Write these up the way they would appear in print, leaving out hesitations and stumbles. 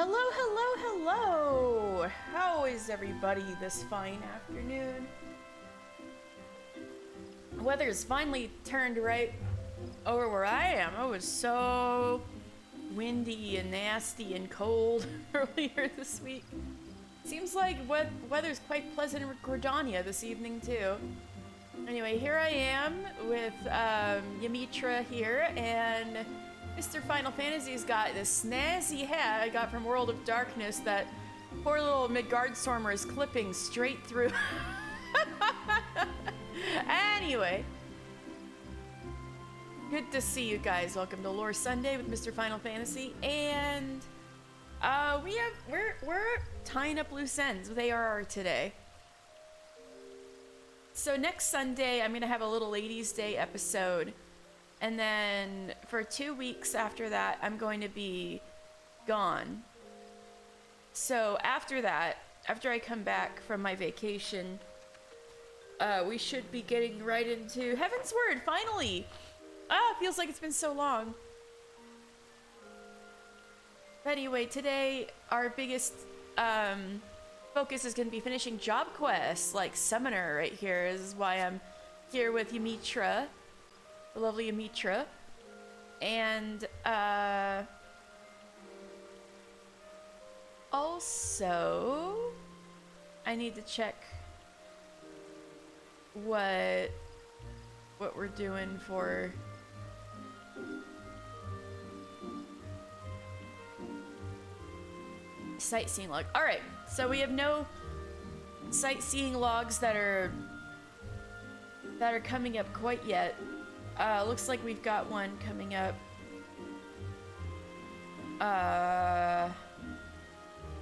Hello, hello, hello! How is everybody this fine afternoon? The weather has finally turned right over where I am. It was so windy and nasty and cold earlier this week. Seems like weather's quite pleasant in Gordania this evening, too. Anyway, here I am with Ymitra here, and Mr. Final Fantasy's got this snazzy hat I got from World of Darkness that poor little Midgardstormer is clipping straight through. Anyway, good to see you guys. Welcome to Lore Sunday with Mr. Final Fantasy, and we're tying up loose ends with ARR today. So next Sunday, I'm gonna have a little Ladies' Day episode. And then for 2 weeks after that, I'm going to be gone. So after that, after I come back from my vacation, we should be getting right into Heaven's Word, finally! Ah, feels like it's been so long. But anyway, today, our biggest focus is going to be finishing job quests, like Summoner right here. This is why I'm here with Ymitra. The lovely Ymitra. And, also, I need to check what we're doing for sightseeing log. All right, so we have no sightseeing logs that are coming up quite yet. Looks like we've got one coming up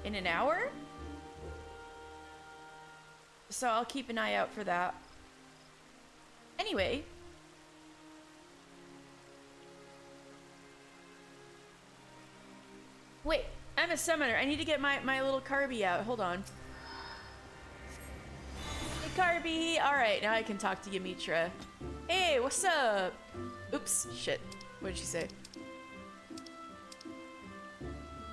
in an hour. So I'll keep an eye out for that. Anyway, wait, I'm a summoner. I need to get my little Carby out. Hold on. Hey, Carby. All right, now I can talk to Ymitra. Hey, what's up? Oops, shit. What did she say?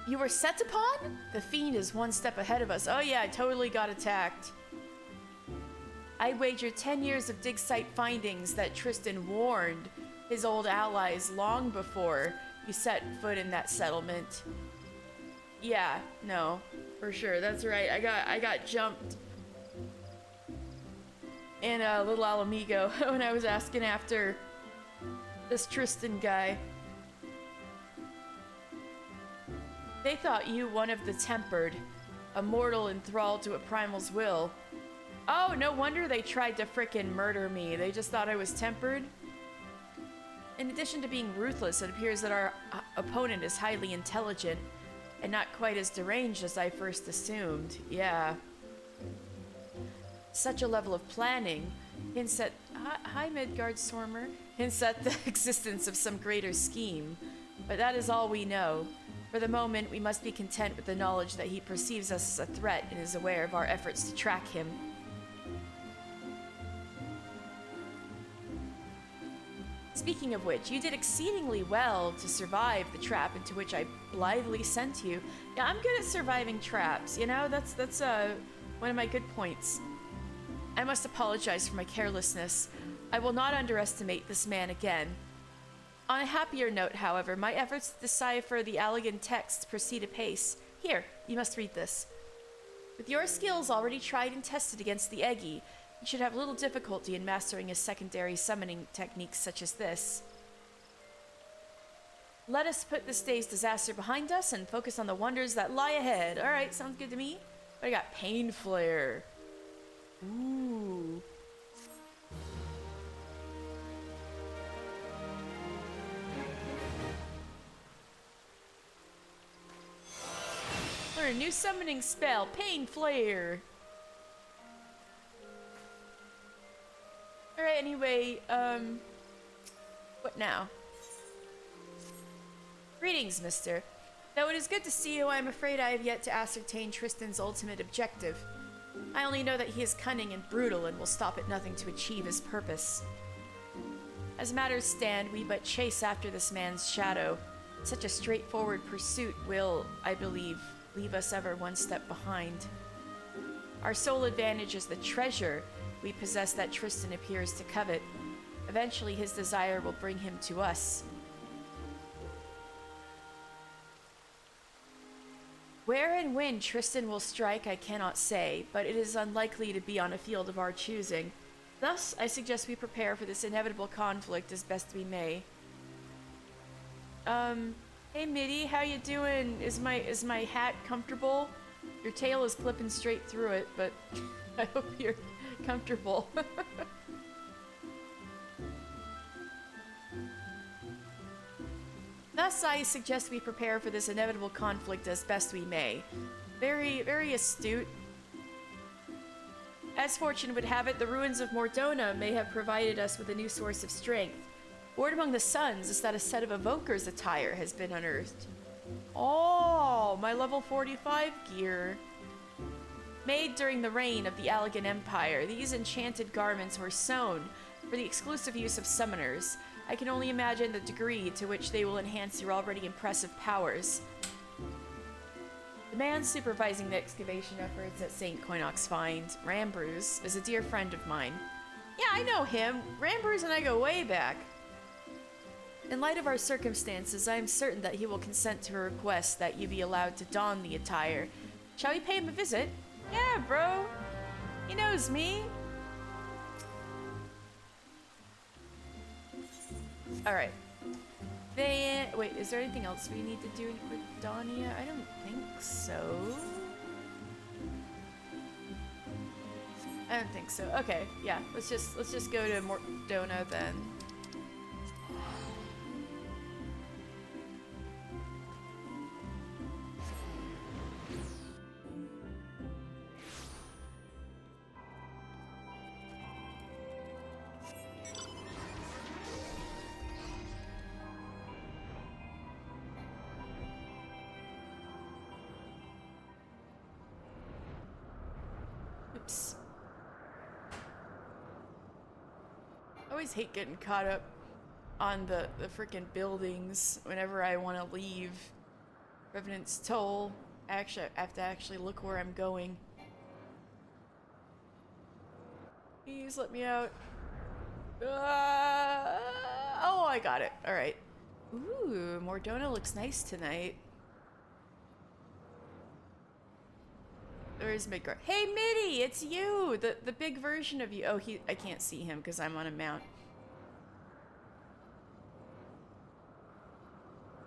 You were set upon? The fiend is one step ahead of us. Oh yeah, I totally got attacked. I wager 10 years of dig site findings that Tristan warned his old allies long before he set foot in that settlement. Yeah, no, for sure. That's right. I got jumped in Little Alamigo when I was asking after this Tristan guy. They thought you one of the tempered, a mortal enthralled to a primal's will. Oh, no wonder they tried to frickin' murder me. They just thought I was tempered. In addition to being ruthless, it appears that our opponent is highly intelligent and not quite as deranged as I first assumed. Yeah. Such a level of planning hints at hi Midgardstormer, hints at the existence of some greater scheme, but that is all we know. For the moment, we must be content with the knowledge that he perceives us as a threat and is aware of our efforts to track him. Speaking of which, you did exceedingly well to survive the trap into which I blithely sent you. Yeah, I'm good at surviving traps, you know? That's one of my good points. I must apologize for my carelessness. I will not underestimate this man again. On a happier note, however, my efforts to decipher the Allagan texts proceed apace. Here, you must read this. With your skills already tried and tested against the Eggy, you should have little difficulty in mastering his secondary summoning techniques such as this. Let us put this day's disaster behind us and focus on the wonders that lie ahead. Alright, sounds good to me. But I got Pain Flare. Ooh. Learn a new summoning spell, Pain Flare. Alright, anyway, what now? Greetings, mister. Though it is good to see you, I am afraid I have yet to ascertain Tristan's ultimate objective. I only know that he is cunning and brutal and will stop at nothing to achieve his purpose. As matters stand, we but chase after this man's shadow. Such a straightforward pursuit will, I believe, leave us ever one step behind. Our sole advantage is the treasure we possess that Tristan appears to covet. Eventually, his desire will bring him to us. Where and when Tristan will strike, I cannot say, but it is unlikely to be on a field of our choosing. Thus, I suggest we prepare for this inevitable conflict as best we may. Hey Mitty, how you doing? Is my hat comfortable? Your tail is clipping straight through it, but I hope you're comfortable. Thus, I suggest we prepare for this inevitable conflict as best we may. Very, very astute. As fortune would have it, the ruins of Mordona may have provided us with a new source of strength. Word among the Suns is that a set of Evoker's attire has been unearthed. Oh, my level 45 gear. Made during the reign of the Allagan Empire, these enchanted garments were sewn for the exclusive use of summoners. I can only imagine the degree to which they will enhance your already impressive powers. The man supervising the excavation efforts at St. Coinox Find, Rambruz, is a dear friend of mine. Yeah, I know him. Rambruz and I go way back. In light of our circumstances, I am certain that he will consent to a request that you be allowed to don the attire. Shall we pay him a visit? Yeah, bro. He knows me. Alright. Wait, is there anything else we need to do with Dania? I don't think so. I don't think so. Okay, yeah. Let's just go to Mordona then. Oops. I always hate getting caught up on the freaking buildings whenever I want to leave Revenant's Toll. Actually, I have to actually look where I'm going. Please let me out. Oh, I got it. Alright. Ooh, Mordona looks nice tonight. Where's Midgar? Hey, Mitty, it's you! The big version of you. Oh, I can't see him because I'm on a mount.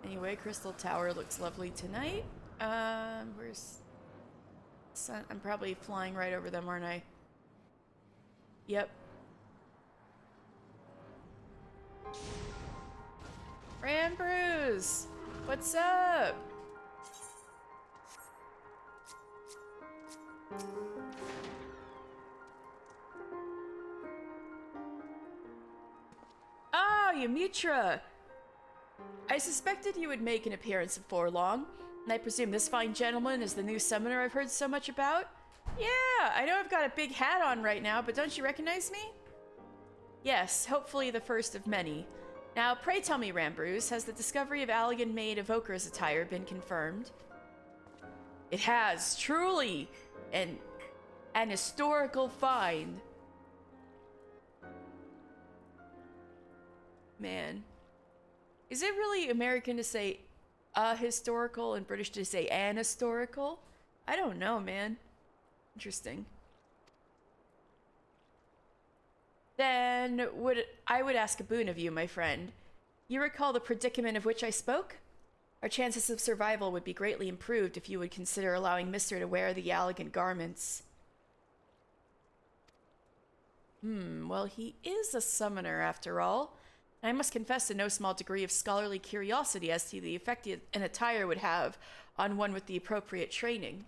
Anyway, Crystal Tower looks lovely tonight. Where's Sun? I'm probably flying right over them, aren't I? Yep. Rambruz! What's up? Oh, Yamitra! I suspected you would make an appearance before long, and I presume this fine gentleman is the new summoner I've heard so much about? Yeah, I know I've got a big hat on right now, but don't you recognize me? Yes, hopefully the first of many. Now, pray tell me, Rambruz, has the discovery of Allagan-made Evoker's attire been confirmed? It has, truly! An historical find. Man. Is it really American to say a historical and British to say an historical? I don't know, man. Interesting. Then I would ask a boon of you, my friend. You recall the predicament of which I spoke? Our chances of survival would be greatly improved if you would consider allowing Mister to wear the Allagan garments. Well, he is a summoner after all. I must confess to no small degree of scholarly curiosity as to the effect an attire would have on one with the appropriate training.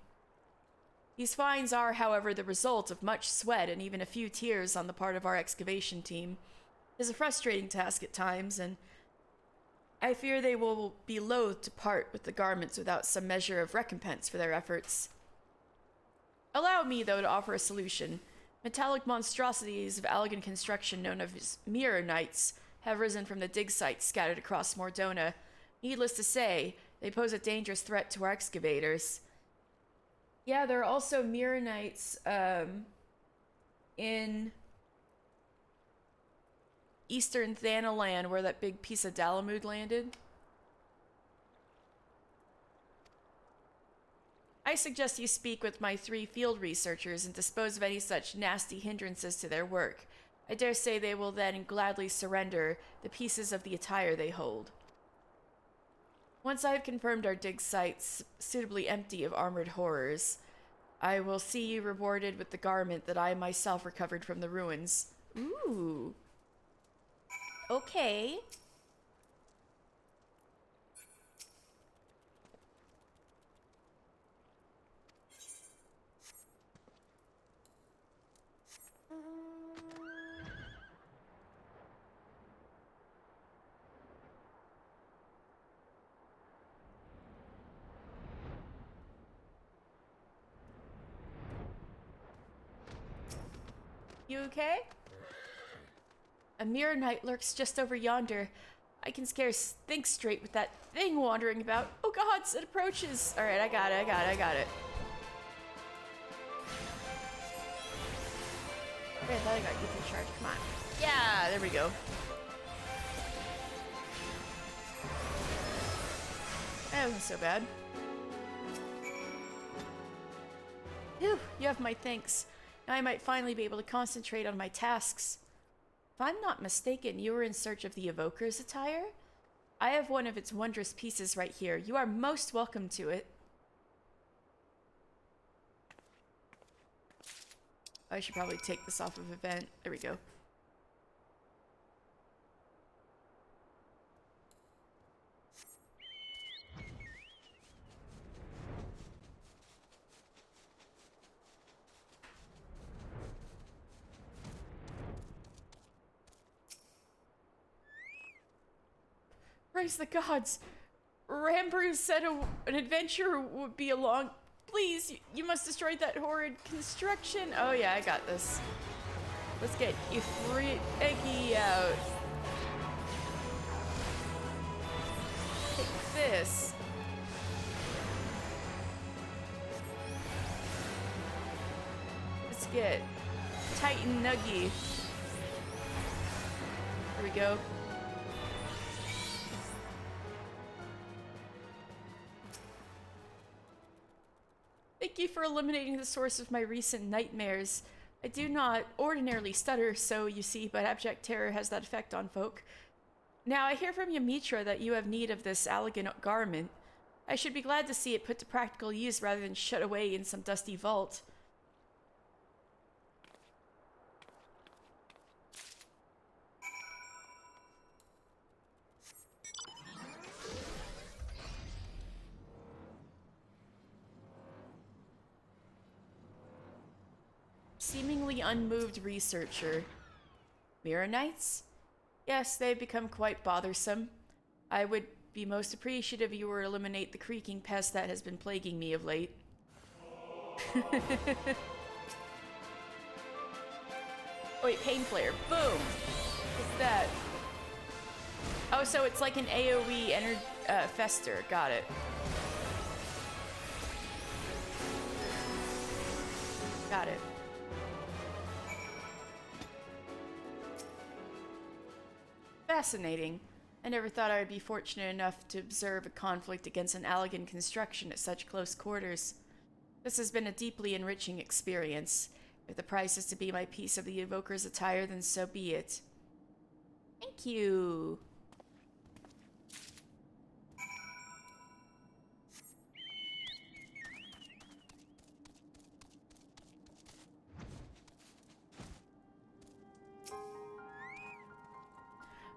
These finds are, however, the result of much sweat and even a few tears on the part of our excavation team. It is a frustrating task at times, and I fear they will be loath to part with the garments without some measure of recompense for their efforts. Allow me, though, to offer a solution. Metallic monstrosities of Allagan construction known as Mirror Knights have risen from the dig sites scattered across Mordona. Needless to say, they pose a dangerous threat to our excavators. Yeah, there are also Mirror in Eastern Thanalan where that big piece of Dalamud landed. I suggest you speak with my 3 field researchers and dispose of any such nasty hindrances to their work. I dare say they will then gladly surrender the pieces of the attire they hold. Once I have confirmed our dig sites suitably empty of armored horrors, I will see you rewarded with the garment that I myself recovered from the ruins. Ooh. Okay. You okay? A mirror knight lurks just over yonder. I can scarce think straight with that thing wandering about. Oh gods, it approaches. Alright, I got it. Okay, I thought I got you through charge. Come on. Yeah, there we go. That wasn't so bad. Phew, you have my thanks. Now I might finally be able to concentrate on my tasks. If I'm not mistaken, you were in search of the Evoker's attire? I have one of its wondrous pieces right here. You are most welcome to it. I should probably take this off of event. There we go. Praise the gods! Rambrew said an adventure would be along. Please, you must destroy that horrid construction. Oh yeah, I got this. Let's get you Eggy out. Take this. Let's get Titan Nuggy. There we go. Thank you for eliminating the source of my recent nightmares. I do not ordinarily stutter, so you see, but abject terror has that effect on folk. Now, I hear from Ymitra that you have need of this elegant garment. I should be glad to see it put to practical use rather than shut away in some dusty vault. Seemingly unmoved researcher. Mirror Knights? Yes, they've become quite bothersome. I would be most appreciative if you were to eliminate the creaking pest that has been plaguing me of late. Oh wait, Pain Flare. Boom! What's that? Oh, so it's like an AoE Fester. Got it. Got it. Fascinating. I never thought I would be fortunate enough to observe a conflict against an Allagan construction at such close quarters. This has been a deeply enriching experience. If the price is to be my piece of the Evoker's attire, then so be it. Thank you.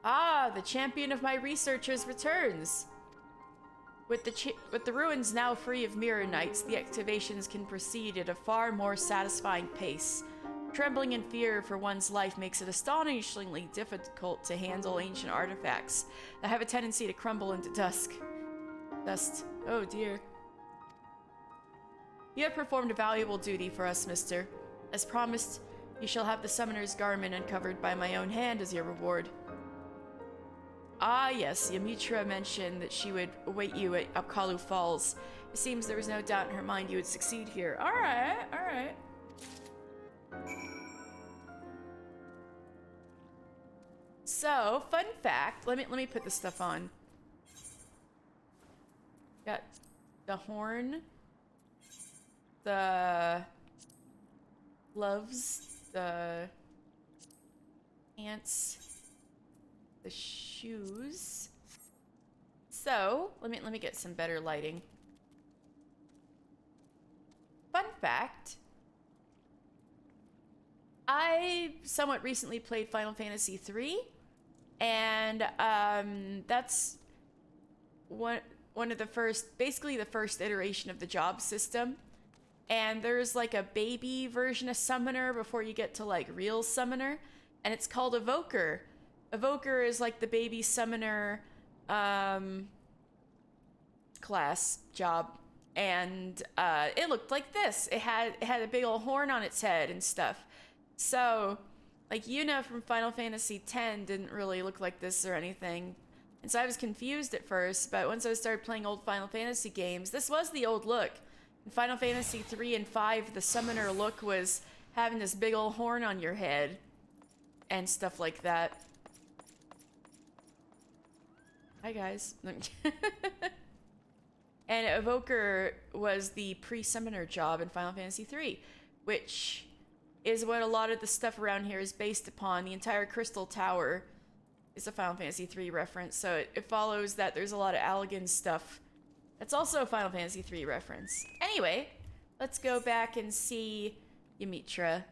Ah, the champion of my researchers returns. With the ruins now free of Mirror Knights, the excavations can proceed at a far more satisfying pace. Trembling in fear for one's life makes it astonishingly difficult to handle ancient artifacts that have a tendency to crumble into dust. Oh dear. You have performed a valuable duty for us, mister. As promised, you shall have the summoner's garment uncovered by my own hand as your reward. Ah, yes, Yamitra mentioned that she would await you at Apkalu Falls. It seems there was no doubt in her mind you would succeed here. Alright, alright. So, fun fact, let me put this stuff on. Got the horn, the gloves, the pants, the shoes. So, let me get some better lighting. Fun fact, I somewhat recently played Final Fantasy III, and that's one of the first, basically the first iteration of the job system. And there's like a baby version of Summoner before you get to like real Summoner, and it's called Evoker. Evoker is like the baby Summoner class job, and it looked like this. It had a big old horn on its head and stuff. So, like, Yuna from Final Fantasy X didn't really look like this or anything. And so I was confused at first, but once I started playing old Final Fantasy games, this was the old look. In Final Fantasy 3 and 5, the summoner look was having this big old horn on your head and stuff like that. Hi, guys. And Evoker was the pre-summoner job in Final Fantasy 3, which is what a lot of the stuff around here is based upon. The entire Crystal Tower is a Final Fantasy 3 reference, so it follows that there's a lot of Allegan stuff. That's also a Final Fantasy 3 reference. Anyway, let's go back and see Yamitra.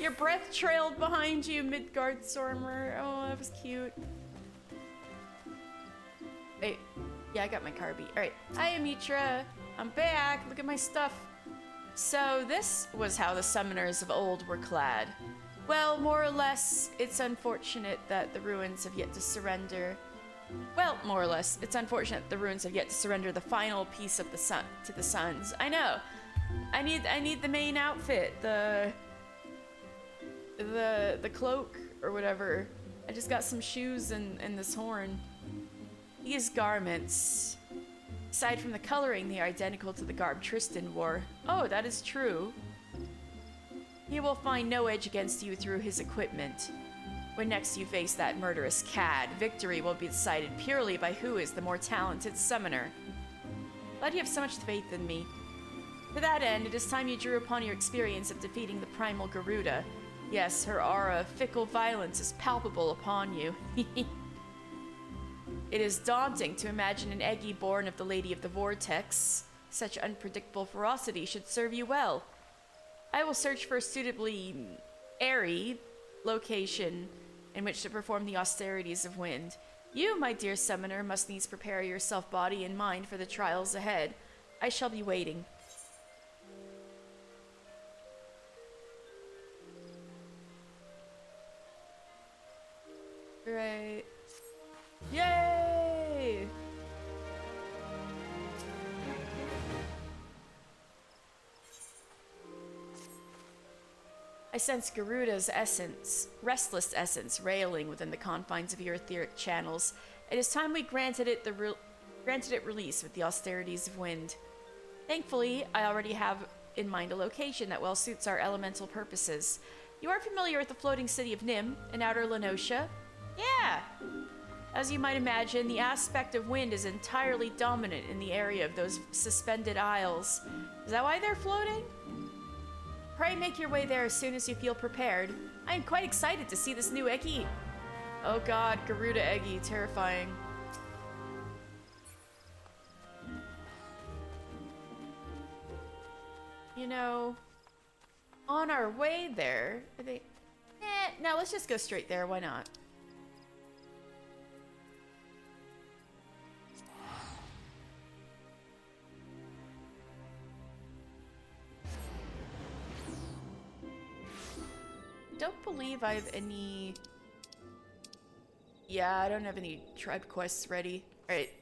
Your breath trailed behind you, Midgardsormr. Oh, that was cute. Wait, yeah, I got my car beat. Alright, hi Amitra. I'm back. Look at my stuff. So this was how the summoners of old were clad. Well, more or less, it's unfortunate that the ruins have yet to surrender. Well, more or less, it's unfortunate the ruins have yet to surrender the final piece of the sun to the suns. I know. I need the main outfit, the cloak or whatever. I just got some shoes and this horn. These garments, aside from the coloring, they are identical to the garb Tristan wore. Oh, that is true. He will find no edge against you through his equipment. When next you face that murderous cad, victory will be decided purely by who is the more talented summoner. Glad you have so much faith in me. To that end, it is time you drew upon your experience of defeating the primal Garuda. Yes, her aura of fickle violence is palpable upon you. It is daunting to imagine an Eggy born of the Lady of the Vortex. Such unpredictable ferocity should serve you well. I will search for a suitably airy location in which to perform the austerities of wind. You, my dear summoner, must needs prepare yourself body and mind for the trials ahead. I shall be waiting. Right. Yay! I sense Garuda's essence, restless essence, railing within the confines of your etheric channels. It is time we granted it release with the austerities of wind. Thankfully, I already have in mind a location that well suits our elemental purposes. You are familiar with the floating city of Nim in outer Lenosha? Yeah! As you might imagine, the aspect of wind is entirely dominant in the area of those suspended isles. Is that why they're floating? Pray make your way there as soon as you feel prepared. I am quite excited to see this new Eggy. Oh god, Garuda Eggy, terrifying. You know, on our way there, I think... no, let's just go straight there, why not? Don't believe I have any... Yeah, I don't have any tribe quests ready. Alright.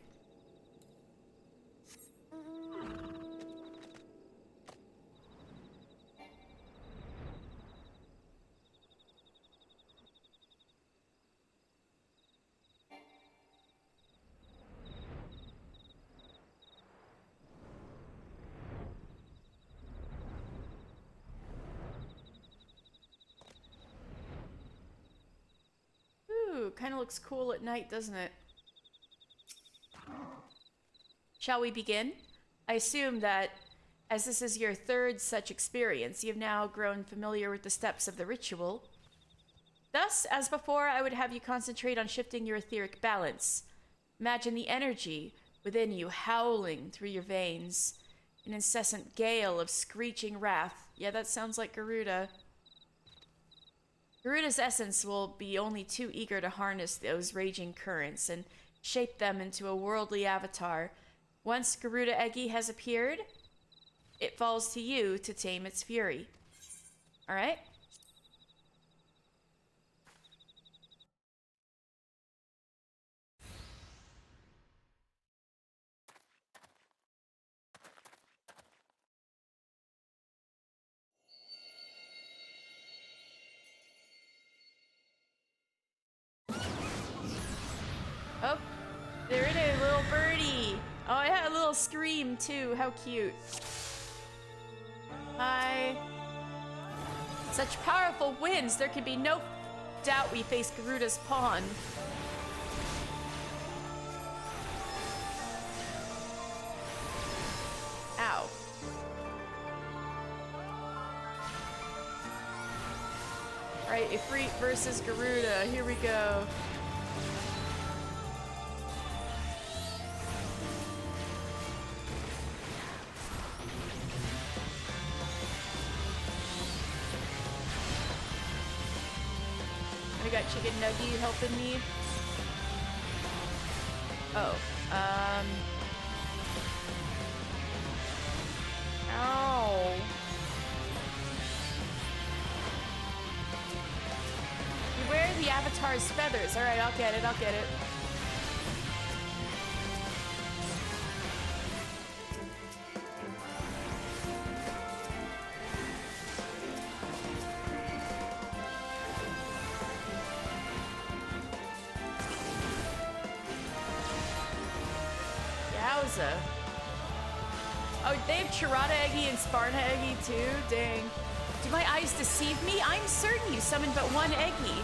Kind of looks cool at night, doesn't it? Shall we begin? I assume that, as this is your third such experience, you've now grown familiar with the steps of the ritual. Thus, as before, I would have you concentrate on shifting your etheric balance. Imagine the energy within you howling through your veins. An incessant gale of screeching wrath. Yeah, that sounds like Garuda. Garuda's essence will be only too eager to harness those raging currents and shape them into a worldly avatar. Once Garuda Eggy has appeared, it falls to you to tame its fury. Alright? Oh, there it is, little birdie. Oh, I had a little scream too. How cute. Hi. Such powerful winds, there can be no doubt we face Garuda's pond. Ow. Alright, Ifrit versus Garuda. Here we go. I got Chicken Nuggy helping me. Oh, ow. Beware the avatar's feathers. Alright, I'll get it, I'll get it. Yowza. Oh, they have Chirata Eggy and Sparta Eggy too? Dang. Do my eyes deceive me? I'm certain you summoned but one Eggy.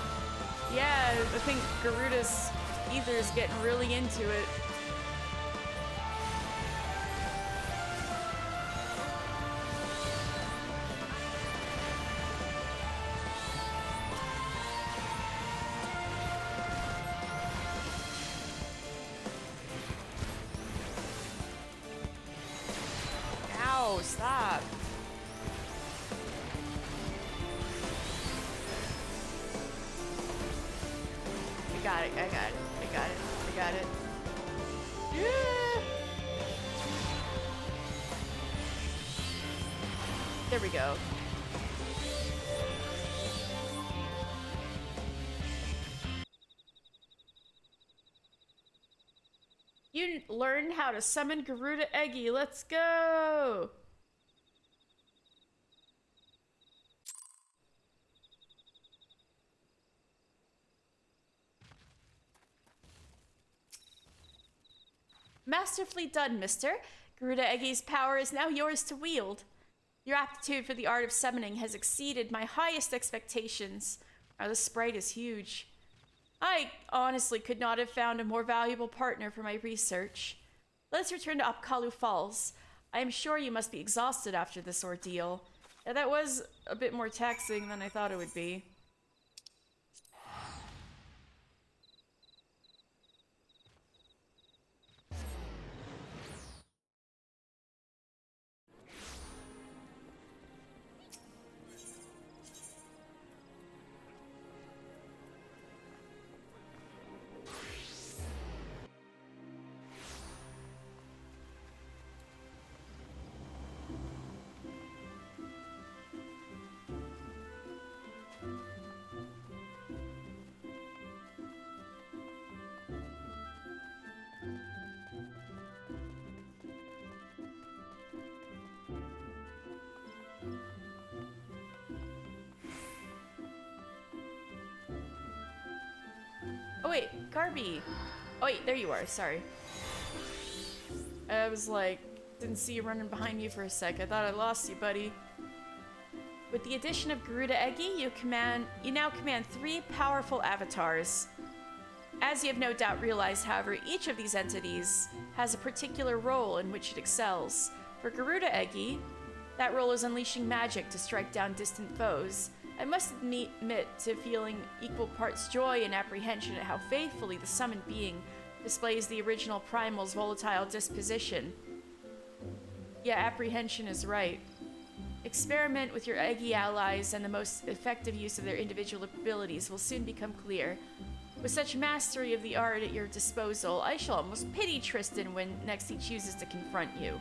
Yeah, I think Garuda's ether is getting really into it. Ow, stop. I got it, I got it, I got it, I got it. Yeah. There we go. You learned how to summon Garuda Eggy. Let's go! Masterfully done, mister. Garuda Eggy's power is now yours to wield. Your aptitude for the art of summoning has exceeded my highest expectations. Oh, this sprite is huge. I honestly could not have found a more valuable partner for my research. Let's return to Apkalu Falls. I am sure you must be exhausted after this ordeal. Yeah, that was a bit more taxing than I thought it would be. Oh wait, Garby. Oh wait, there you are, sorry. I was like, didn't see you running behind me for a sec. I thought I lost you, buddy. With the addition of Garuda Egi, you now command 3 powerful avatars. As you have no doubt realized, however, each of these entities has a particular role in which it excels. For Garuda Egi, that role is unleashing magic to strike down distant foes. I must admit to feeling equal parts joy and apprehension at how faithfully the summoned being displays the original primal's volatile disposition. Yeah, apprehension is right. Experiment with your Egi allies and the most effective use of their individual abilities will soon become clear. With such mastery of the art at your disposal, I shall almost pity Tristan when next he chooses to confront you.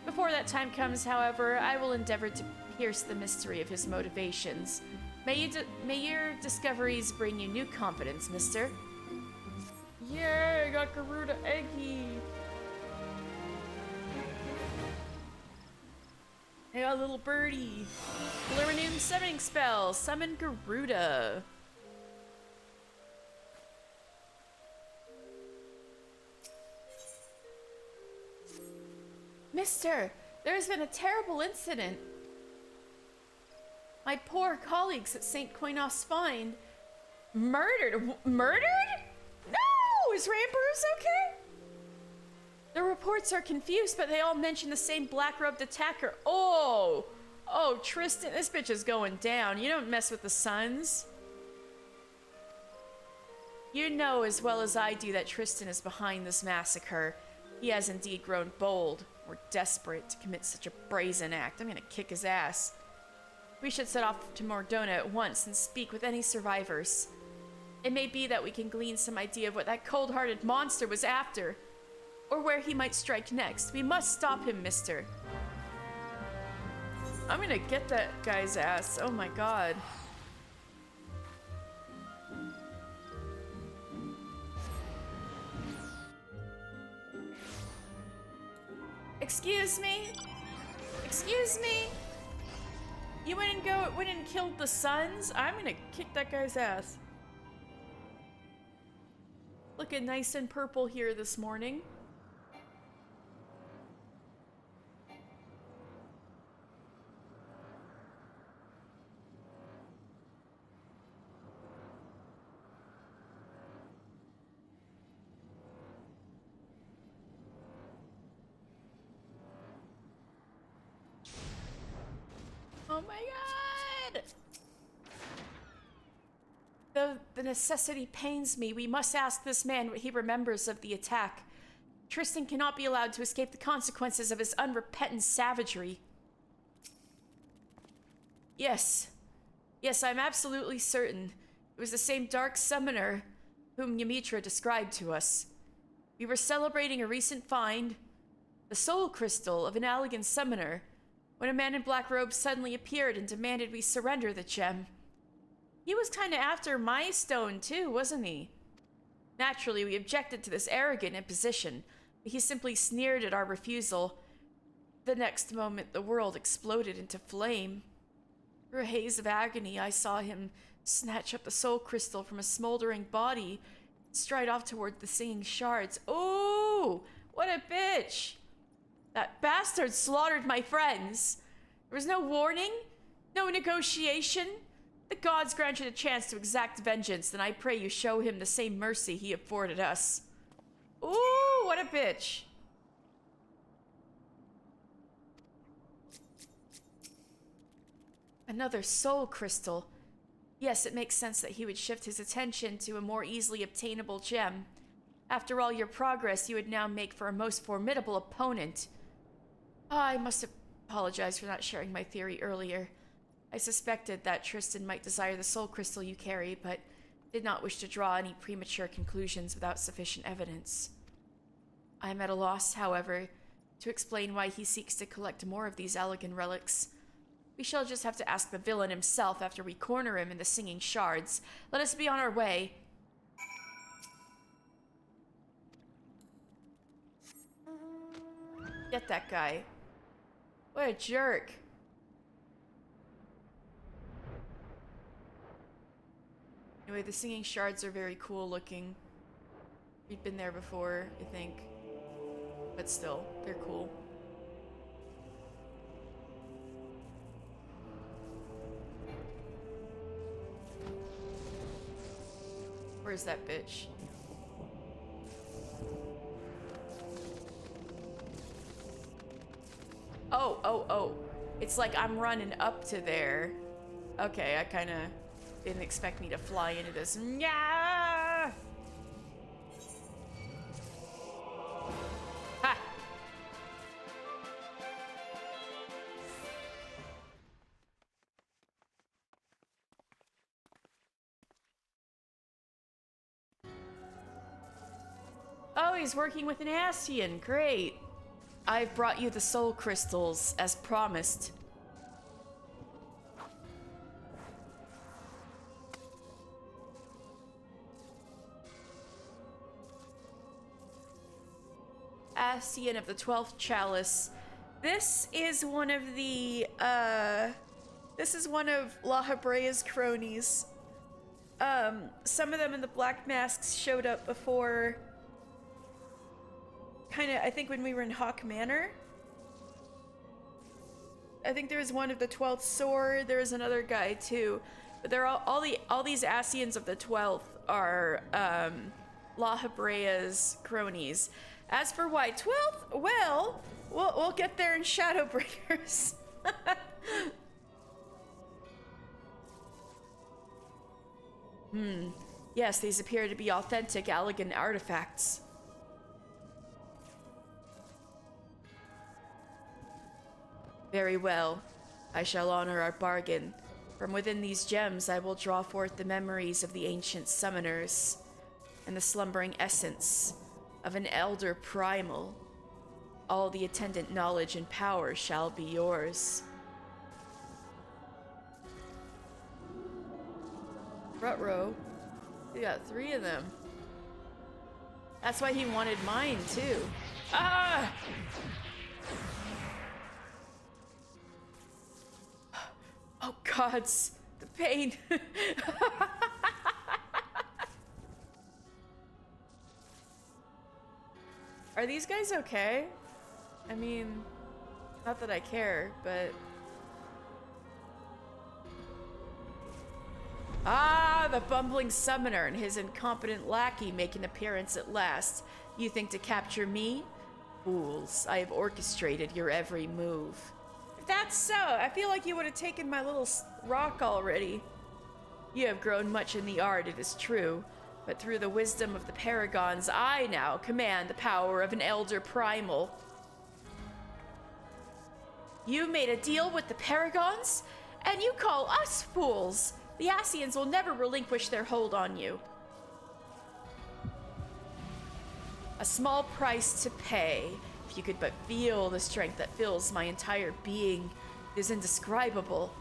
Before that time comes, however, I will endeavor to pierce the mystery of his motivations. May your discoveries bring you new confidence, mister. Yeah, I got Garuda Egi. I got a little birdie. Luminum summoning spell. Summon Garuda. Mister, there has been a terrible incident. My poor colleagues at St. Koinos Spine murdered. Murdered? No! Is Ramburz okay? The reports are confused, but they all mention the same black-robed attacker. Oh, Tristan, this bitch is going down. You don't mess with the Suns. You know as well as I do that Tristan is behind this massacre. He has indeed grown bold or desperate to commit such a brazen act. I'm gonna kick his ass. We should set off to Mordona at once and speak with any survivors. It may be that we can glean some idea of what that cold-hearted monster was after, or where he might strike next. We must stop him, mister. I'm gonna get that guy's ass. Oh my god. Excuse me? Excuse me? You went and killed the Suns? I'm gonna kick that guy's ass. Looking nice and purple here this morning. Oh my god! Though the necessity pains me, we must ask this man what he remembers of the attack. Tristan cannot be allowed to escape the consequences of his unrepentant savagery. Yes. Yes, I'm absolutely certain. It was the same dark summoner whom Ymitra described to us. We were celebrating a recent find, the soul crystal of an Allagan summoner, when a man in black robes suddenly appeared and demanded we surrender the gem. He was kinda after my stone too, wasn't he? Naturally, we objected to this arrogant imposition, but he simply sneered at our refusal. The next moment, the world exploded into flame. Through a haze of agony, I saw him snatch up the soul crystal from a smoldering body and stride off toward the singing shards. Oh, what a bitch! That bastard slaughtered my friends. There was no warning, no negotiation. The gods granted a chance to exact vengeance, and I pray you show him the same mercy he afforded us. Ooh, what a bitch. Another soul crystal. Yes, it makes sense that he would shift his attention to a more easily obtainable gem. After all your progress, you would now make for a most formidable opponent. I must apologize for not sharing my theory earlier. I suspected that Tristan might desire the soul crystal you carry, but did not wish to draw any premature conclusions without sufficient evidence. I am at a loss, however, to explain why he seeks to collect more of these Allagan relics. We shall just have to ask the villain himself after we corner him in the Singing Shards. Let us be on our way. Get that guy. What a jerk. Anyway, the Singing Shards are very cool looking. We've been there before, I think. But still, they're cool. Where's that bitch? Oh. It's like I'm running up to there. Okay, I kind of didn't expect me to fly into this. Yeah! Ha! Oh, he's working with an Ascian. Great. I've brought you the soul crystals, as promised. Ascian of the 12th Chalice. This is one of the, this is one of La Hebrea's cronies. Some of them in the Black Masks showed up before. I think when we were in Hawk Manor. I think there was one of the 12th Sword. There was another guy too. But they're all these Ascians of the 12th are La Hebrea's cronies. As for why 12th, well, we'll get there in Shadowbringers. Yes, these appear to be authentic Allagan artifacts. Very well. I shall honor our bargain. From within these gems I will draw forth the memories of the ancient summoners and the slumbering essence of an elder primal. All the attendant knowledge and power shall be yours. Rutrow. We got 3 of them. That's why he wanted mine too. Ah! Oh gods, the pain. Are these guys okay? I mean, not that I care, but... Ah, the bumbling summoner and his incompetent lackey make an appearance at last. You think to capture me? Fools, I have orchestrated your every move. If that's so, I feel like you would have taken my little rock already. You have grown much in the art, it is true, but through the wisdom of the Paragons, I now command the power of an elder primal. You made a deal with the Paragons? And you call us fools? The Ascians will never relinquish their hold on you. A small price to pay. If you could but feel the strength that fills my entire being, it is indescribable.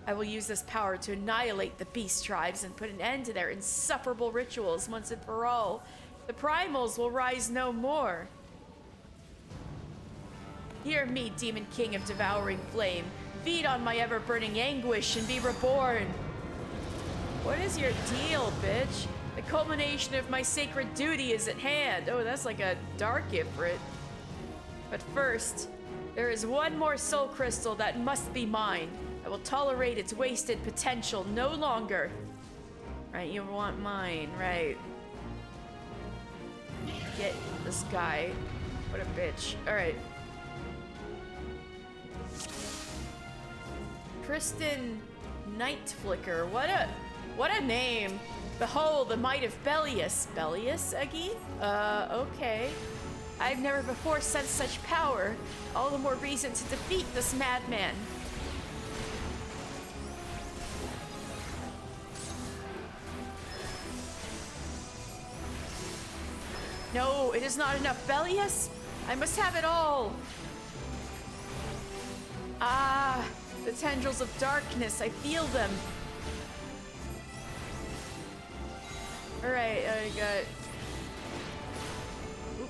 I will use this power to annihilate the beast tribes and put an end to their insufferable rituals once and for all. The primals will rise no more. Hear me, Demon King of Devouring Flame. Feed on my ever-burning anguish and be reborn. What is your deal, bitch? The culmination of my sacred duty is at hand. Oh, that's like a dark Ifrit. But first, there is one more soul crystal that must be mine. I will tolerate its wasted potential no longer. Right, you want mine, right? Get this guy. What a bitch. Alright. Tristan Nightflicker. What a name. Behold the might of Bellius. Bellius, Eggy? Okay. I've never before sensed such power. All the more reason to defeat this madman. No, it is not enough. Bellius? I must have it all. Ah, the tendrils of darkness. I feel them. Alright, I got... Oop.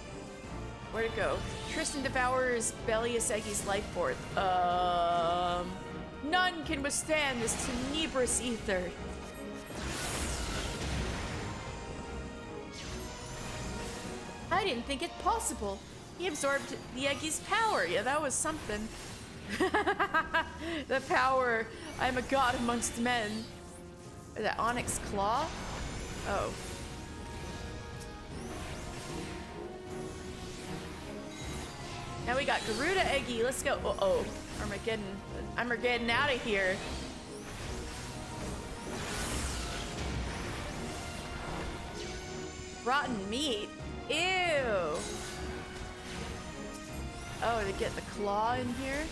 Where'd it go? Tristan devours Bellius Eggy's life force. None can withstand this tenebrous ether. I didn't think it possible. He absorbed the Eggy's power. Yeah, that was something. The power. I'm a god amongst men. Is that Onyx Claw? Oh. Now we got Garuda Eggy. Let's go. Uh-oh. Armageddon out of here. Rotten meat. Ew. Oh, to get the claw in here?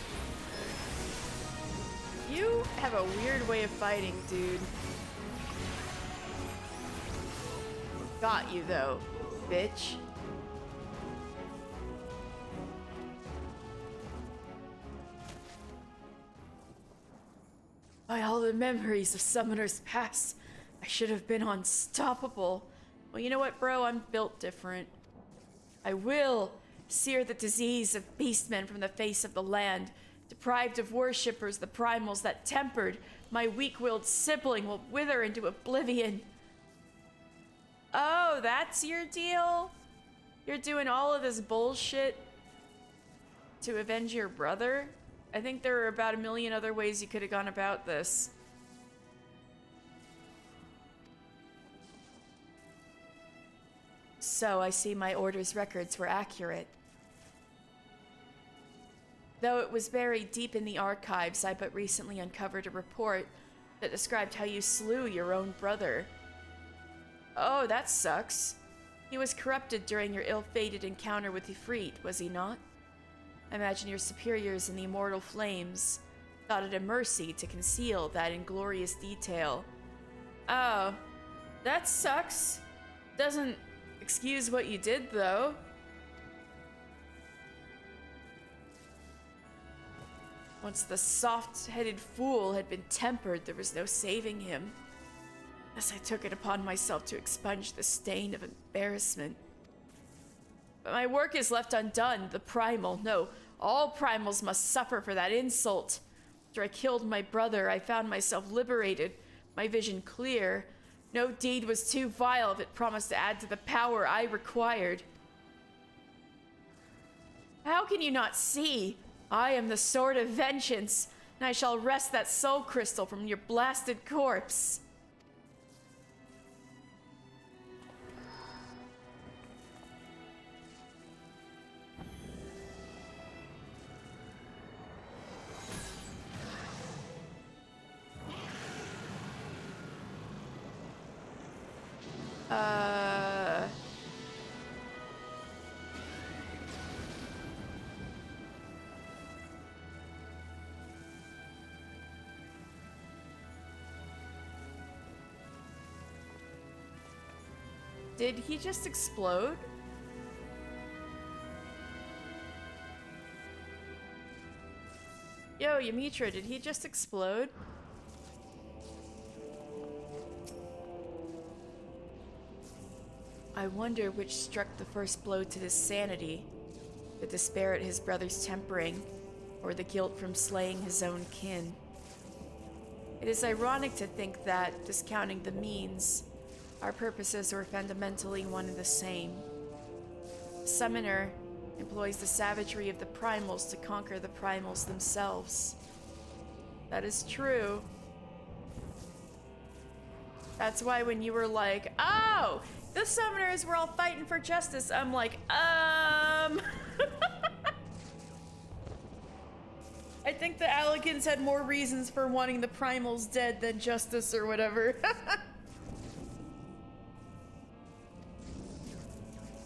You have a weird way of fighting, dude. Got you, though, bitch. By all the memories of Summoner's past, I should have been unstoppable. Well, you know what, bro? I'm built different. I will sear the disease of beastmen from the face of the land. Deprived of worshippers, the primals that tempered my weak-willed sibling will wither into oblivion. Oh, that's your deal? You're doing all of this bullshit to avenge your brother? I think there are about a million other ways you could have gone about this. So I see my order's records were accurate. Though it was buried deep in the archives, I but recently uncovered a report that described how you slew your own brother. Oh, that sucks. He was corrupted during your ill-fated encounter with Ifrit, was he not? I imagine your superiors in the immortal flames thought it a mercy to conceal that inglorious detail. Oh, that sucks. Doesn't excuse what you did, though. Once the soft-headed fool had been tempered, there was no saving him. Thus I took it upon myself to expunge the stain of embarrassment. But my work is left undone. The primal, no, all primals must suffer for that insult. After I killed my brother, I found myself liberated, my vision clear. No deed was too vile if it promised to add to the power I required. How can you not see? I am the sword of vengeance, and I shall wrest that soul crystal from your blasted corpse. Did he just explode? Yo, Yamitra, did he just explode? I wonder which struck the first blow to his sanity, the despair at his brother's tempering, or the guilt from slaying his own kin. It is ironic to think that, discounting the means, our purposes were fundamentally one and the same. The Summoner employs the savagery of the primals to conquer the primals themselves. That is true. That's why when you were like, oh, the Summoners were all fighting for justice, I'm like, I think the Alligans had more reasons for wanting the primals dead than justice or whatever.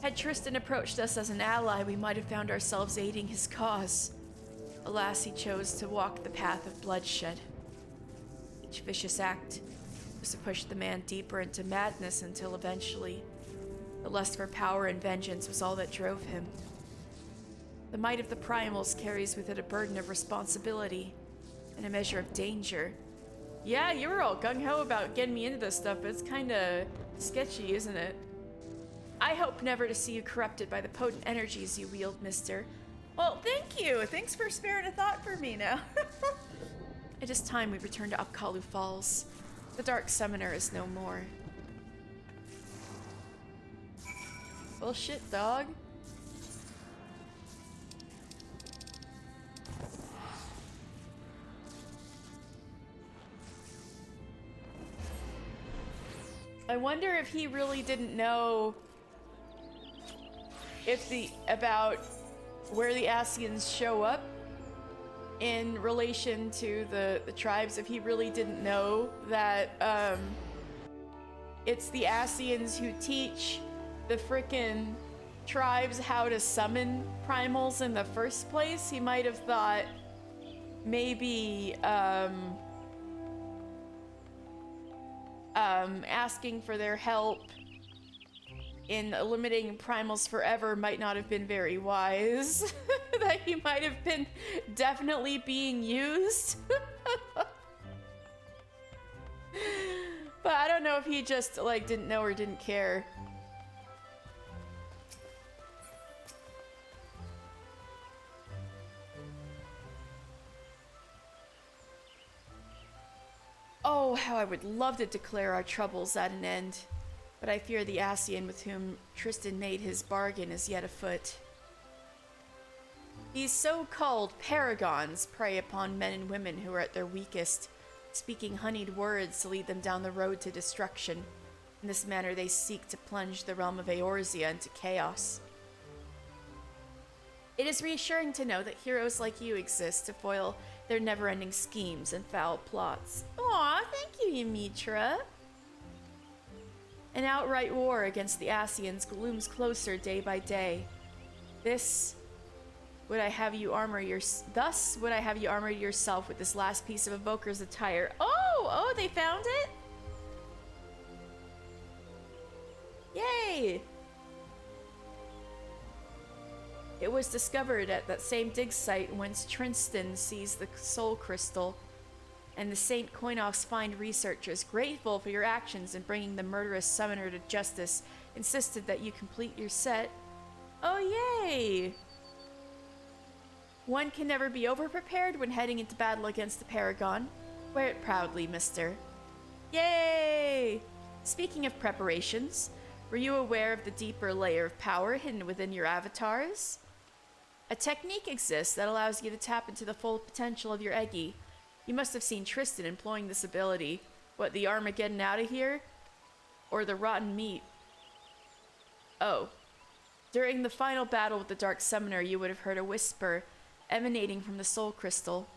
Had Tristan approached us as an ally, we might have found ourselves aiding his cause. Alas, he chose to walk the path of bloodshed. Each vicious act was to push the man deeper into madness until eventually the lust for power and vengeance was all that drove him. The might of the primals carries with it a burden of responsibility and a measure of danger. Yeah, you were all gung-ho about getting me into this stuff, but it's kinda sketchy, isn't it? I hope never to see you corrupted by the potent energies you wield, mister. Well, thank you. Thanks for sparing a thought for me now. It is time we return to Upkalu Falls. The Dark Summoner is no more. Bullshit, dog. I wonder if he really didn't know about where the Ascians show up in relation to the tribes, if he really didn't know that it's the Ascians who teach the frickin' tribes how to summon primals in the first place. He might have thought maybe asking for their help in eliminating primals forever might not have been very wise. That he might have been definitely being used. But I don't know if he just like didn't know or didn't care. Oh, how I would love to declare our troubles at an end. But I fear the Ascian with whom Tristan made his bargain is yet afoot. These so-called paragons prey upon men and women who are at their weakest, speaking honeyed words to lead them down the road to destruction. In this manner they seek to plunge the realm of Eorzea into chaos. It is reassuring to know that heroes like you exist to foil their never-ending schemes and foul plots. Aw, thank you, Ymitra. An outright war against the Ascians looms closer day by day. Thus would I have you armor yourself with this last piece of Evoker's attire. Oh, they found it? Yay! It was discovered at that same dig site whence Tristan seized the soul crystal, and the Saint Koinos Find researchers, grateful for your actions in bringing the murderous summoner to justice, insisted that you complete your set. Oh, yay! One can never be overprepared when heading into battle against the Paragon. Wear it proudly, mister. Yay! Speaking of preparations, were you aware of the deeper layer of power hidden within your avatars? A technique exists that allows you to tap into the full potential of your Eggy. You must have seen Tristan employing this ability. What, the Armageddon out of here? Or the rotten meat? Oh. During the final battle with the Dark Summoner, you would have heard a whisper emanating from the soul crystal.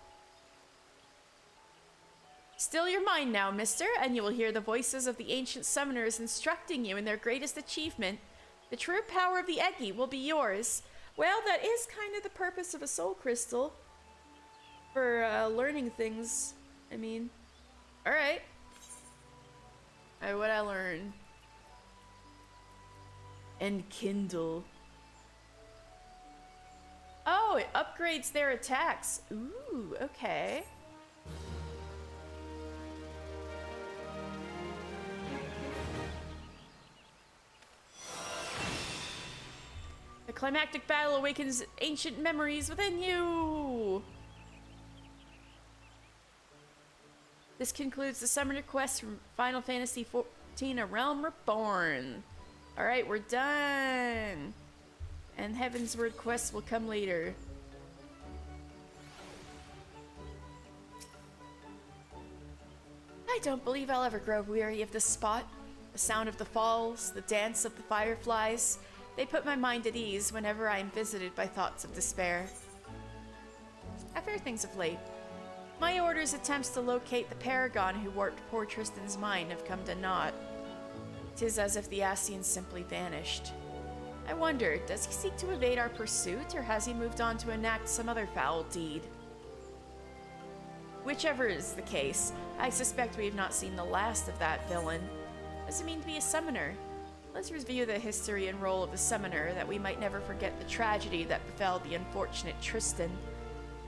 Still your mind now, mister, and you will hear the voices of the ancient summoners instructing you in their greatest achievement. The true power of the Eggy will be yours. Well, that is kind of the purpose of a soul crystal. For learning things, I mean. Alright. Alright, what'd I learn? Enkindle. Oh, it upgrades their attacks. Ooh, okay. The climactic battle awakens ancient memories within you. This concludes the Summoner quest from Final Fantasy XIV: A Realm Reborn. Alright, we're done. And Heavensward quests will come later. I don't believe I'll ever grow weary of this spot. The sound of the falls, the dance of the fireflies, they put my mind at ease whenever I am visited by thoughts of despair. How fair things of late. My order's attempts to locate the paragon who warped poor Tristan's mind have come to naught. 'Tis as if the Ascians simply vanished. I wonder, does he seek to evade our pursuit, or has he moved on to enact some other foul deed? Whichever is the case, I suspect we have not seen the last of that villain. What does it mean to be a summoner? Let's review the history and role of the summoner, that we might never forget the tragedy that befell the unfortunate Tristan.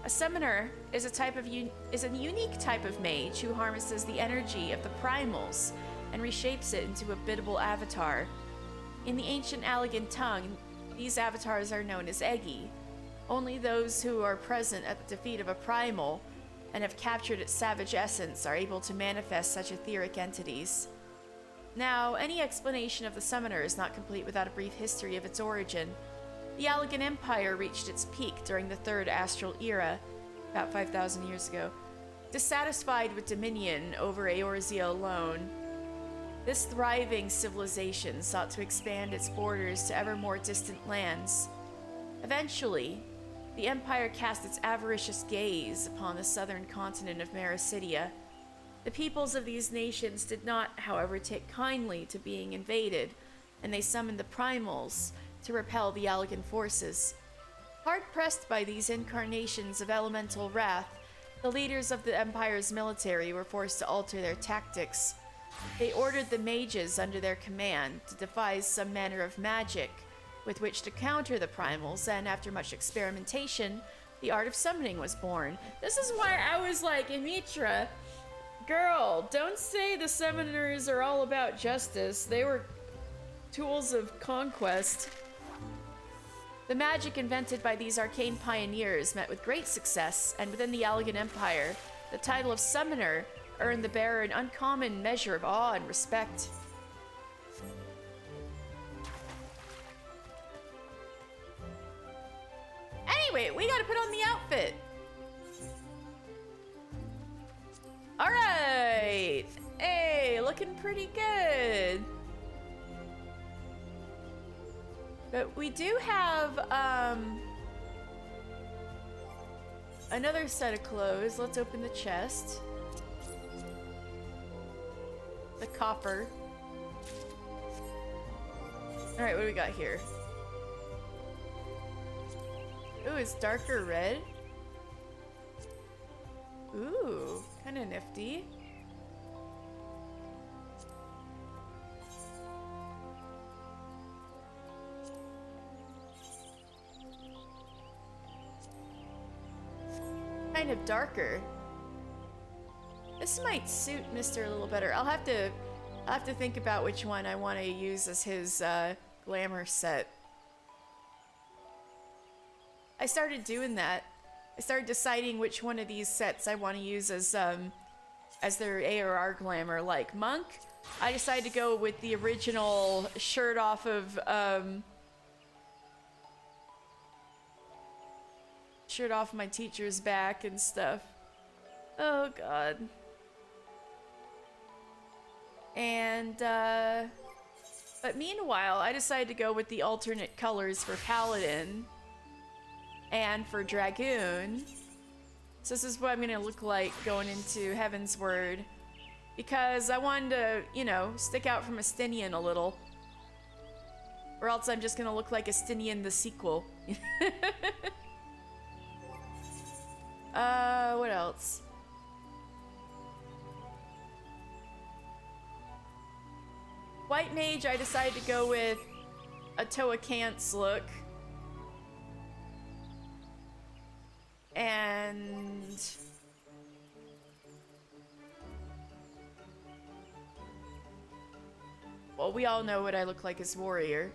A summoner is a unique type of mage who harnesses the energy of the primals and reshapes it into a biddable avatar. In the ancient Allagan tongue, these avatars are known as Egi. Only those who are present at the defeat of a primal and have captured its savage essence are able to manifest such etheric entities. Now, any explanation of the summoner is not complete without a brief history of its origin. The Allagan Empire reached its peak during the Third Astral Era, about 5,000 years ago. Dissatisfied with dominion over Eorzea alone, this thriving civilization sought to expand its borders to ever more distant lands. Eventually, the Empire cast its avaricious gaze upon the southern continent of Mericidia. The peoples of these nations did not, however, take kindly to being invaded, and they summoned the Primals to repel the Allagan forces. Hard-pressed by these incarnations of elemental wrath, the leaders of the Empire's military were forced to alter their tactics. They ordered the mages under their command to devise some manner of magic with which to counter the Primals, and after much experimentation, the art of summoning was born. This is why I was like, Imitra, girl, don't say the summoners are all about justice. They were tools of conquest. The magic invented by these arcane pioneers met with great success, and within the Allagan Empire, the title of Summoner earned the bearer an uncommon measure of awe and respect. Anyway, we gotta put on the outfit. Alright! Hey, looking pretty good. But we do have, another set of clothes. Let's open the chest. The copper. Alright, what do we got here? Ooh, it's darker red. Ooh, kind of nifty. Kind of darker. This might suit Mister a little better. I'll have to think about which one I want to use as his glamour set. I started doing that. I started deciding which one of these sets I want to use as their ARR glamour. Like Monk, I decided to go with the original shirt off of my teacher's back and stuff. Oh god. And but meanwhile, I decided to go with the alternate colors for Paladin and for Dragoon. So this is what I'm gonna look like going into Heavensward, because I wanted to, you know, stick out from Estinian a little. Or else I'm just gonna look like Estinian the sequel. What else? White Mage, I decided to go with a Toa Kant's look. And well, we all know what I look like as Warrior.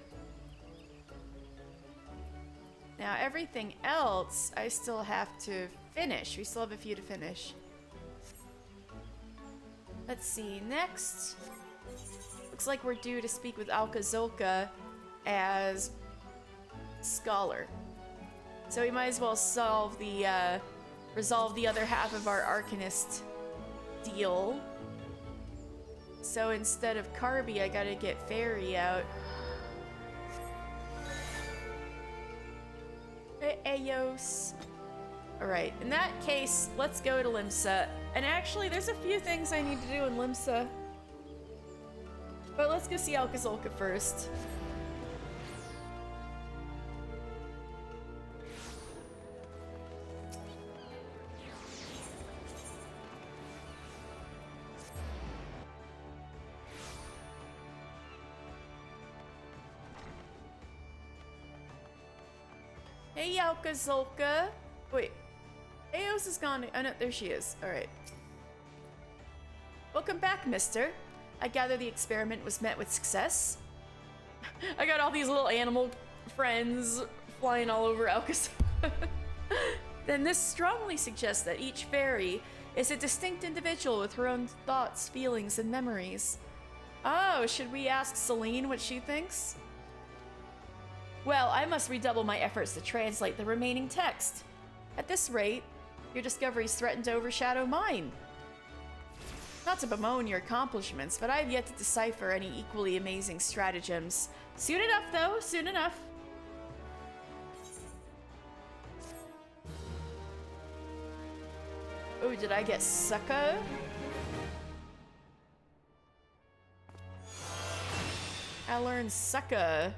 Now everything else I still have to finish. We still have a few to finish. Let's see, next. Looks like we're due to speak with Alka-Zolka as Scholar. So we might as well resolve the other half of our Arcanist deal. So instead of Carby, I gotta get Fairy out. Hey, Eos. Alright, in that case, let's go to Limsa. And actually, there's a few things I need to do in Limsa. But let's go see Alcazolka first. Hey, Alcazolka. Wait. Eos is gone. Oh no, there she is. Alright. Welcome back, mister. I gather the experiment was met with success. I got all these little animal friends flying all over Alcazolka. Then this strongly suggests that each fairy is a distinct individual with her own thoughts, feelings, and memories. Oh, should we ask Celine what she thinks? Well, I must redouble my efforts to translate the remaining text. At this rate, your discoveries threaten to overshadow mine. Not to bemoan your accomplishments, but I have yet to decipher any equally amazing stratagems. Soon enough, though, soon enough. Oh, did I get sucker? I learned sucker.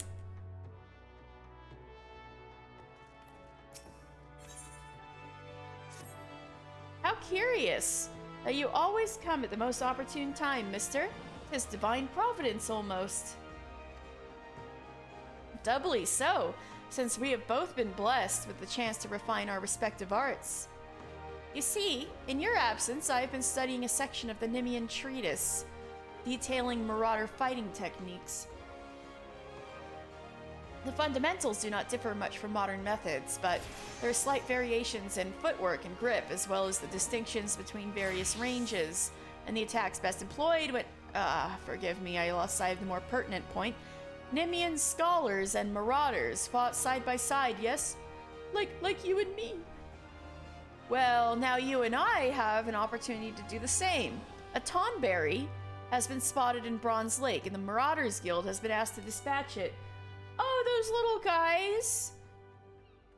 How curious that you always come at the most opportune time, mister. 'Tis divine providence, almost. Doubly so, since we have both been blessed with the chance to refine our respective arts. You see, in your absence, I have been studying a section of the Nemean Treatise, detailing marauder fighting techniques. The fundamentals do not differ much from modern methods, but there are slight variations in footwork and grip, as well as the distinctions between various ranges, and the attacks best employed when— forgive me, I lost sight of the more pertinent point. Nemean scholars and marauders fought side by side, yes? Like you and me. Well, now you and I have an opportunity to do the same. A Tonberry has been spotted in Bronze Lake, and the Marauders Guild has been asked to dispatch it. Oh, those little guys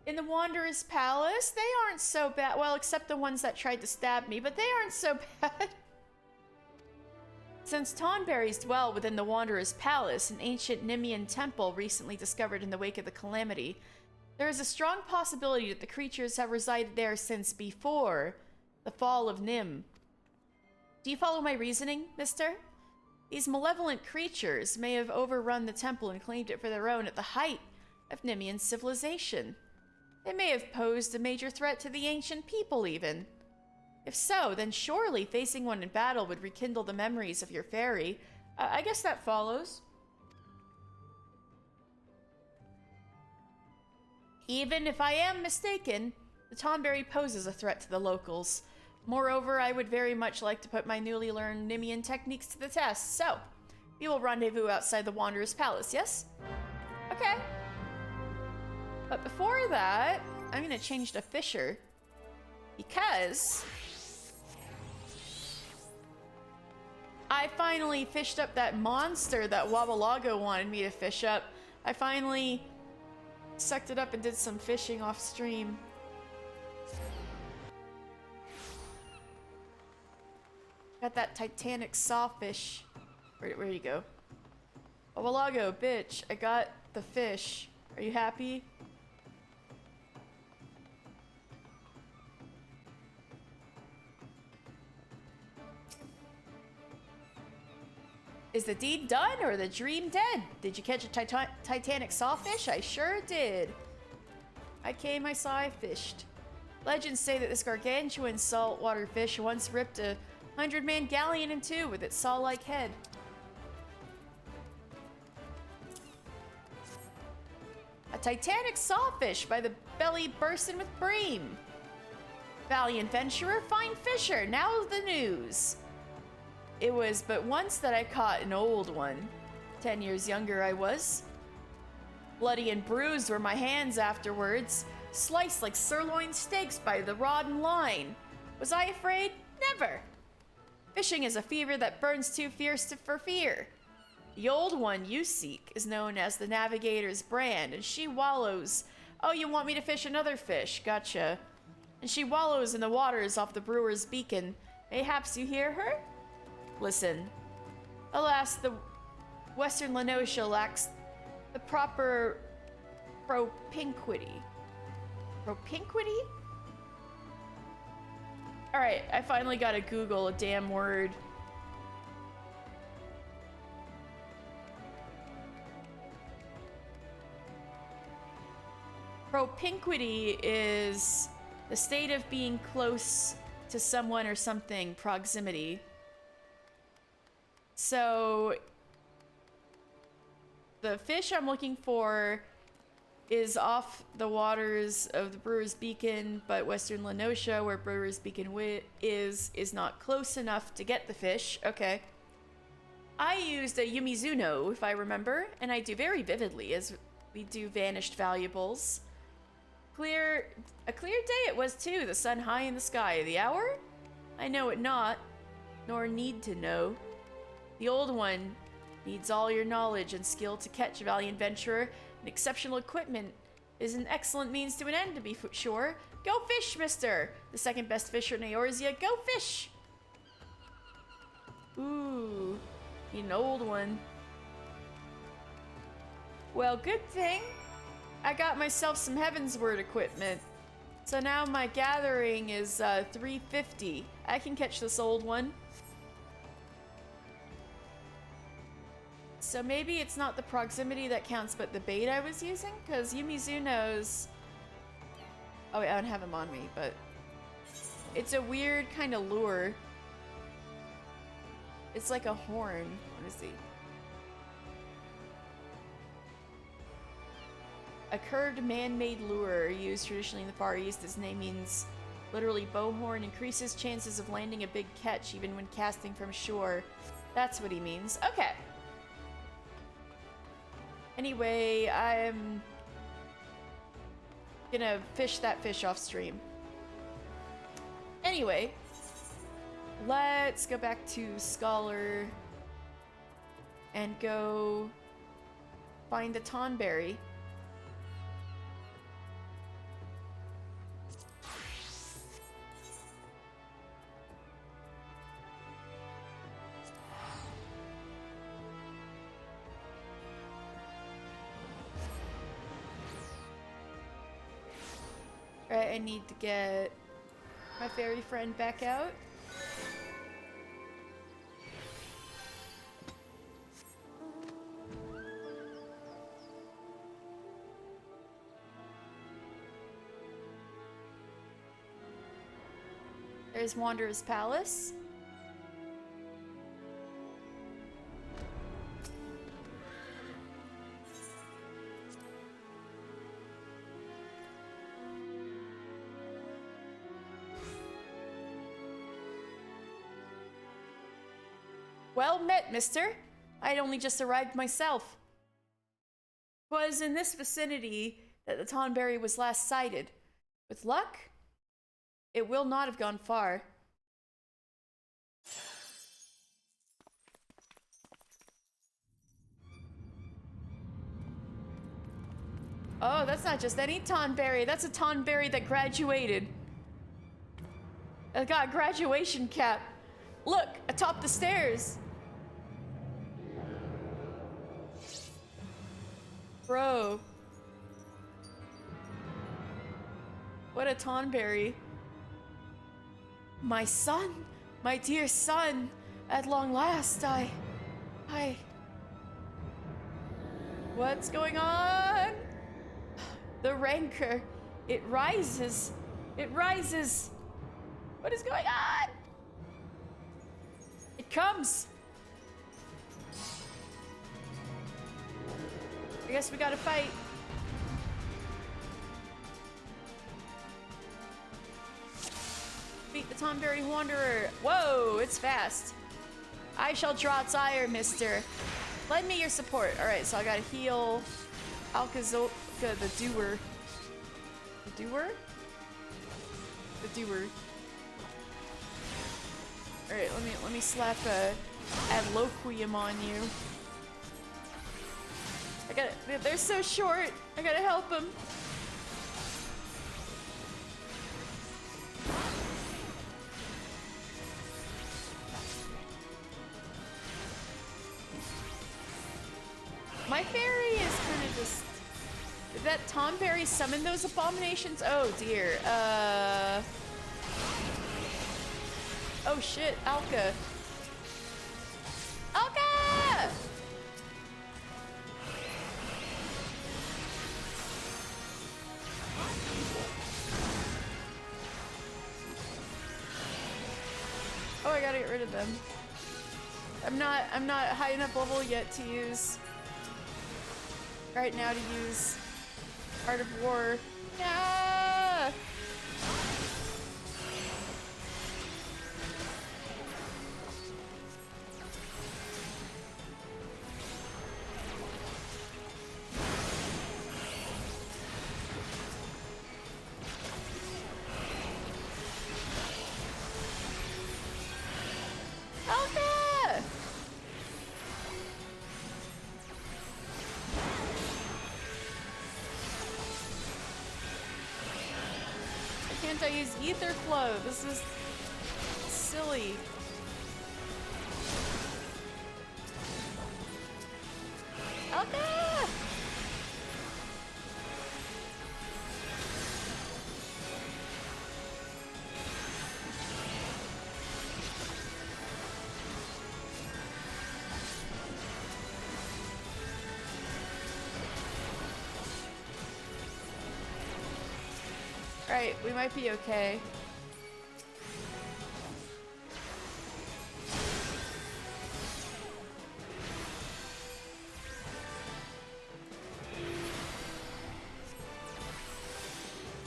in the Wanderer's Palace, they aren't so bad. Well, except the ones that tried to stab me, but they aren't so bad. Since Tonberries dwell within the Wanderer's Palace, an ancient Nemean temple recently discovered in the wake of the calamity, there is a strong possibility that the creatures have resided there since before the fall of Nim. Do you follow my reasoning, mister? These malevolent creatures may have overrun the temple and claimed it for their own at the height of Nemean civilization. They may have posed a major threat to the ancient people, even. If so, then surely facing one in battle would rekindle the memories of your fairy. I guess that follows. Even if I am mistaken, the Tonberry poses a threat to the locals. Moreover, I would very much like to put my newly learned Nemean techniques to the test, so we will rendezvous outside the Wanderer's Palace, yes? Okay. But before that, I'm gonna change to Fisher, because I finally fished up that monster that Wabalago wanted me to fish up. I finally sucked it up and did some fishing off stream. Got that Titanic sawfish. Where you go? Wabalago, bitch, I got the fish. Are you happy? Is the deed done or the dream dead? Did you catch a Titanic sawfish? I sure did. I came, I saw, I fished. Legends say that this gargantuan saltwater fish once ripped a 100-man galleon in two with its saw-like head. A Titanic sawfish by the belly bursting with bream. Valiant venturer, fine fisher, now's the news. It was but once that I caught an old one. 10 years younger I was. Bloody and bruised were my hands afterwards, sliced like sirloin steaks by the rod and line. Was I afraid? Never. Fishing is a fever that burns too fierce for fear. The old one you seek is known as the Navigator's brand, and she wallows. Oh, you want me to fish another fish? Gotcha. and she wallows in the waters off the Brewer's Beacon. Mayhaps you hear her? Listen. Alas, the Western Lenosha lacks the proper propinquity. Propinquity? Alright, I finally gotta Google a damn word. Propinquity is the state of being close to someone or something, proximity. So, the fish I'm looking for is off the waters of the Brewer's Beacon, but Western Lenosha, where Brewer's Beacon is not close enough to get the fish. Okay. I used a Yumizuno, if I remember, and I do very vividly, as we do Vanished Valuables. A clear day it was too, the sun high in the sky. The hour? I know it not, nor need to know. The old one needs all your knowledge and skill to catch, valiant venturer, and exceptional equipment is an excellent means to an end, to be sure. Go fish, mister! The second best fisher in Eorzea, go fish! Ooh, need an old one. Well, good thing I got myself some Heavensward equipment. So now my gathering is 350. I can catch this old one. So maybe it's not the proximity that counts, but the bait I was using? Because Yumizuno's... Oh wait, I don't have him on me, but... It's a weird kind of lure. It's like a horn. Let me see. A curved man-made lure used traditionally in the Far East. Its name means literally bowhorn. Increases chances of landing a big catch even when casting from shore. That's what he means. Okay. Anyway, I'm gonna fish that fish off stream. Anyway, let's go back to Scholar and go find the Tonberry. Right, I need to get my fairy friend back out. There's Wanderer's Palace. Well met, mister. I'd only just arrived myself. 'Twas in this vicinity that the Tonberry was last sighted. With luck, it will not have gone far. Oh, that's not just any Tonberry. That's a Tonberry that graduated. It got a graduation cap. Look, atop the stairs. Bro. What a Tonberry. My son, my dear son, at long last, What's going on? The rancor, it rises. It rises. What is going on? It comes. I guess we gotta fight. Beat the Tonberry Wanderer. Whoa, it's fast. I shall draw its ire, mister. Lend me your support. Alright, so I gotta heal Alkazoka the Doer. The Doer? The Doer. Alright, let me slap a Adloquium on you. They're so short. I gotta help them. My fairy is kind of just... Did that Tonberry summon those abominations? Oh dear. Oh shit, Alka. Alka! Oh, I gotta get rid of them. I'm not high enough level yet to use... Right now to use Art of War. Yeah! Alka! Can't I use Ether Flow? This is silly. Alka! Alright, we might be okay.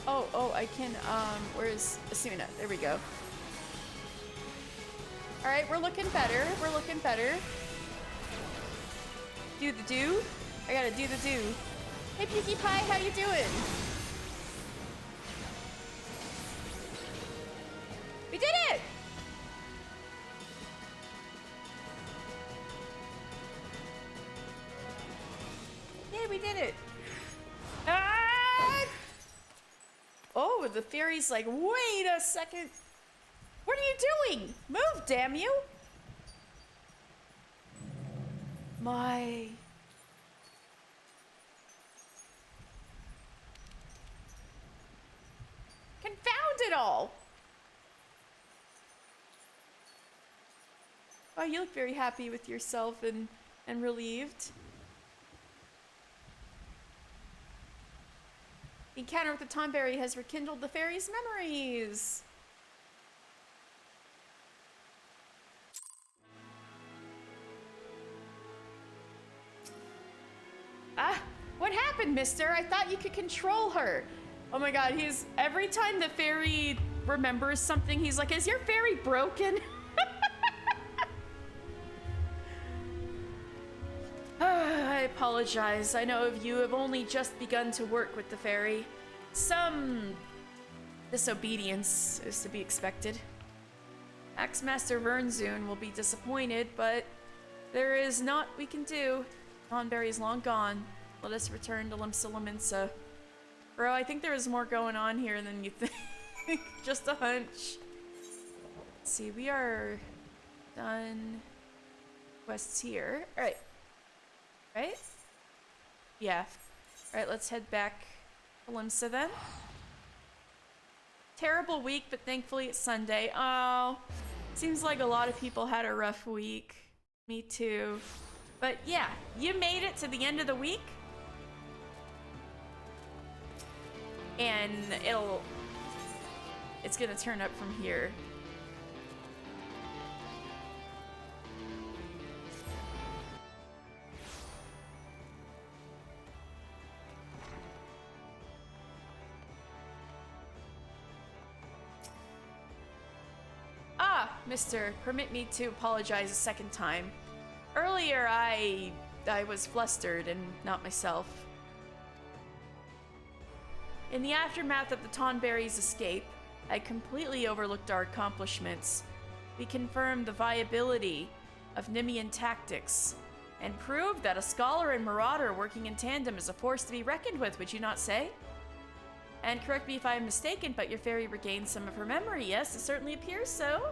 Oh, I can, where's Asuna? There we go. Alright, we're looking better. We're looking better. Do the do? I gotta do the do. Hey, Pinkie Pie, how you doing? We did it! Yeah, we did it. Ah! Oh, the fairy's like, wait a second. What are you doing? Move, damn you. My... Confound it all. Oh, you look very happy with yourself and relieved. The encounter with the Tonberry has rekindled the fairy's memories. Ah, what happened, mister? I thought you could control her. Oh my god, every time the fairy remembers something, he's like, is your fairy broken? I apologize. I know you have only just begun to work with the fairy. Some disobedience is to be expected. Axemaster Vernzoon will be disappointed, but there is naught we can do. Tonberry is long gone. Let us return to Limsa Lominsa. Bro, I think there is more going on here than you think. Just a hunch. Let's see, we are done quests here. Alright. Right? Yeah. Alright, let's head back to Limsa then. Terrible week, but thankfully it's Sunday. Oh, seems like a lot of people had a rough week. Me too. But yeah, you made it to the end of the week. And it's gonna turn up from here. Mister, permit me to apologize a second time. Earlier, I was flustered and not myself. In the aftermath of the Tonberry's escape, I completely overlooked our accomplishments. We confirmed the viability of Nemean tactics and proved that a scholar and marauder working in tandem is a force to be reckoned with, would you not say? And correct me if I am mistaken, but your fairy regained some of her memory, yes? It certainly appears so.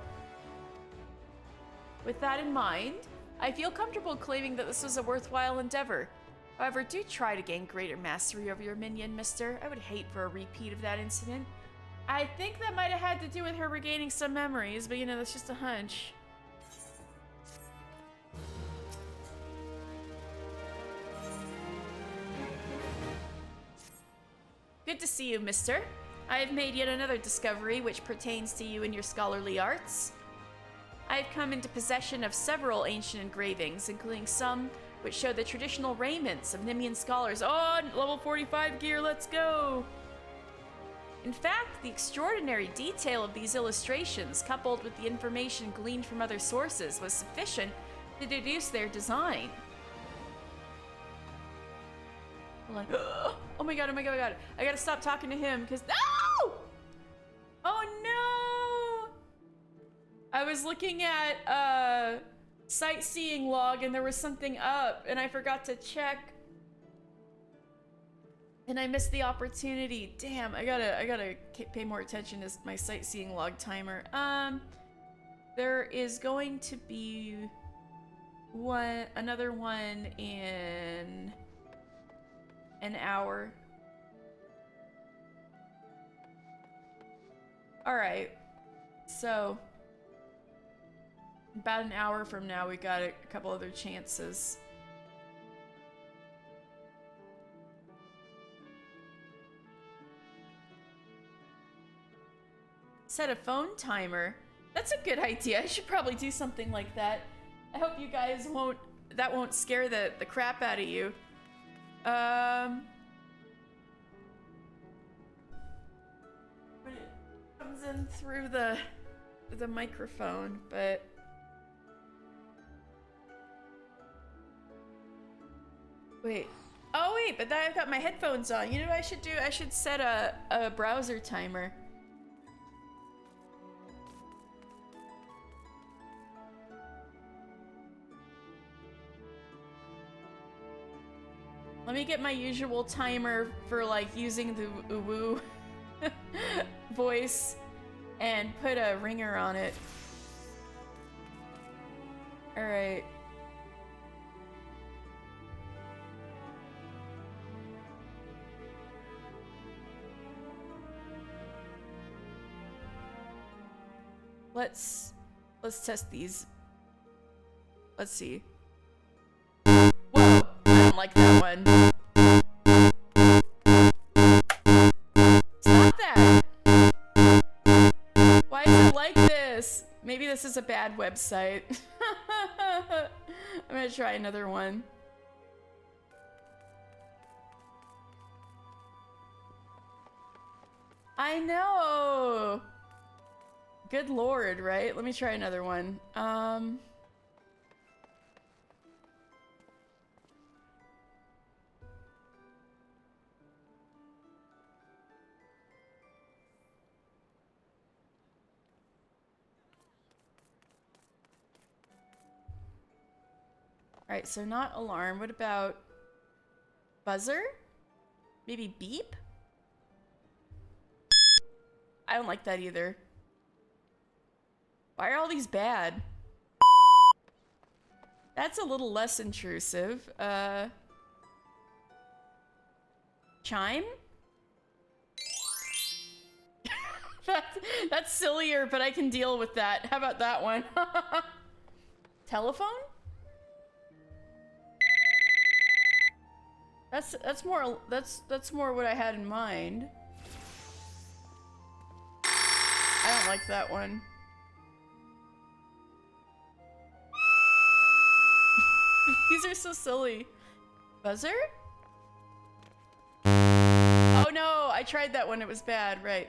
With that in mind, I feel comfortable claiming that this was a worthwhile endeavor. However, do try to gain greater mastery over your minion, mister. I would hate for a repeat of that incident. I think that might have had to do with her regaining some memories, but you know, that's just a hunch. Good to see you, mister. I have made yet another discovery which pertains to you and your scholarly arts. I have come into possession of several ancient engravings, including some which show the traditional raiments of Nimian scholars. Oh, level 45 gear, let's go! In fact, the extraordinary detail of these illustrations, coupled with the information gleaned from other sources, was sufficient to deduce their design. Hold on. Oh my god, oh my god, oh my god. I gotta stop talking to him, because... No! Oh no! I was looking at, sightseeing log, and there was something up, and I forgot to check. And I missed the opportunity. Damn, I gotta pay more attention to my sightseeing log timer. There is going to be another one in an hour. All right, so about an hour from now, we got a couple other chances. Set a phone timer. That's a good idea. I should probably do something like that. I hope you guys won't scare the crap out of you. But it comes in through the microphone, but wait. Oh wait, but I've got my headphones on. You know what I should do? I should set a browser timer. Let me get my usual timer for like using the uwu voice and put a ringer on it. All right. Let's test these. Let's see. Whoa, I don't like that one. Stop that. Why is it like this? Maybe this is a bad website. I'm gonna try another one. I know. Good lord, right? Let me try another one. Alright, so not alarm. What about buzzer? Maybe beep? I don't like that either. Why are all these bad? That's a little less intrusive. Chime? That's sillier, but I can deal with that. How about that one? Telephone? That's more what I had in mind. I don't like that one. These are so silly. Buzzer? Oh no, I tried that one. It was bad. Right.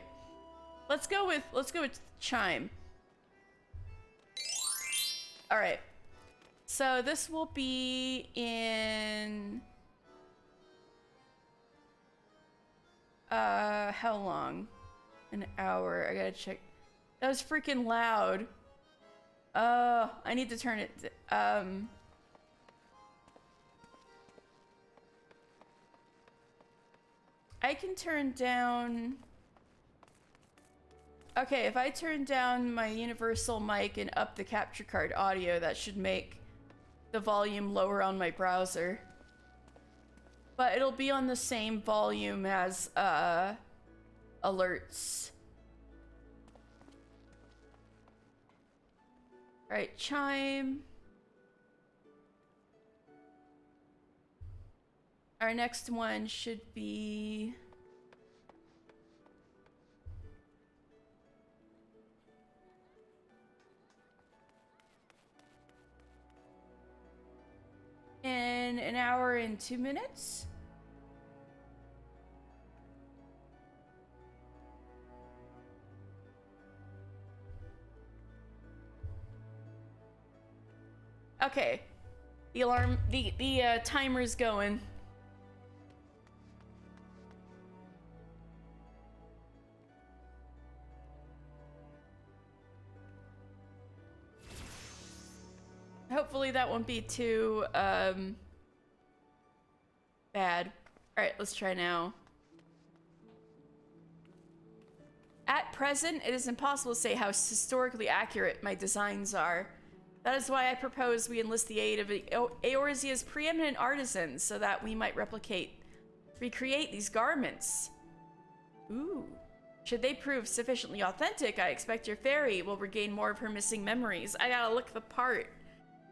Let's go with chime. All right. So this will be in how long? An hour. I gotta check. That was freaking loud. I need to turn it. I can turn down... Okay, if I turn down my universal mic and up the capture card audio, that should make the volume lower on my browser. but it'll be on the same volume as alerts. All right, chime. Our next one should be in an hour and 2 minutes. Okay. The alarm, the timer's going. Hopefully that won't be too bad. All right, let's try now. At present, it is impossible to say how historically accurate my designs are. That is why I propose we enlist the aid of Eorzea's preeminent artisans so that we might recreate these garments. Ooh. Should they prove sufficiently authentic, I expect your fairy will regain more of her missing memories. I gotta look the part.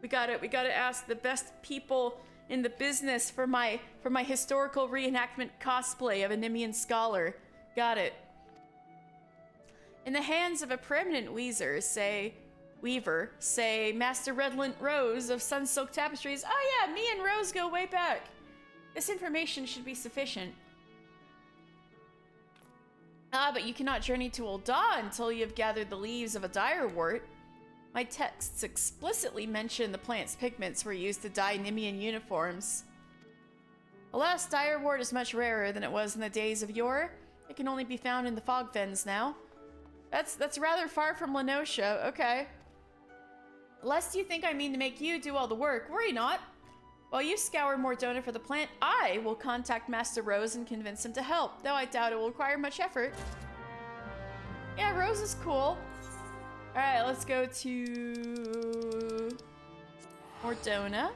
We gotta ask the best people in the business for my historical reenactment cosplay of a Nemean scholar. Got it. In the hands of a preeminent weaver, say Master Redland Rose of Sunsilk Tapestries. Oh yeah, me and Rose go way back. This information should be sufficient. Ah, but you cannot journey to Ul'dah until you have gathered the leaves of a direwort. My texts explicitly mention the plant's pigments were used to dye Nemean uniforms. Alas, direwort is much rarer than it was in the days of yore. It can only be found in the fog fens now. That's rather far from Lenosha. Okay. Lest you think I mean to make you do all the work, worry not. While you scour Mordona for the plant, I will contact Master Rose and convince him to help, though I doubt it will require much effort. Yeah, Rose is cool. Alright, let's go to Mordona.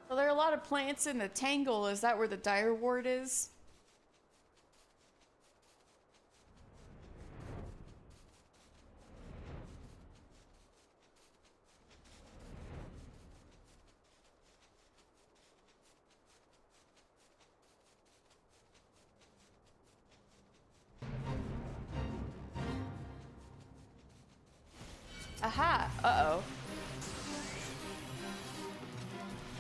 Well, there are a lot of plants in the Tangle. Is that where the direwort is? Aha! Uh-oh.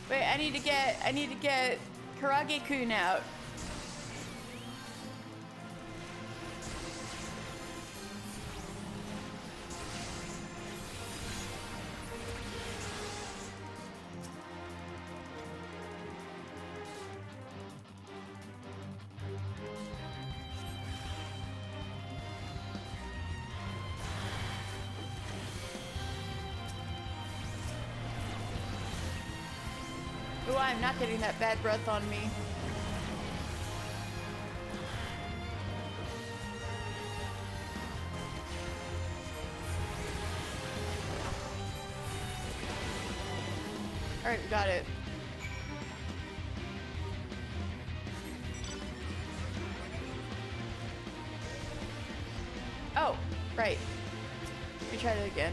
Wait, I need to get Karage-kun out. Ooh, I'm not getting that bad breath on me. Alright, we got it. Oh, right. Let me try that again.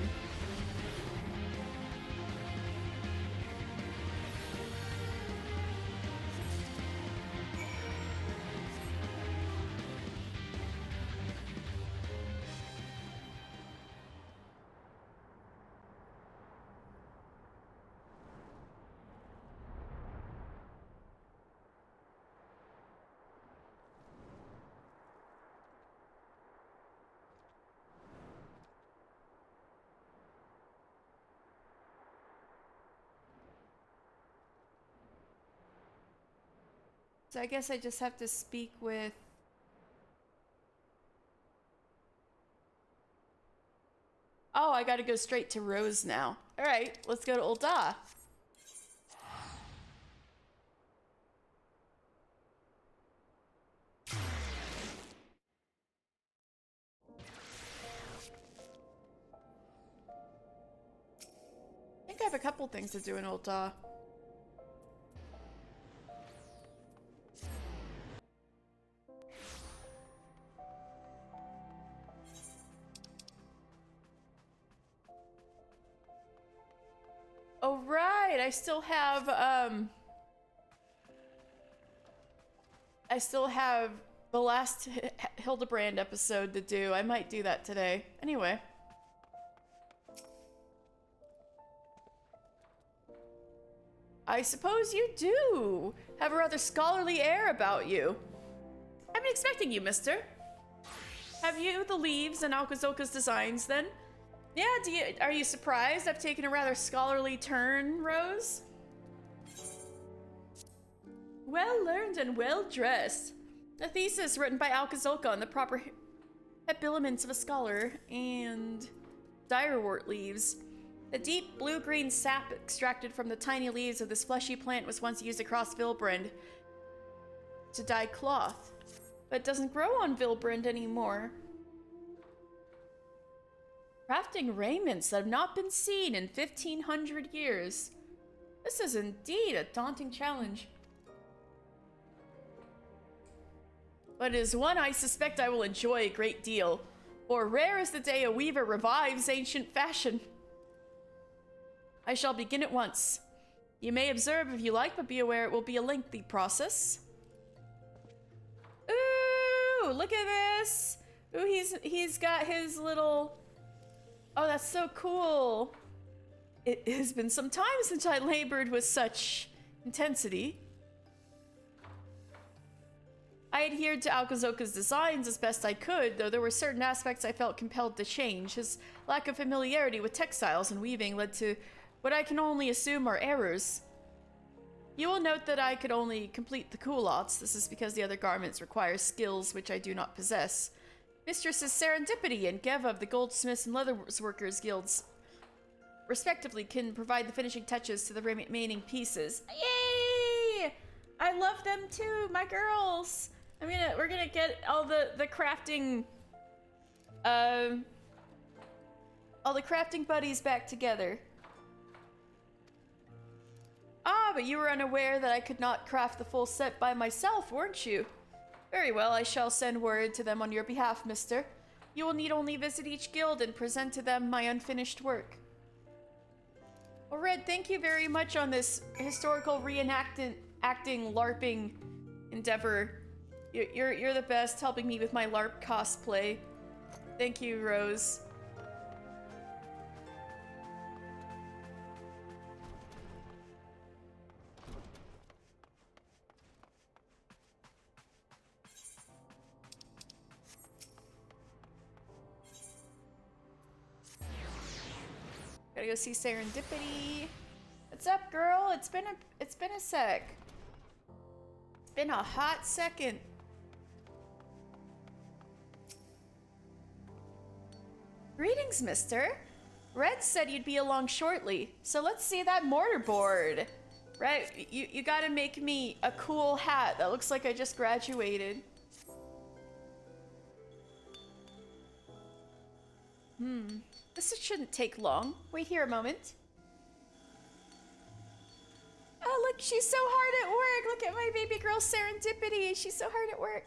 So I guess I just have to speak with... Oh, I gotta go straight to Rose now. Alright, let's go to Ul'dah. I think I have a couple things to do in Ul'dah. Oh, right. I still have the last Hildebrand episode to do. I might do that today. Anyway. I suppose you do have a rather scholarly air about you. I've been expecting you, mister. Have you the leaves and Alkazoka's designs, then? Yeah, are you surprised I've taken a rather scholarly turn, Rose? Well learned and well dressed. A thesis written by Alkazoka on the proper habiliments of a scholar and direwort leaves. The deep blue-green sap extracted from the tiny leaves of this fleshy plant was once used across Vilbrand to dye cloth, but it doesn't grow on Vilbrand anymore. Crafting raiments that have not been seen in 1,500 years. This is indeed a daunting challenge. But it is one I suspect I will enjoy a great deal, for rare is the day a weaver revives ancient fashion. I shall begin at once. You may observe if you like, but be aware it will be a lengthy process. Ooh, look at this! Ooh, he's got his little... Oh, that's so cool. It has been some time since I labored with such intensity. I adhered to Alkazoka's designs as best I could, though there were certain aspects I felt compelled to change. His lack of familiarity with textiles and weaving led to what I can only assume are errors. You will note that I could only complete the culottes. This is because the other garments require skills which I do not possess. Mistresses Serendipity and Geva of the Goldsmiths and Leatherworkers Guilds, respectively, can provide the finishing touches to the remaining pieces. Yay! I love them too, my girls. We're gonna get all the crafting, all the crafting buddies back together. Ah, but you were unaware that I could not craft the full set by myself, weren't you? Very well, I shall send word to them on your behalf, mister. You will need only visit each guild and present to them my unfinished work. Well, Red, thank you very much on this historical acting LARPing endeavor. You're the best, helping me with my LARP cosplay. Thank you, Rose. Gotta go see Serendipity. What's up, girl? It's been a sec. It's been a hot second. Greetings, mister. Red said you'd be along shortly, so let's see that mortar board. Right, you gotta make me a cool hat that looks like I just graduated. This shouldn't take long. Wait here a moment. Oh, look, she's so hard at work. Look at my baby girl Serendipity. She's so hard at work.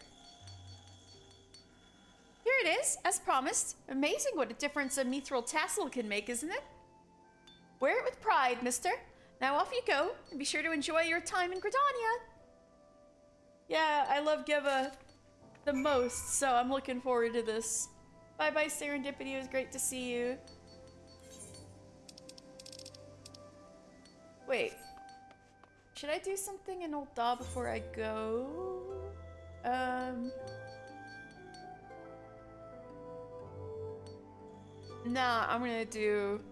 Here it is, as promised. Amazing what a difference a mithril tassel can make, isn't it? Wear it with pride, mister. Now off you go, and be sure to enjoy your time in Gridania. Yeah, I love Geva the most, so I'm looking forward to this. Bye-bye, Serendipity. It was great to see you. Wait. Should I do something in Ul'dah before I go? Nah, I'm gonna do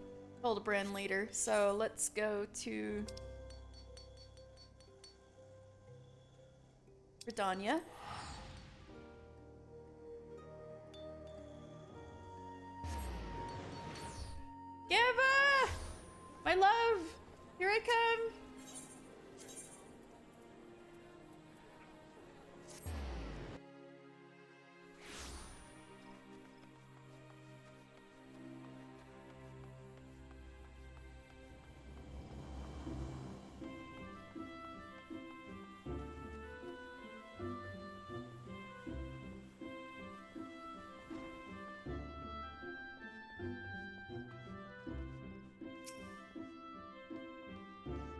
Hildebrand later. So let's go to... Britannia. Gava! My love! Here I come!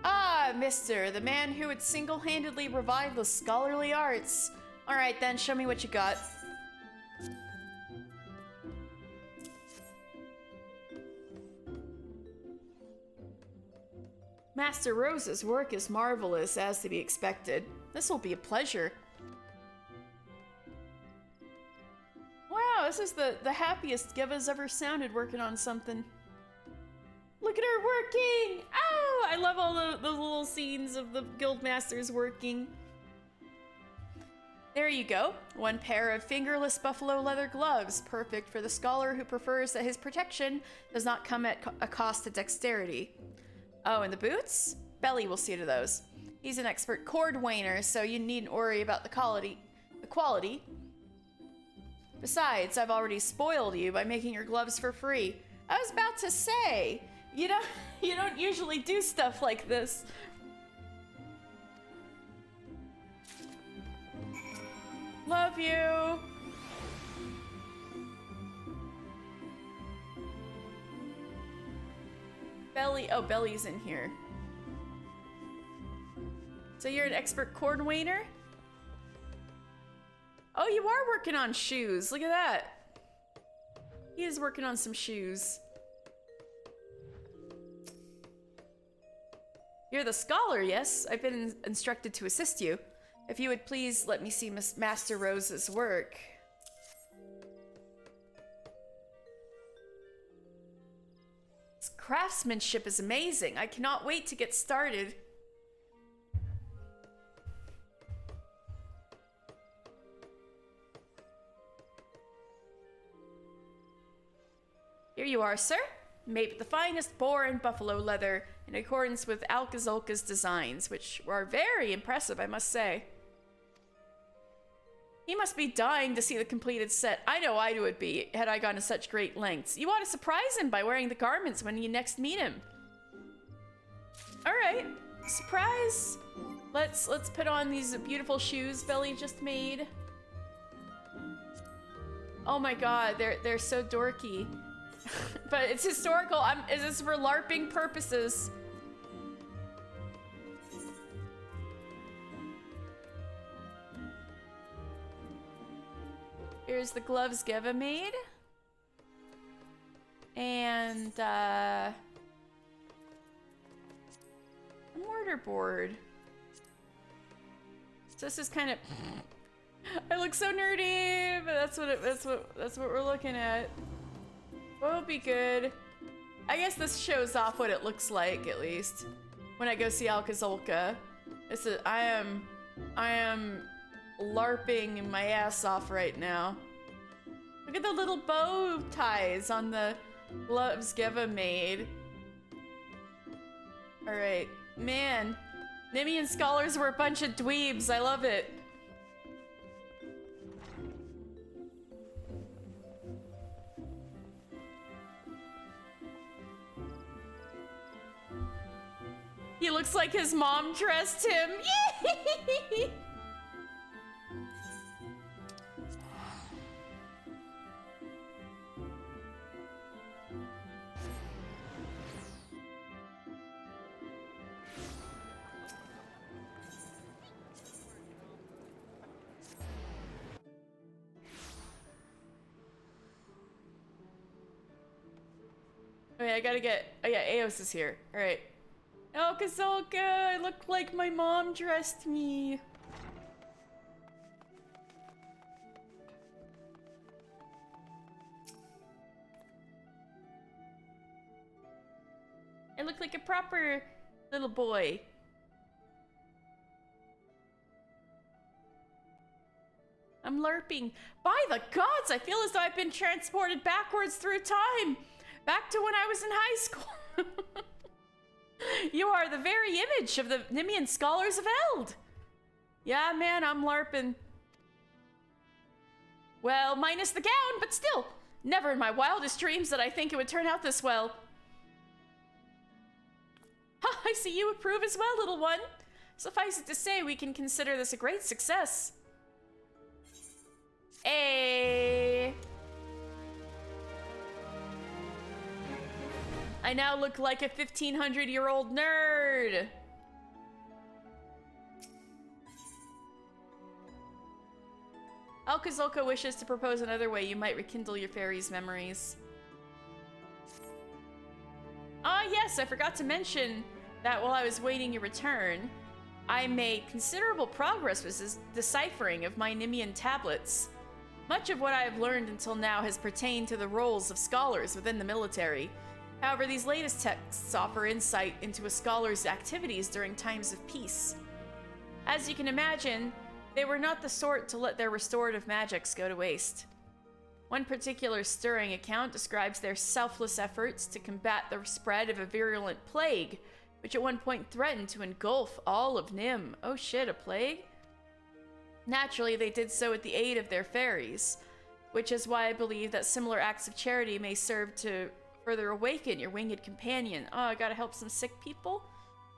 Ah, mister, the man who would single-handedly revive the scholarly arts. Alright then, show me what you got. Master Rose's work is marvelous, as to be expected. This will be a pleasure. Wow, this is the happiest Geva's ever sounded working on something. Look at her working! Oh, I love all the little scenes of the guild masters working. There you go. One pair of fingerless buffalo leather gloves, perfect for the scholar who prefers that his protection does not come at a cost to dexterity. Oh, and the boots? Belly will see to those. He's an expert cordwainer, so you needn't worry about the quality. Besides, I've already spoiled you by making your gloves for free. I was about to say, you don't usually do stuff like this. Love you. Belly, oh, Belly's in here. So you're an expert cordwainer? Oh, you are working on shoes. Look at that. He is working on some shoes. You're the scholar, yes? I've been instructed to assist you. If you would please let me see Master Rose's work. This craftsmanship is amazing. I cannot wait to get started. Here you are, sir. Made with the finest boar and buffalo leather in accordance with Alcazolca's designs, which are very impressive, I must say. He must be dying to see the completed set. I know I would be, had I gone to such great lengths. You ought to surprise him by wearing the garments when you next meet him. Alright, surprise! Let's put on these beautiful shoes Belly just made. Oh my god, they're so dorky. But it's historical. Is this for LARPing purposes? Here's the gloves Geva made. And, a mortar board. So this is kind of... I look so nerdy, but that's what we're looking at. What would be good? I guess this shows off what it looks like, at least. When I go see Alcazolca. I am LARPing my ass off right now. Look at the little bow ties on the gloves Geva made. Alright. Man. Nimian scholars were a bunch of dweebs. I love it. He looks like his mom dressed him. Yay! Okay, I gotta get... Oh yeah, Eos is here. Alright. Alcazolca, I look like my mom dressed me. I look like a proper little boy. I'm LARPing. By the gods, I feel as though I've been transported backwards through time. Back to when I was in high school. You are the very image of the Nimian Scholars of Eld. Yeah, man, I'm LARPing. Well, minus the gown, but still. Never in my wildest dreams did I think it would turn out this well. Ha, I see you approve as well, little one. Suffice it to say, we can consider this a great success. Hey. I now look like a 1500-year-old nerd. Alcazolka wishes to propose another way you might rekindle your fairy's memories. Ah, yes, I forgot to mention that while I was waiting your return, I made considerable progress with this deciphering of my Nimian tablets. Much of what I have learned until now has pertained to the roles of scholars within the military. However, these latest texts offer insight into a scholar's activities during times of peace. As you can imagine, they were not the sort to let their restorative magics go to waste. One particular stirring account describes their selfless efforts to combat the spread of a virulent plague, which at one point threatened to engulf all of Nim. Oh shit, a plague? Naturally, they did so with the aid of their fairies, which is why I believe that similar acts of charity may serve to further awaken your winged companion. Oh, I gotta help some sick people?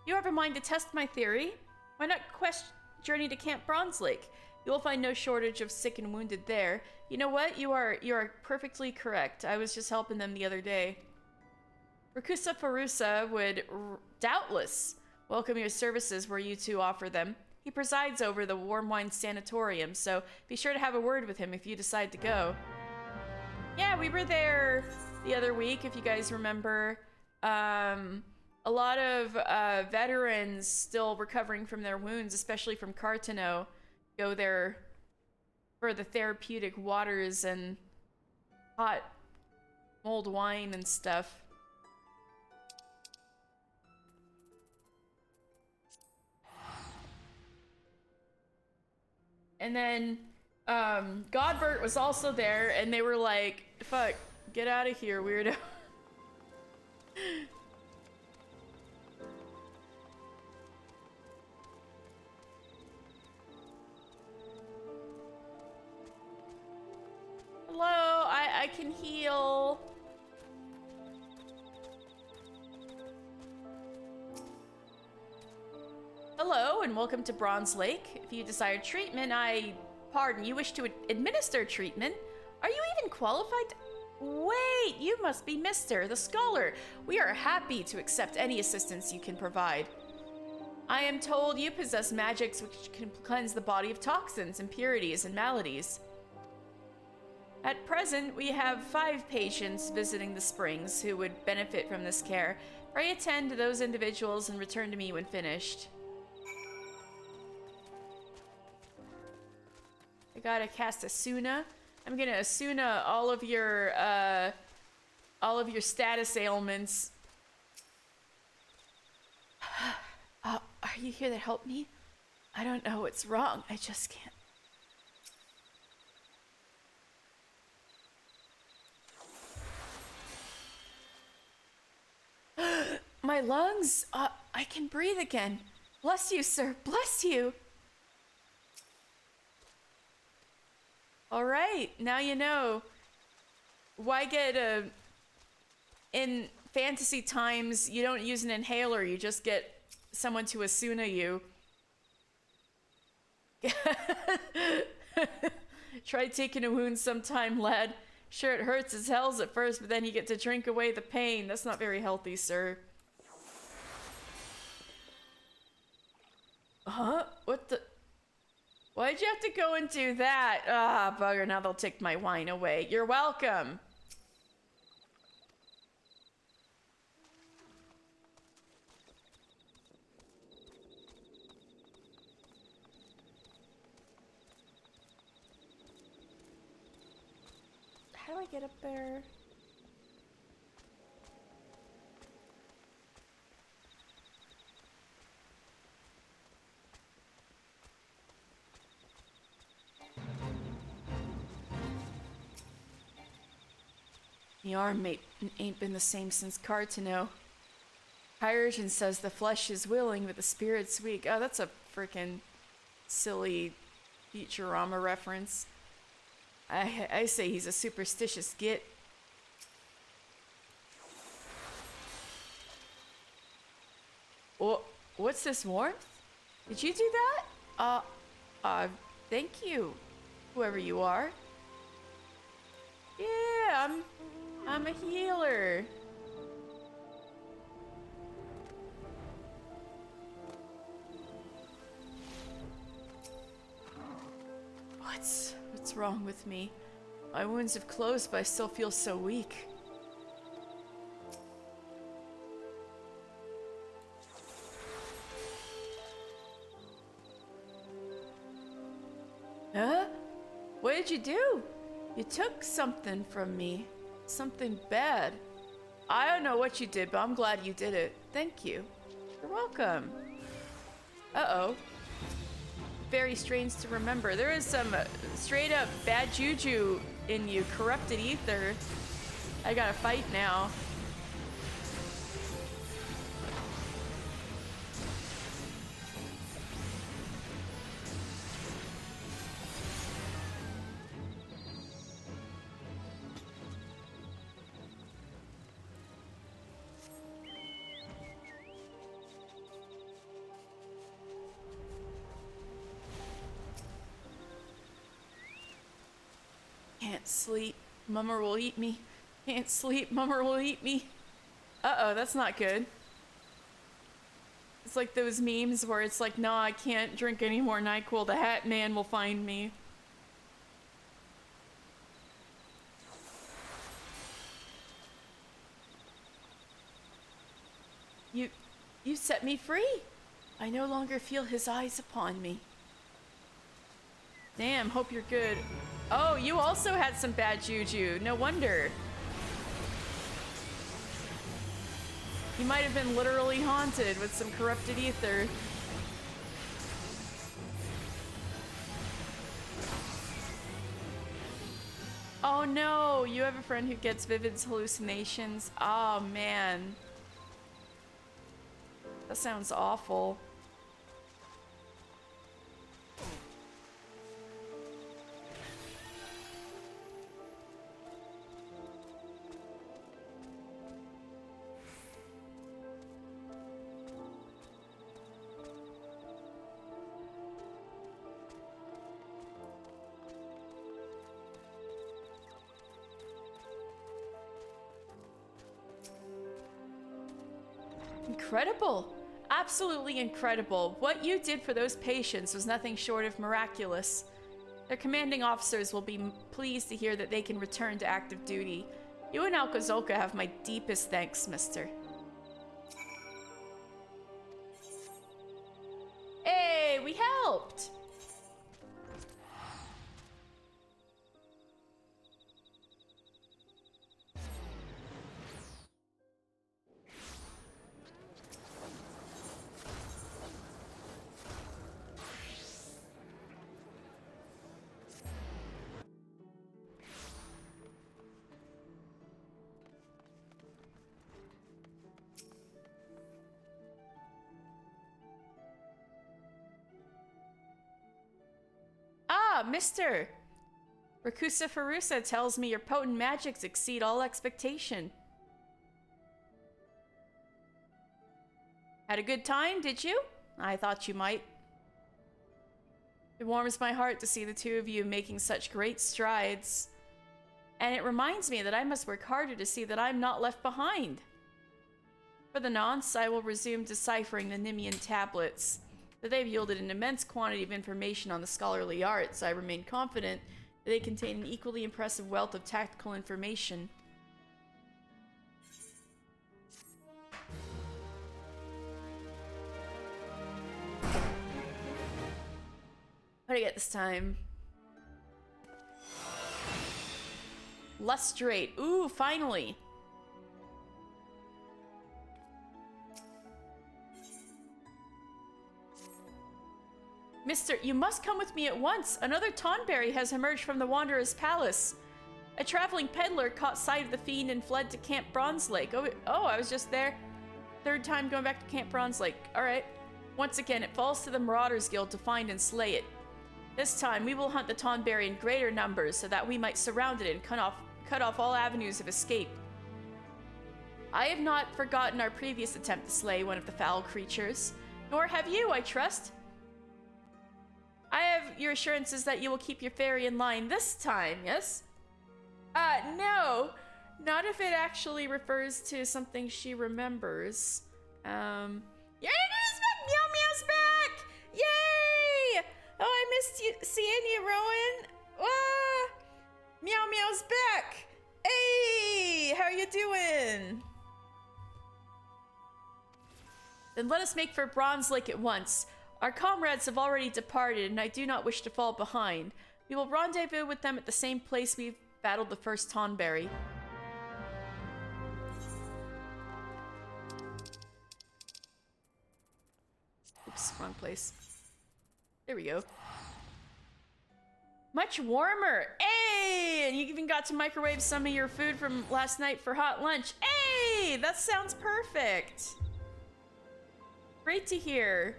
You ever mind to test my theory? Why not journey to Camp Bronze Lake? You will find no shortage of sick and wounded there. You know what? You are perfectly correct. I was just helping them the other day. Rakusa Farusa would doubtless welcome your services were you to offer them. He presides over the Warm Wine Sanatorium, so be sure to have a word with him if you decide to go. Yeah, we were there the other week, if you guys remember. A lot of veterans still recovering from their wounds, especially from Cartano, go there for the therapeutic waters and hot mulled wine and stuff. And then Godbert was also there, and they were like, fuck, get out of here, weirdo. Hello, I can heal. Hello, and welcome to Bronze Lake. If you desire treatment, pardon, you wish to administer treatment? Are you even qualified? Wait, you must be Mr. the Scholar. We are happy to accept any assistance you can provide. I am told you possess magics which can cleanse the body of toxins, impurities, and maladies. At present, we have 5 patients visiting the springs who would benefit from this care. Pray attend to those individuals and return to me when finished. I gotta cast Asuna. I'm gonna Asuna all of your status ailments. Are you here to help me? I don't know what's wrong. I just can't. My lungs! I can breathe again. Bless you, sir. Bless you. All right, now you know. Why get in fantasy times, you don't use an inhaler, you just get someone to Asuna you. Try taking a wound sometime, lad. Sure, it hurts as hells at first, but then you get to drink away the pain. That's not very healthy, sir. Huh? What the? Why'd you have to go and do that? Ah, bugger, now they'll take my wine away. You're welcome. How do I get up there? The arm ain't been the same since Cartano. Hierogyn says the flesh is willing, but the spirit's weak. Oh, that's a freaking silly Futurama reference. I say he's a superstitious git. What's this warmth? Did you do that? Thank you, whoever you are. Yeah, I'm a healer. What's wrong with me? My wounds have closed, but I still feel so weak. Huh? What did you do? You took something from me. Something bad. I don't know what you did, but I'm glad you did it. Thank you. You're welcome. Uh-oh. Very strange to remember. There is some straight up bad juju in you. Corrupted ether. I gotta fight now. Can't sleep. Mummer will eat me. Can't sleep. Mummer will eat me. Uh-oh, that's not good. It's like those memes where it's like, no, I can't drink any more NyQuil. The Hat Man will find me. You set me free. I no longer feel his eyes upon me. Damn, hope you're good. Oh, you also had some bad juju. No wonder. You might have been literally haunted with some corrupted ether. Oh no, you have a friend who gets vivid hallucinations. Oh man. That sounds awful. Incredible. Absolutely incredible. What you did for those patients was nothing short of miraculous. Their commanding officers will be pleased to hear that they can return to active duty. You and Alkozolka have my deepest thanks, mister. Hey, we helped! Mister! Rakusa Farusa tells me your potent magics exceed all expectation. Had a good time, did you? I thought you might. It warms my heart to see the two of you making such great strides. And it reminds me that I must work harder to see that I'm not left behind. For the nonce, I will resume deciphering the Nimian tablets. That they've yielded an immense quantity of information on the scholarly arts, I remain confident that they contain an equally impressive wealth of tactical information. What do I get this time? Lustrate. Ooh, finally. Mister, you must come with me at once. Another Tonberry has emerged from the Wanderer's Palace. A traveling peddler caught sight of the fiend and fled to Camp Bronze Lake. Oh, I was just there. Third time going back to Camp Bronze Lake. All right. Once again, it falls to the Marauders Guild to find and slay it. This time, we will hunt the Tonberry in greater numbers so that we might surround it and cut off all avenues of escape. I have not forgotten our previous attempt to slay one of the foul creatures, nor have you, I trust. I have your assurances that you will keep your fairy in line this time, yes? No. Not if it actually refers to something she remembers. Meow Meow's back! Yay! Oh, I missed you seeing you, Rowan. Ah! Meow Meow's back! Hey! How you doing? Then let us make for Bronze Lake at once. Our comrades have already departed, and I do not wish to fall behind. We will rendezvous with them at the same place we've battled the first Tonberry. Oops, wrong place. There we go. Much warmer. Hey! And you even got to microwave some of your food from last night for hot lunch. Hey! That sounds perfect. Great to hear.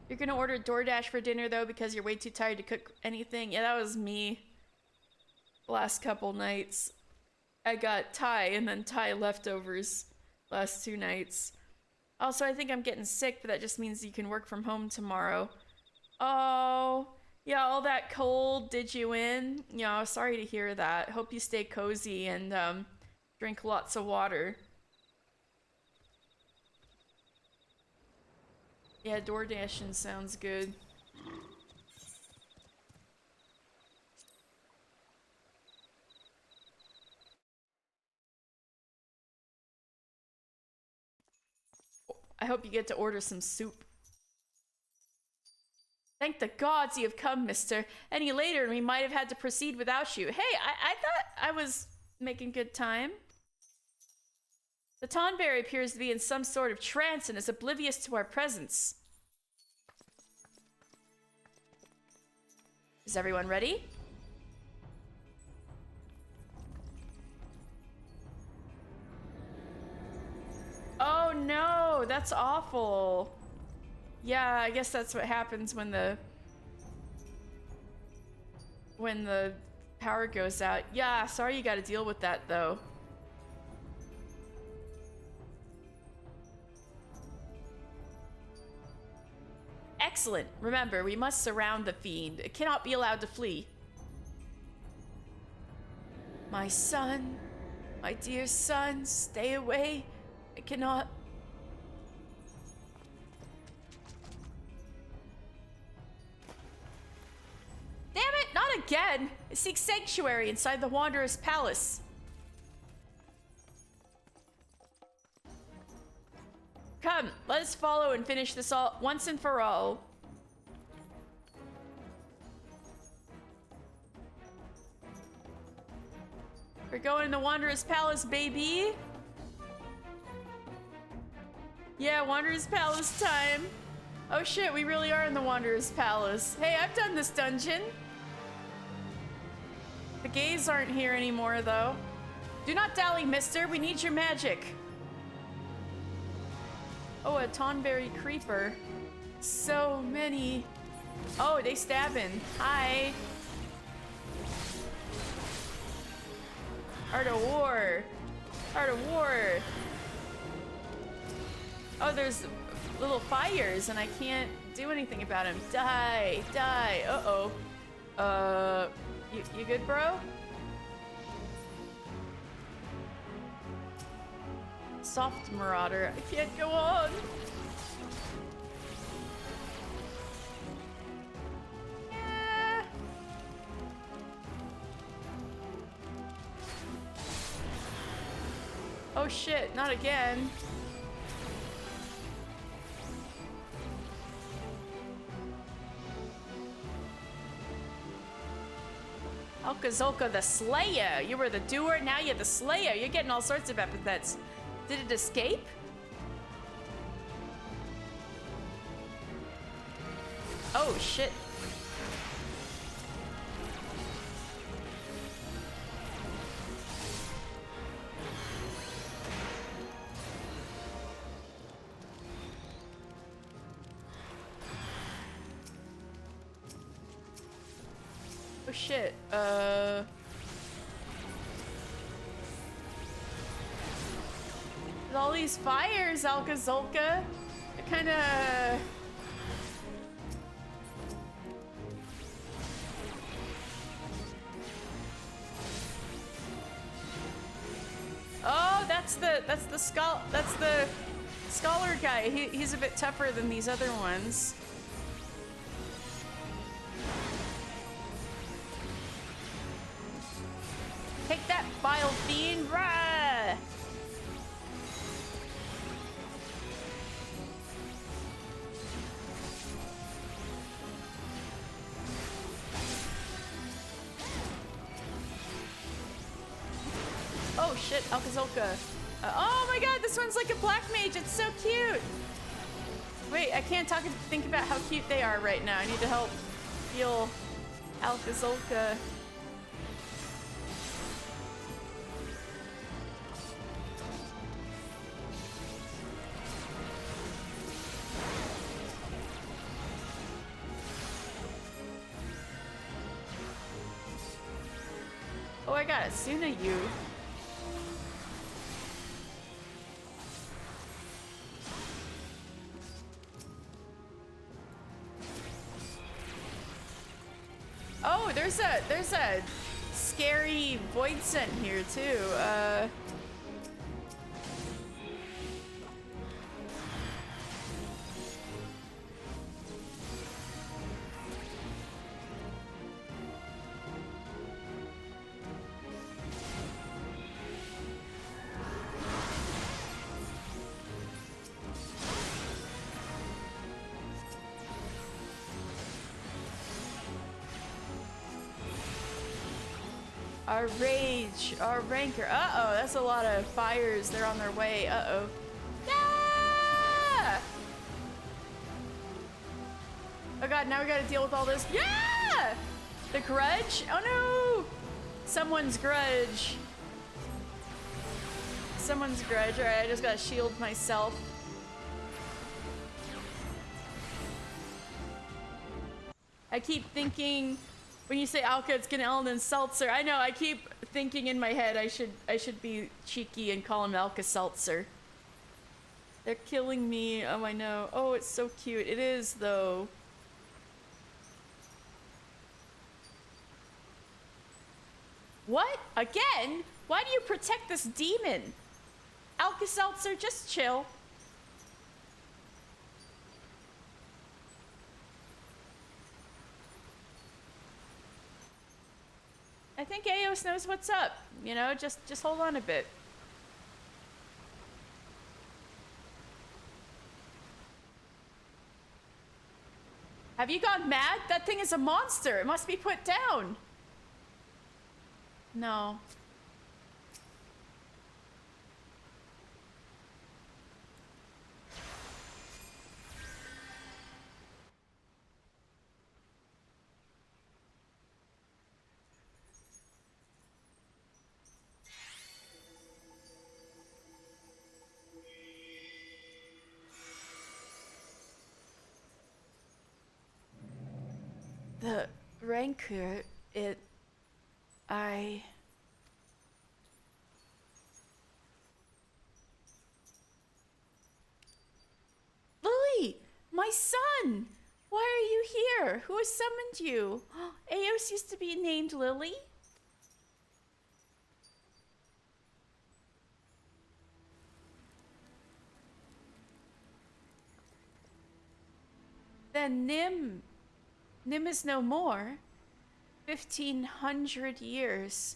You're gonna order DoorDash for dinner though because you're way too tired to cook anything? Yeah, that was me. Last couple nights. I got Thai and then Thai leftovers last 2 nights. Also, I think I'm getting sick, but that just means you can work from home tomorrow. Oh, yeah, all that cold did you in? Yeah, sorry to hear that. Hope you stay cozy and drink lots of water. Yeah, DoorDashing sounds good. I hope you get to order some soup. Thank the gods you have come, mister. Any later and we might have had to proceed without you. Hey, I thought I was making good time. The Tonberry appears to be in some sort of trance and is oblivious to our presence. Is everyone ready? Oh no, that's awful. Yeah, I guess that's what happens when the power goes out. Yeah, sorry you gotta deal with that though. Excellent. Remember, we must surround the fiend. It cannot be allowed to flee. My son, my dear son, stay away. I cannot. Damn it, not again! I seek sanctuary inside the Wanderer's Palace. Come, let us follow and finish this all once and for all. We're going to the Wanderer's Palace, baby. Yeah, Wanderer's Palace time. Oh shit, we really are in the Wanderer's Palace. Hey, I've done this dungeon. The gays aren't here anymore, though. Do not dally, mister. We need your magic. Oh, a Tonberry creeper. So many. Oh, they stabbing. Hi. Art of War. Art of War. Oh, there's little fires and I can't do anything about them. Die. Die. Uh-oh. You good, bro? Soft Marauder. I can't go on. Yeah. Oh shit, not again. Alkazolka the Slayer. You were the doer, now you're the Slayer. You're getting all sorts of epithets. Did it escape? Oh, shit. Oh, shit. With all these fires, Alka-Zolka, it kinda... Oh, that's the scholar guy. He's a bit tougher than these other ones. Take that, vile fiend! Rah! Oh shit, Alka-Zolka. Oh my god, this one's like a black mage. It's so cute. Wait, I can't think about how cute they are right now. I need to help heal Alka-Zolka. Oh, I got Asuna you. Oh, there's a scary Voidsent here too. Our rage, our rancor. Uh-oh, that's a lot of fires. They're on their way. Uh-oh. Yeah! Oh god, now we gotta deal with all this. Yeah! The grudge? Oh no! Someone's grudge. Someone's grudge. Alright, I just gotta shield myself. I keep thinking... When you say Alka, it's Ganellen and Seltzer. I know, I keep thinking in my head I should be cheeky and call him Alka-Seltzer. They're killing me. Oh, I know. Oh, it's so cute. It is, though. What? Again? Why do you protect this demon? Alka-Seltzer, just chill. I think Eos knows what's up. You know, just hold on a bit. Have you gone mad? That thing is a monster. It must be put down. No. The rancor, Lily, my son! Why are you here? Who has summoned you? Eos used to be named Lily? Then Nim is no more. 1,500 years.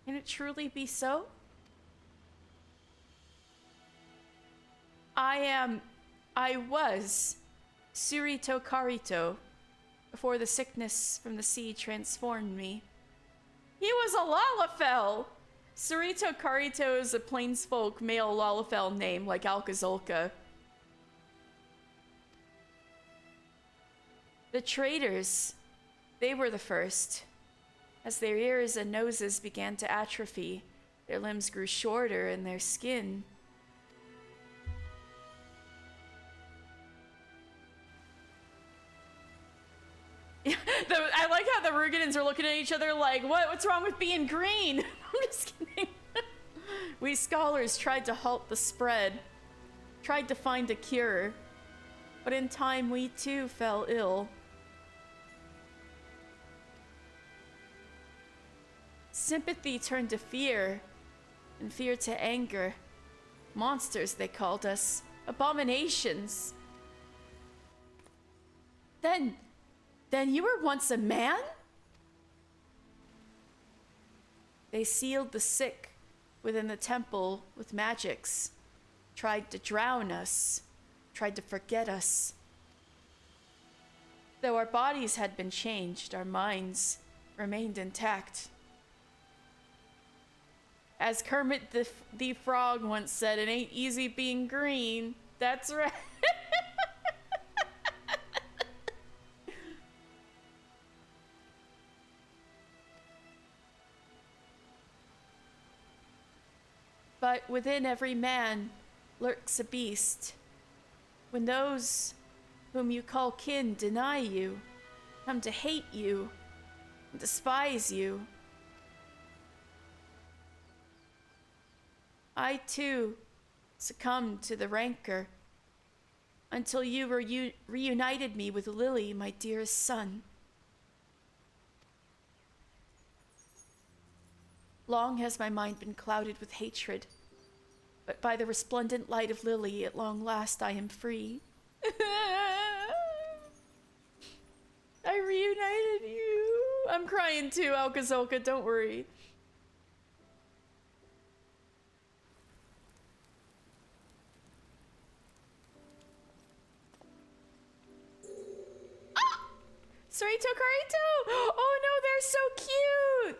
Can it truly be so? I was Surito Karito before the sickness from the sea transformed me. He was a Lalafell! Sarito Karito is a plainsfolk male Lalafell name, like Alkazolka. The traders, they were the first. As their ears and noses began to atrophy, their limbs grew shorter and their skin. I like how the Rugadins are looking at each other like, what's wrong with being green? I'm just kidding. We scholars tried to halt the spread, tried to find a cure, but in time we too fell ill. Sympathy turned to fear, and fear to anger. Monsters, they called us. Abominations. Then you were once a man? They sealed the sick within the temple with magics, tried to drown us, tried to forget us. Though our bodies had been changed, our minds remained intact. As Kermit the Frog once said, it ain't easy being green. That's right. But within every man lurks a beast. When those whom you call kin deny you, come to hate you, and despise you, I too succumbed to the rancor until you reunited me with Lily, my dearest son. Long has my mind been clouded with hatred, but by the resplendent light of Lily, at long last I am free. I reunited you. I'm crying too, Alkazolka, don't worry. Sarito Karito! Oh no, they're so cute!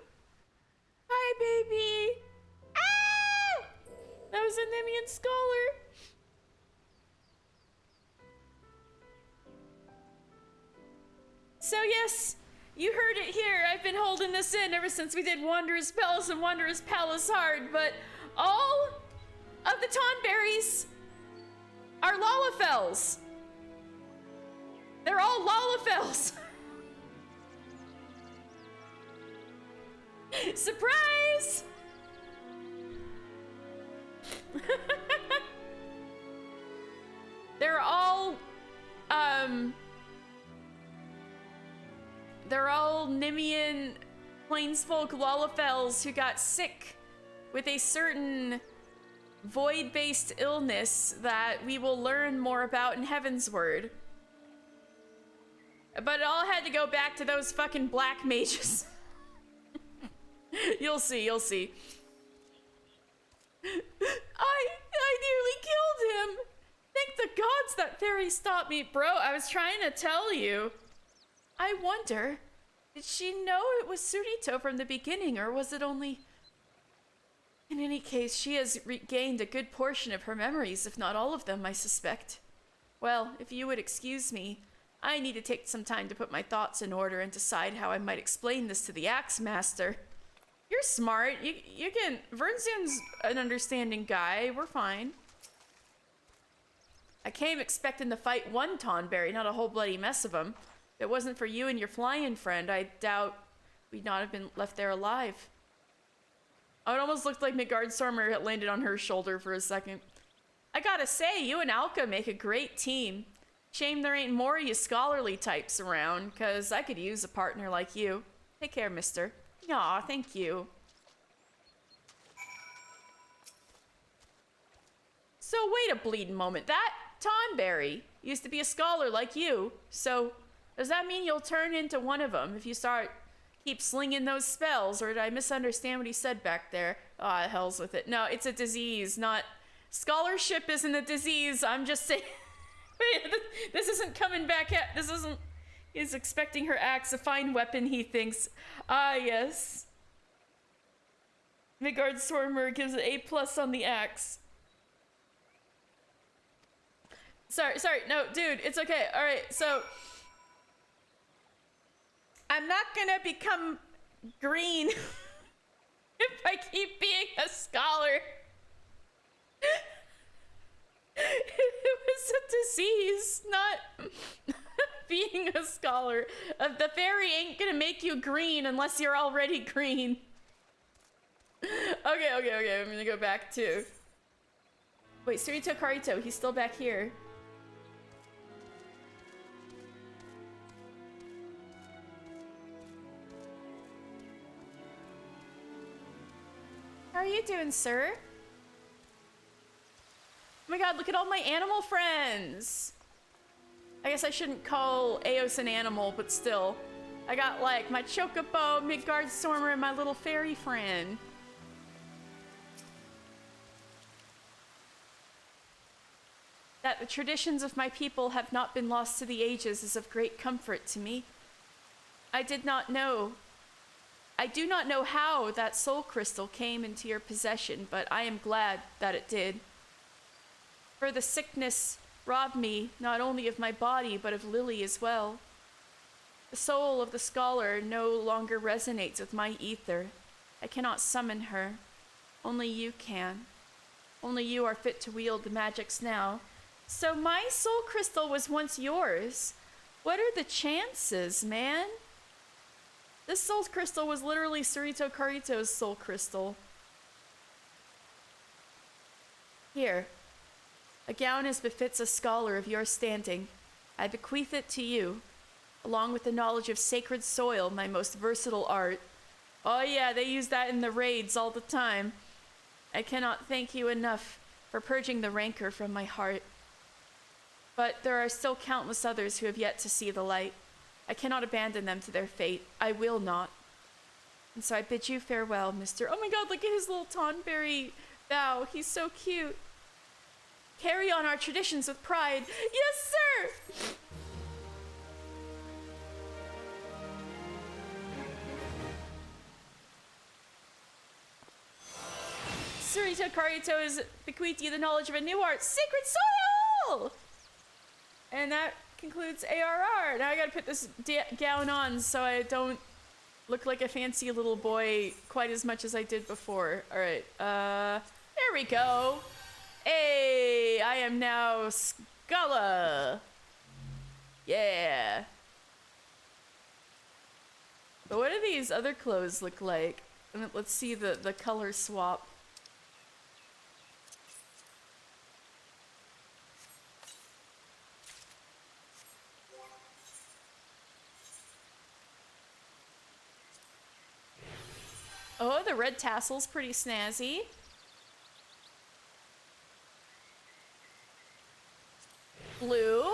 Hi, baby! Ah! That was a Nemean scholar. So yes, you heard it here. I've been holding this in ever since we did Wanderer's Palace and Wanderer's Palace Hard, but all of the Tonberries are Lalafells. They're all Lalafells. Surprise! They're all Nemean plainsfolk Lalafells who got sick with a certain void-based illness that we will learn more about in Heavensward. But it all had to go back to those fucking black mages. You'll see, you'll see. I nearly killed him. Thank the gods that fairy stopped me. Bro, I was trying to tell you. I wonder, did she know it was Surito from the beginning, or was it only... In any case, she has regained a good portion of her memories, if not all of them, I suspect. Well, if you would excuse me, I need to take some time to put my thoughts in order and decide how I might explain this to the Axe Master. You're smart. You can... Vernzion's an understanding guy. We're fine. I came expecting to fight one Tonberry, not a whole bloody mess of them. If it wasn't for you and your flying friend, I doubt we'd not have been left there alive. Oh, it almost looked like Midgardstormer had landed on her shoulder for a second. I gotta say, you and Alka make a great team. Shame there ain't more of you scholarly types around, cause I could use a partner like you. Take care, mister. Aw, thank you. So wait a bleeding moment. That Tonberry used to be a scholar like you. So does that mean you'll turn into one of them if you keep slinging those spells? Or did I misunderstand what he said back there? Ah, hell's with it. No, it's a disease, not... Scholarship isn't a disease. I'm just saying... Wait, this isn't coming back at... This isn't... He's expecting her axe, a fine weapon, he thinks. Ah, yes. Midgard Stormer gives it A+ on the axe. Sorry, no, dude, it's okay. All right, so I'm not gonna become green if I keep being a scholar. It was a disease, not being a scholar. The fairy ain't gonna make you green unless you're already green. Okay, I'm gonna go back to... Wait, Surito Karito, he's still back here. How are you doing, sir? Oh my god, look at all my animal friends! I guess I shouldn't call Eos an animal, but still. I got like my Chocobo, Midgard Stormer, and my little fairy friend. That the traditions of my people have not been lost to the ages is of great comfort to me. I do not know how that soul crystal came into your possession, but I am glad that it did. For the sickness robbed me not only of my body, but of Lily as well. The soul of the scholar no longer resonates with my ether. I cannot summon her. Only you can. Only you are fit to wield the magics now. So my soul crystal was once yours. What are the chances, man? This soul crystal was literally Surito Karito's soul crystal. Here. A gown as befits a scholar of your standing. I bequeath it to you, along with the knowledge of sacred soil, my most versatile art. Oh yeah, they use that in the raids all the time. I cannot thank you enough for purging the rancor from my heart. But there are still countless others who have yet to see the light. I cannot abandon them to their fate. I will not. And so I bid you farewell, Mr. Oh my god, look at his little Tonberry bow. He's so cute. Carry on our traditions with pride. Yes, sir! Surito Karito has bequeathed you the knowledge of a new art, Sacred Soil! And that concludes ARR. Now I gotta put this gown on so I don't look like a fancy little boy quite as much as I did before. Alright, there we go. Hey, I am now Scala. Yeah. But what do these other clothes look like? Let's see the color swap. Oh, the red tassel's pretty snazzy. Blue,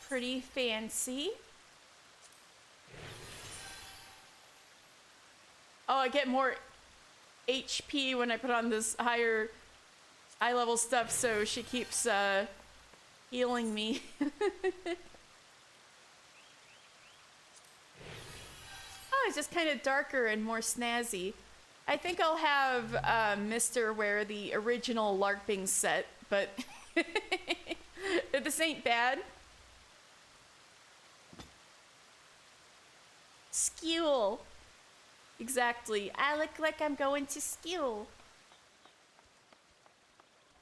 pretty fancy. Oh, I get more HP when I put on this higher eye level stuff, so she keeps healing me. Oh, it's just kind of darker and more snazzy. I think I'll have Mr. wear the original LARPing set, but this ain't bad. Skewel. Exactly. I look like I'm going to Skewel.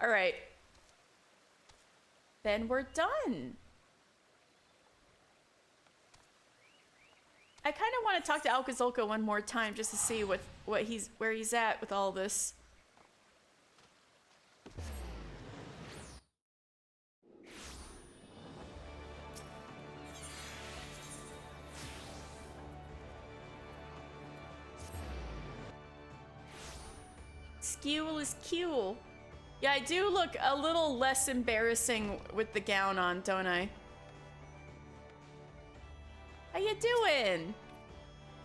All right. Then we're done. I kind of want to talk to Alcazolka one more time just to see where he's at with all this. Skewel is cool. Yeah, I do look a little less embarrassing with the gown on, don't I? How you doing?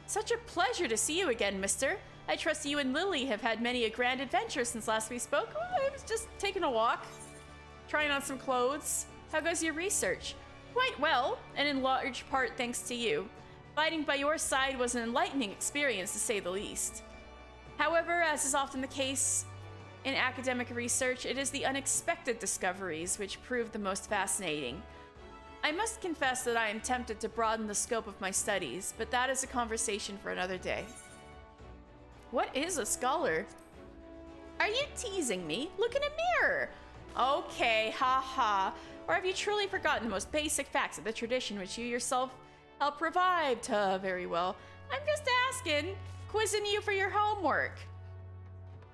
Such a pleasure to see you again, mister. I trust you and Lily have had many a grand adventure since last we spoke. Oh, I was just taking a walk, trying on some clothes. How goes your research? Quite well, and in large part thanks to you. Fighting by your side was an enlightening experience, to say the least. However, as is often the case in academic research, it is the unexpected discoveries which prove the most fascinating. I must confess that I am tempted to broaden the scope of my studies, but that is a conversation for another day. What is a scholar? Are you teasing me? Look in a mirror! Okay, haha. Or have you truly forgotten the most basic facts of the tradition which you yourself helped revive? Very well. I'm just asking, quizzing you for your homework.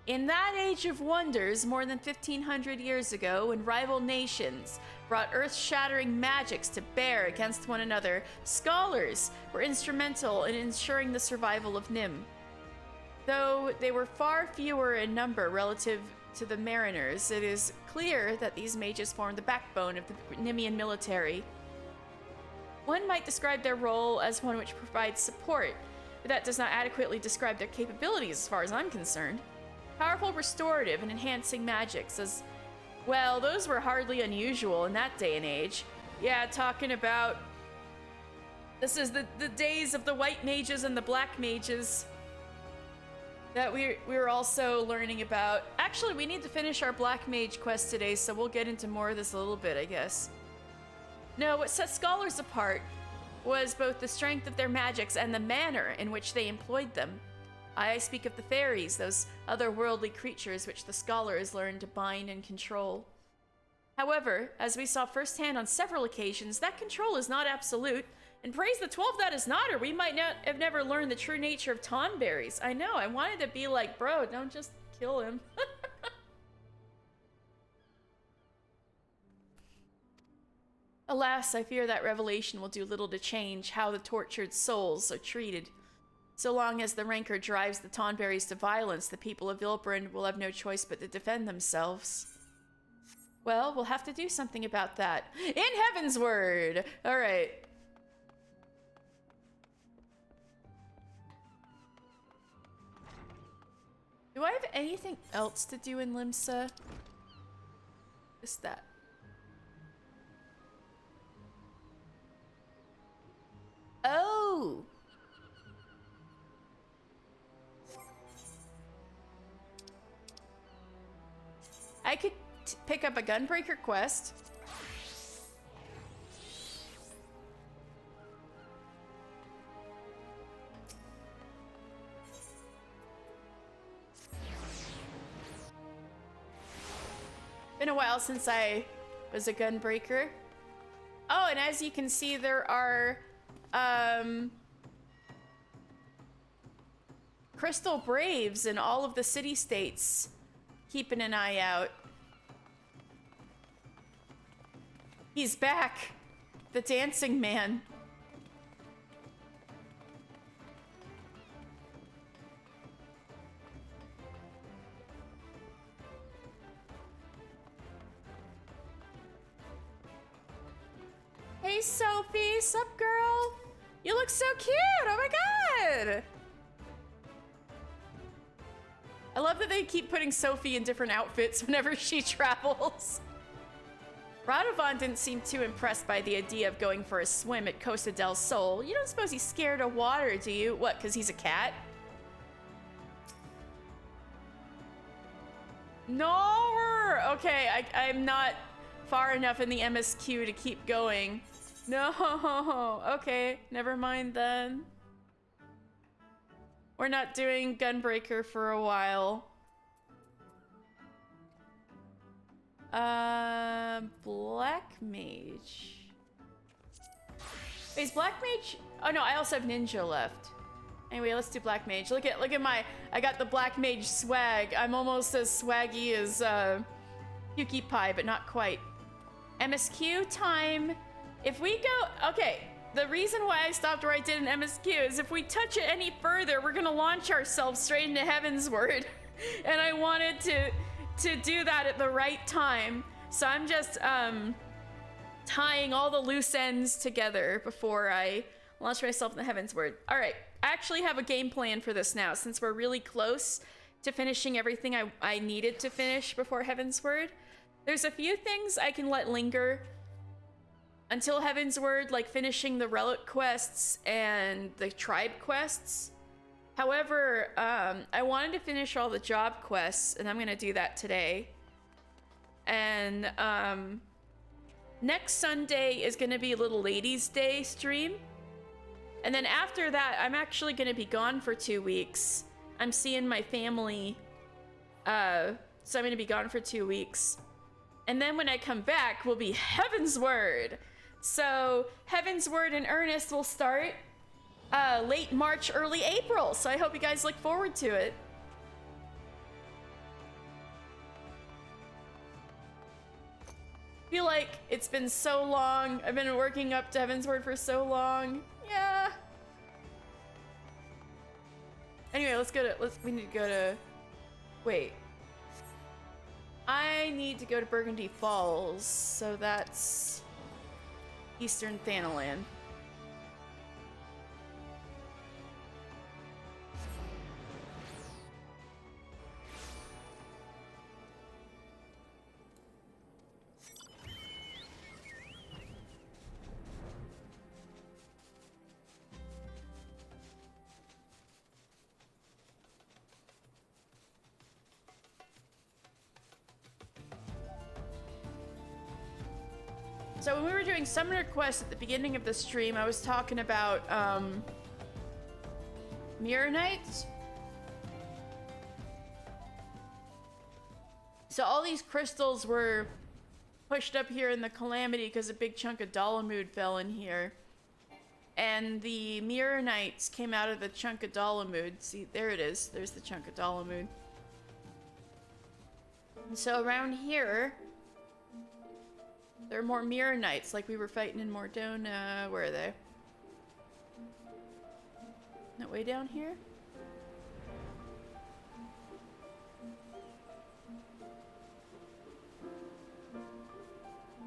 In that age of wonders, more than 1,500 years ago, when rival nations brought earth-shattering magics to bear against one another, scholars were instrumental in ensuring the survival of Nim. Though they were far fewer in number relative to the mariners, it is clear that these mages formed the backbone of the Nimian military. One might describe their role as one which provides support, but that does not adequately describe their capabilities as far as I'm concerned. Powerful restorative and enhancing magics, as well, those were hardly unusual in that day and age. Yeah, talking about... This is the days of the white mages and the black mages that we were also learning about. Actually, we need to finish our black mage quest today, so we'll get into more of this a little bit, I guess. No, what set scholars apart was both the strength of their magics and the manner in which they employed them. I speak of the fairies, those otherworldly creatures which the scholars learned to bind and control. However, as we saw firsthand on several occasions, that control is not absolute, and praise the 12 that is not, or we might not have never learned the true nature of Tonberries. I know, I wanted to be like, bro, don't just kill him. Alas, I fear that revelation will do little to change how the tortured souls are treated. So long as the rancor drives the Tonberries to violence, the people of Ilbrin will have no choice but to defend themselves. Well, we'll have to do something about that. In Heaven's Word! Alright. Do I have anything else to do in Limsa? Just that. Oh! I could pick up a Gunbreaker quest. Been a while since I was a Gunbreaker. Oh, and as you can see, there are Crystal Braves in all of the city-states. Keeping an eye out. He's back. The dancing man. Hey Sophie, sup girl? You look so cute, oh my god! I love that they keep putting Sophie in different outfits whenever she travels. Radovan didn't seem too impressed by the idea of going for a swim at Costa del Sol. You don't suppose he's scared of water, do you? What, because he's a cat? No! Okay, I'm not far enough in the MSQ to keep going. No, okay, never mind then. We're not doing Gunbreaker for a while. Black Mage. Wait, is Black Mage? Oh no, I also have Ninja left. Anyway, let's do Black Mage. Look at my, I got the Black Mage swag. I'm almost as swaggy as Yuki Pie, but not quite. MSQ time. If we go, okay. The reason why I stopped where I did an MSQ is if we touch it any further, we're gonna launch ourselves straight into Heaven's Word. And I wanted to do that at the right time. So I'm just tying all the loose ends together before I launch myself in the Heaven's Word. All right, I actually have a game plan for this now since we're really close to finishing everything I needed to finish before Heaven's Word. There's a few things I can let linger until Heaven's Word, like finishing the relic quests and the tribe quests. However, I wanted to finish all the job quests, and I'm gonna do that today. And next Sunday is gonna be a little ladies' day stream. And then after that, I'm actually gonna be gone for 2 weeks. I'm seeing my family, so I'm gonna be gone for 2 weeks. And then when I come back, will be Heaven's Word. So Heaven's Word in earnest will start late March, early April. So I hope you guys look forward to it. I feel like it's been so long. I've been working up to Heaven's Word for so long. Yeah. Anyway, we need to go to, wait. I need to go to Burgundy Falls, so that's Eastern Thanalan. So when we were doing Summoner Quest at the beginning of the stream, I was talking about Mirror Knights. So all these crystals were pushed up here in the Calamity because a big chunk of Dalamud fell in here. And the Mirror Knights came out of the chunk of Dalamud. See, there it is. There's the chunk of Dalamud. And so around here, there are more Mirror Knights, like we were fighting in Mordona. Where are they? That way down here?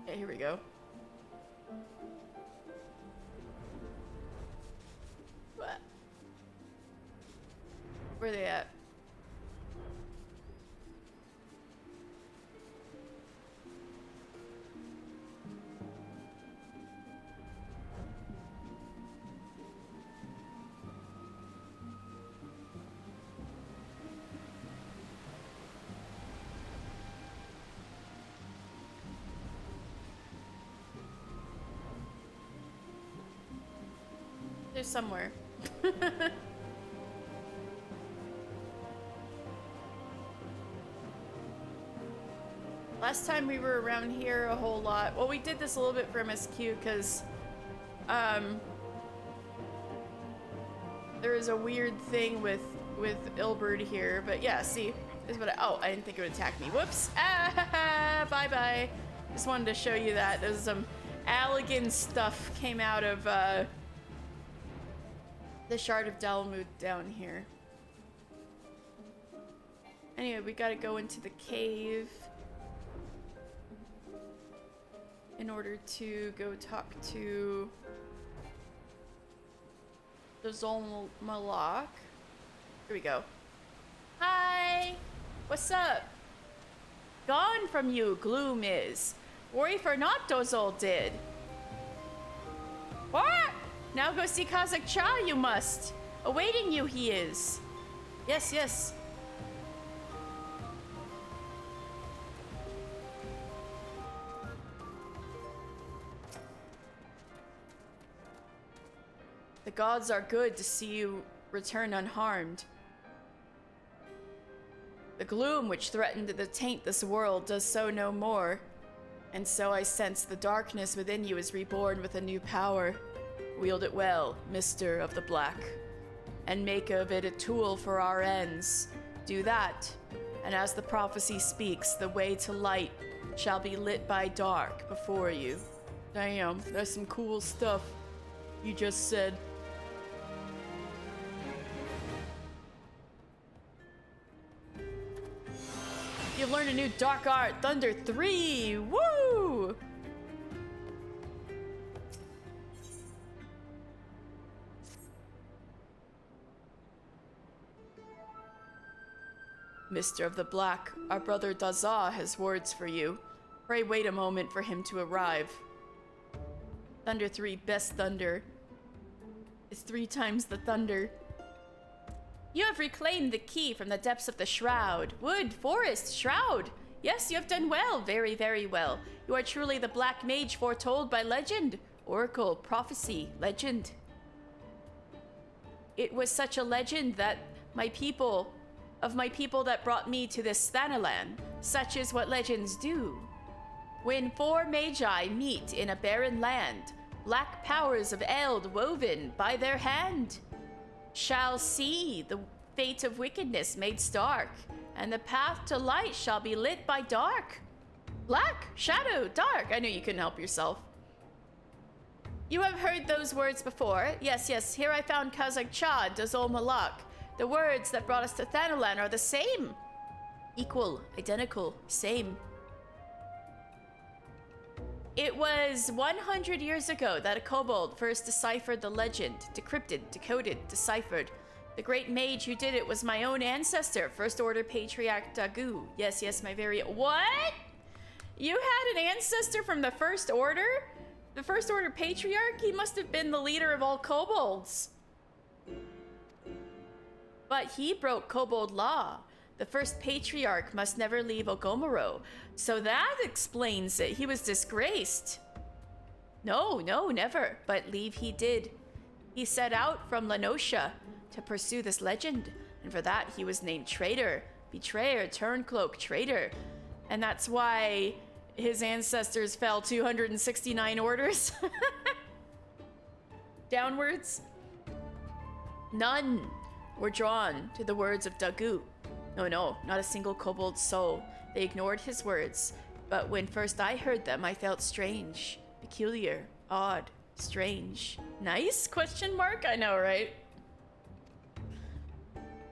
Okay, here we go. What? Where are they at? They're somewhere. Last time we were around here a whole lot. Well, we did this a little bit for MSQ because there is a weird thing with Ilberd here. But yeah, see, this is what I didn't think it would attack me. Whoops. Ah, bye bye. Just wanted to show you that there's some Allagan stuff came out of the Shard of Dalamud down here. Anyway, we gotta go into the cave in order to go talk to the Zol Malak. Here we go. Hi! What's up? Gone from you, Gloom is. Worry for not, Dozol did. What? Now go see Kazakh Cha, you must. Awaiting you he is. Yes, yes. The gods are good to see you return unharmed. The gloom which threatened to taint this world does so no more. And so I sense the darkness within you is reborn with a new power. Wield it well, Mister of the Black, and make of it a tool for our ends. Do that, and as the prophecy speaks, the way to light shall be lit by dark before you. Damn, that's some cool stuff you just said. You've learned a new dark art, Thunder 3! Woo! Mister of the Black, our brother Dazah has words for you. Pray wait a moment for him to arrive. Thunder 3, best thunder. It's 3 times the thunder. You have reclaimed the key from the depths of the shroud. Wood, forest, shroud. Yes, you have done well. Very, very well. You are truly the black mage foretold by legend. Oracle, prophecy, legend. It was such a legend that my people that brought me to this Thanalan. Such is what legends do. When four magi meet in a barren land, black powers of Eld woven by their hand shall see the fate of wickedness made stark, and the path to light shall be lit by dark. Black, shadow, dark. I knew you couldn't help yourself. You have heard those words before. Yes, yes, here I found Kazakh Chad, Dazol Malak. The words that brought us to Thanalan are the same. Equal, identical, same. It was 100 years ago that a kobold first deciphered the legend, decrypted, decoded, deciphered. The great mage who did it was my own ancestor, First Order Patriarch Dagu. Yes, yes, my very... What? You had an ancestor from the First Order? The First Order Patriarch? He must have been the leader of all kobolds. But he broke kobold law. The first patriarch must never leave Ogomoro. So that explains it. He was disgraced. No, never. But leave he did. He set out from Lenosha to pursue this legend. And for that, he was named traitor. Betrayer, turncloak, traitor. And that's why his ancestors fell 269 orders. Downwards. None were drawn to the words of Dagu. No, not a single kobold soul. They ignored his words. But when first I heard them, I felt strange, peculiar, odd, strange. Nice? Question mark? I know, right?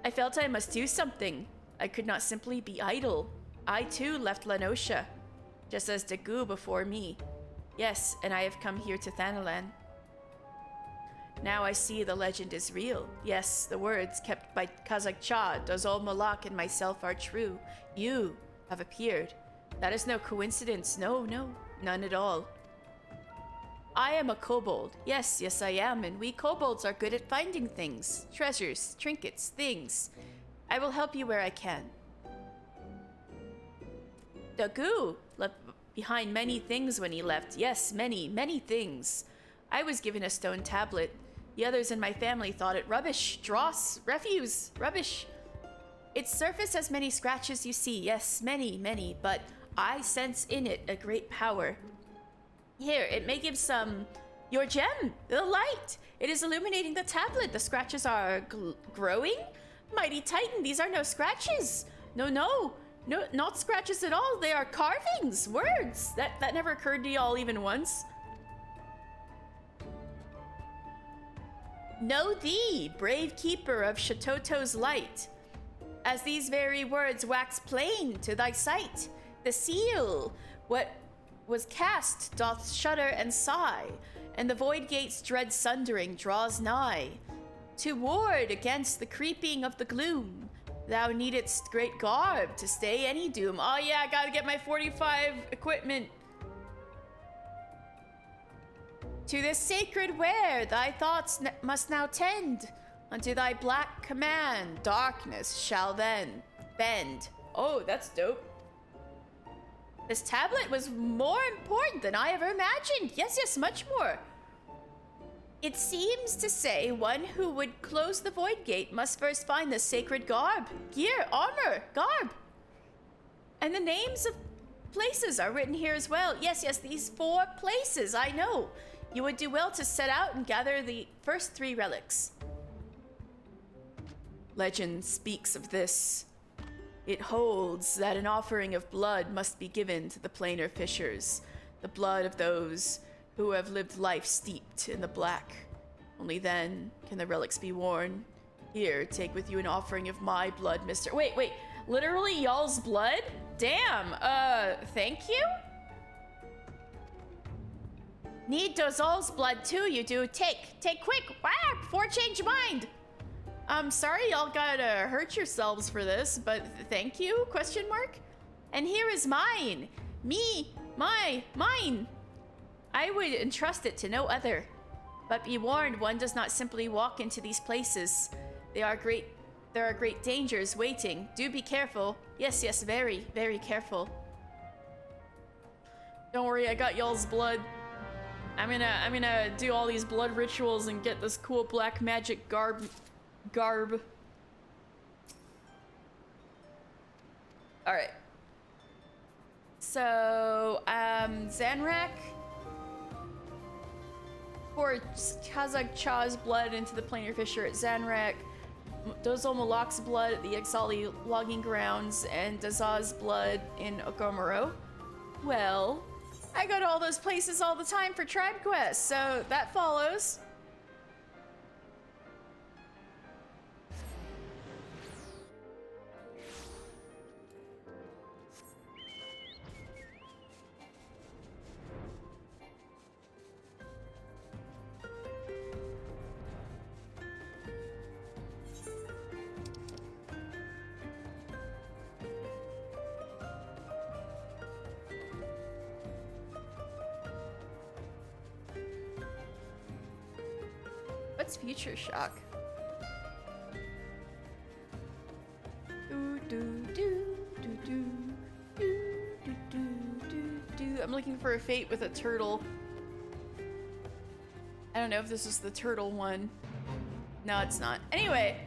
I felt I must do something. I could not simply be idle. I too left Lenosha, just as Dagu before me. Yes, and I have come here to Thanalan. Now I see the legend is real. Yes, the words kept by Kazakh Cha, Dazol Malak, and myself are true. You have appeared. That is no coincidence. No, none at all. I am a kobold. Yes, I am, and we kobolds are good at finding things. Treasures, trinkets, things. I will help you where I can. Dagu left behind many things when he left. Yes, many things. I was given a stone tablet. The others in my family thought it rubbish, dross, refuse, rubbish. Its surface has many scratches you see, yes, many, but I sense in it a great power. Here, it may give some... Your gem, the light. It is illuminating the tablet. The scratches are growing? Mighty Titan, these are no scratches. No, not scratches at all. They are carvings, words. That never occurred to y'all even once. Know thee, brave keeper of Shatoto's light. As these very words wax plain to thy sight, the seal, what was cast, doth shudder and sigh, and the void gate's dread sundering draws nigh. To ward against the creeping of the gloom, thou needest great garb to stay any doom. Oh yeah, I gotta get my 45 equipment. To this sacred ware thy thoughts must now tend. Unto thy black command, darkness shall then bend. Oh, that's dope. This tablet was more important than I ever imagined. Yes, much more. It seems to say one who would close the void gate must first find the sacred garb. Gear, armor, garb. And the names of places are written here as well. Yes, these 4 places, I know. You would do well to set out and gather the first 3 relics. Legend speaks of this. It holds that an offering of blood must be given to the planar fishers, the blood of those who have lived life steeped in the black. Only then can the relics be worn. Here, take with you an offering of my blood, mister. Wait, literally y'all's blood? Damn, thank you? Need Dozol's blood too, you do. Take quick, before I change your mind. I'm sorry y'all gotta hurt yourselves for this, but thank you, question mark? And here is mine. Mine. I would entrust it to no other. But be warned, one does not simply walk into these places. They are great There are great dangers waiting. Do be careful. Yes, yes, very, very careful. Don't worry, I got y'all's blood. I'm gonna do all these blood rituals and get this cool black magic garb. Alright. So, Zanrak. Pour Kazakh Cha's blood into the planar fissure at Zanrak. Dozol Malak's blood at the Exali logging grounds. And Dazaz's blood in Okomuro. Well, I go to all those places all the time for tribe quests, so that follows. What's Future Shock? I'm looking for a fate with a turtle. I don't know if this is the turtle one. No, it's not. Anyway.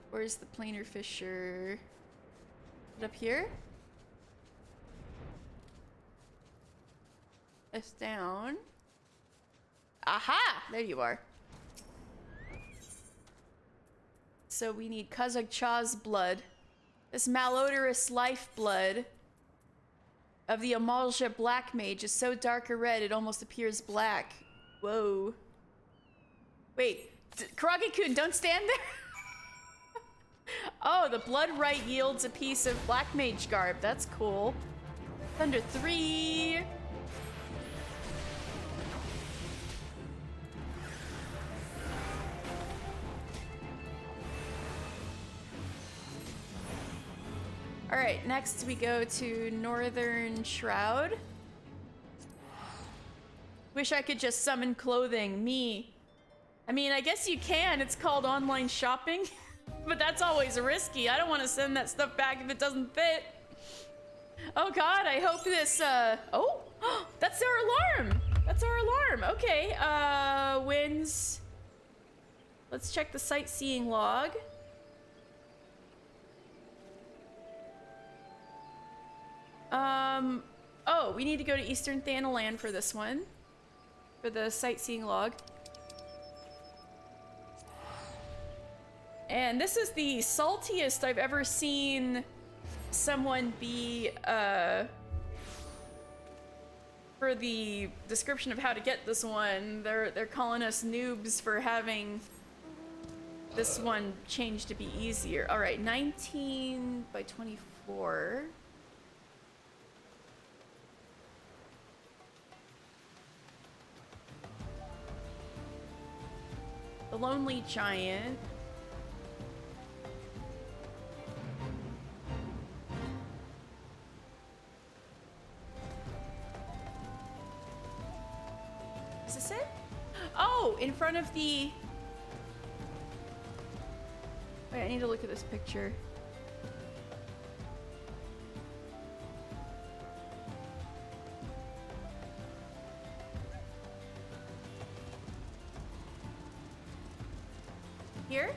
Where's the planar fissure? Is it up here? It's down. Aha! There you are. So we need Kazakh Cha's blood. This malodorous lifeblood of the Amalja Black Mage is so dark a red it almost appears black. Whoa. Wait, Karage-kun, don't stand there! Oh, the blood right yields a piece of Black Mage garb. That's cool. Thunder 3. Alright, next we go to Northern Shroud. Wish I could just summon clothing. Me. I mean, I guess you can. It's called online shopping. But that's always risky. I don't want to send that stuff back if it doesn't fit. Oh god, I hope this, Oh! That's our alarm! That's our alarm. Okay, winds. Let's check the sightseeing log. Oh, we need to go to Eastern Thanalan for this one. For the sightseeing log. And this is the saltiest I've ever seen someone be, for the description of how to get this one. They're calling us noobs for having this one changed to be easier. All right, 19 by 24. The Lonely Giant. Is this it? Oh, in front of the... Wait, I need to look at this picture. Here?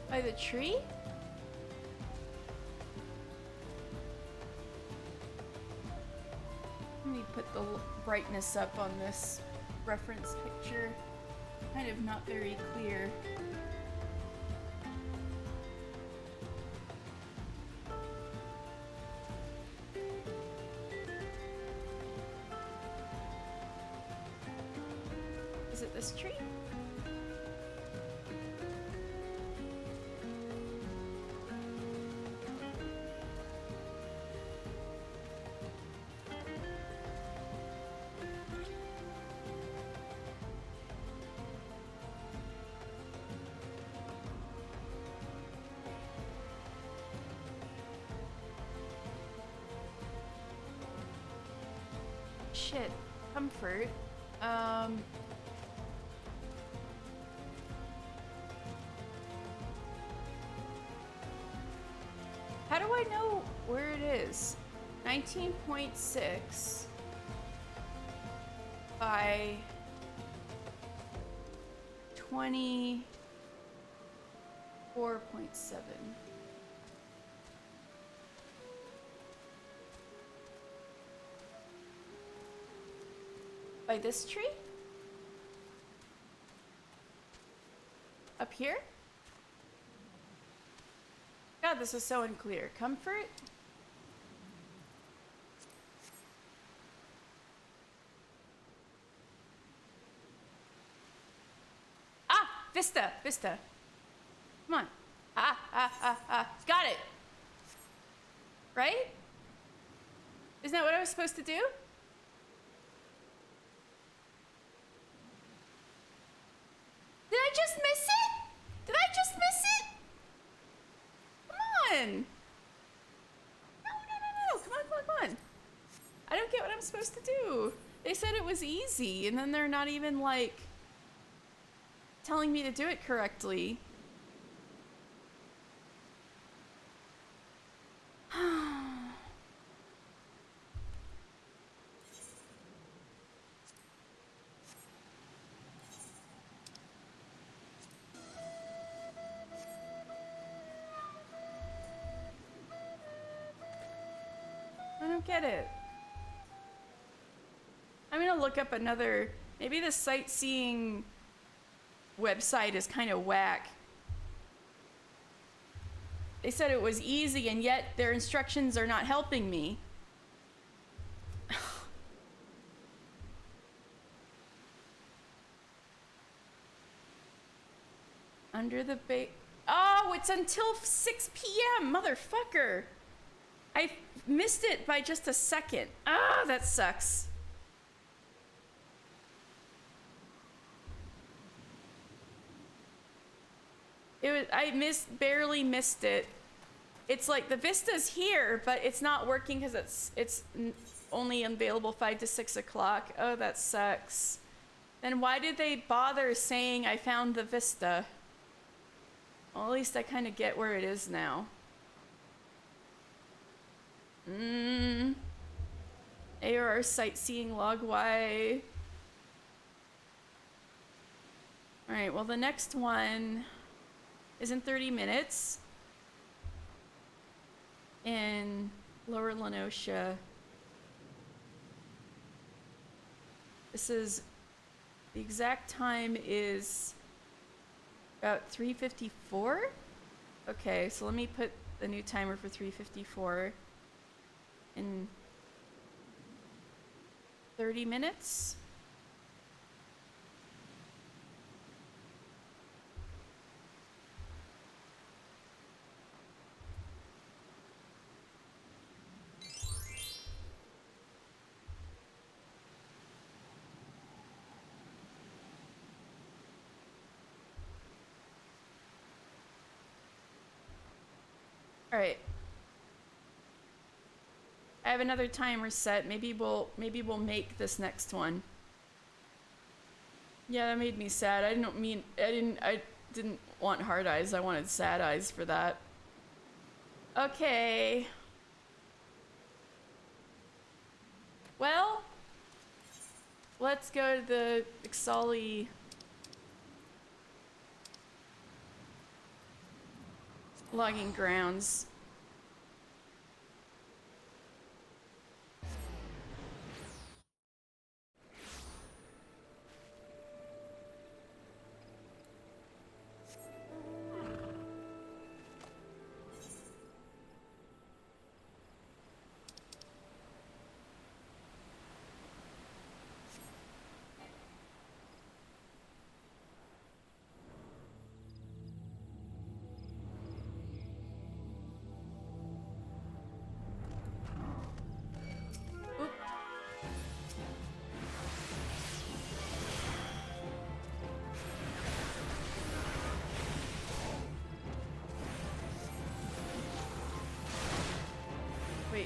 By the tree? Let me put the brightness up on this reference picture. Kind of not very clear. Is it this tree? shit. Comfort. How do I know where it is? 19.6 by 24.7. By this tree? Up here? God, this is so unclear. Comfort? Ah! Vista! Vista. Come on. Got it! Right? Isn't that what I was supposed to do? Did I just miss it? Did I just miss it? Come on! No. Come on. I don't get what I'm supposed to do. They said it was easy, and then they're not even, like, telling me to do it correctly. I don't get it. I'm gonna look up another... Maybe the sightseeing website is kind of whack. They said it was easy, and yet their instructions are not helping me. Under the bay... Oh, it's until 6 p.m., motherfucker! I missed it by just a second. Ah, that sucks. I barely missed it. It's like the Vista's here, but it's not working because it's only available 5 to 6 o'clock. Oh, that sucks. Then why did they bother saying I found the Vista? Well, at least I kind of get where it is now. ARR sightseeing log Y. Alright, well the next one is in 30 minutes in Lower Lenosha. This is, the exact time is about 3:54. Okay, so let me put the new timer for 3:54 in 30 minutes. All right. I have another timer set. Maybe we'll make this next one. Yeah, that made me sad. I didn't want hard eyes. I wanted sad eyes for that. Okay. Well, let's go to the Ixali logging grounds.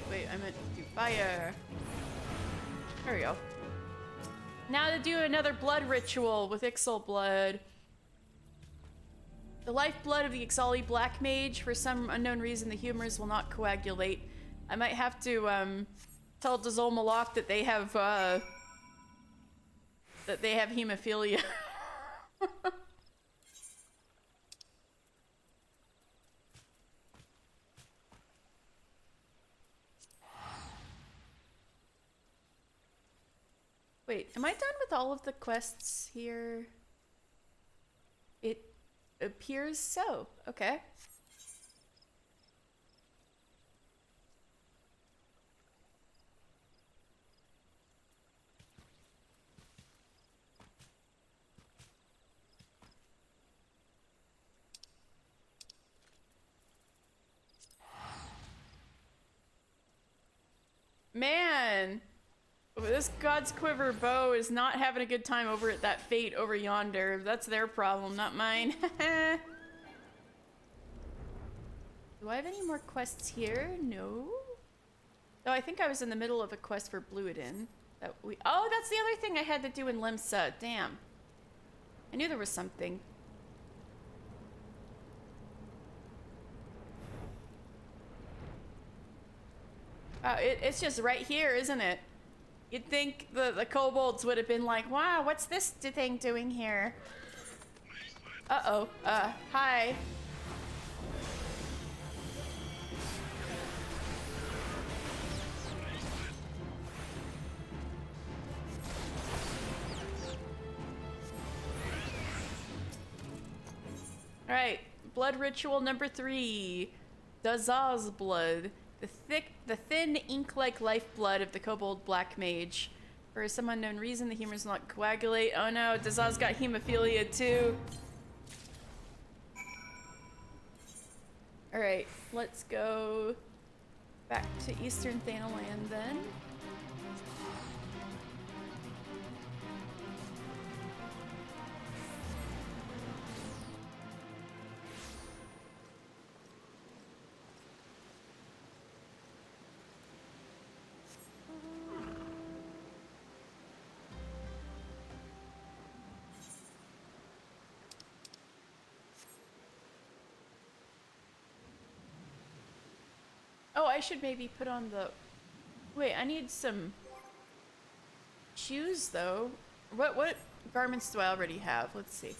Wait, I meant to do fire. There we go. Now to do another blood ritual with Ixal blood. The lifeblood of the Ixali Black Mage. For some unknown reason, the humors will not coagulate. I might have to tell Dazol Malak that they have hemophilia. Wait, am I done with all of the quests here? It appears so. Okay. Man! This God's Quiver bow is not having a good time over at that fate over yonder. That's their problem, not mine. Do I have any more quests here? No. Oh, I think I was in the middle of a quest for Bluidin. Oh, that's the other thing I had to do in Limsa. Damn. I knew there was something. It's just right here, isn't it? You'd think the kobolds would have been like, wow, what's this thing doing here? Uh-oh. Hi. Alright, blood ritual number 3. Dazaz's blood. The thin, ink-like lifeblood of the Kobold Black Mage. For some unknown reason, the humors will not coagulate. Oh no, Dazaz got hemophilia too. Alright, let's go back to Eastern Thanalan then. Oh, I should maybe put on the... Wait, I need some shoes, though. What garments do I already have? Let's see.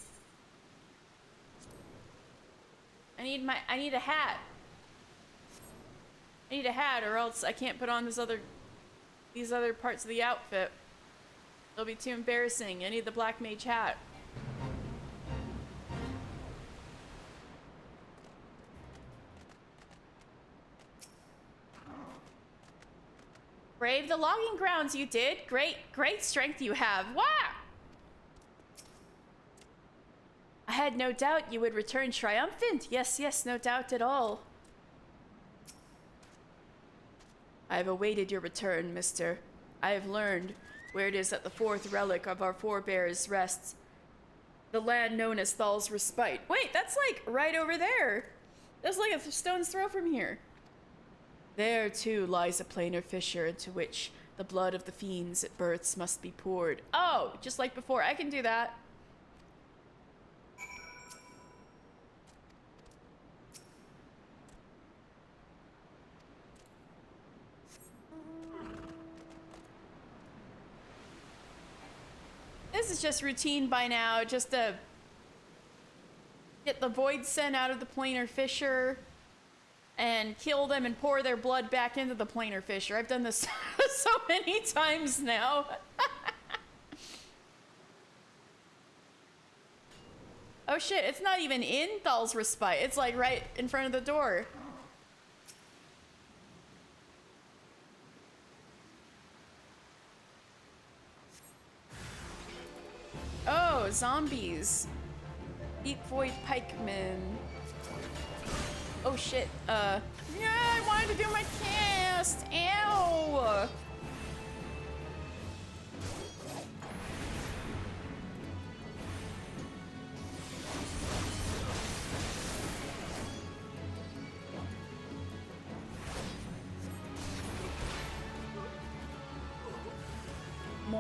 I need a hat. I need a hat, or else I can't put on these other parts of the outfit. It'll be too embarrassing. I need the Black Mage hat. Brave the logging grounds, you did. Great strength you have. Wow! I had no doubt you would return triumphant. Yes, no doubt at all. I have awaited your return, mister. I have learned where it is that the fourth relic of our forebears rests. The land known as Thal's Respite. Wait, that's like right over there. That's like a stone's throw from here. There, too, lies a planar fissure into which the blood of the fiends it births must be poured. Oh, just like before. I can do that. This is just routine by now, just to get the Voidsen out of the planar fissure and kill them and pour their blood back into the planar fissure. I've done this so many times now. Oh shit, it's not even in Thal's Respite. It's like right in front of the door. Oh, zombies. Deep Void Pikemen. Oh shit, yeah, I wanted to do my cast! Ow!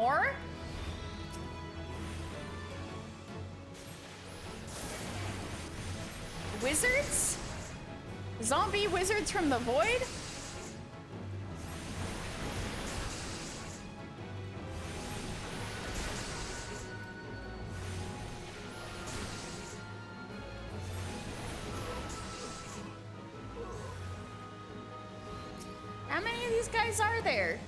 more? Wizards? Zombie wizards from the void? How many of these guys are there?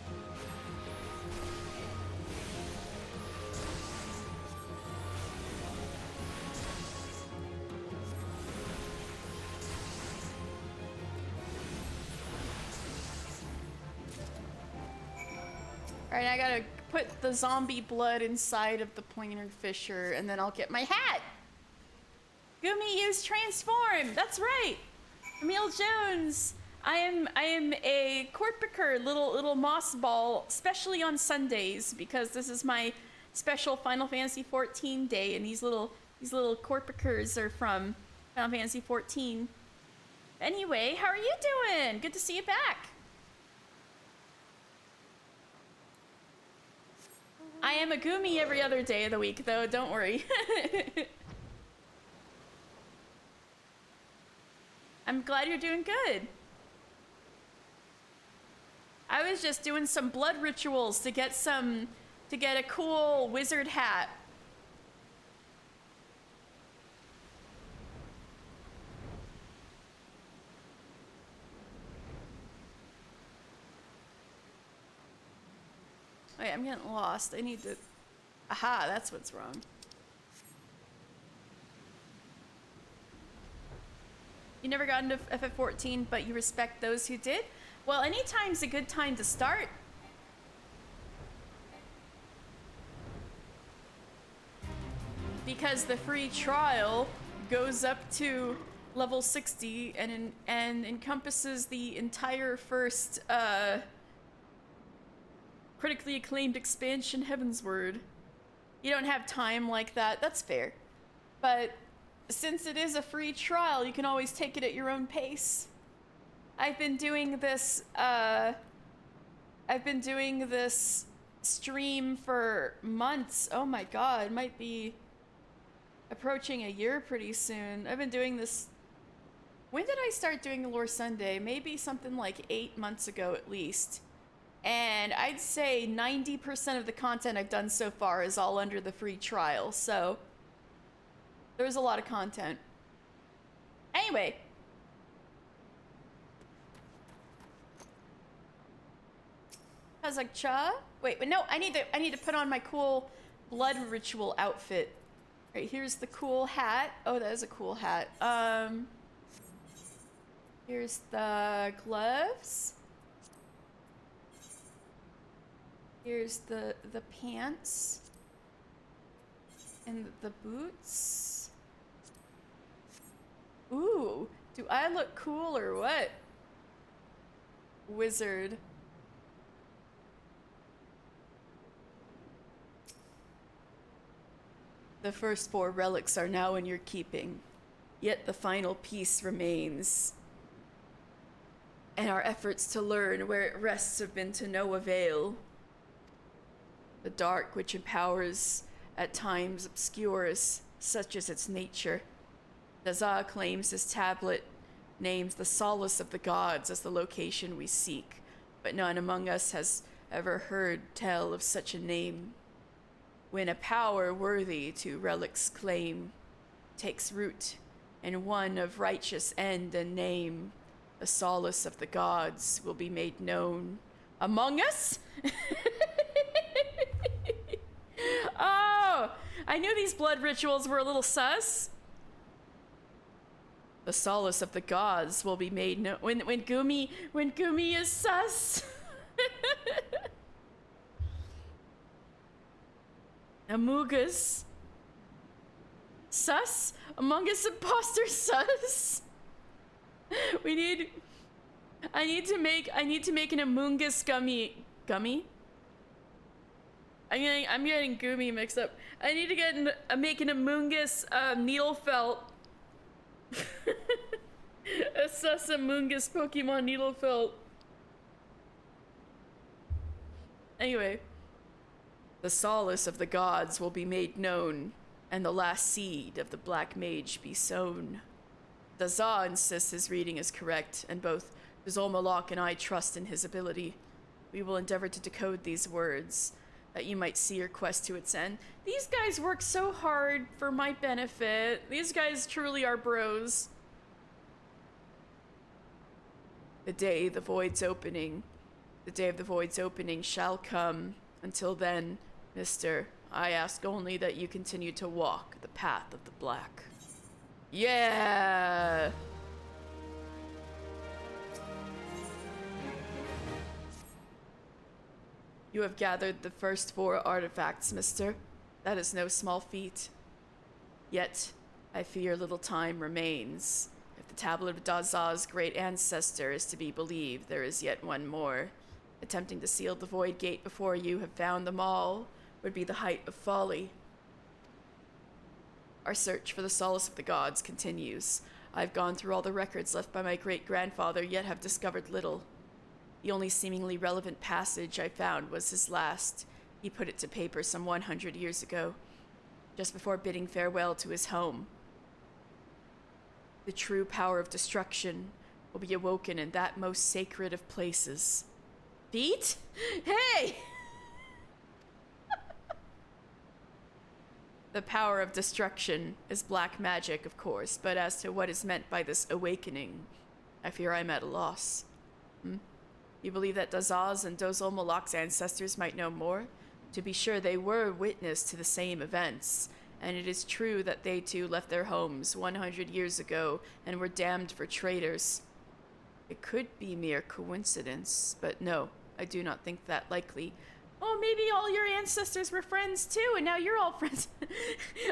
Alright, I gotta put the zombie blood inside of the pointer fisher, and then I'll get my hat! Gumi used transform! That's right! Emil Jones! I am a court picker, little moss ball, especially on Sundays, because this is my special Final Fantasy XIV day, and these little court pickers are from Final Fantasy XIV. Anyway, how are you doing? Good to see you back. I am a Gumi every other day of the week, though, don't worry. I'm glad you're doing good. I was just doing some blood rituals to get a cool wizard hat. Wait, I'm getting lost. I need to... Aha, that's what's wrong. You never got into FF14, but you respect those who did? Well, anytime's a good time to start. Because the free trial goes up to level 60 and encompasses the entire first, critically acclaimed expansion, Heavensward. You don't have time like that, that's fair. But since it is a free trial, you can always take it at your own pace. I've been doing this stream for months. Oh my god, it might be approaching a year pretty soon. I've been doing this... When did I start doing Lore Sunday? Maybe something like 8 months ago at least. And I'd say 90% of the content I've done so far is all under the free trial, so there's a lot of content. Anyway. Kazakcha? Wait, but no, I need to put on my cool blood ritual outfit. Right, here's the cool hat. Oh, that is a cool hat. Here's the gloves. Here's the pants. And the boots. Ooh, do I look cool or what? Wizard. The first 4 relics are now in your keeping, yet the final piece remains. And our efforts to learn where it rests have been to no avail. The dark, which empowers, at times obscures, such is its nature. Dazaa claims his tablet names the solace of the gods as the location we seek, but none among us has ever heard tell of such a name. When a power worthy to relics claim takes root in one of righteous end and name, the solace of the gods will be made known among us? Oh, I knew these blood rituals were a little sus. The solace of the gods will be made known when Gumi is sus. Amogus. Sus? Among Us imposter sus? I need to make an Amoongus gummy? I'm getting Gumi mixed up. I need to make an Amoongus needle felt. A sus Amoongus Pokemon needle felt. Anyway. The solace of the gods will be made known, and the last seed of the black mage be sown. Dazza insists his reading is correct, and both Zolmalok and I trust in his ability. We will endeavor to decode these words, that you might see your quest to its end. These guys work so hard for my benefit. These guys truly are bros. The day of the void's opening shall come. Until then, mister, I ask only that you continue to walk the path of the black. Yeah! You have gathered the first 4 artifacts, mister. That is no small feat. Yet, I fear little time remains. If the tablet of Dazza's great ancestor is to be believed, there is yet one more. Attempting to seal the void gate before you have found them all would be the height of folly. Our search for the solace of the gods continues. I've gone through all the records left by my great-grandfather, yet have discovered little. The only seemingly relevant passage I found was his last. He put it to paper some 100 years ago, just before bidding farewell to his home. The true power of destruction will be awoken in that most sacred of places. Feet? Hey! The power of destruction is black magic, of course, but as to what is meant by this awakening, I fear I'm at a loss. You believe that Dazza's and Dozolmalok's ancestors might know more? To be sure, they were witness to the same events, and it is true that they too left their homes 100 years ago and were damned for traitors. It could be mere coincidence, but no, I do not think that likely. Oh, maybe all your ancestors were friends too, and now you're all friends.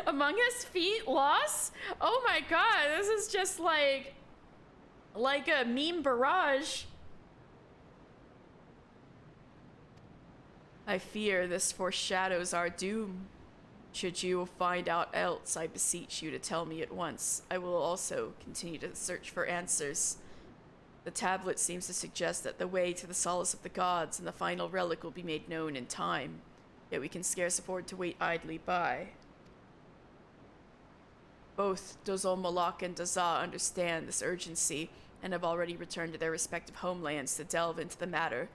Among Us feet loss? Oh my god, this is just like a meme barrage. I fear this foreshadows our doom. Should you find out else, I beseech you to tell me at once. I will also continue to search for answers. The tablet seems to suggest that the way to the solace of the gods and the final relic will be made known in time, yet we can scarce afford to wait idly by. Both Dozolmalok and Dazza understand this urgency and have already returned to their respective homelands to delve into the matter.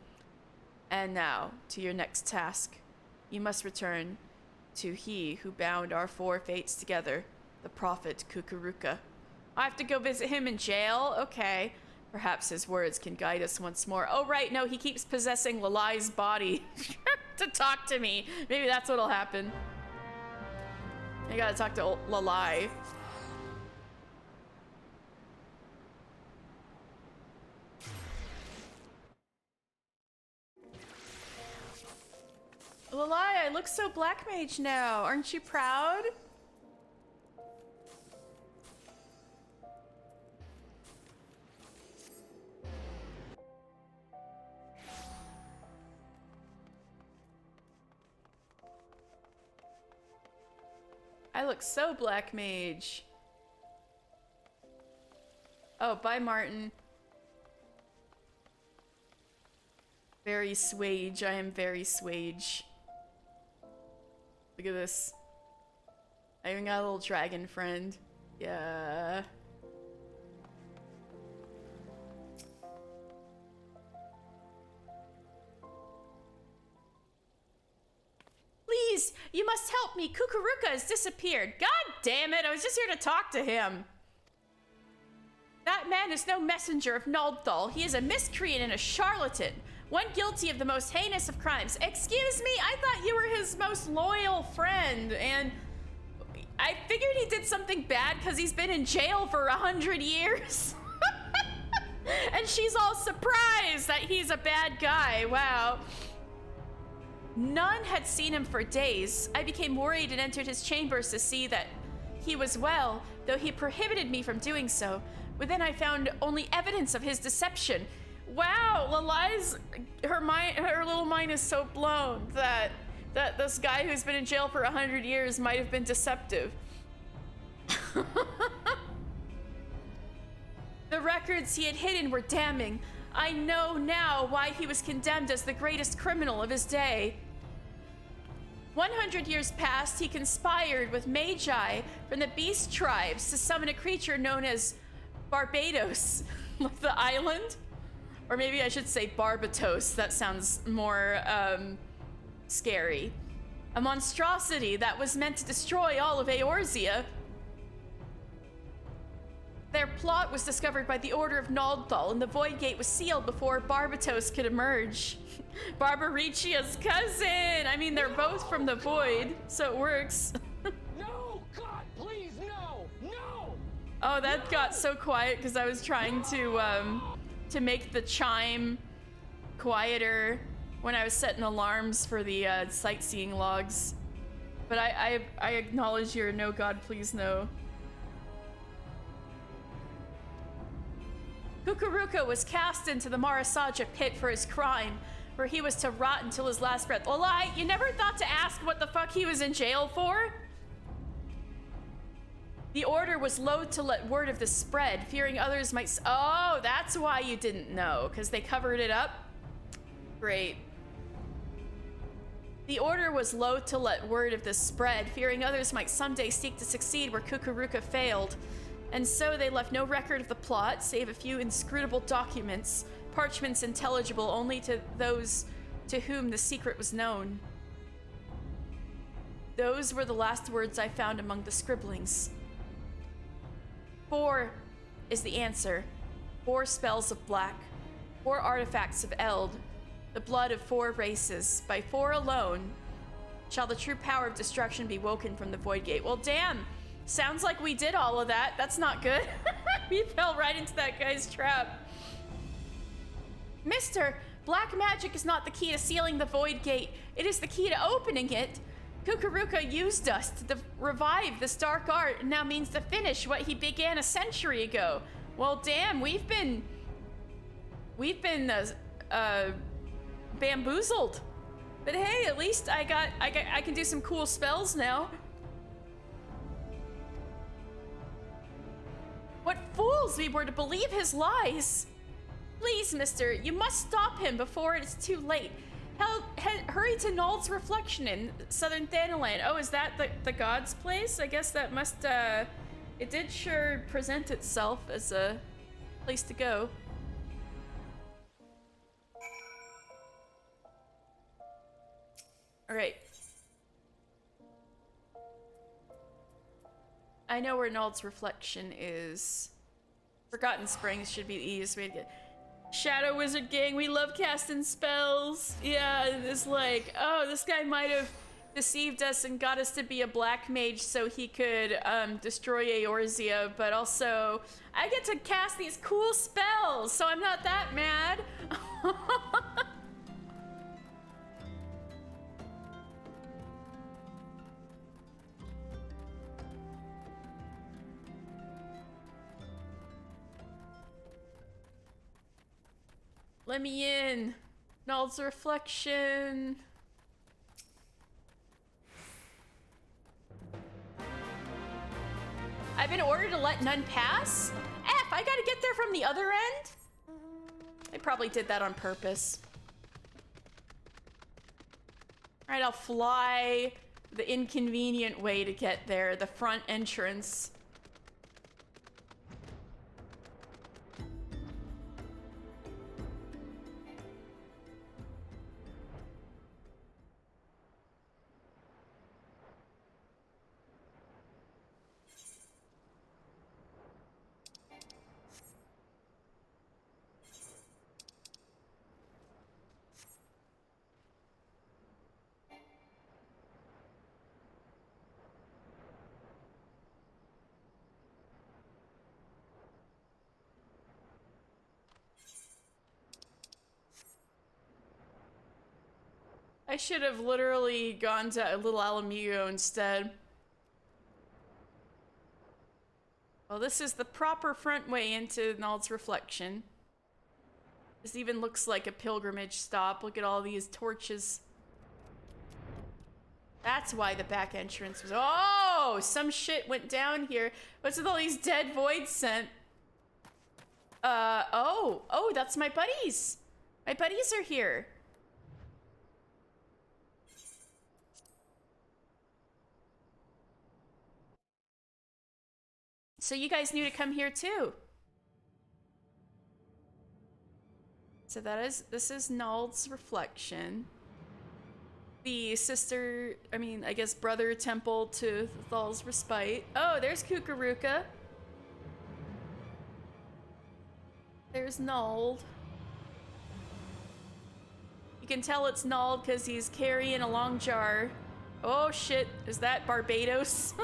And now, to your next task. You must return to he who bound our 4 fates together, the prophet Kukuruka. I have to go visit him in jail? Okay. Perhaps his words can guide us once more. Oh, right, no, he keeps possessing Lalai's body to talk to me. Maybe that's what'll happen. I gotta talk to Lalai. Lalai, I look so black mage now. Aren't you proud? I look so black mage. Oh, bye, Martin. Very swage. I am very swage. Look at this. I even got a little dragon friend. Yeah. Please, you must help me. Kukuruka has disappeared. God damn it, I was just here to talk to him. That man is no messenger of Naldthal. He is a miscreant and a charlatan. One guilty of the most heinous of crimes. Excuse me, I thought you were his most loyal friend, and I figured he did something bad because he's been in jail for 100 years. And she's all surprised that he's a bad guy. Wow. None had seen him for days. I became worried and entered his chambers to see that he was well, though he prohibited me from doing so. Within I found only evidence of his deception. Wow, Lalai's, her little mind is so blown that this guy who's been in jail for 100 years might have been deceptive. The records he had hidden were damning. I know now why he was condemned as the greatest criminal of his day. 100 years past, he conspired with Magi from the Beast tribes to summon a creature known as Barbados, like the island. Or maybe I should say Barbatos. That sounds more scary. A monstrosity that was meant to destroy all of Eorzea. Their plot was discovered by the Order of Naldthal, and the Void Gate was sealed before Barbatos could emerge. Barbaricia's cousin! I mean, they're both from the Void, so it works. No! God, please, no! No! Oh, that got so quiet because I was trying to make the chime quieter when I was setting alarms for the sightseeing logs. But I acknowledge your no, God, please, no. Kukuruka was cast into the Marasaja pit for his crime, where he was to rot until his last breath. Well, you never thought to ask what the fuck he was in jail for? The Order was loath to let word of this spread, fearing others might... Oh, that's why you didn't know, because they covered it up? Great. The Order was loath to let word of this spread, fearing others might someday seek to succeed where Kukuruka failed. And so they left no record of the plot, save a few inscrutable documents, parchments intelligible only to those to whom the secret was known. Those were the last words I found among the scribblings. 4 is the answer. 4 spells of black. 4 artifacts of Eld. The blood of 4 races. By 4 alone shall the true power of destruction be woken from the Void Gate. Well, damn. Sounds like we did all of that. That's not good. We fell right into that guy's trap. Mister, black magic is not the key to sealing the Void Gate. It is the key to opening it. Kukuruka used us to revive this dark art and now means to finish what he began a century ago. Well, damn, we've been bamboozled. But hey, at least I can do some cool spells now. What fools we were to believe his lies! Please, mister, you must stop him before it is too late. Hurry to Nald's Reflection in southern Thanalan. Oh, is that the god's place? I guess that must, it did sure present itself as a place to go. Alright. I know where Nald's Reflection is. Forgotten Springs should be the easiest way to get. Shadow Wizard Gang, we love casting spells. Yeah, it's like, oh, this guy might have deceived us and got us to be a black mage so he could destroy Eorzea, but also I get to cast these cool spells, so I'm not that mad. Let me in. Nald's Reflection. I've been ordered to let none pass? F, I gotta get there from the other end? I probably did that on purpose. Alright, I'll fly the inconvenient way to get there, the front entrance. I should have literally gone to Little Alamigo instead. Well, this is the proper front way into Nald's Reflection. This even looks like a pilgrimage stop. Look at all these torches. That's why the back entrance was... Oh! Some shit went down here. What's with all these dead voids sent? Oh, that's my buddies. My buddies are here. So you guys knew to come here too. So this is Nald's reflection. The sister, I guess brother temple to Thal's respite. Oh, there's Kukuruka. There's Nald. You can tell it's Nald because he's carrying a long jar. Oh shit, is that Barbados?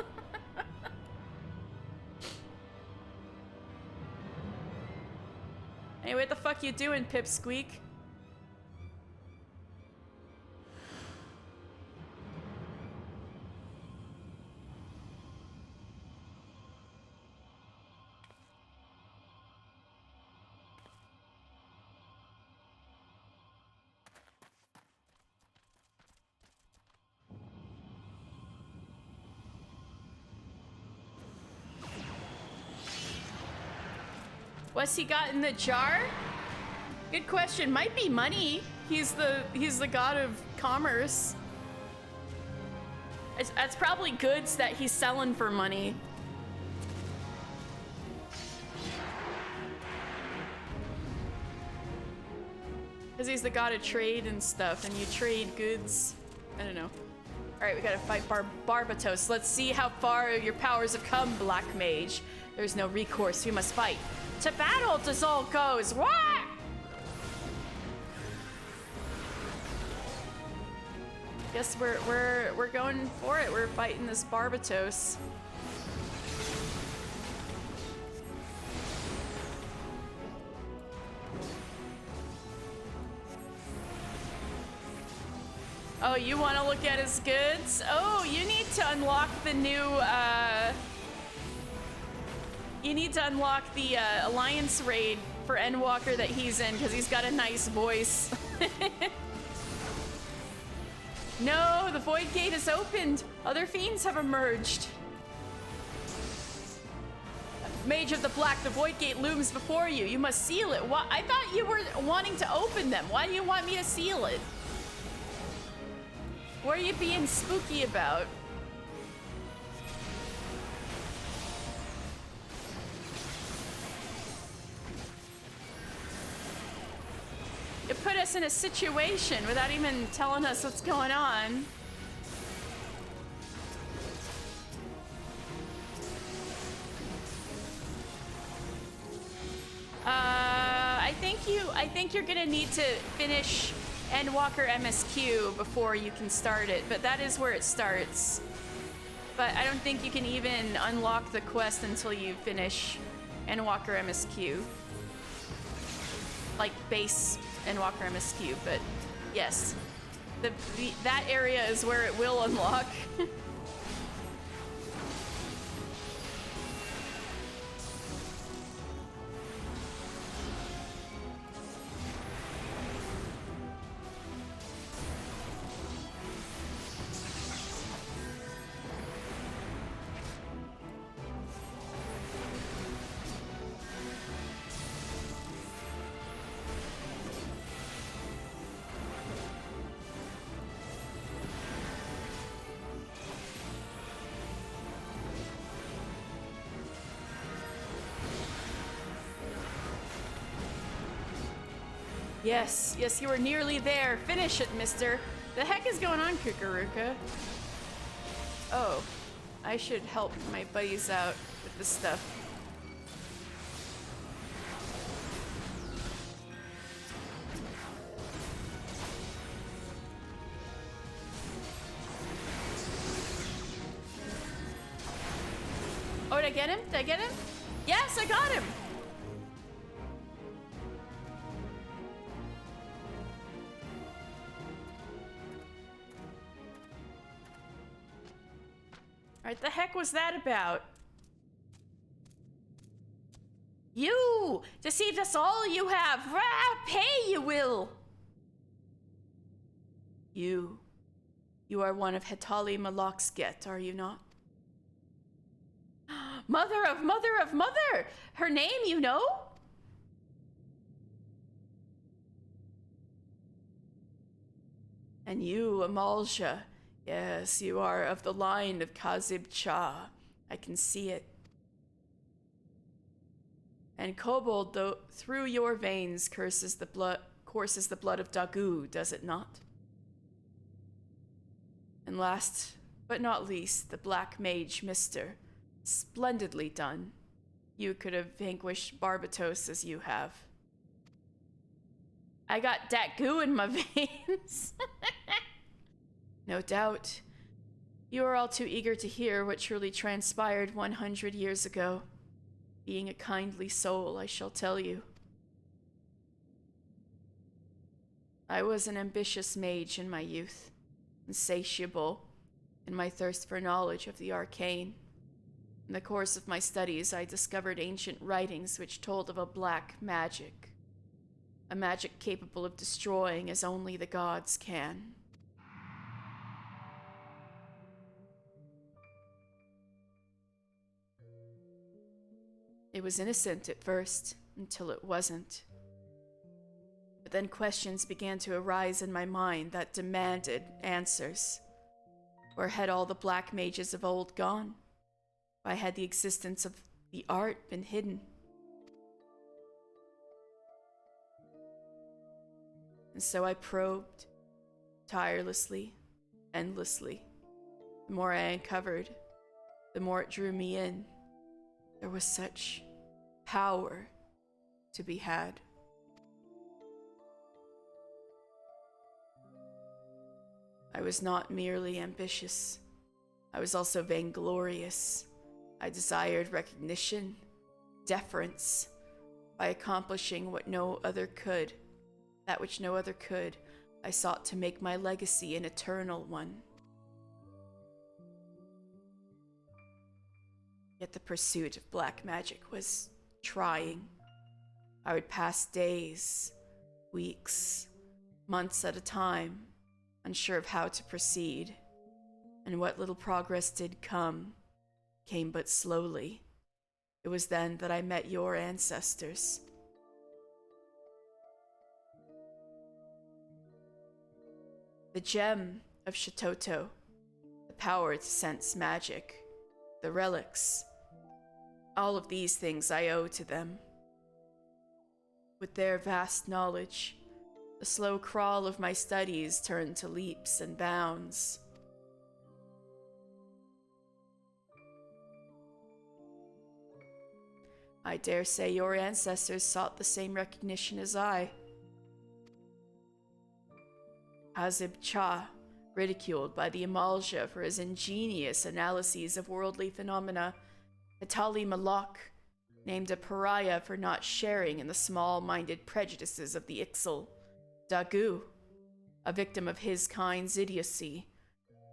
Hey, what the fuck you doing, Pipsqueak? What's he got in the jar? Good question. Might be money. He's the god of commerce. That's probably goods that he's selling for money. Because he's the god of trade and stuff, and you trade goods. I don't know. Alright, we gotta fight Barbatos. Let's see how far your powers have come, Black Mage. There's no recourse, we must fight. To battle, Dazal goes. What? Guess we're going for it. We're fighting this Barbatos. Oh, you want to look at his goods? Oh, you need to unlock the new, you need to unlock the Alliance raid for Endwalker that he's in, because he's got a nice voice. No, the Void Gate is opened. Other fiends have emerged. Mage of the Black, the Void Gate looms before you. You must seal it. What? I thought you were wanting to open them. Why do you want me to seal it? What are you being spooky about? You put us in a situation without even telling us what's going on. I think you're gonna need to finish Endwalker MSQ before you can start it, but that is where it starts. But I don't think you can even unlock the quest until you finish Endwalker MSQ. Like base Endwalker MSQ, but yes. That area is where it will unlock. Yes, yes, you were nearly there. Finish it, mister. The heck is going on, Kukuruka? Oh, I should help my buddies out with this stuff. Oh, did I get him? Did I get him? Yes, I got him! What the heck was that about? You! Deceived us all you have! Rah! Pay you will! You are one of Hetali Malak's get, are you not? Mother of mother of mother! Her name, you know? And you, Amalja. Yes, you are of the line of Kazib Cha. I can see it. And kobold, though, through your veins courses the blood of Dagu, does it not? And last but not least, the Black Mage Mister. Splendidly done. You could have vanquished Barbatos as you have. I got that goo in my veins. No doubt. You are all too eager to hear what truly transpired 100 years ago. Being a kindly soul, I shall tell you. I was an ambitious mage in my youth, insatiable in my thirst for knowledge of the arcane. In the course of my studies, I discovered ancient writings which told of a black magic. A magic capable of destroying as only the gods can. It was innocent at first, until it wasn't. But then questions began to arise in my mind that demanded answers. Where had all the black mages of old gone? Why had the existence of the art been hidden? And so I probed, tirelessly, endlessly. The more I uncovered, the more it drew me in. There was such power to be had. I was not merely ambitious. I was also vainglorious. I desired recognition, deference, by accomplishing what no other could. That which no other could, I sought to make my legacy an eternal one. Yet the pursuit of black magic was trying. I would pass days, weeks, months at a time, unsure of how to proceed, and what little progress did come, came but slowly. It was then that I met your ancestors. The gem of Shitoto, the power to sense magic, the relics, all of these things I owe to them. With their vast knowledge, the slow crawl of my studies turned to leaps and bounds. I dare say your ancestors sought the same recognition as I. Hazib Cha, ridiculed by the Amalja for his ingenious analyses of worldly phenomena, Atali Malak, named a pariah for not sharing in the small-minded prejudices of the Ixal, Dagu, a victim of his kind's idiocy,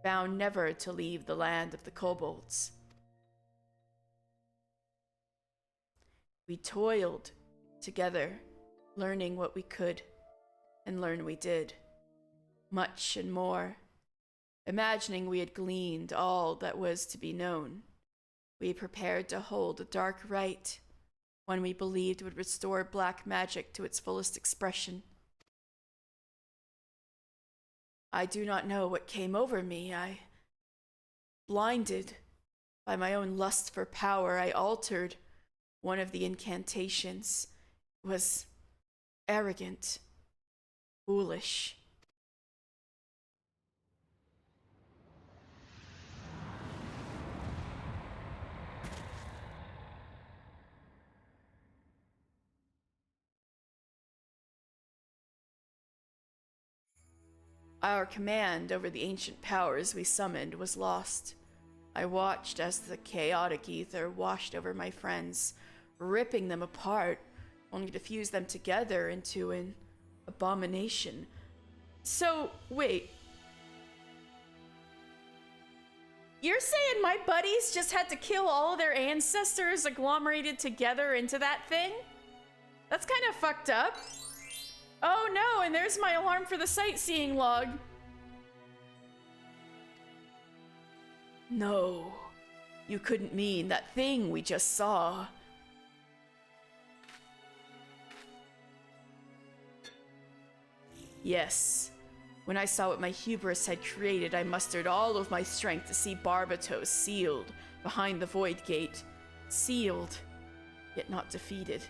bound never to leave the land of the kobolds. We toiled together, learning what we could, and learn we did. Much and more. Imagining we had gleaned all that was to be known, we prepared to hold a dark rite, one we believed would restore black magic to its fullest expression. I do not know what came over me. Blinded by my own lust for power, I altered one of the incantations. It was arrogant, foolish. Our command over the ancient powers we summoned was lost. I watched as the chaotic ether washed over my friends, ripping them apart, only to fuse them together into an abomination. So, wait. You're saying my buddies just had to kill all of their ancestors agglomerated together into that thing? That's kind of fucked up. Oh no, and there's my alarm for the sightseeing log. No, you couldn't mean that thing we just saw. Yes, when I saw what my hubris had created, I mustered all of my strength to see Barbatos sealed behind the Void Gate. Sealed, yet not defeated.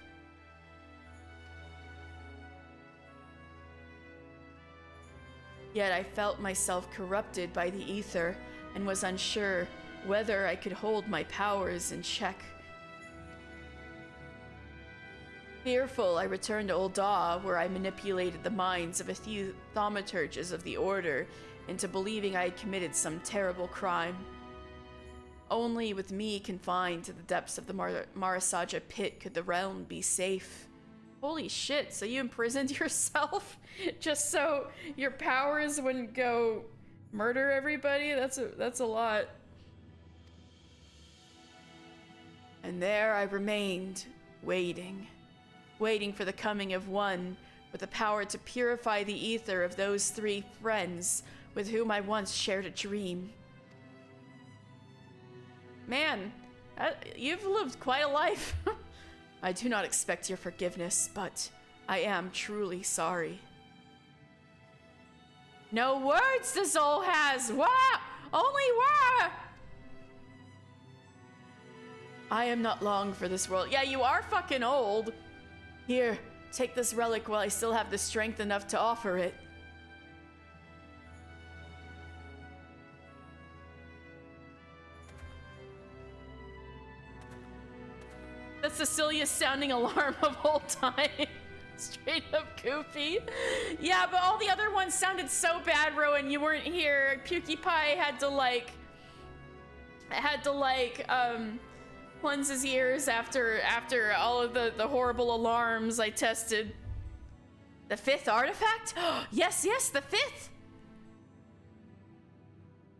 Yet I felt myself corrupted by the ether and was unsure whether I could hold my powers in check. Fearful, I returned to Ul'dah, where I manipulated the minds of a few thaumaturges of the Order into believing I had committed some terrible crime. Only with me confined to the depths of the Marasaja pit could the realm be safe. Holy shit, so you imprisoned yourself just so your powers wouldn't go murder everybody? That's a lot. And there I remained, waiting for the coming of one with the power to purify the ether of those three friends with whom I once shared a dream. Man, you've lived quite a life. I do not expect your forgiveness, but I am truly sorry. No words the soul has! Wah! Only wah! I am not long for this world. Yeah, you are fucking old. Here, take this relic while I still have the strength enough to offer it. The Cecilia's sounding alarm of all time. Straight up goofy. Yeah, but all the other ones sounded so bad, Rowan. You weren't here. PewDiePie had to cleanse his ears after all of the horrible alarms I tested. The fifth artifact? Yes, the fifth!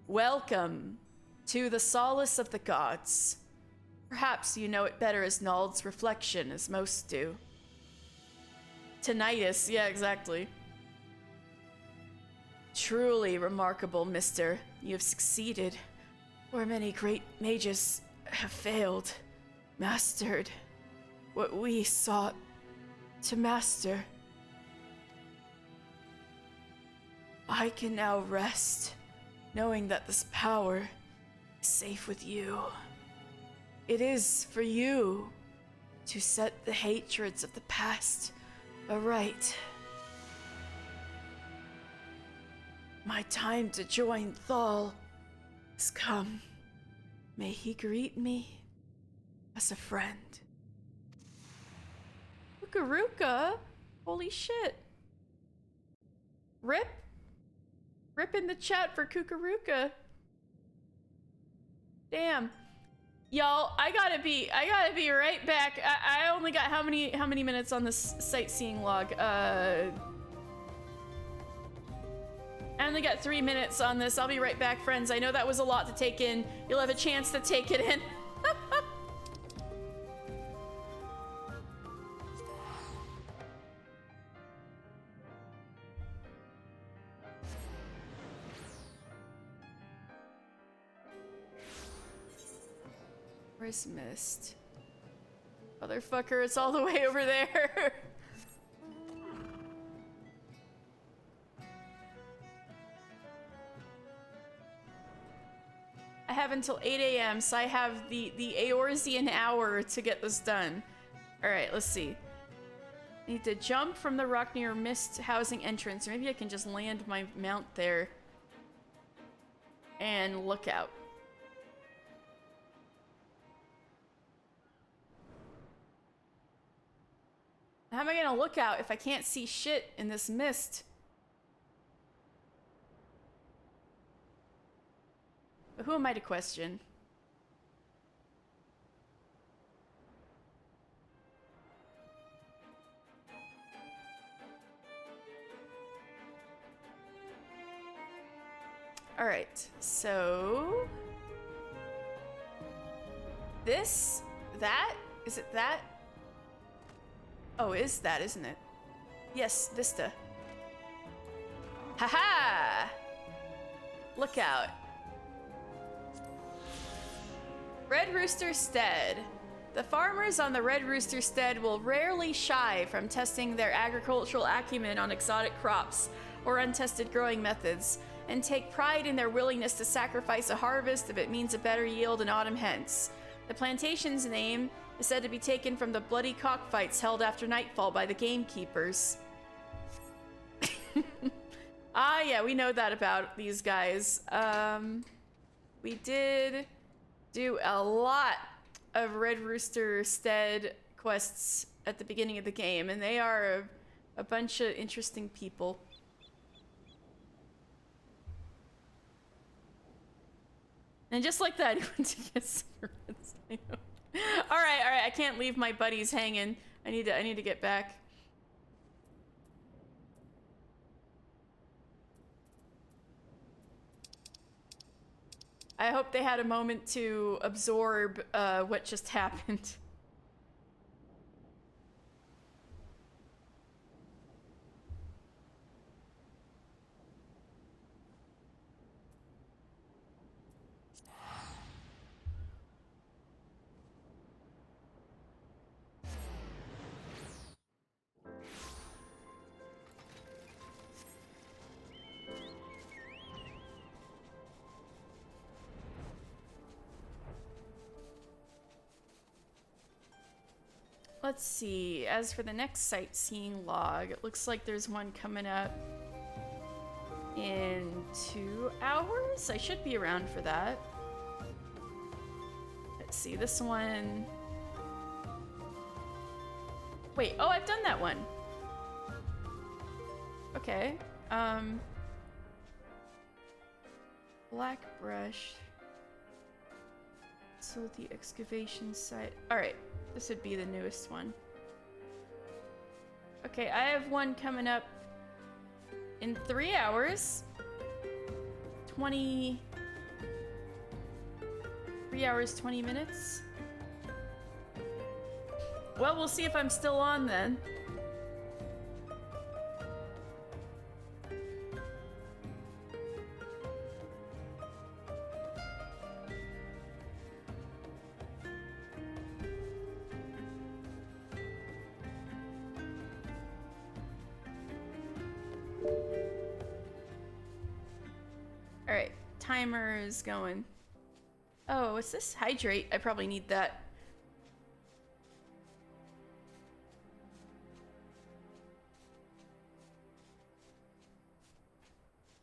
Welcome to the Solace of the Gods. Perhaps you know it better as Nald's reflection, as most do. Tinnitus, yeah, exactly. Truly remarkable, mister. You have succeeded, where many great mages have failed, mastered what we sought to master. I can now rest, knowing that this power is safe with you. It is for you to set the hatreds of the past aright. My time to join Thal has come. May he greet me as a friend. Kukuruka? Holy shit. Rip in the chat for Kukuruka. Damn. Y'all, I gotta be right back. I only got how many minutes on this sightseeing log? I only got 3 minutes on this. I'll be right back, friends. I know that was a lot to take in. You'll have a chance to take it in. Where's Mist? Motherfucker, it's all the way over there. I have until 8 a.m., so I have the Eorzean hour to get this done. Alright, let's see. I need to jump from the rock near Mist housing entrance. Or maybe I can just land my mount there. And look out. How am I gonna look out if I can't see shit in this mist? But who am I to question? All right, so is it that? Oh, is that, isn't it? Yes, Vista. Haha! Look out. Red Rooster Stead. The farmers on the Red Rooster Stead will rarely shy from testing their agricultural acumen on exotic crops or untested growing methods, and take pride in their willingness to sacrifice a harvest if it means a better yield in autumn hence. The plantation's name is said to be taken from the bloody cockfights held after nightfall by the gamekeepers. Ah, yeah, we know that about these guys. We did do a lot of Red Rooster Stead quests at the beginning of the game, and they are a bunch of interesting people. And just like that, he went to get cigarettes. All right, I can't leave my buddies hanging. I need to get back. I hope they had a moment to absorb what just happened. Let's see. As for the next sightseeing log, it looks like there's one coming up in 2 hours. I should be around for that. Let's see. This one. Wait. Oh, I've done that one. Okay. Black brush. So the excavation site. All right. This would be the newest one. Okay, I have one coming up in 3 hours. 3 hours, 20 minutes. Well, we'll see if I'm still on then. Alright, timer is going. Oh, what's this? Hydrate. I probably need that.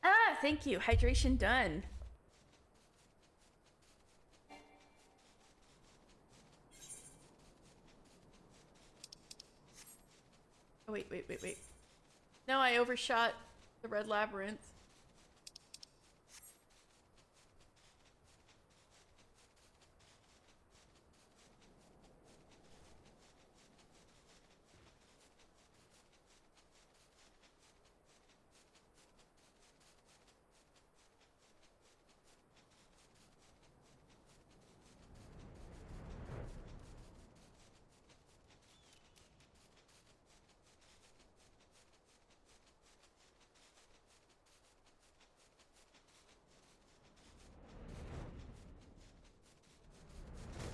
Ah, thank you. Hydration done. Oh, wait. No, I overshot the red labyrinth.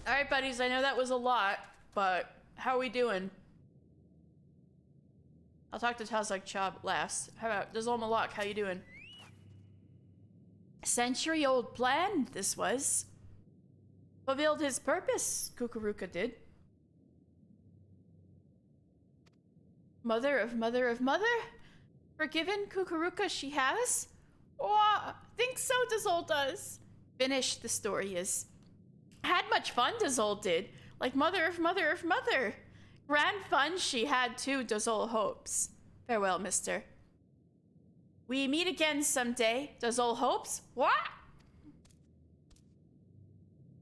All right, buddies, I know that was a lot, but how are we doing? I'll talk to Tazak Chab last. How about Dazol Malak? How you doing? Century-old plan, this was. Fulfilled his purpose, Kukuruka did. Mother of mother of mother? Forgiven Kukuruka she has? Oh, think so, Dazol does. Finished the story is. Had much fun, Dazol did. Like mother of mother of mother. Grand fun she had too, Dazol hopes. Farewell, mister. We meet again someday, Dazol hopes. What?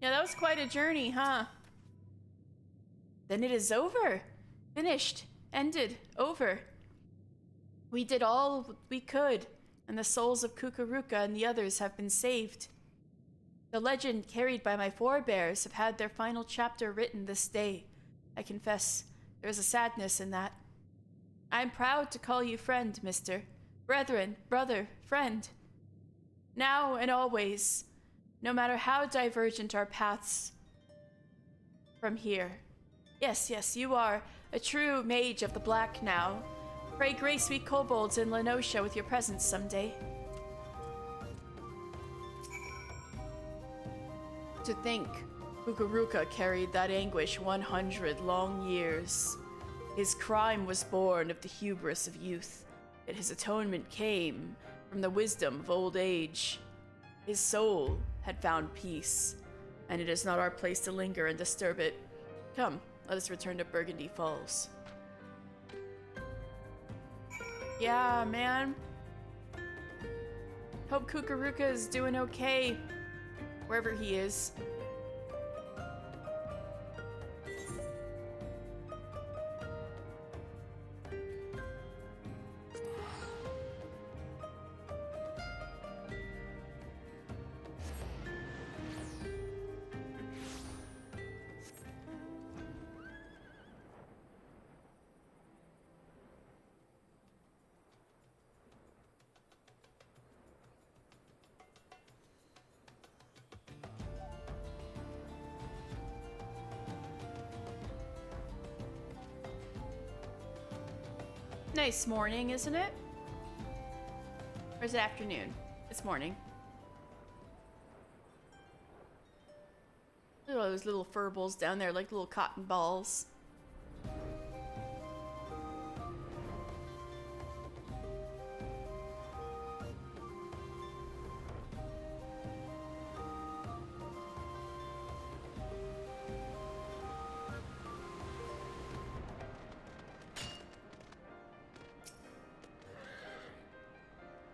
Yeah, that was quite a journey, huh? Then it is over. Finished. Ended. Over. We did all we could, and the souls of Kukuruka and the others have been saved. The legend carried by my forebears have had their final chapter written this day. I confess, there is a sadness in that. I am proud to call you friend, mister. Brethren, brother, friend. Now and always, no matter how divergent our paths from here. Yes, you are a true mage of the black now. Pray grace we kobolds in Lenosha with your presence someday. To think, Kukuruka carried that anguish 100 long years. His crime was born of the hubris of youth, yet his atonement came From the wisdom of old age, his soul had found peace, and it is not our place to linger and disturb it. Come, let us return to Burgundy Falls. Yeah, man. Hope Kukuruka is doing okay, wherever he is. Nice morning, isn't it? Or is it afternoon? It's morning. Look at all those little furballs down there, like little cotton balls.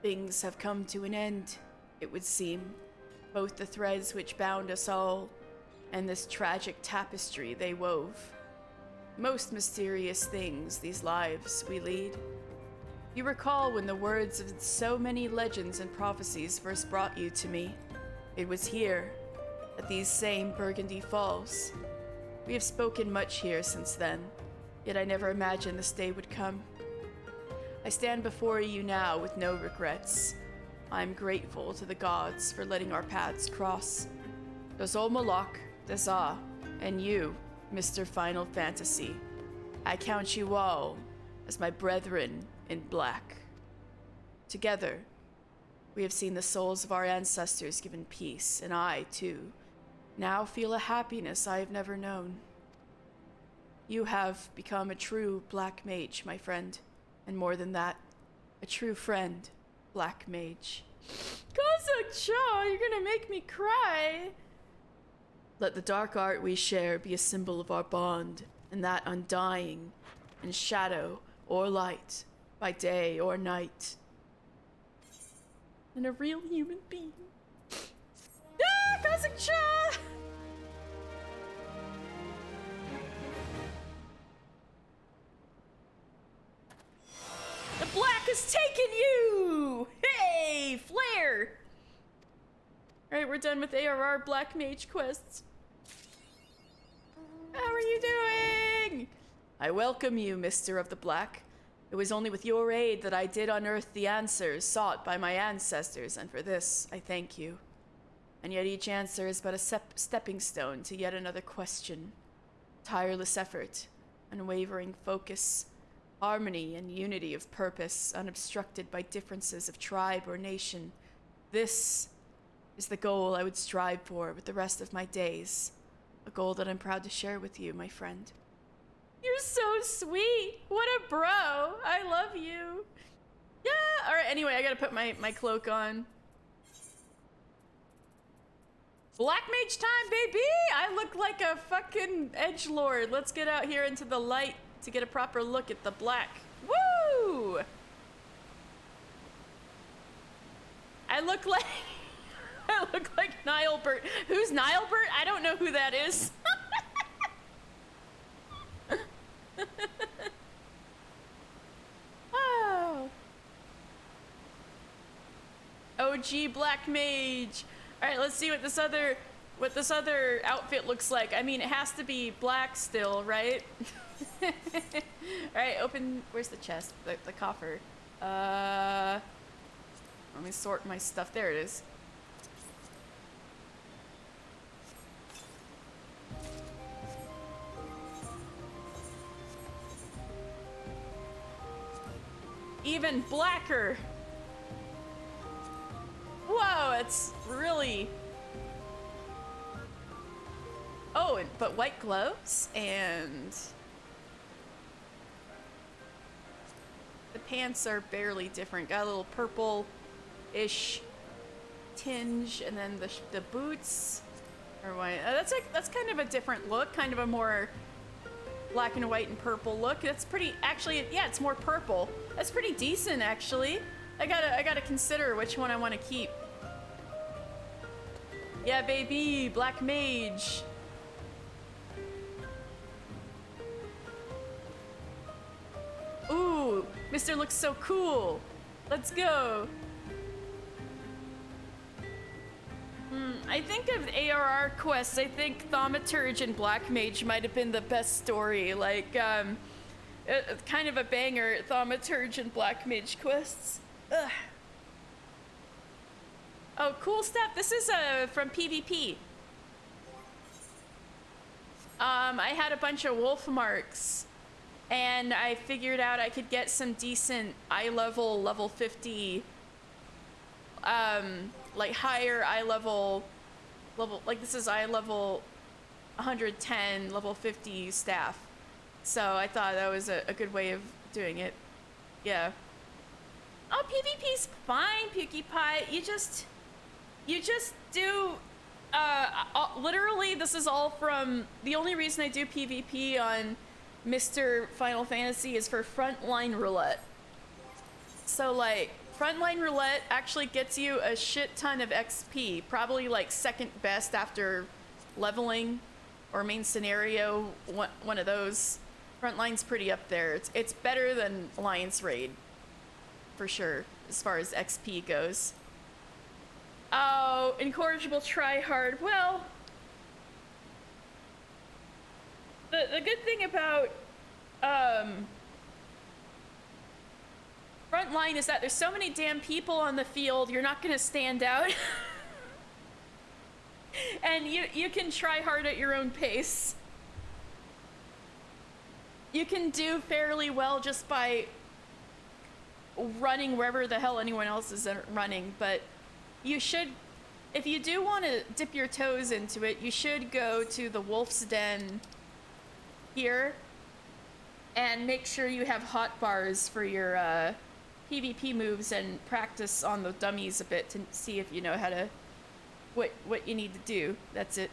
Things have come to an end, it would seem. Both the threads which bound us all, and this tragic tapestry they wove. Most mysterious things, these lives we lead. You recall when the words of so many legends and prophecies first brought you to me. It was here, at these same Burgundy Falls. We have spoken much here since then, yet I never imagined this day would come. I stand before you now with no regrets. I am grateful to the gods for letting our paths cross. Dazol Malak, Dazah, and you, Mr. Final Fantasy. I count you all as my brethren in black. Together, we have seen the souls of our ancestors given peace, and I, too, now feel a happiness I have never known. You have become a true black mage, my friend. And more than that, a true friend, Black Mage. Kazakh-cha, you're gonna make me cry. Let the dark art we share be a symbol of our bond, and that undying, in shadow or light, by day or night. And a real human being. Ah, Kazakh-cha! The black has taken you! Hey, Flare! Alright, we're done with ARR Black Mage quests. How are you doing? I welcome you, Mister of the Black. It was only with your aid that I did unearth the answers sought by my ancestors, and for this, I thank you. And yet each answer is but a stepping stone to yet another question. Tireless effort, unwavering focus, harmony and unity of purpose, unobstructed by differences of tribe or nation. This is the goal I would strive for with the rest of my days. A goal that I'm proud to share with you, my friend. You're so sweet. What a bro. I love you. Yeah. All right. Anyway, I gotta put my cloak on. Black Mage time, baby. I look like a fucking edgelord. Let's get out here into the light to get a proper look at the black. Woo! I look like Nilebert. Who's Nilebert? I don't know who that is. Oh. OG Black Mage. All right, let's see what this other outfit looks like. I mean, it has to be black still, right? All right, open. Where's the chest? The coffer. Let me sort my stuff. There it is. Even blacker. Whoa, it's really. Oh, but white gloves and the pants are barely different. Got a little purple purple-ish tinge, and then the boots are white. That's kind of a different look, kind of a more black and white and purple look. That's pretty, actually, yeah, it's more purple. That's pretty decent, actually. I gotta consider which one I want to keep. Yeah, baby, black mage. Ooh, Mr. looks so cool. Let's go. I think of ARR quests, I think Thaumaturge and Black Mage might have been the best story. Like, kind of a banger, Thaumaturge and Black Mage quests. Ugh. Oh, cool stuff. This is from PvP. I had a bunch of wolf marks, and I figured out I could get some decent eye level, level 50, like higher eye level, like this is eye level 110, level 50 staff. So I thought that was a good way of doing it. Yeah. Oh, PvP's fine, PewDiePie. You just do, literally, this is all from, the only reason I do PvP on Mr. Final Fantasy is for Frontline Roulette. So, like, Frontline Roulette actually gets you a shit ton of XP, probably, like, second best after leveling or main scenario, one of those. Frontline's pretty up there. It's better than Alliance Raid, for sure, as far as XP goes. Oh, incorrigible tryhard. Well, the good thing about Frontline is that there's so many damn people on the field, you're not gonna stand out. And you can try hard at your own pace. You can do fairly well just by running wherever the hell anyone else is running, but you should, if you do want to dip your toes into it, you should go to the Wolf's Den here and make sure you have hot bars for your PvP moves and practice on the dummies a bit to see if you know how to, what you need to do. That's it.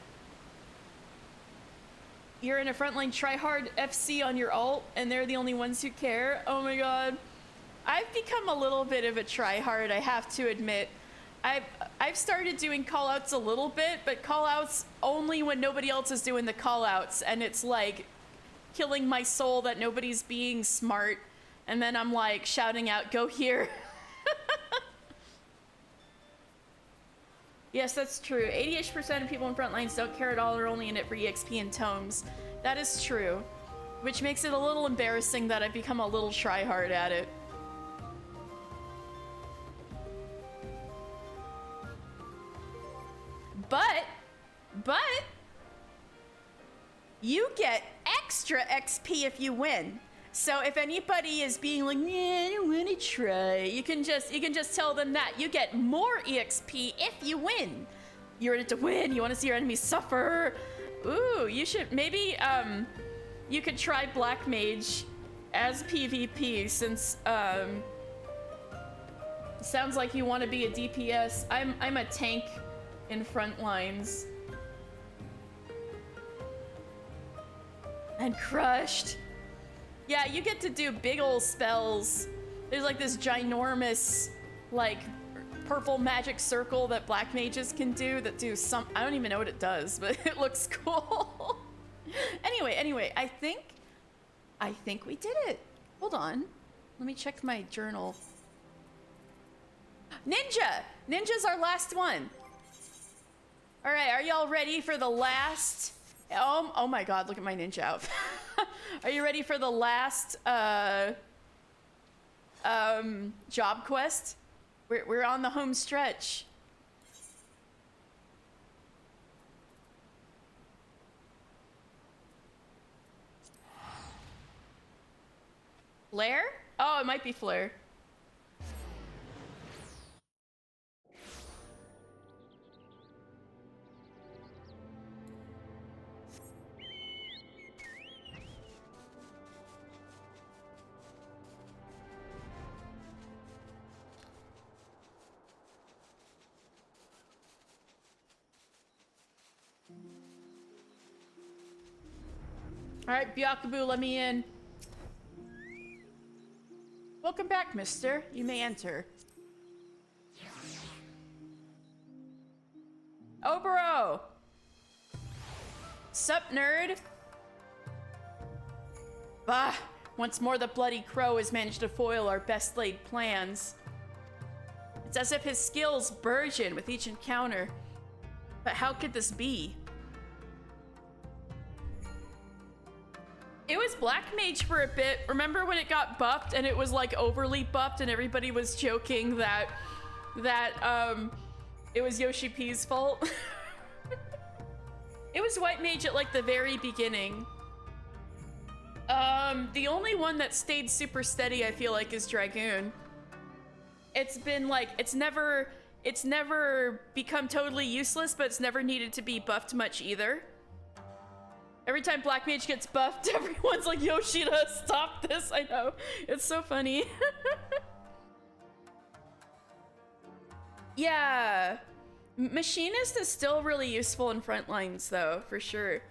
You're in a Frontline tryhard FC on your alt and they're the only ones who care. Oh my god. I've become a little bit of a tryhard, I have to admit. I've started doing callouts a little bit, but callouts only when nobody else is doing the callouts, and it's like killing my soul that nobody's being smart, and then I'm like shouting out, "Go here!" Yes, that's true. 80-ish% of people in Frontlines don't care at all, or only in it for EXP and tomes. That is true, which makes it a little embarrassing that I've become a little tryhard at it. But you get extra XP if you win. So if anybody is being like, "Yeah, I don't want to try," you can just tell them that you get more EXP if you win. You're in it to win. You want to see your enemies suffer. Ooh, you should maybe you could try Black Mage as PvP since sounds like you want to be a DPS. I'm a tank in Frontlines. And crushed. Yeah, you get to do big ol' spells. There's like this ginormous, like, purple magic circle that black mages can do that do some, I don't even know what it does, but it looks cool. Anyway, I think we did it. Hold on. Let me check my journal. Ninja! Ninja's our last one. All right, are y'all ready for the last? Oh my god, look at my ninja outfit. Are you ready for the last job quest? We're on the home stretch. Flare? Oh, it might be Flare. Alright, Byakubu, let me in. Welcome back, mister. You may enter. Oboro! Sup, nerd? Bah! Once more, the Bloody Crow has managed to foil our best laid plans. It's as if his skills burgeon with each encounter. But how could this be? It was Black Mage for a bit. Remember when it got buffed and it was like overly buffed and everybody was joking that it was Yoshi P's fault? It was White Mage at like the very beginning. The only one that stayed super steady, I feel like, is Dragoon. It's been like, it's never become totally useless, but it's never needed to be buffed much either. Every time Black Mage gets buffed, everyone's like, Yoshida, stop this. I know. It's so funny. Yeah. Machinist is still really useful in front lines, though, for sure.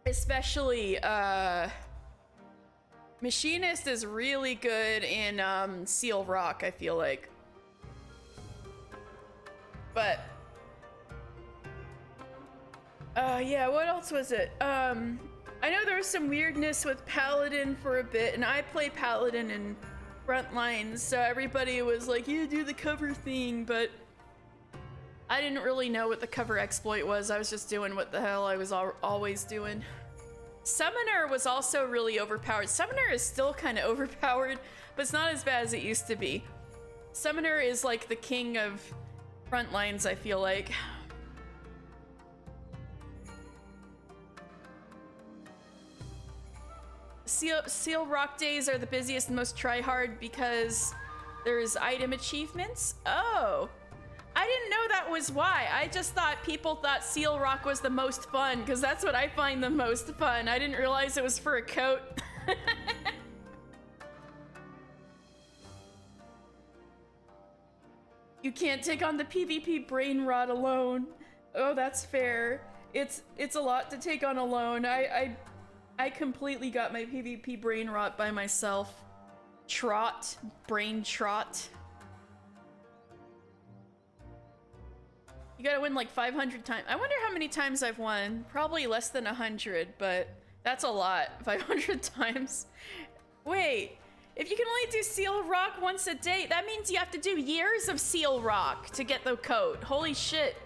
Especially, Machinist is really good in, Seal Rock, I feel like. But... yeah, what else was it? I know there was some weirdness with Paladin for a bit, and I play Paladin in Frontlines, so everybody was like, you do the cover thing, but I didn't really know what the cover exploit was. I was just doing what the hell I was always doing. Summoner was also really overpowered. Summoner is still kind of overpowered, but it's not as bad as it used to be. Summoner is like the king of Frontlines, I feel like. Seal Rock days are the busiest and most try-hard because there's item achievements. Oh, I didn't know that was why. I just thought people thought Seal Rock was the most fun because that's what I find the most fun. I didn't realize it was for a coat. You can't take on the PvP brain rot alone. Oh, that's fair. It's a lot to take on alone. I completely got my PvP brain rot by myself. Brain trot. You gotta win like 500 times. I wonder how many times I've won. Probably less than 100, but that's a lot. 500 times. Wait, if you can only do Seal Rock once a day, that means you have to do years of Seal Rock to get the coat. Holy shit.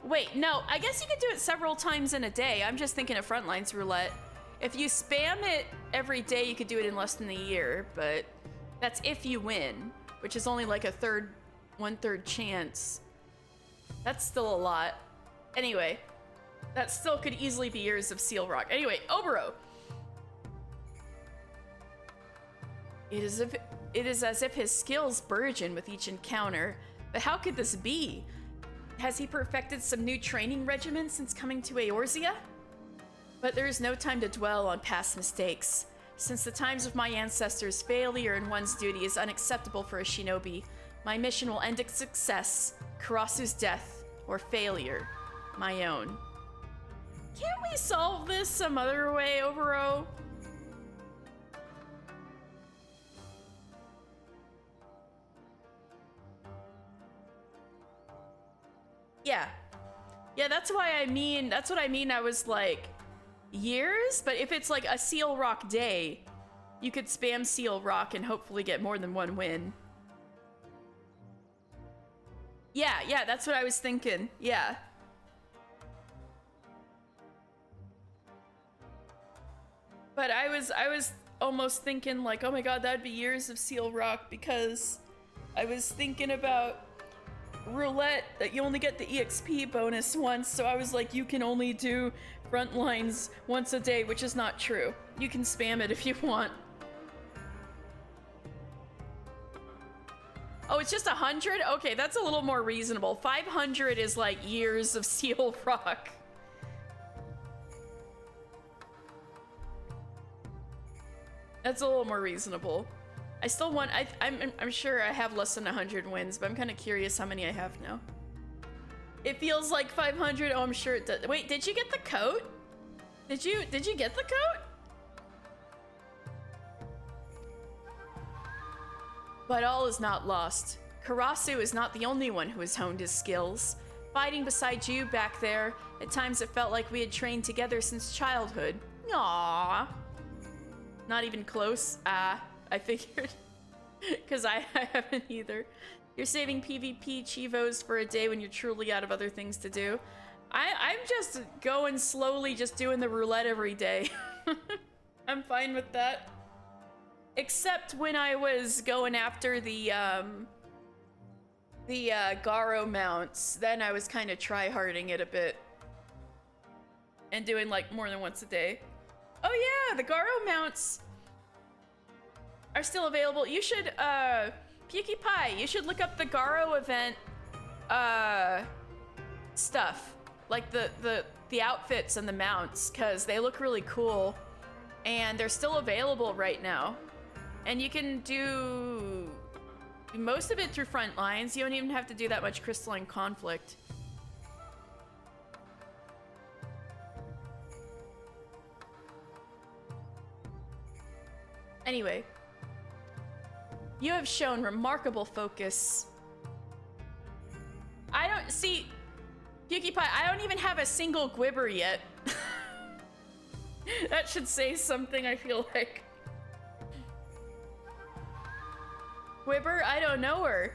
Wait, no, I guess you could do it several times in a day. I'm just thinking of Frontlines Roulette. If you spam it every day, you could do it in less than a year, but that's if you win, which is only like a 1/3 chance. That's still a lot. Anyway, that still could easily be years of Seal Rock. Anyway, Oboro. It is as if his skills burgeon with each encounter, but how could this be? Has he perfected some new training regimen since coming to Eorzea? But there is no time to dwell on past mistakes. Since the times of my ancestors, failure in one's duty is unacceptable for a shinobi. My mission will end in success, Karasu's death, or failure, my own. Can't we solve this some other way, Oboro? Yeah, that's what I mean. I was like, years? But if it's like a Seal Rock day, you could spam Seal Rock and hopefully get more than one win. Yeah, that's what I was thinking. Yeah. But I was almost thinking like, oh my god, that'd be years of Seal Rock, because I was thinking about Roulette that you only get the EXP bonus once, so I was like, you can only do Frontlines once a day, which is not true. You can spam it if you want. Oh, it's just 100? Okay, that's a little more reasonable. 500 is like years of Seal Rock. That's a little more reasonable. I still want, I'm sure I have less than 100 wins, but I'm kind of curious how many I have now. It feels like 500. Oh, I'm sure it does. Wait, did you get the coat? Did you get the coat? But all is not lost. Karasu is not the only one who has honed his skills. Fighting beside you back there, at times it felt like we had trained together since childhood. Aww. Not even close. I figured. Because I haven't either. You're saving PvP Chivos for a day when you're truly out of other things to do. I'm just going slowly, just doing the roulette every day. I'm fine with that. Except when I was going after the Garo mounts, then I was kind of try-harding it a bit. And doing like more than once a day. Oh yeah, the Garo mounts are still available. You should, PewkiePie, you should look up the Garo event, stuff. Like the outfits and the mounts, because they look really cool. And they're still available right now. And you can do most of it through front lines. You don't even have to do that much crystalline conflict. Anyway, you have shown remarkable focus. I don't see, PewkiePie, I don't even have a single Gwibber yet. That should say something, I feel like. Gwibber, I don't know her.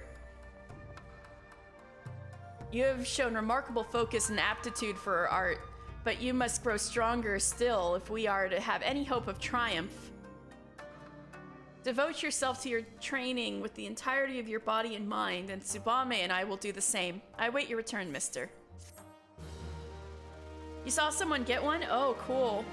You have shown remarkable focus and aptitude for art, but you must grow stronger still if we are to have any hope of triumph. Devote yourself to your training with the entirety of your body and mind, and Tsubame and I will do the same. I await your return, mister. You saw someone get one? Oh, cool.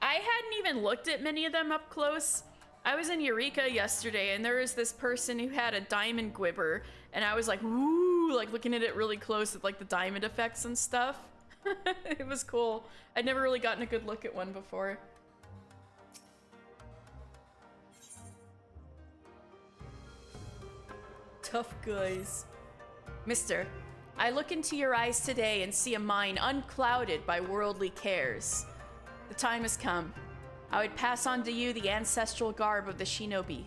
I hadn't even looked at many of them up close. I was in Eureka yesterday, and there was this person who had a diamond Gwibber, and I was like, ooh, like looking at it really close with like the diamond effects and stuff. It was cool. I'd never really gotten a good look at one before. Tough guys. Mister, I look into your eyes today and see a mind unclouded by worldly cares. The time has come. I would pass on to you the ancestral garb of the shinobi.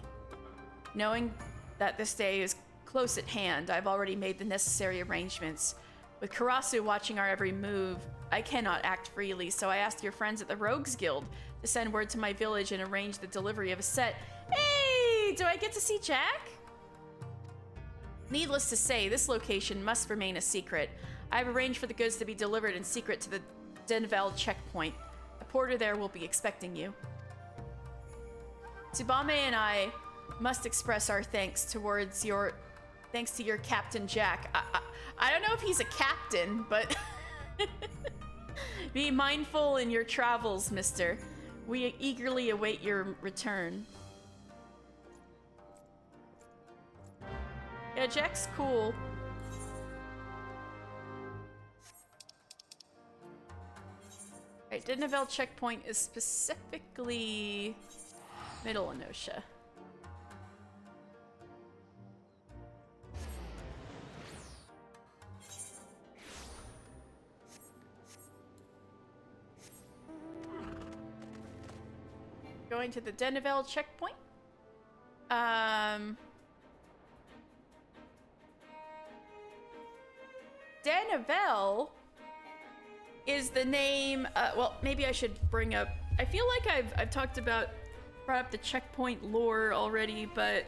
Knowing that this day is close at hand, I've already made the necessary arrangements. With Karasu watching our every move, I cannot act freely, so I asked your friends at the Rogues Guild to send word to my village and arrange the delivery of a set. Hey, do I get to see Jack? Needless to say, this location must remain a secret. I've arranged for the goods to be delivered in secret to the Denvel checkpoint. A porter there will be expecting you. Tsubame and I must express our thanks to your Captain Jack. I don't know if he's a captain, but be mindful in your travels, mister. We eagerly await your return. Yeah, Jack's cool. Alright, Denvel checkpoint is specifically Middle Enosha. Going to the Denvel checkpoint. Denvel is the name, well, maybe I should bring up, I feel like I've brought up the checkpoint lore already, but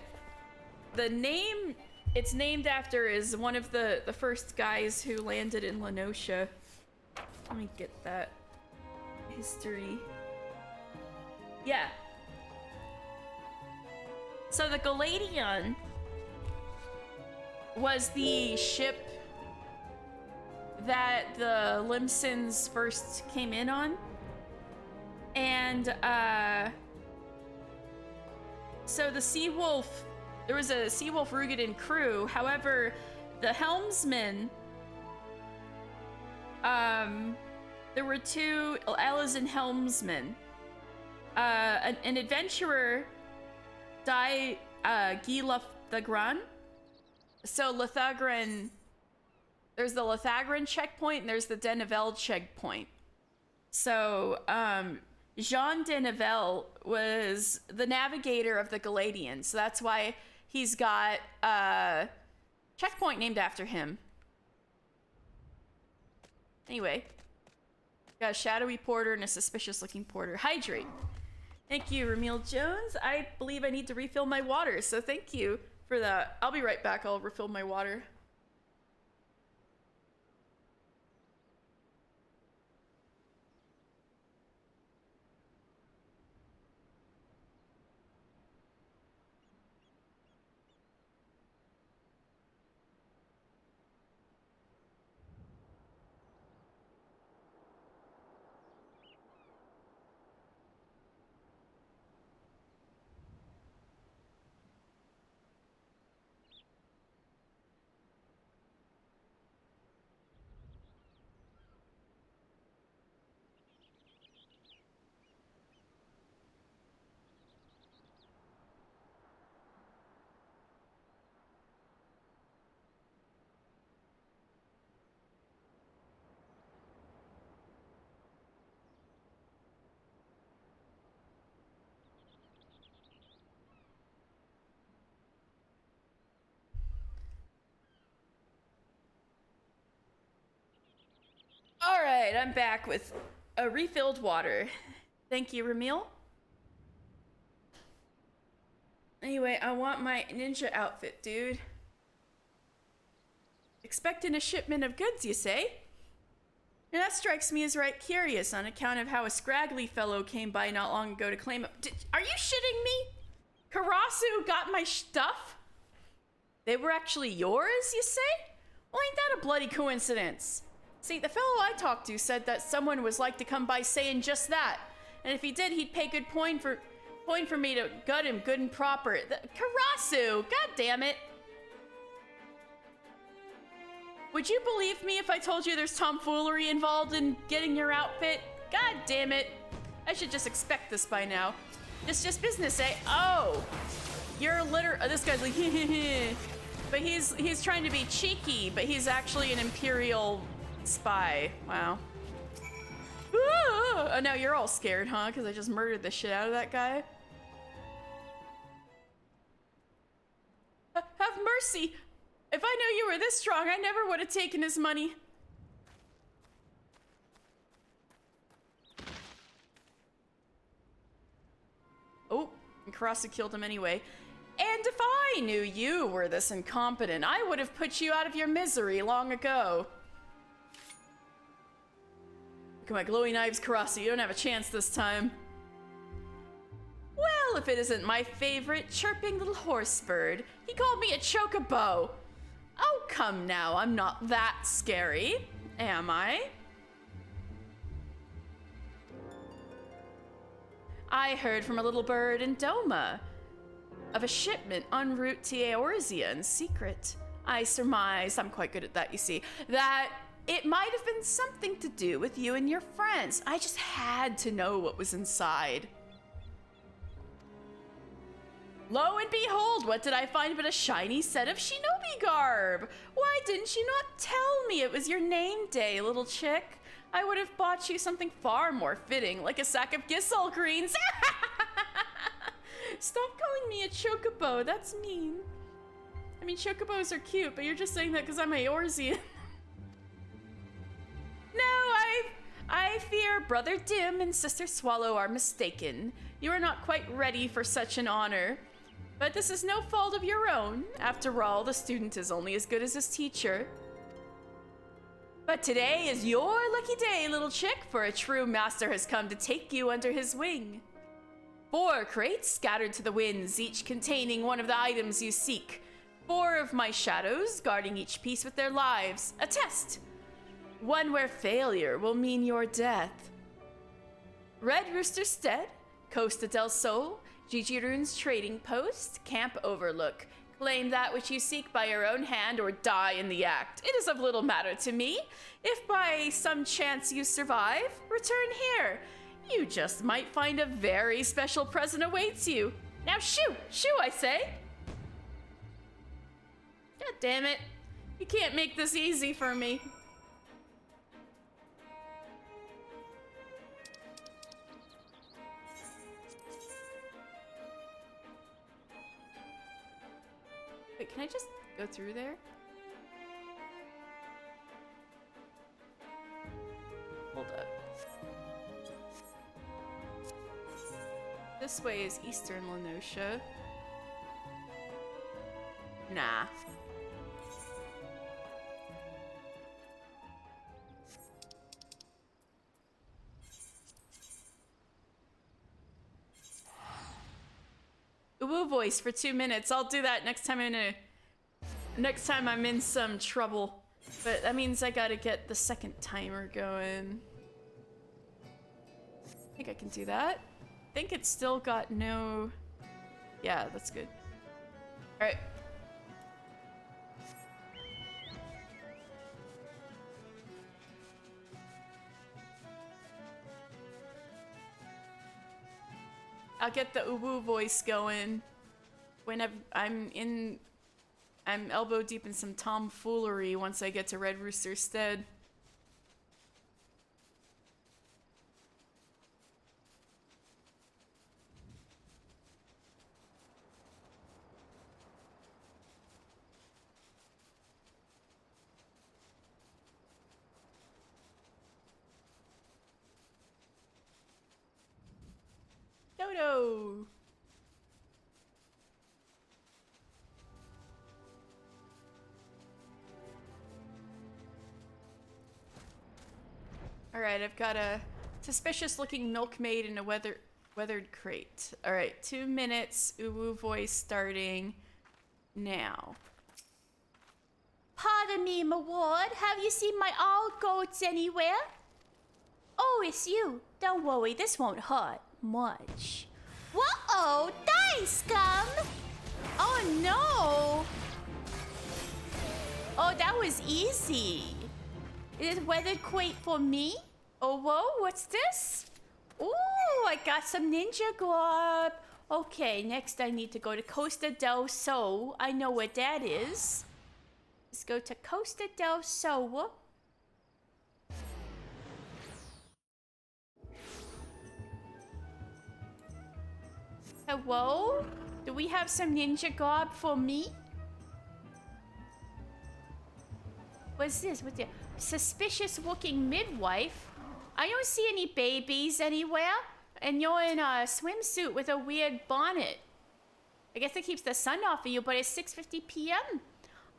the name it's named after is one of the first guys who landed in Lenosha. Let me get that history. Yeah. So the Galadion was the ship that the Limsons first came in on. And, so the Seawolf, there was a Seawolf Rugadin crew. However, the helmsman, there were two Elizan helmsmen. An adventurer, Guy Lethagran. So Lethagran There's the Lithagran checkpoint and there's the Denevelle checkpoint. So, Jean Denevelle was the navigator of the Galadians, so that's why he's got a checkpoint named after him. Anyway, got a shadowy porter and a suspicious looking porter. Hydrate. Thank you, Ramil Jones. I believe I need to refill my water, so thank you for that. I'll be right back. I'll refill my water. All right, I'm back with a refilled water. Thank you, Ramil. Anyway, I want my ninja outfit, dude. Expecting a shipment of goods, you say? And that strikes me as right curious on account of how a scraggly fellow came by not long ago to claim it. Are you shitting me? Karasu got my stuff? They were actually yours, you say? Well, ain't that a bloody coincidence? See, the fellow I talked to said that someone was like to come by saying just that. And if he did, he'd pay good point for me to gut him good and proper. Karasu! God damn it! Would you believe me if I told you there's tomfoolery involved in getting your outfit? God damn it. I should just expect this by now. It's just business, eh? Oh! You're this guy's like, but he's trying to be cheeky, but he's actually an Imperial spy. Wow. Oh, now you're all scared, huh? Because I just murdered the shit out of that guy. Have mercy! If I knew you were this strong, I never would have taken his money. Oh, and Karasu killed him anyway. And if I knew you were this incompetent, I would have put you out of your misery long ago. Look at my glowy knives, Karasu. You don't have a chance this time. Well, if it isn't my favorite chirping little horse bird. He called me a chocobo. Oh, come now. I'm not that scary, am I? I heard from a little bird in Doma of a shipment en route to Eorzea in secret. I surmised, I'm quite good at that, you see, that it might have been something to do with you and your friends. I just had to know what was inside. Lo and behold, what did I find but a shiny set of shinobi garb? Why didn't you not tell me it was your name day, little chick? I would have bought you something far more fitting, like a sack of Gisel greens. Stop calling me a chocobo, that's mean. I mean, chocobos are cute, but you're just saying that because I'm Eorzean. No, I fear Brother Dim and Sister Swallow are mistaken. You are not quite ready for such an honor. But this is no fault of your own. After all, the student is only as good as his teacher. But today is your lucky day, little chick, for a true master has come to take you under his wing. 4 crates scattered to the winds, each containing one of the items you seek. 4 of my shadows, guarding each piece with their lives. A test. One where failure will mean your death. Red Rooster Stead, Costa del Sol, Gigi Rune's trading post, Camp Overlook. Claim that which you seek by your own hand or die in the act. It is of little matter to me. If by some chance you survive, return here. You just might find a very special present awaits you. Now shoo! Shoo, I say! God damn it. You can't make this easy for me. Wait, can I just go through there? Hold up. This way is Eastern Lenosha. Nah. Uwu voice for 2 minutes. I'll do that next time I'm in some trouble. But that means I gotta get the second timer going. I think I can do that. I think it's still got no... Yeah, that's good. Alright. I'll get the uwu voice going whenever I'm elbow deep in some tomfoolery once I get to Red Rooster Stead. Dodo! Alright, I've got a suspicious looking milkmaid in a weathered crate. Alright, 2 minutes, uwu voice starting now. Pardon me, my ward. Have you seen my old goats anywhere? Oh, it's you. Don't worry, this won't hurt much. Whoa! Die, scum! Oh no! Oh, that was easy. Is weathered crate for me? Oh, whoa, what's this? Ooh, I got some ninja glob. Okay, next I need to go to Costa del Sol. I know where that is. Let's go to Costa del Sol. Hello? Do we have some ninja glob for me? What's this? What's the suspicious looking midwife? I don't see any babies anywhere. And you're in a swimsuit with a weird bonnet. I guess it keeps the sun off of you, but it's 6:50 p.m.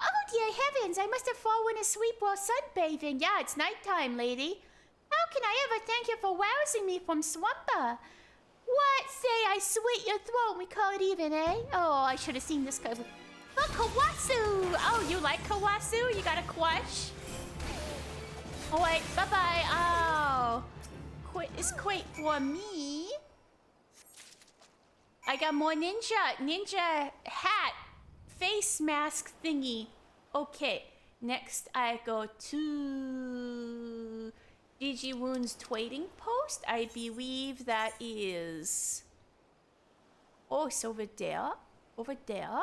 Oh dear heavens, I must have fallen asleep while sunbathing. Yeah, it's nighttime, lady. How can I ever thank you for rousing me from slumber? What? Say I sweet your throat and we call it even, eh? Oh, I should have seen this cover. Oh, Kawasu! Oh, you like Kawasu? You got a quash? Oh, wait, bye-bye. Oh, it's quite for me. I got more ninja hat, face mask thingy. Okay, next I go to Digiwoon's trading post. I believe that is... Oh, it's over there. Over there.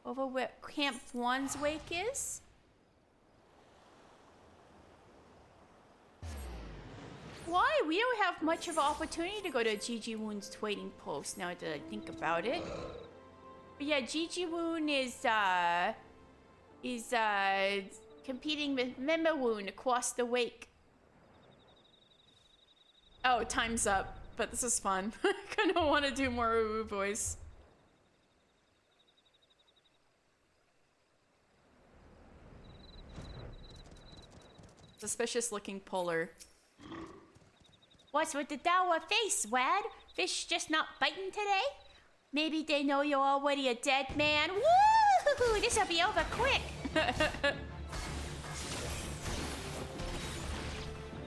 Over where Camp Wandswake is. Why? We don't have much of an opportunity to go to Digiwoon's trading post now that I think about it. But yeah, Digiwoon is competing with Memewoon across the wake. Oh, time's up, but this is fun. I kind of want to do more uwu voice. Suspicious looking polar. What's with the dour face, Wad? Fish just not biting today? Maybe they know you're already a dead man. Woo! This'll be over quick.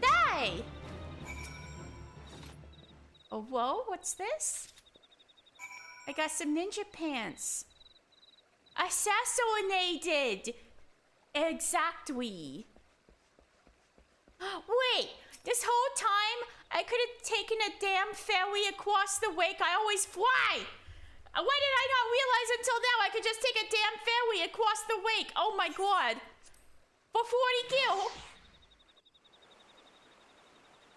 Die! Oh, whoa, what's this? I got some ninja pants. Assassinated! Exactly. Wait, this whole time I could have taken a damn ferry across the wake. I always fly. Why did I not realize until now I could just take a damn ferry across the wake? Oh my god. For 40 gil?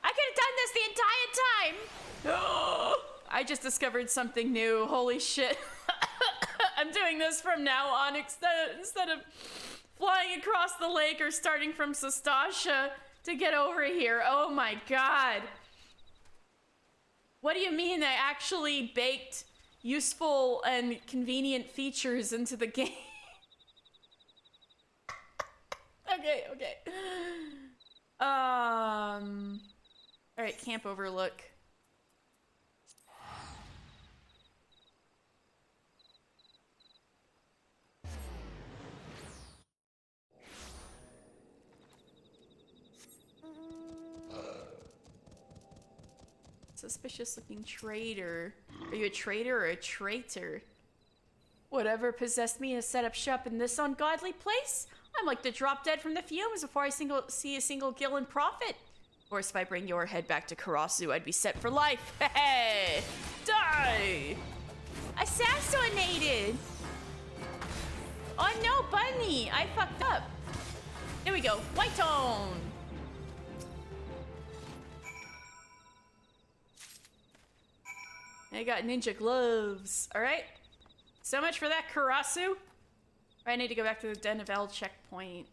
I could have done this the entire time. I just discovered something new. Holy shit. I'm doing this from now on instead of flying across the lake or starting from Sastasha to get over here. Oh my god. What do you mean I actually baked useful and convenient features into the game? Okay. Alright, Camp Overlook. Suspicious looking traitor. Are you a traitor or a traitor? Whatever possessed me to set up shop in this ungodly place? I'm like to drop dead from the fumes before I see a single gil in profit. Of course, if I bring your head back to Karasu, I'd be set for life. Hey, die! Assassinated! Oh no, Bunny! I fucked up. Here we go. White tone! I got ninja gloves. Alright. So much for that, Karasu. I need to go back to the Den of El checkpoint.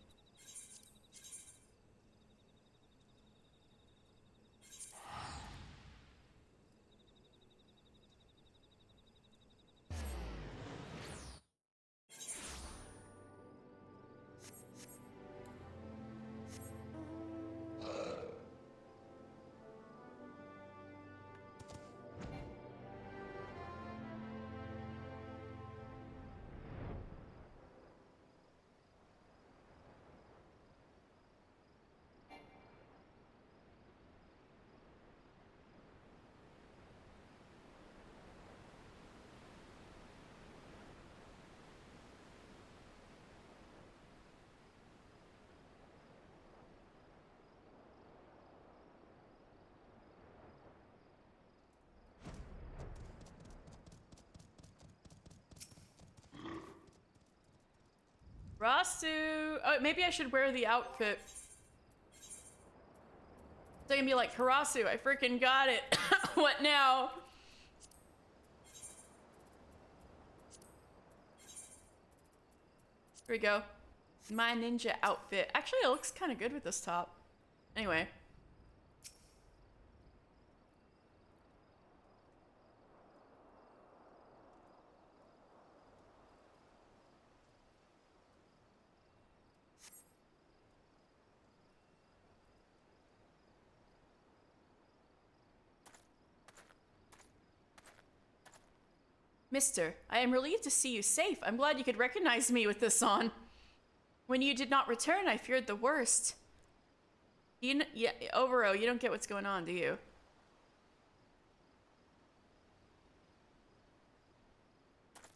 Rasu! Oh, maybe I should wear the outfit. They're gonna be like, Karasu, I freaking got it. What now? Here we go. My ninja outfit. Actually, it looks kind of good with this top. Anyway. Mister, I am relieved to see you safe. I'm glad you could recognize me with this on. When you did not return, I feared the worst. Yeah, Oboro, you don't get what's going on, do you?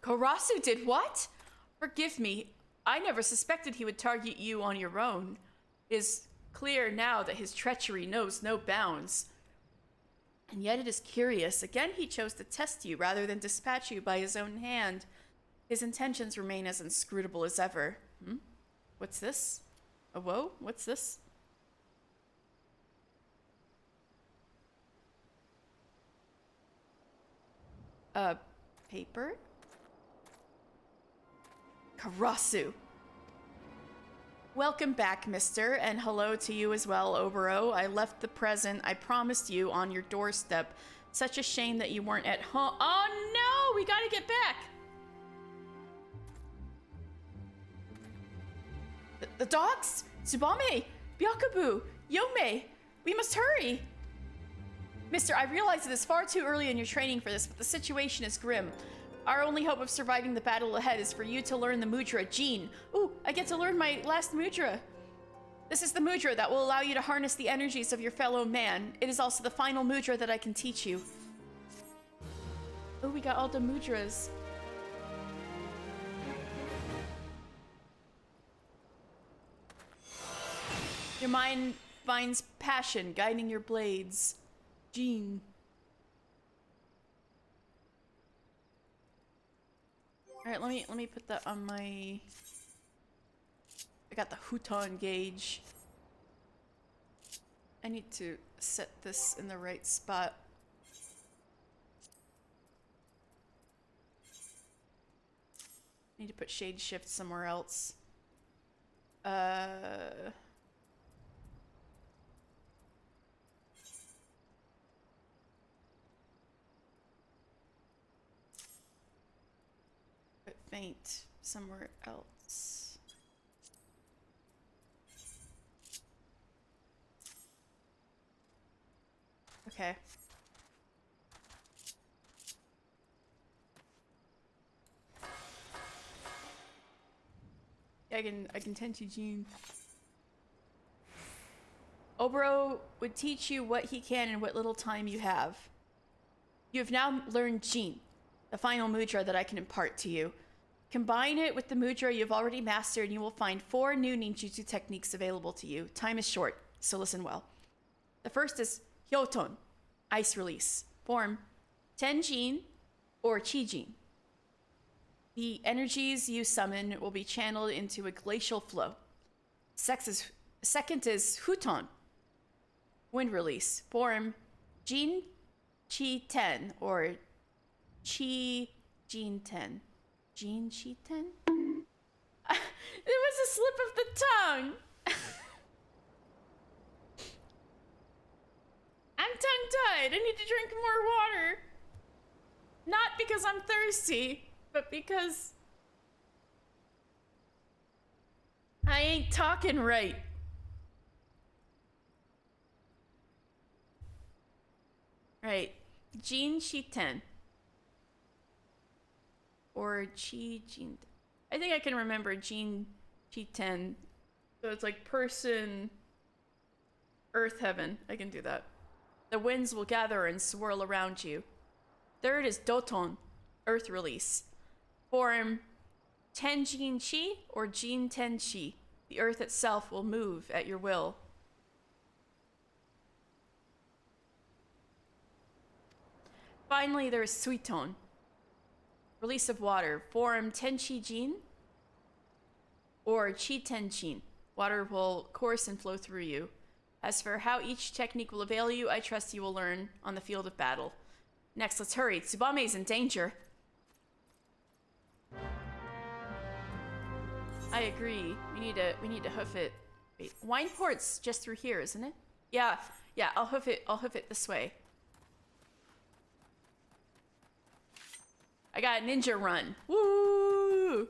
Karasu did what? Forgive me. I never suspected he would target you on your own. It is clear now that his treachery knows no bounds. And yet it is curious. Again, he chose to test you rather than dispatch you by his own hand. His intentions remain as inscrutable as ever. What's this? A whoa? What's this? Paper? Karasu. Welcome back, mister, and hello to you as well, Oboro. I left the present I promised you on your doorstep. Such a shame that you weren't at home. Oh no, we gotta get back. The dogs? Tsubame, Byakubu, Yome, we must hurry. Mister, I realize it is far too early in your training for this, but the situation is grim. Our only hope of surviving the battle ahead is for you to learn the mudra, Jean. Ooh, I get to learn my last mudra. This is the mudra that will allow you to harness the energies of your fellow man. It is also the final mudra that I can teach you. Oh, we got all the mudras. Your mind finds passion guiding your blades. Jean. All right, let me put that on my I got the Huton gauge. I need to set this in the right spot. Need to put shade shift somewhere else. Put faint somewhere else. Okay. I can tend you, Jean. Obro would teach you what he can in what little time you have. You have now learned Jin, the final mudra that I can impart to you. Combine it with the mudra you've already mastered and you will find 4 new ninjutsu techniques available to you. Time is short, so listen well. The first is Hyoton, ice release. Form Tenjin or Chijin. The energies you summon will be channeled into a glacial flow. Second is Huton, wind release. Form Jin Chi Ten or Chi Jin Ten. Jin Chi Ten? It was a slip of the tongue. I'm tongue-tied. I need to drink more water. Not because I'm thirsty, but because I ain't talking right. Right. Jin Shiten. Or Chi Jin. I think I can remember Jin Shiten. So it's like person, earth, heaven. I can do that. The winds will gather and swirl around you. Third is Doton, earth release. Form Tenjin Chi or Jin Ten Chi. The earth itself will move at your will. Finally, there is Suiton, release of water. Form Tenchi Jin or Chi Ten Jin. Water will course and flow through you. As for how each technique will avail you, I trust you will learn on the field of battle. Next, let's hurry. Tsubame is in danger. I agree. We need to hoof it. Wait, Wineport's just through here, isn't it? Yeah, I'll hoof it this way. I got a ninja run. Woo!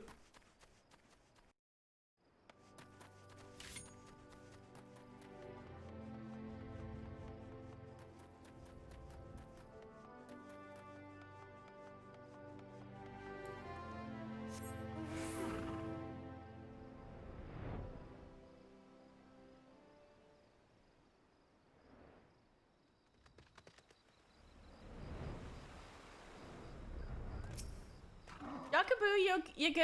Yakabu, you good?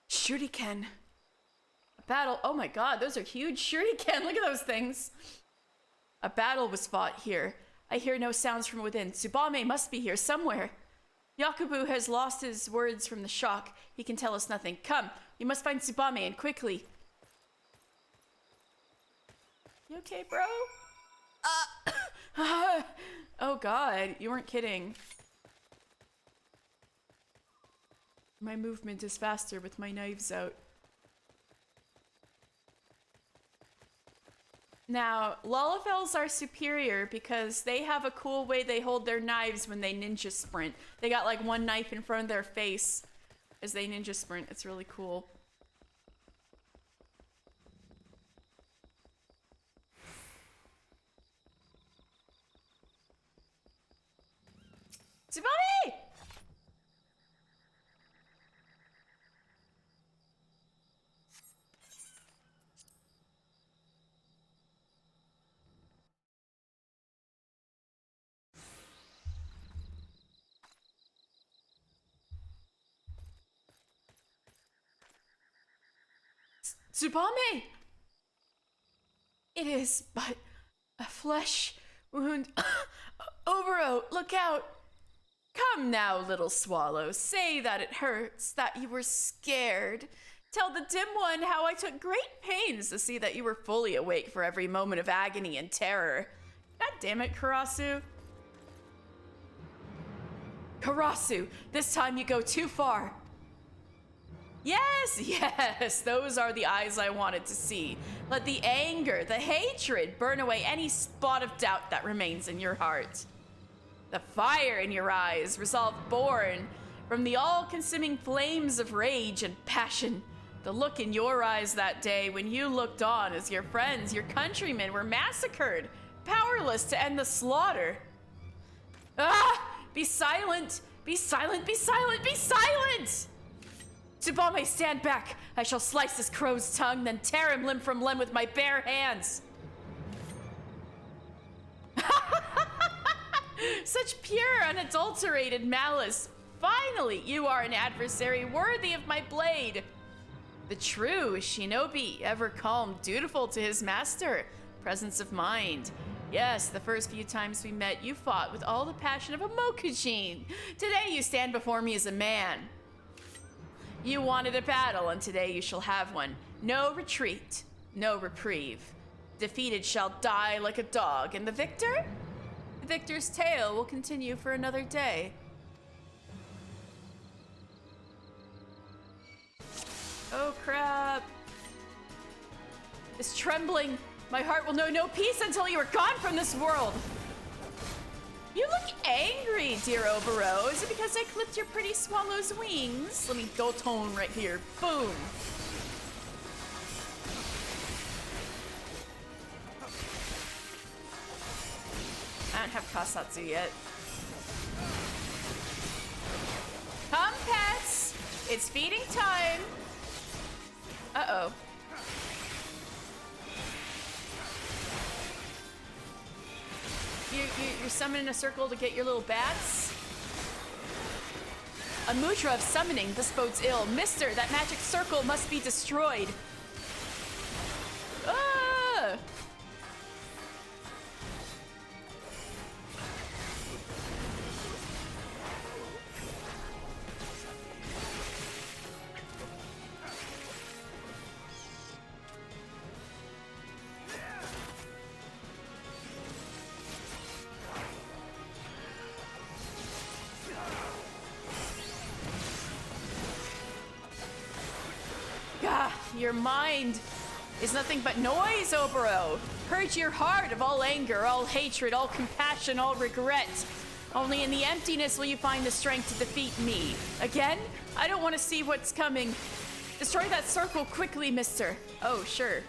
Shuriken. A battle. Oh my god, those are huge shuriken. Look at those things. A battle was fought here. I hear no sounds from within. Tsubame must be here somewhere. Yakubu has lost his words from the shock. He can tell us nothing. Come, we must find Tsubame and quickly. You okay, bro? Oh god, you weren't kidding. My movement is faster with my knives out. Now, Lullafels are superior because they have a cool way they hold their knives when they ninja sprint. They got like one knife in front of their face as they ninja sprint. It's really cool. Tsubame! Tsubame! It is but a flesh wound. Oboro, look out! Come now, little swallow, say that it hurts, that you were scared. Tell the dim one how I took great pains to see that you were fully awake for every moment of agony and terror. God damn it, Karasu. Karasu, this time you go too far. Yes, yes, those are the eyes I wanted to see. Let the anger, the hatred burn away any spot of doubt that remains in your heart. The fire in your eyes, resolve born from the all-consuming flames of rage and passion. The look in your eyes that day when you looked on as your friends, your countrymen were massacred, powerless to end the slaughter. Ah! Be silent! Be silent! Be silent! Be silent! Tsubame, stand back! I shall slice this crow's tongue, then tear him limb from limb with my bare hands. Such pure, unadulterated malice. Finally, you are an adversary worthy of my blade. The true shinobi, ever calm, dutiful to his master. Presence of mind. Yes, the first few times we met, you fought with all the passion of a Mokujin. Today you stand before me as a man. You wanted a battle, and today you shall have one. No retreat, no reprieve. Defeated shall die like a dog, and the victor? The victor's tale will continue for another day. Oh crap. It's trembling. My heart will know no peace until you are gone from this world. You look angry, dear Oboro. Is it because I clipped your pretty swallow's wings? Let me go tone right here. Boom. I don't have Kasatsu yet. Come, pets! It's feeding time! Uh-oh. You're summoning a circle to get your little bats? A mudra of summoning. This bodes ill. Mister, that magic circle must be destroyed. Ah! Your mind is nothing but noise, Oboro. Purge your heart of all anger, all hatred, all compassion, all regret. Only in the emptiness will you find the strength to defeat me. Again? I don't want to see what's coming. Destroy that circle quickly, mister. Oh, sure.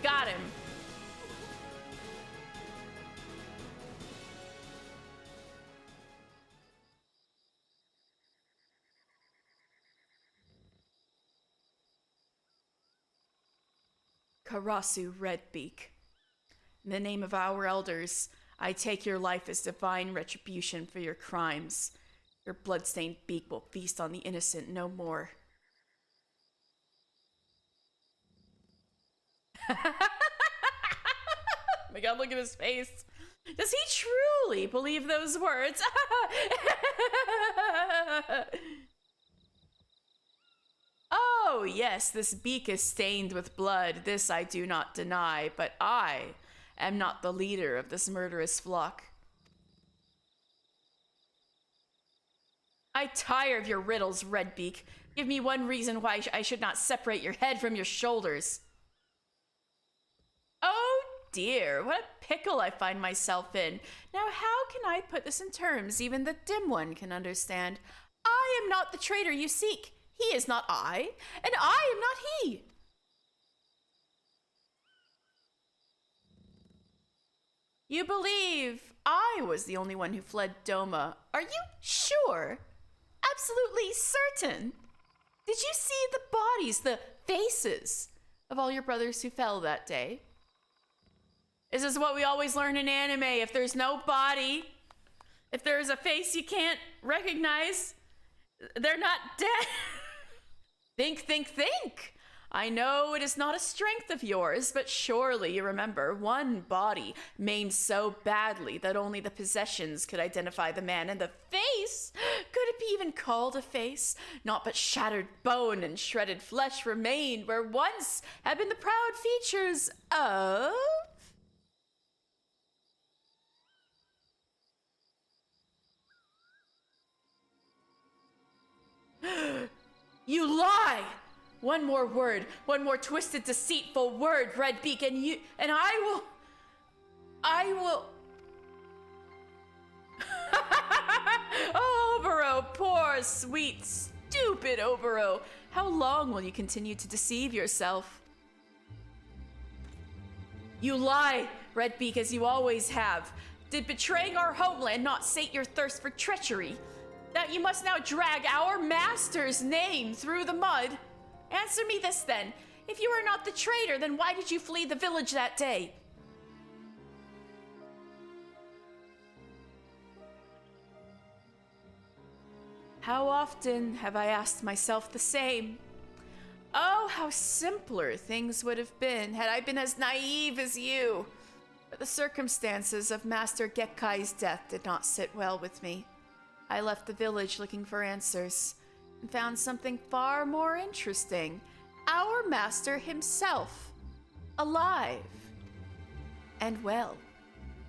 Got him. Karasu Redbeak. In the name of our elders, I take your life as divine retribution for your crimes. Your bloodstained beak will feast on the innocent no more. Oh my god, look at his face. Does he truly believe those words? Oh, yes, this beak is stained with blood. This I do not deny, but I am not the leader of this murderous flock. I tire of your riddles, Redbeak. Give me one reason why I should not separate your head from your shoulders. Oh dear, what a pickle I find myself in. Now how can I put this in terms even the dim one can understand? I am not the traitor you seek. He is not I, and I am not he. You believe I was the only one who fled Doma. Are you sure? Absolutely certain? Did you see the bodies, the faces of all your brothers who fell that day? This is what we always learn in anime. If there's no body, if there's a face you can't recognize, they're not dead. Think, think, think. I know it is not a strength of yours, but surely you remember one body maimed so badly that only the possessions could identify the man, and the face, could it be even called a face? Not but shattered bone and shredded flesh remained where once had been the proud features of... You lie! One more word, one more twisted, deceitful word, Redbeak, and I will... Oh, Oboro, poor, sweet, stupid Oboro. How long will you continue to deceive yourself? You lie, Redbeak, as you always have. Did betraying our homeland not sate your thirst for treachery? That you must now drag our master's name through the mud? Answer me this then. If you are not the traitor, then why did you flee the village that day? How often have I asked myself the same? Oh, how simpler things would have been had I been as naive as you. But the circumstances of Master Gekkai's death did not sit well with me. I left the village looking for answers and found something far more interesting. Our master himself, alive and well.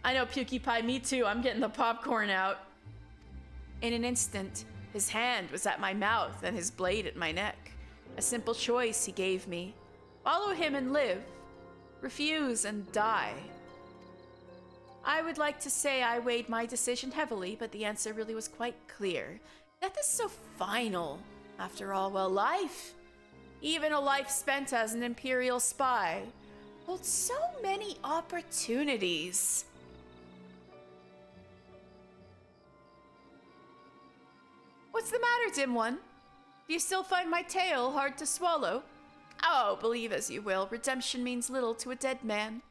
I know, Pukie Pie, me too. I'm getting the popcorn out. In an instant, his hand was at my mouth and his blade at my neck. A simple choice he gave me. Follow him and live. Refuse and die. I would like to say I weighed my decision heavily, but the answer really was quite clear. Death is so final. After all, well, life, even a life spent as an Imperial spy, holds so many opportunities. What's the matter, dim one? Do you still find my tale hard to swallow? Oh, believe as you will, redemption means little to a dead man.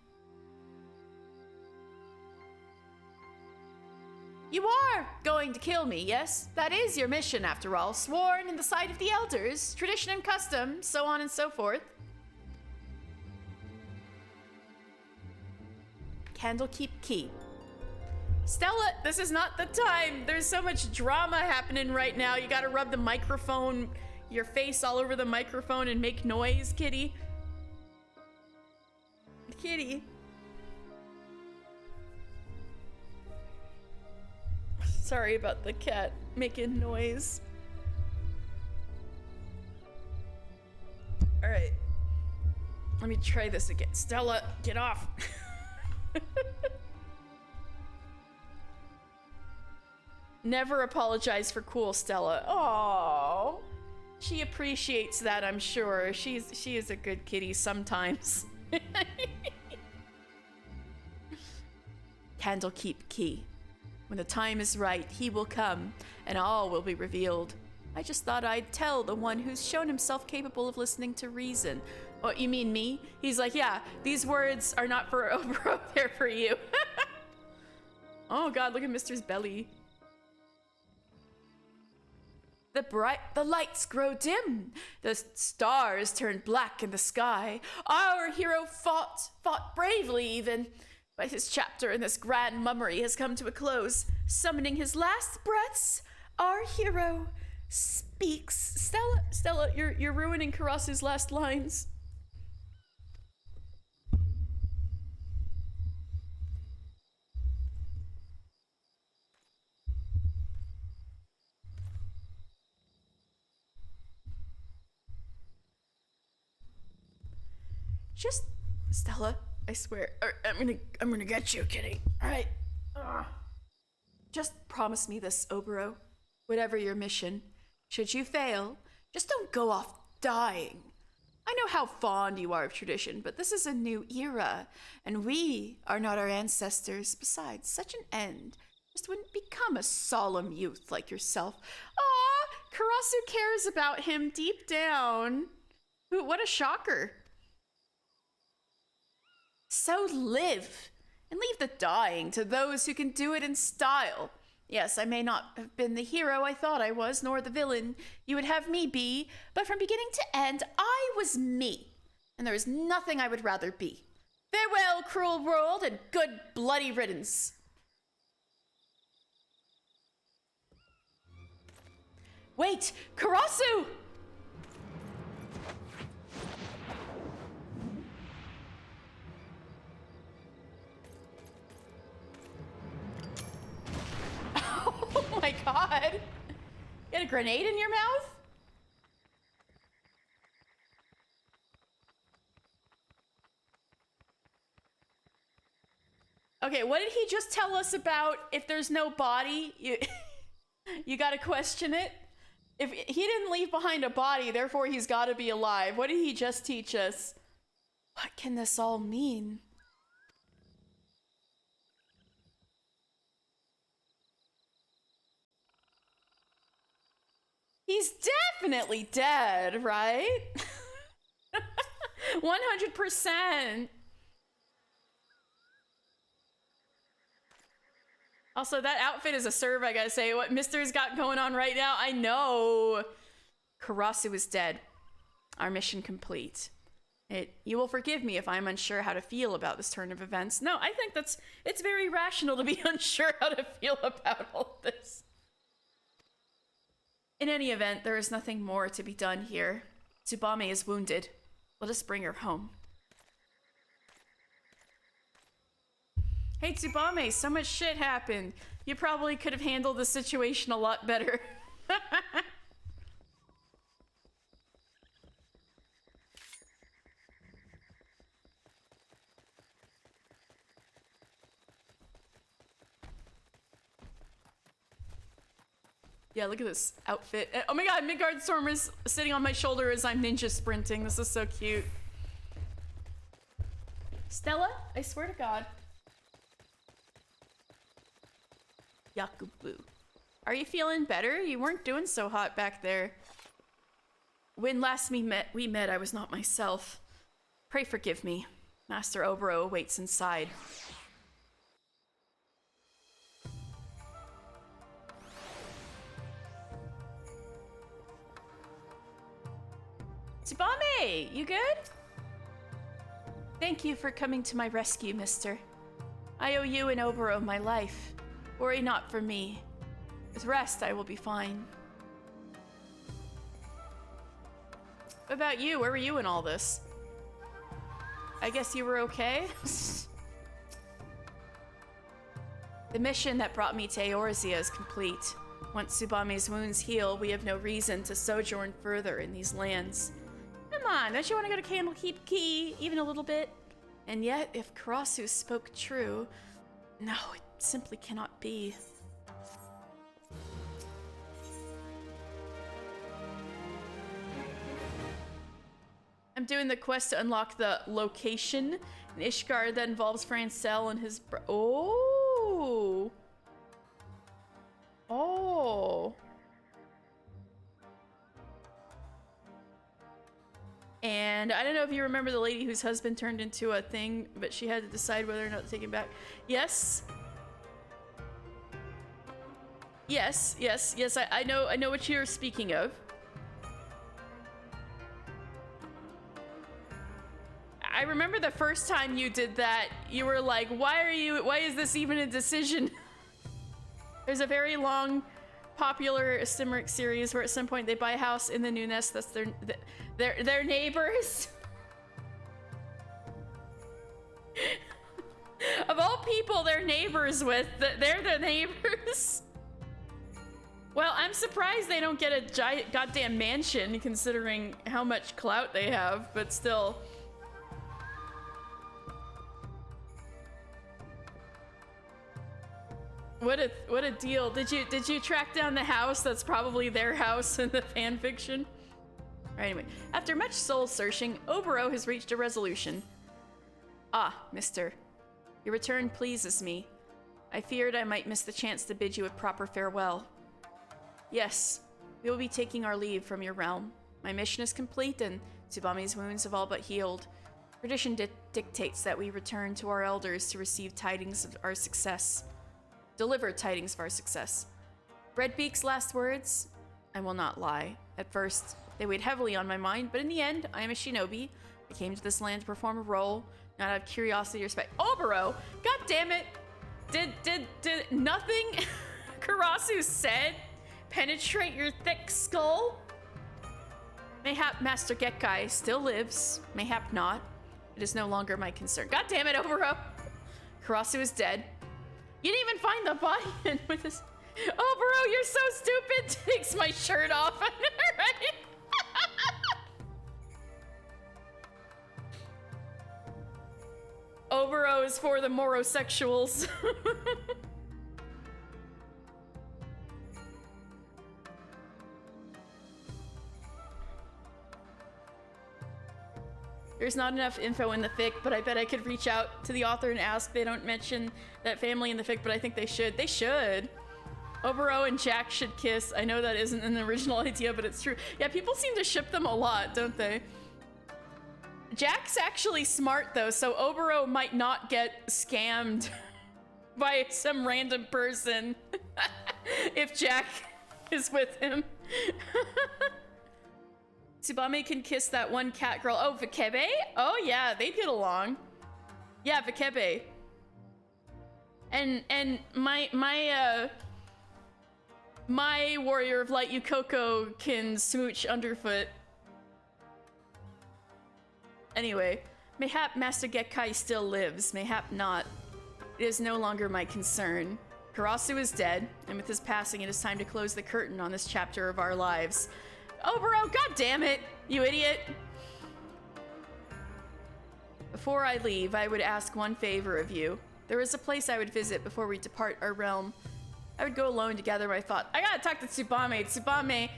You are going to kill me, yes? That is your mission, after all, sworn in the sight of the elders, tradition and custom, so on and so forth. Candlekeep Key. Stella, this is not the time. There's so much drama happening right now. You gotta rub the microphone, your face all over the microphone and make noise, kitty. Kitty. Sorry about the cat making noise. All right. Let me try this again. Stella, get off. Never apologize for cool, Stella. Aww. She appreciates that, I'm sure. She is a good kitty sometimes. Candlekeep Key. When the time is right, he will come, and all will be revealed. I just thought I'd tell the one who's shown himself capable of listening to reason. What, you mean me? He's like, yeah, these words are not for Oboro, they're for you. Oh god, look at Mister's belly. The lights grow dim. The stars turn black in the sky. Our hero fought bravely even. But his chapter in this grand mummery has come to a close. Summoning his last breaths, our hero speaks. Stella, you're ruining Karasu's last lines. Just, Stella, I swear, I'm gonna get you, kitty. All right. Just promise me this, Oboro. Whatever your mission, should you fail, just don't go off dying. I know how fond you are of tradition, but this is a new era, and we are not our ancestors. Besides, such an end just wouldn't become a solemn youth like yourself. Ah, Karasu cares about him deep down. What a shocker. So live, and leave the dying to those who can do it in style. Yes, I may not have been the hero I thought I was, nor the villain you would have me be, but from beginning to end, I was me, and there is nothing I would rather be. Farewell, cruel world, and good bloody riddance. Wait, Karasu! Oh my god. You had a grenade in your mouth? Okay, what did he just tell us about if there's no body, you gotta question it? If he didn't leave behind a body, therefore he's gotta be alive. What did he just teach us? What can this all mean? He's definitely dead, right? 100%. Also, that outfit is a serve, I gotta say. What Mister's got going on right now, I know. Karasu is dead. Our mission complete. You will forgive me if I'm unsure how to feel about this turn of events. No, I think it's very rational to be unsure how to feel about all this. In any event, there is nothing more to be done here. Tsubame is wounded. Let us bring her home. Hey Tsubame, so much shit happened. You probably could have handled the situation a lot better. Yeah, look at this outfit. Oh my god, Midgard Storm is sitting on my shoulder as I'm ninja sprinting. This is so cute. Stella, I swear to God. Yakubu. Are you feeling better? You weren't doing so hot back there. When last we met, I was not myself. Pray forgive me. Master Oboro awaits inside. Tsubame, you good? Thank you for coming to my rescue, mister. I owe you and Oboro my life. Worry not for me. With rest, I will be fine. What about you? Where were you in all this? I guess you were okay? The mission that brought me to Eorzea is complete. Once Tsubame's wounds heal, we have no reason to sojourn further in these lands. Come on, don't you want to go to Candlekeep Key even a little bit? And yet, if Karasu spoke true, no, it simply cannot be. I'm doing the quest to unlock the location in Ishgard that involves Francel and his Oh! Oh! And I don't know if you remember the lady whose husband turned into a thing, but she had to decide whether or not to take him back. Yes. Yes, yes, yes, I know what you're speaking of. I remember the first time you did that, you were like, why is this even a decision? There's a very long, popular Stimric series where at some point they buy a house in the new nest that's their neighbors. Of all people they're neighbors with, they're the neighbors. Well, I'm surprised they don't get a giant goddamn mansion considering how much clout they have, but still. What a deal. Did you track down the house that's probably their house in the fan fiction? Right, anyway, after much soul searching, Oboro has reached a resolution. Ah, mister. Your return pleases me. I feared I might miss the chance to bid you a proper farewell. Yes, We will be taking our leave from your realm. My mission is complete, and Tsubame's wounds have all but healed. Tradition dictates that we return to our elders to receive tidings of our success. Deliver tidings of our success. Redbeak's last words? I will not lie. At first, they weighed heavily on my mind, but in the end, I am a shinobi. I came to this land to perform a role, not out of curiosity or respect. Oboro! God damn it! Did nothing Karasu said penetrate your thick skull? Mayhap Master Gekkai still lives, mayhap not. It is no longer my concern. God damn it, Oboro! Karasu is dead. You didn't even find the body in with this. Oboro, you're so stupid! Takes my shirt off. Right? Oboro is for the morosexuals. There's not enough info in the fic, but I bet I could reach out to the author and ask. They don't mention that family in the fic, but I think they should. They should. Oboro and Jack should kiss. I know that isn't an original idea, but it's true. Yeah, people seem to ship them a lot, don't they? Jack's actually smart, though, so Oboro might not get scammed by some random person if Jack is with him. Tsubame can kiss that one cat girl. Oh, Vikebe? Oh, yeah, they'd get along. Yeah, Vikebe. And my Warrior of Light Yukoko can smooch underfoot. Anyway, mayhap Master Gekkai still lives, mayhap not. It is no longer my concern. Karasu is dead, and with his passing, it is time to close the curtain on this chapter of our lives. Oboro, god damn it, you idiot! Before I leave, I would ask one favor of you. There is a place I would visit before we depart our realm. I would go alone to gather my thoughts. I gotta talk to Tsubame. Tsubame,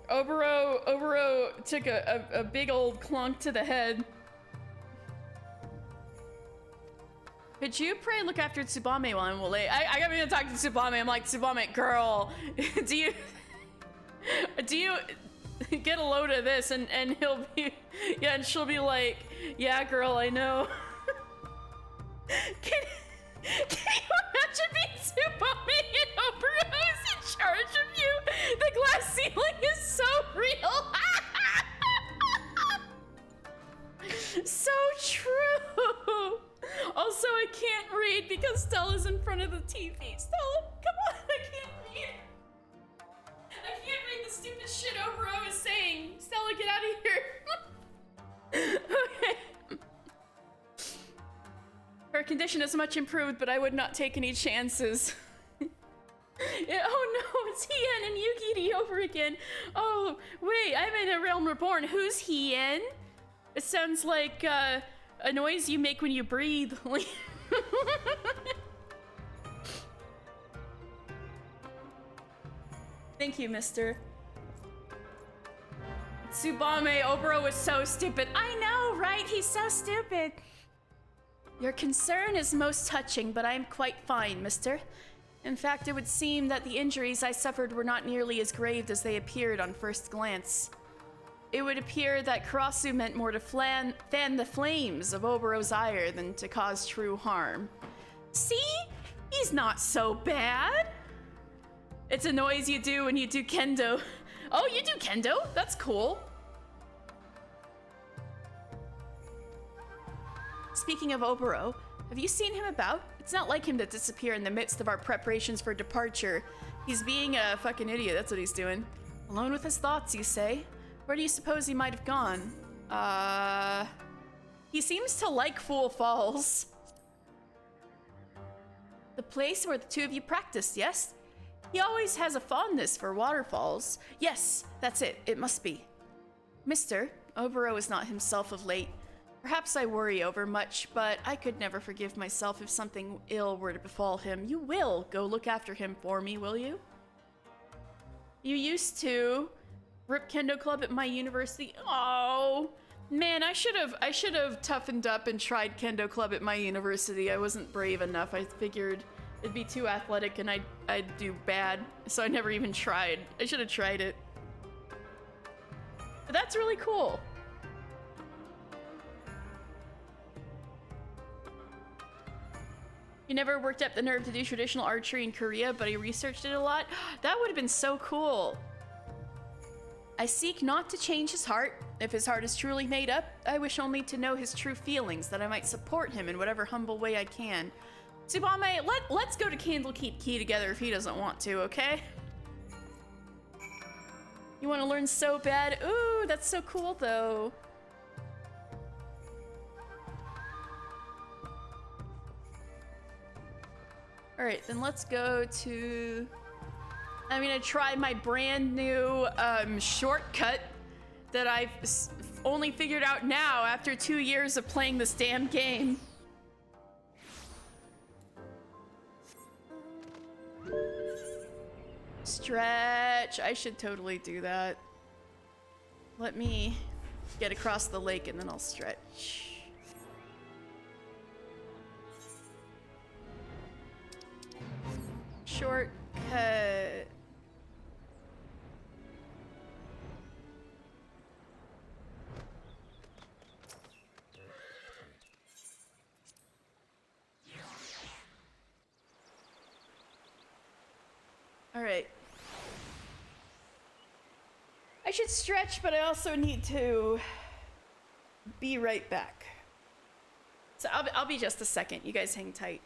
Oboro took a big old clunk to the head. Could you pray look after Tsubame while I'm away? I gotta be to talk to Tsubame. I'm like, Tsubame, girl, do you get a load of this? And he'll be, yeah, and she'll be like, yeah, girl, I know. Can you imagine being Tsubame and Oboro is in charge of you? The glass ceiling is so real. So true. Also, I can't read because Stella's in front of the TV. Stella, come on, I can't read. I can't read the stupid shit Oboro is saying. Stella, get out of here. Okay. Her condition is much improved, but I would not take any chances. Yeah, oh no, it's Hien and Yukiri over again. Oh, wait, I'm in a realm reborn. Who's Hien? It sounds like a noise you make when you breathe. Thank you, mister. Tsubame, Oboro is so stupid. I know, right? He's so stupid. Your concern is most touching, but I am quite fine, mister. In fact, it would seem that the injuries I suffered were not nearly as grave as they appeared on first glance. It would appear that Karasu meant more to fan the flames of Oboro's ire than to cause true harm. See? He's not so bad. It's a noise you do when you do kendo. Oh, you do kendo? That's cool. Speaking of Oboro, have you seen him about? It's not like him to disappear in the midst of our preparations for departure. He's being a fucking idiot, that's what he's doing. Alone with his thoughts, you say? Where do you suppose he might have gone? He seems to like Fool Falls. The place where the two of you practiced, yes? He always has a fondness for waterfalls. Yes, that's it. It must be. Mister, Oboro is not himself of late. Perhaps I worry over much, but I could never forgive myself if something ill were to befall him. You will go look after him for me, will you? You used to Rip Kendo Club at my university. Oh, man, I should have toughened up and tried Kendo Club at my university. I wasn't brave enough. I figured it'd be too athletic and I'd do bad, so I never even tried. I should have tried it. But that's really cool. He never worked up the nerve to do traditional archery in Korea, but he researched it a lot. That would have been so cool. I seek not to change his heart. If his heart is truly made up, I wish only to know his true feelings, that I might support him in whatever humble way I can. Tsubame, let's go to Candlekeep Key together if he doesn't want to, okay? You want to learn so bad? Ooh, that's so cool, though. All right, then let's go to... I'm gonna try my brand new shortcut that I've only figured out now after 2 years of playing this damn game. Stretch. I should totally do that. Let me get across the lake and then I'll stretch. Shortcut. All right. I should stretch, but I also need to be right back. So I'll be just a second. You guys hang tight.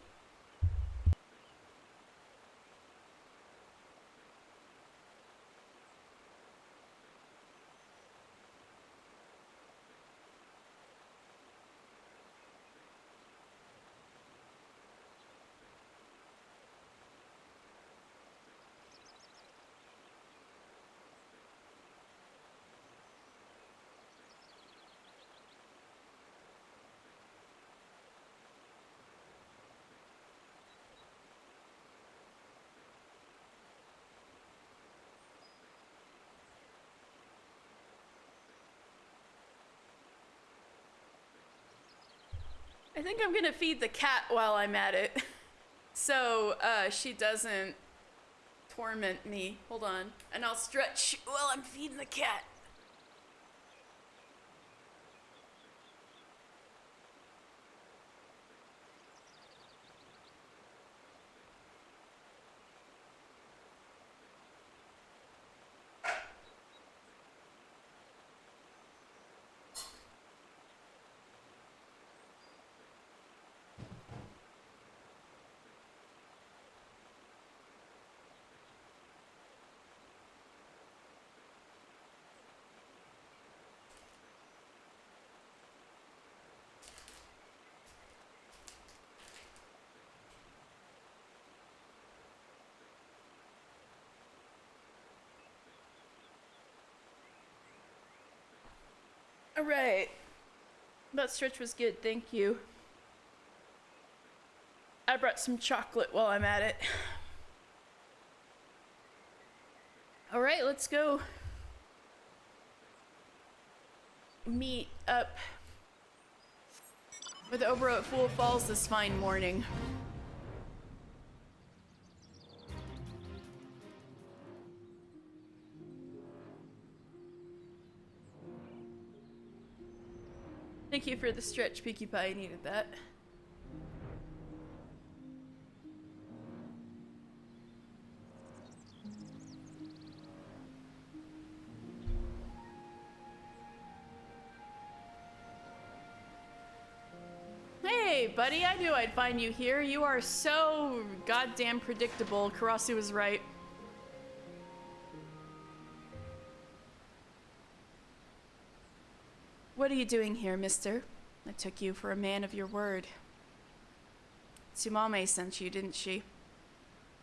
I think I'm gonna feed the cat while I'm at it. So, she doesn't torment me. Hold on. And I'll stretch while I'm feeding the cat. All right. That stretch was good, thank you. I brought some chocolate while I'm at it. All right, let's go meet up with Oboro at Fool Falls this fine morning. Thank you for the stretch, Pinkie Pie. I needed that. Hey, buddy, I knew I'd find you here. You are so goddamn predictable. Karasu was right. What are you doing here, mister? I took you for a man of your word. Tsumame sent you, didn't she?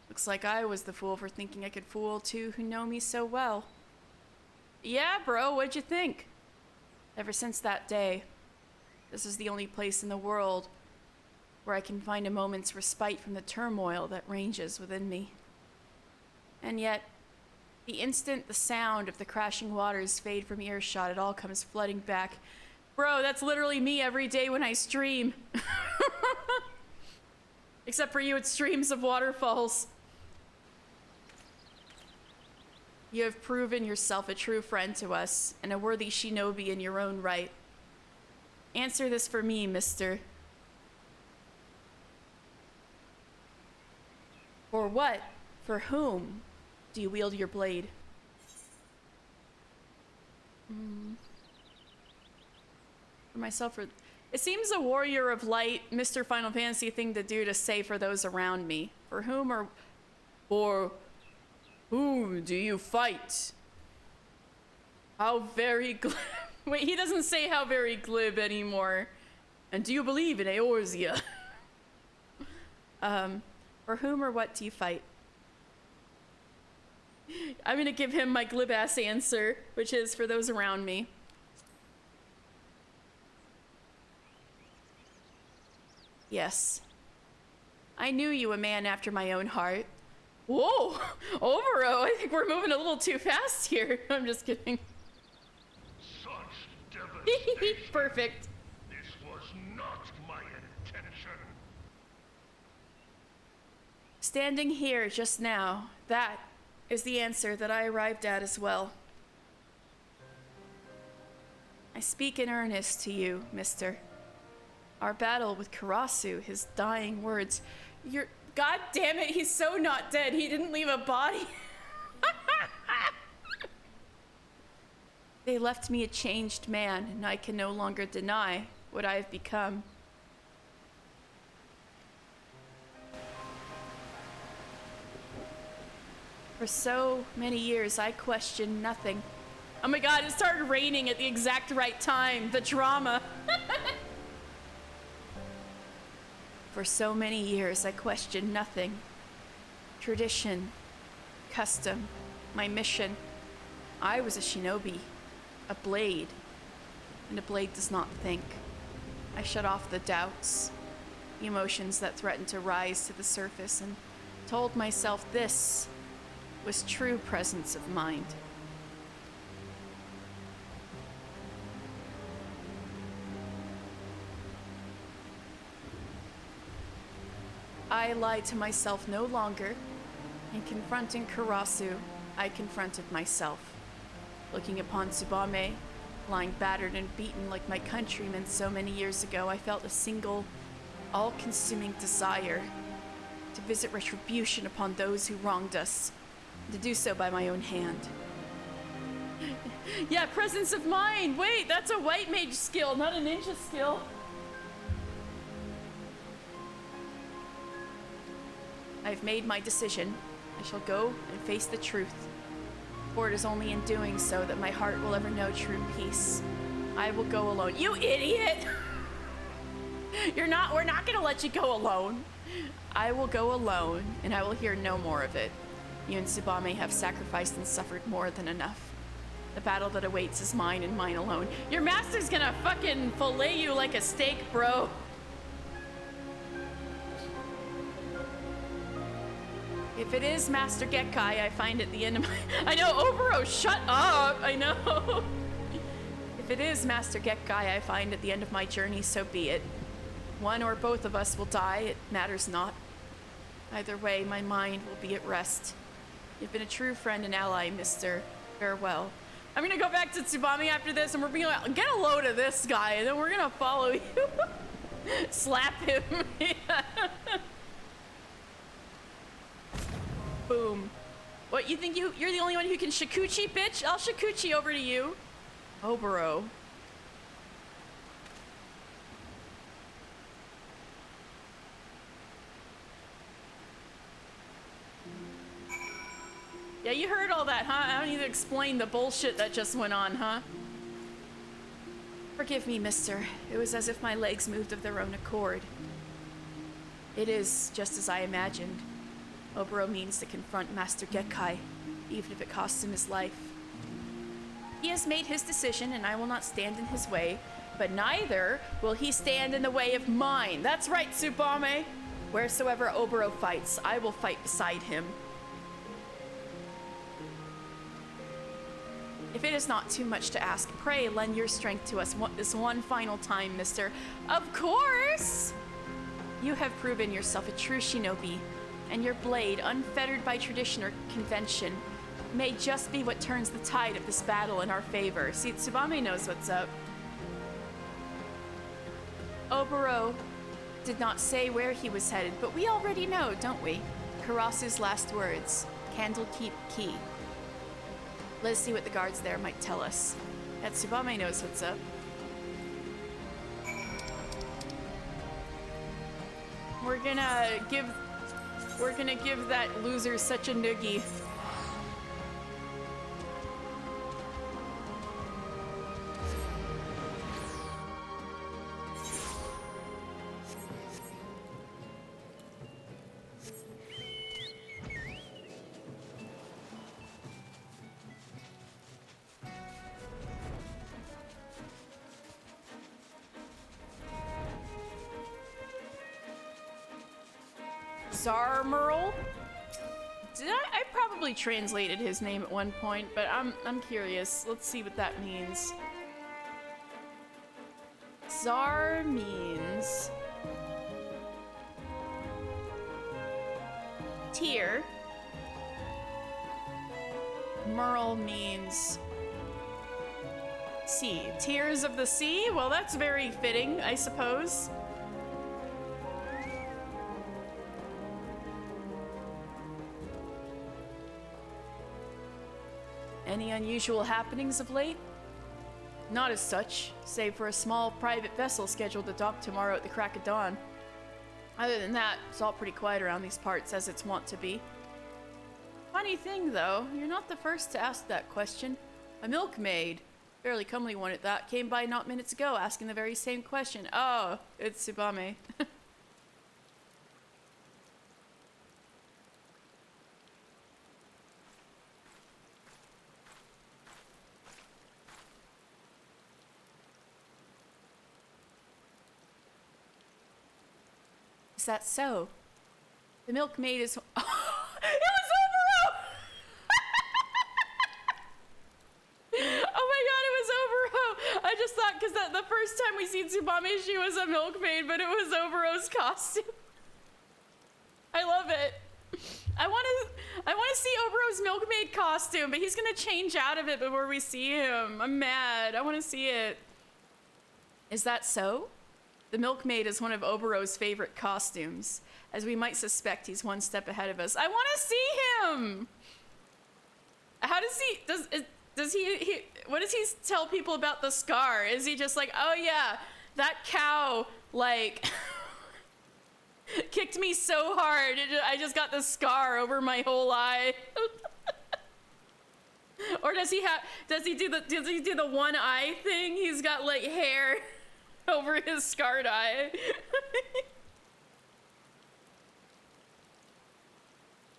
Looks like I was the fool for thinking I could fool two who know me so well. Yeah, bro, what'd you think? Ever since that day, this is the only place in the world where I can find a moment's respite from the turmoil that ranges within me. And yet, the instant the sound of the crashing waters fade from earshot, it all comes flooding back. Bro, that's literally me every day when I stream. Except for you, it's streams of waterfalls. You have proven yourself a true friend to us and a worthy shinobi in your own right. Answer this for me, mister. For what? For whom do you wield your blade? For myself, or... It seems a warrior of light, Mr. Final Fantasy thing to do to say for those around me. For whom or... For whom do you fight? How very glib... Wait, he doesn't say how very glib anymore. And do you believe in Eorzea? For whom or what do you fight? I'm gonna give him my glib-ass answer, which is for those around me. Yes. I knew you a man after my own heart. Whoa! Oboro, I think we're moving a little too fast here. I'm just kidding. Such devastation. Perfect. This was not my intention. Standing here just now, that is the answer that I arrived at as well. I speak in earnest to you, mister. Our battle with Karasu, his dying words. You're... God damn it, he's so not dead. He didn't leave a body. They left me a changed man, and I can no longer deny what I have become. For so many years, I questioned nothing. Oh my god, it started raining at the exact right time. The drama. For so many years, I questioned nothing. Tradition, custom, my mission. I was a shinobi, a blade, and a blade does not think. I shut off the doubts, the emotions that threatened to rise to the surface, and told myself this was true presence of mind. I lied to myself no longer. In confronting Karasu, I confronted myself. Looking upon Tsubame, lying battered and beaten like my countrymen so many years ago, I felt a single, all-consuming desire to visit retribution upon those who wronged us, and to do so by my own hand. Yeah, presence of mind! Wait, that's a white mage skill, not a ninja skill. I've made my decision. I shall go and face the truth. For it is only in doing so that my heart will ever know true peace. I will go alone. You idiot! We're not gonna let you go alone. I will go alone, and I will hear no more of it. You and Tsubame have sacrificed and suffered more than enough. The battle that awaits is mine and mine alone. Your master's gonna fucking fillet you like a steak, bro. If it is Master Gekkai, I find at the end of my... I know, Oboro, shut up! I know! If it is Master Gekkai I find at the end of my journey, so be it. One or both of us will die, it matters not. Either way, my mind will be at rest. You've been a true friend and ally, mister. Farewell. I'm gonna go back to Tsubame after this, and we're gonna get a load of this guy, and then we're gonna follow you. Slap him. Boom. What, you think you're the only one who can Shikuchi, bitch? I'll Shikuchi over to you. Oboro. Yeah, you heard all that, huh? I don't need to explain the bullshit that just went on, huh? Forgive me, mister. It was as if my legs moved of their own accord. It is just as I imagined. Oboro means to confront Master Gekkai, even if it costs him his life. He has made his decision, and I will not stand in his way, but neither will he stand in the way of mine. That's right, Tsubame! Wheresoever Oboro fights, I will fight beside him. If it is not too much to ask, pray lend your strength to us this one final time, mister. Of course! You have proven yourself a true shinobi, and your blade, unfettered by tradition or convention, may just be what turns the tide of this battle in our favor. See, Tsubame knows what's up. Oboro did not say where he was headed, but we already know, don't we? Karasu's last words. Candlekeep Key. Let's see what the guards there might tell us. Yeah, Tsubame knows what's up. We're gonna give that loser such a noogie. Zarmerl? I probably translated his name at one point, but I'm curious. Let's see what that means. Zar means tear. Merle means sea. Tears of the sea? Well, that's very fitting, I suppose. Any unusual happenings of late? Not as such, save for a small private vessel scheduled to dock tomorrow at the crack of dawn. Other than that, it's all pretty quiet around these parts, as it's wont to be. Funny thing, though, you're not the first to ask that question. A milkmaid, fairly comely one at that, came by not minutes ago asking the very same question. Oh, it's Tsubame. Is that so? The milkmaid is... It was Oboro! Oh my god, it was Oboro! I just thought, because the first time we seen Tsubame, she was a milkmaid, but it was Oboro's costume. I love it. I want to see Oboro's milkmaid costume, but he's gonna change out of it before we see him. I'm mad. I want to see it. Is that so? The milkmaid is one of Oboro's favorite costumes. As we might suspect, he's one step ahead of us. I want to see him! How does he... Does he... What does he tell people about the scar? Is he just like, oh yeah, that cow, like... kicked me so hard, I just got the scar over my whole eye. Or does he do the one eye thing? He's got like hair over his scarred eye.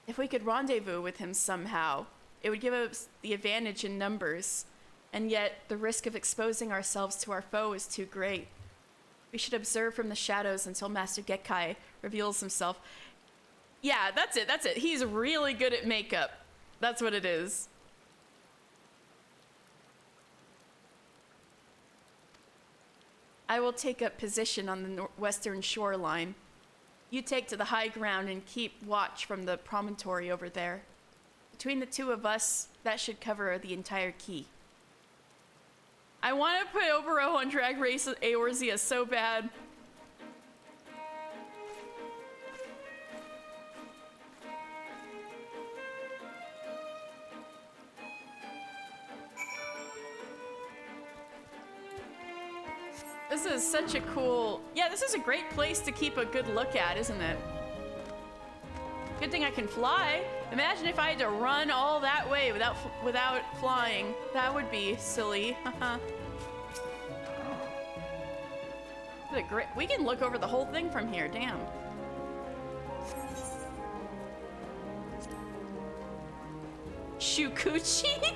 If we could rendezvous with him somehow, it would give us the advantage in numbers, and yet the risk of exposing ourselves to our foe is too great. We should observe from the shadows until Master Gekkai reveals himself. Yeah, that's it. He's really good at makeup. That's what it is. I will take up position on the western shoreline. You take to the high ground and keep watch from the promontory over there. Between the two of us, that should cover the entire key. I want to put Oboro on Drag Race Eorzea so bad. This is such a cool... Yeah, this is a great place to keep a good look at, isn't it? Good thing I can fly. Imagine if I had to run all that way without flying. That would be silly. We can look over the whole thing from here, damn. Shukuchi?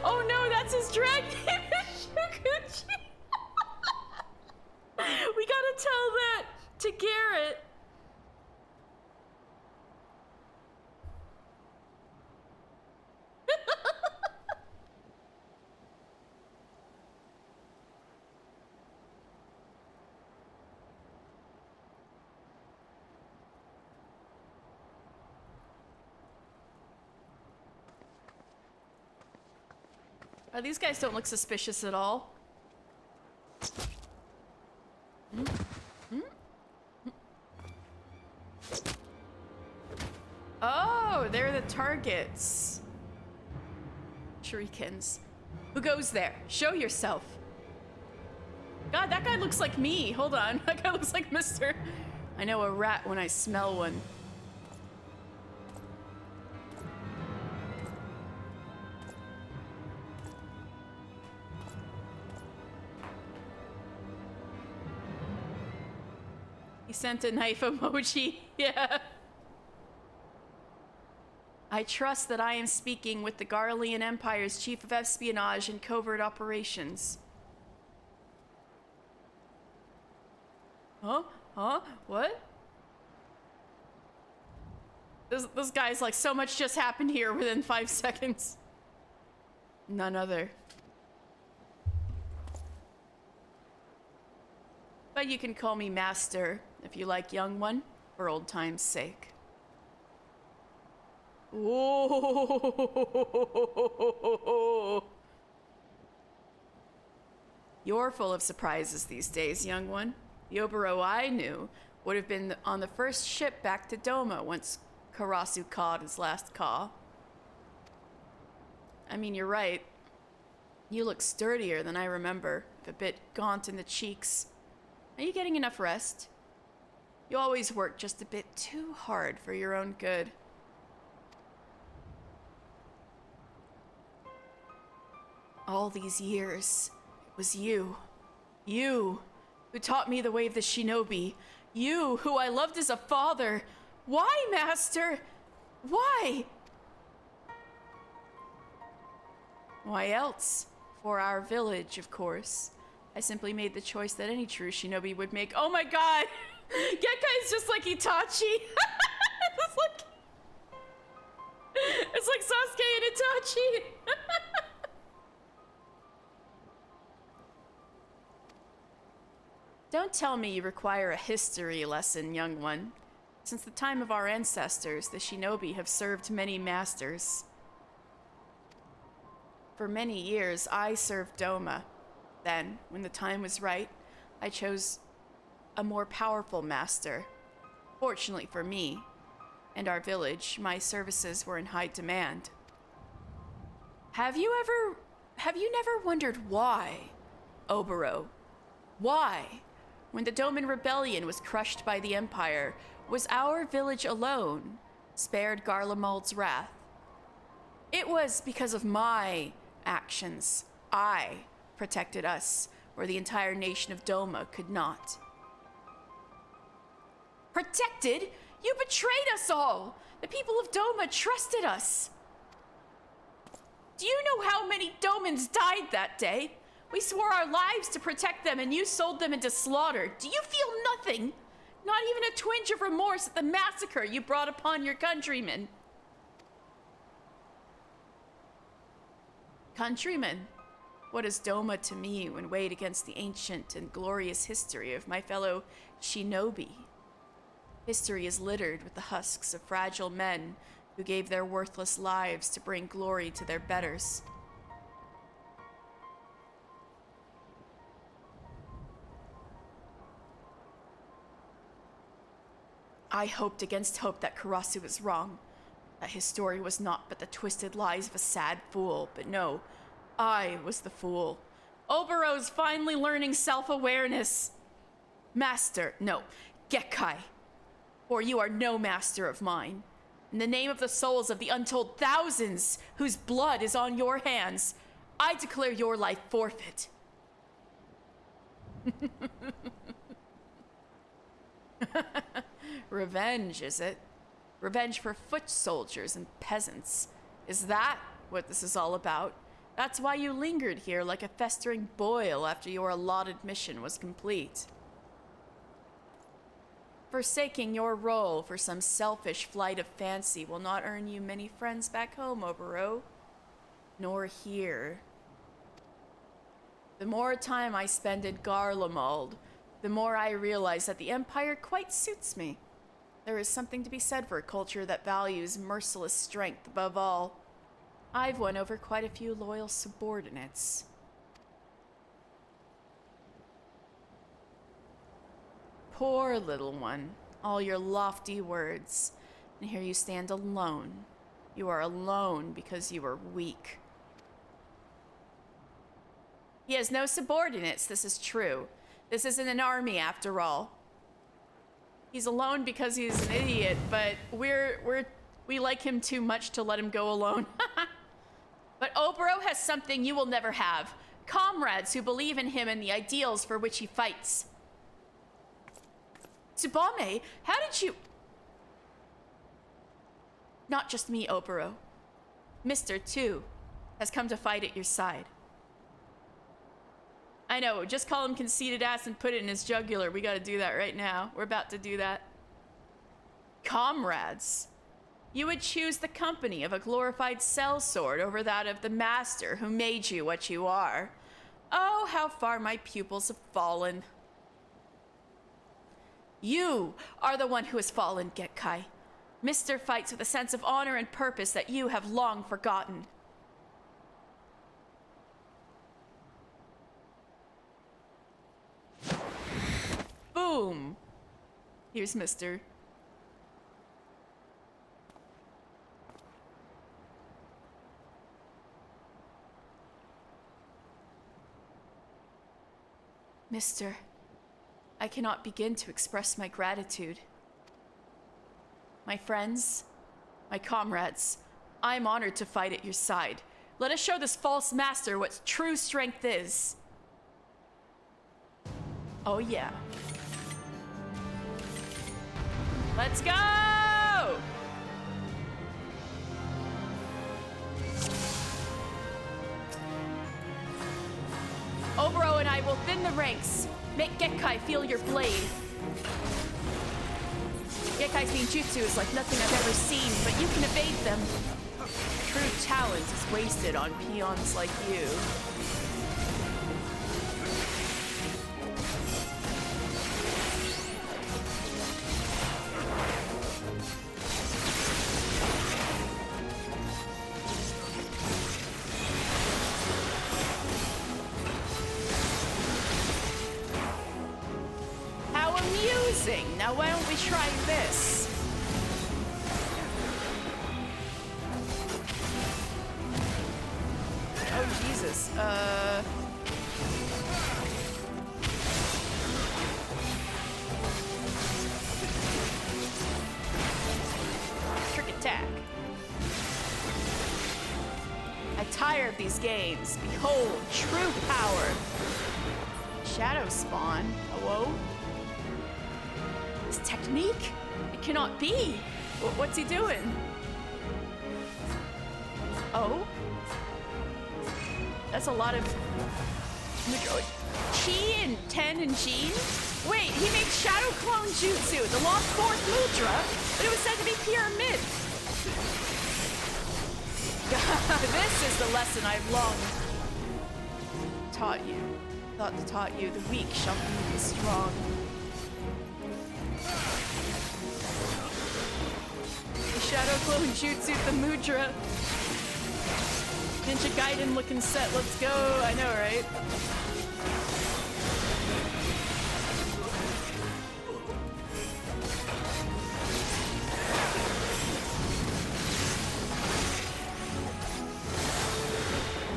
Oh no, that's his drag name is Shukuchi. We gotta tell that to Garrett. These guys don't look suspicious at all. Oh, they're the targets. Shurikens. Who goes there? Show yourself. God, that guy looks like me. Hold on. That guy looks like Mr. I know a rat when I smell one. He sent a knife emoji. Yeah. I trust that I am speaking with the Garlean Empire's Chief of Espionage and Covert Operations. Huh? Huh? What? This guy's like, so much just happened here within 5 seconds. None other. But you can call me Master, if you like, young one, for old time's sake. Whoa. You're full of surprises these days, young one. The Obero I knew would have been on the first ship back to Doma once Karasu caught his last caw. I mean, you're right. You look sturdier than I remember, a bit gaunt in the cheeks. Are you getting enough rest? You always work just a bit too hard for your own good. All these years, it was you. You, who taught me the way of the shinobi. You, who I loved as a father. Why, Master? Why? Why else? For our village, of course. I simply made the choice that any true shinobi would make. Oh my god! Gekkai's just like Itachi! It's like Sasuke and Itachi! Don't tell me you require a history lesson, young one. Since the time of our ancestors, the shinobi have served many masters. For many years, I served Doma. Then, when the time was right, I chose a more powerful master. Fortunately for me and our village, my services were in high demand. Have you never wondered why, Obero? Why? When the Doman Rebellion was crushed by the Empire, was our village alone spared Garlemald's wrath? It was because of my actions. I protected us, where the entire nation of Doma could not. Protected? You betrayed us all! The people of Doma trusted us! Do you know how many Domans died that day? We swore our lives to protect them, and you sold them into slaughter. Do you feel nothing? Not even a twinge of remorse at the massacre you brought upon your countrymen? Countrymen? What is Doma to me when weighed against the ancient and glorious history of my fellow shinobi? History is littered with the husks of fragile men who gave their worthless lives to bring glory to their betters. I hoped against hope that Karasu was wrong, that his story was not but the twisted lies of a sad fool, but no, I was the fool. Obero's finally learning self-awareness. Master, no, Gekkai, for you are no master of mine. In the name of the souls of the untold thousands whose blood is on your hands, I declare your life forfeit. Revenge, is it? Revenge for foot soldiers and peasants. Is that what this is all about? That's why you lingered here like a festering boil after your allotted mission was complete. Forsaking your role for some selfish flight of fancy will not earn you many friends back home, Obero. Nor here. The more time I spend in Garlemald, the more I realize that the Empire quite suits me. There is something to be said for a culture that values merciless strength above all. I've won over quite a few loyal subordinates. Poor little one. All your lofty words. And here you stand alone. You are alone because you are weak. He has no subordinates, this is true. This isn't an army after all. He's alone because he's an idiot, but we like him too much to let him go alone. But Oboro has something you will never have. Comrades who believe in him and the ideals for which he fights. Tsubame, how did you... Not just me, Oboro. Mr. 2 has come to fight at your side. I know, just call him conceited ass and put it in his jugular. We gotta do that right now. We're about to do that. Comrades. You would choose the company of a glorified sellsword over that of the master who made you what you are. Oh, how far my pupils have fallen. You are the one who has fallen, Gekkai. Mr. fights with a sense of honor and purpose that you have long forgotten. Boom! Here's Mr. Mister, I cannot begin to express my gratitude. My friends, my comrades, I'm honored to fight at your side. Let us show this false master what true strength is. Oh yeah. Let's go! Oboro and I will thin the ranks. Make Gekkai feel your blade. Gekkai's ninjutsu is like nothing I've ever seen, but you can evade them. True talent is wasted on peons like you. Now why don't we try this? Oh Jesus, Trick attack. I tire of these games. Behold, true power. Shadow spawn. Hello? Technique? It cannot be. What's he doing? Oh? That's a lot of... Chi and Ten and Jean? Wait, he made Shadow Clone Jutsu, the lost fourth Mudra, but it was said to be pyramid. This is the lesson I've long taught you. Thought to taught you, the weak shall be the strong. Shadow Clone Jutsu, the Mudra. Ninja Gaiden looking set, let's go. I know, right?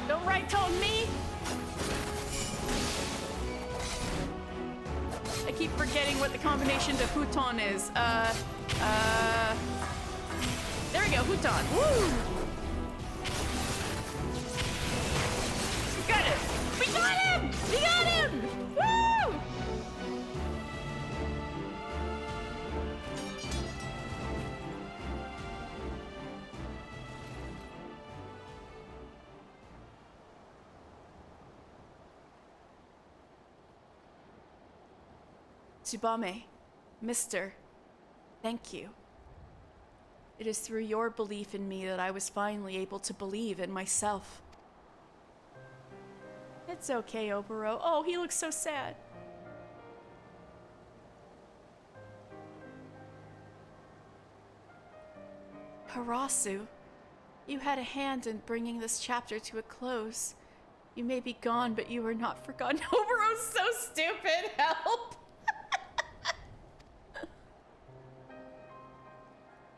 Don't right-tone me! I keep forgetting what the combination to Futon is. There we go, Futon. Woo! We got him! We got him! We got him! Woo! Tsubame, Mister, thank you. It is through your belief in me that I was finally able to believe in myself. It's okay, Oboro. Oh, he looks so sad. Harasu, You had a hand in bringing this chapter to a close. You may be gone, but you are not forgotten. Oberon's so stupid. Help!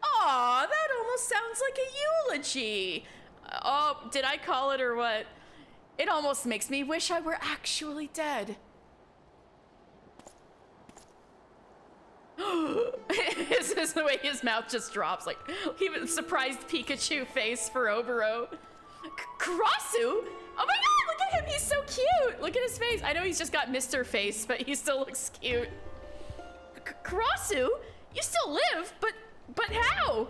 Aw, that almost sounds like a eulogy. Oh, did I call it or what? It almost makes me wish I were actually dead. This is the way his mouth just drops, like even surprised Pikachu face for Obero. Karasu? Oh my god, look at him, he's so cute. Look at his face. I know he's just got Mr. Face, but he still looks cute. Karasu? You still live, but how?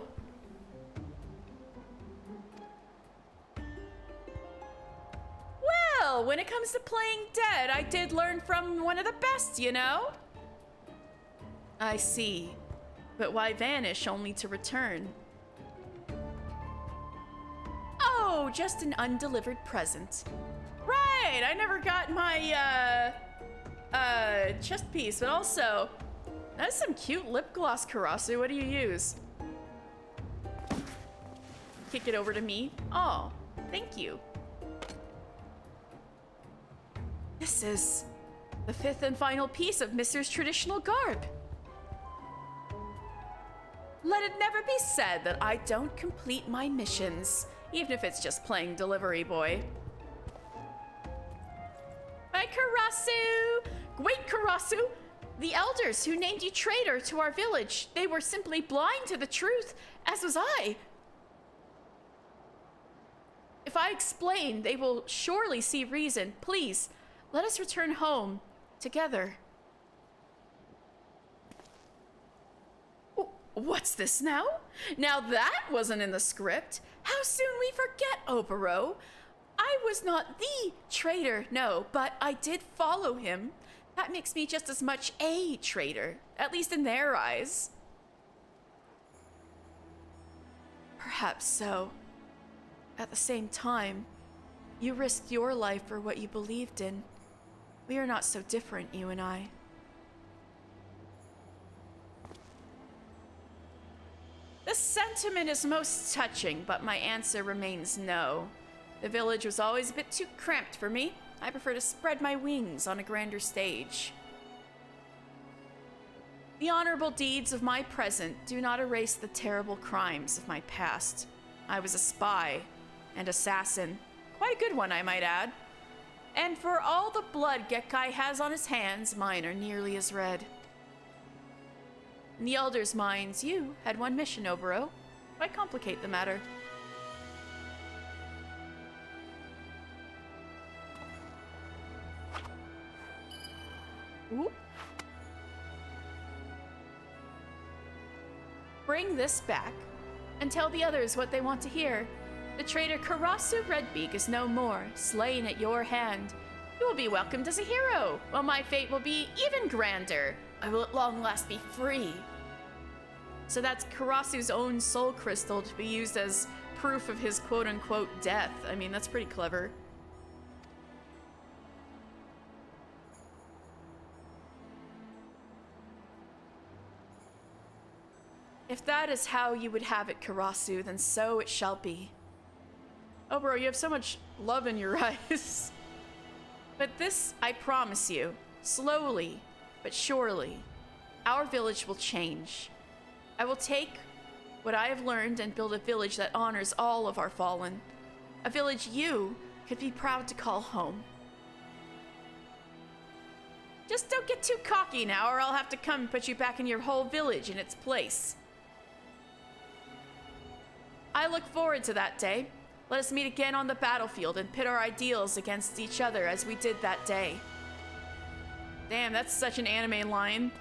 Well, when it comes to playing dead, I did learn from one of the best, you know? I see. But why vanish only to return? Oh, just an undelivered present. Right, I never got my, chest piece, but also, that's some cute lip gloss, Karasu. What do you use? Kick it over to me. Oh, thank you. This is the fifth and final piece of Mr.'s traditional garb. Let it never be said that I don't complete my missions, even if it's just playing delivery boy. Bye, Karasu! Wait, Karasu! The elders who named you traitor to our village, they were simply blind to the truth, as was I. If I explain, they will surely see reason. Please, let us return home together. What's this now? Now that wasn't in the script. How soon we forget, Obero. I was not the traitor, no, but I did follow him. That makes me just as much a traitor, at least in their eyes. Perhaps so. At the same time, you risked your life for what you believed in. We are not so different, you and I. The sentiment is most touching, but my answer remains no. The village was always a bit too cramped for me. I prefer to spread my wings on a grander stage. The honorable deeds of my present do not erase the terrible crimes of my past. I was a spy and assassin. Quite a good one, I might add. And for all the blood Gekkai has on his hands, mine are nearly as red. In the elders' minds, you had one mission, Obero. Why complicate the matter? Ooh. Bring this back and tell the others what they want to hear. The traitor Karasu Redbeak is no more, slain at your hand. You will be welcomed as a hero, while my fate will be even grander. I will at long last be free. So that's Karasu's own soul crystal to be used as proof of his quote-unquote death. I mean, that's pretty clever. If that is how you would have it, Karasu, then so it shall be. Oh, bro, you have so much love in your eyes. But this, I promise you, slowly but surely, our village will change. I will take what I have learned and build a village that honors all of our fallen. A village you could be proud to call home. Just don't get too cocky now, or I'll have to come and put you back in your whole village in its place. I look forward to that day. Let us meet again on the battlefield and pit our ideals against each other as we did that day. Damn, that's such an anime line.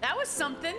That was something.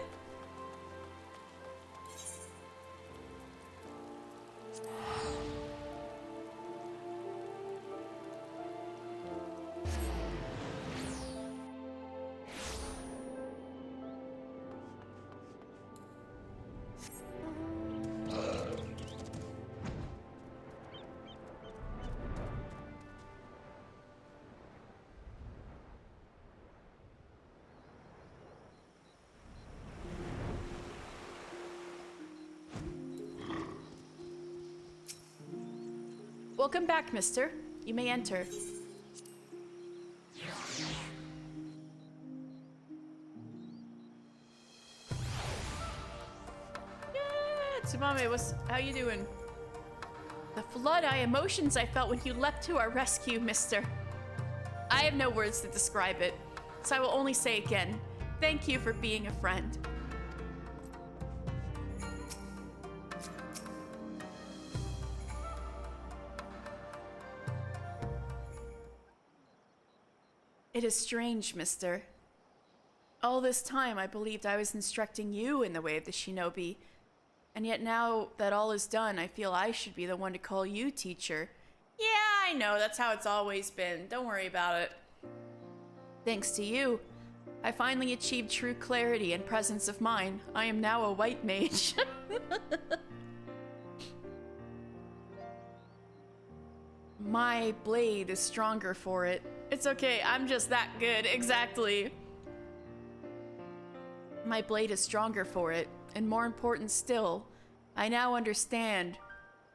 Welcome back, mister. You may enter. Yeah, Tsubame, how you doing? The flood-eye emotions I felt when you leapt to our rescue, mister. I have no words to describe it, so I will only say again, thank you for being a friend. It is strange, mister. All this time I believed I was instructing you in the way of the shinobi, and yet now that all is done, I feel I should be the one to call you teacher. Yeah, I know, that's how it's always been. Don't worry about it. Thanks to you, I finally achieved true clarity and presence of mind. I am now a white mage. My blade is stronger for it. It's okay, I'm just that good, exactly. My blade is stronger for it, and more important still, I now understand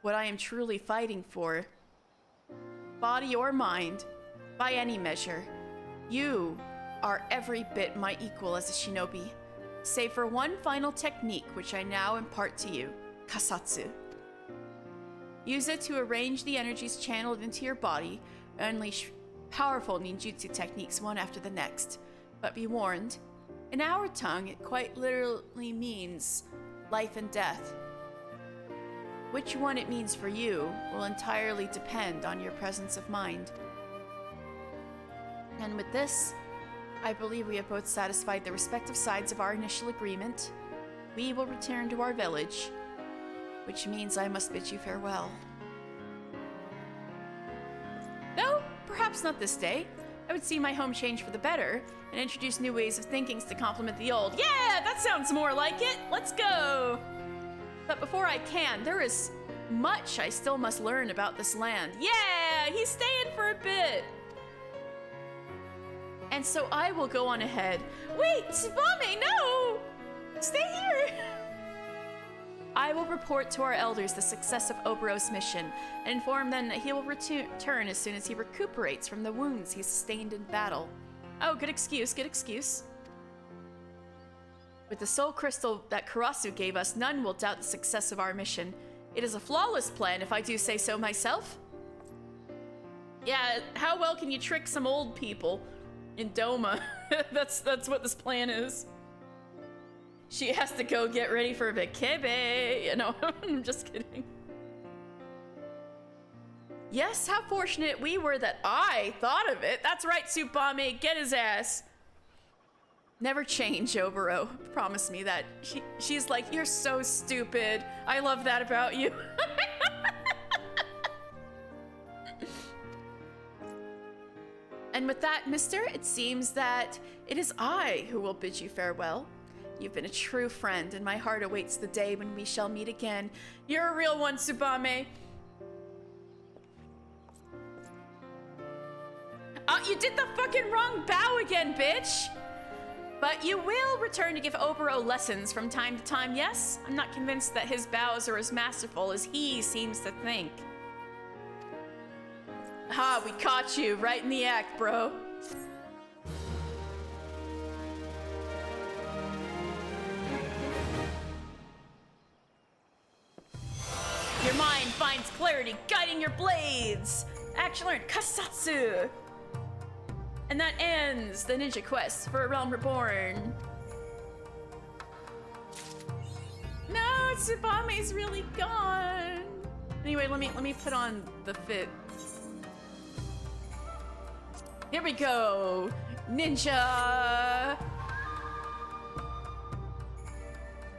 what I am truly fighting for. Body or mind, by any measure, you are every bit my equal as a shinobi, save for one final technique which I now impart to you, Kasatsu. Use it to arrange the energies channeled into your body and unleash powerful ninjutsu techniques one after the next. But be warned, in our tongue it quite literally means life and death. Which one it means for you will entirely depend on your presence of mind. And with this, I believe we have both satisfied the respective sides of our initial agreement. We will return to our village, which means I must bid you farewell. Though, perhaps not this day. I would see my home change for the better and introduce new ways of thinking to complement the old. Yeah, that sounds more like it. Let's go. But before I can, there is much I still must learn about this land. Yeah, he's staying for a bit. And so I will go on ahead. Wait, Tsubame, no! Stay here! I will report to our elders the success of Obero's mission and inform them that he will return as soon as he recuperates from the wounds he sustained in battle. Oh, good excuse, good excuse. With the soul crystal that Karasu gave us, none will doubt the success of our mission. It is a flawless plan, if I do say so myself. Yeah, how well can you trick some old people in Doma? That's what this plan is. She has to go get ready for Vikebe. You know, I'm just kidding. Yes, how fortunate we were that I thought of it. That's right, Tsubame, get his ass. Never change, Obero. Promise me that. She's like, you're so stupid. I love that about you. And with that, mister, it seems that it is I who will bid you farewell. You've been a true friend, and my heart awaits the day when we shall meet again. You're a real one, Tsubame. Oh, you did the fucking wrong bow again, bitch! But you will return to give Obero lessons from time to time, yes? I'm not convinced that his bows are as masterful as he seems to think. Ha, we caught you right in the act, bro. Your mind finds clarity, guiding your blades. Action learned, Kasatsu. And that ends the ninja quest for A Realm Reborn. No, Tsubame's really gone. Anyway, let me put on the fit. Here we go, ninja.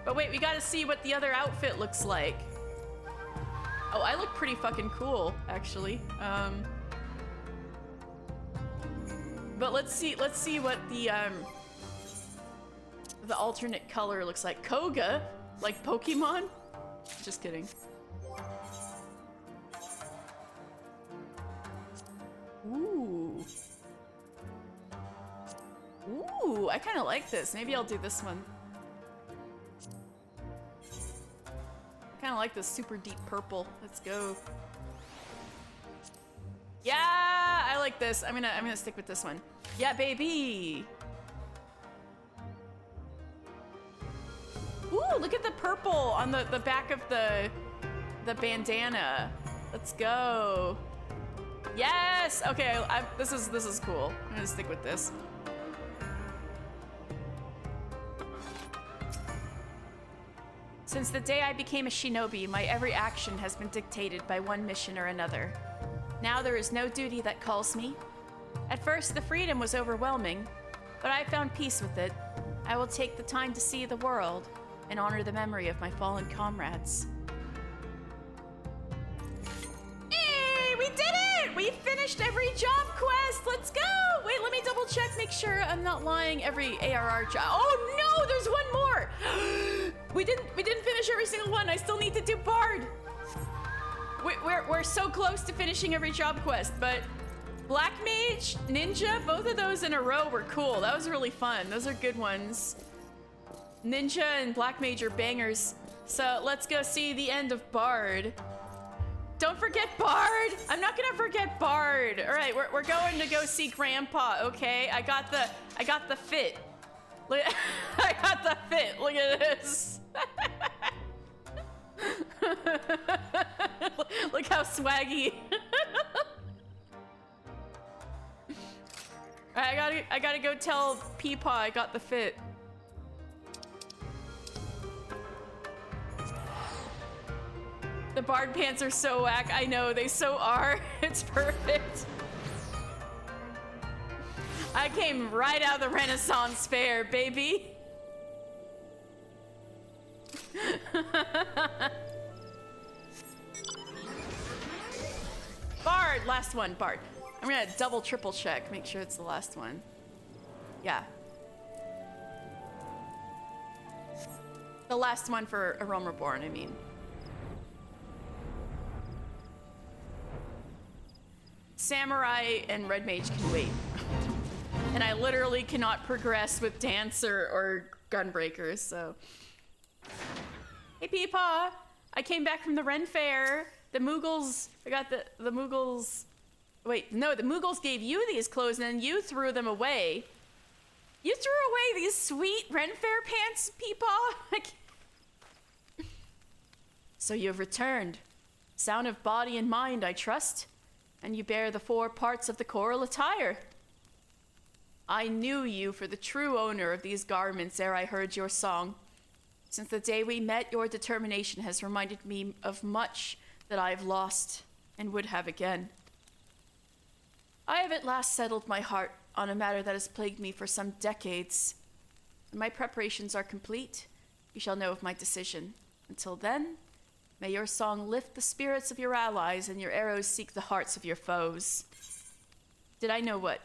But wait, we gotta see what the other outfit looks like. Oh, I look pretty fucking cool, actually. But let's see what the alternate color looks like. Koga, like Pokemon? Just kidding. Ooh. Ooh, I kind of like this. Maybe I'll do this one. I kind of like this super deep purple. Let's go. Yeah, I like this. I'm gonna stick with this one. Yeah, baby. Ooh, look at the purple on the back of the bandana. Let's go. Yes. Okay, this is cool. I'm gonna stick with this. Since the day I became a shinobi, my every action has been dictated by one mission or another. Now there is no duty that calls me. At first, the freedom was overwhelming, but I found peace with it. I will take the time to see the world and honor the memory of my fallen comrades. Hey, we did it! We finished every job quest. Let's go! Wait, let me double check, make sure I'm not lying. Every ARR job. Oh no, there's one more. We didn't finish every single one. I still need to do Bard. We're so close to finishing every job quest, but Black Mage, Ninja, both of those in a row were cool. That was really fun. Those are good ones. Ninja and Black Mage are bangers. So let's go see the end of Bard. Don't forget Bard! I'm not gonna forget Bard. All right, we're going to go see Grandpa, okay? I got the fit. Look, I got the fit. Look at this. Look how swaggy. I gotta go tell Peepaw I got the fit. The Bard pants are so whack. I know, they so are. It's perfect. I came right out of the Renaissance Fair, baby. Bard, last one, Bard. I'm gonna double, triple check, make sure it's the last one. Yeah. The last one for A Realm Reborn, I mean. Samurai and Red Mage can wait. And I literally cannot progress with Dancer or Gunbreakers, so. Hey, Peepaw! I came back from the Ren Fair. The Moogles, I got the Moogles. Wait, no, the Moogles gave you these clothes and then you threw them away. You threw away these sweet Ren Fair pants, Peepaw? So you have returned. Sound of body and mind, I trust. And you bear the 4 parts of the choral attire. I knew you for the true owner of these garments ere I heard your song. Since the day we met, your determination has reminded me of much that I have lost and would have again. I have at last settled my heart on a matter that has plagued me for some decades. When my preparations are complete, you shall know of my decision. Until then, may your song lift the spirits of your allies and your arrows seek the hearts of your foes. Did I know what?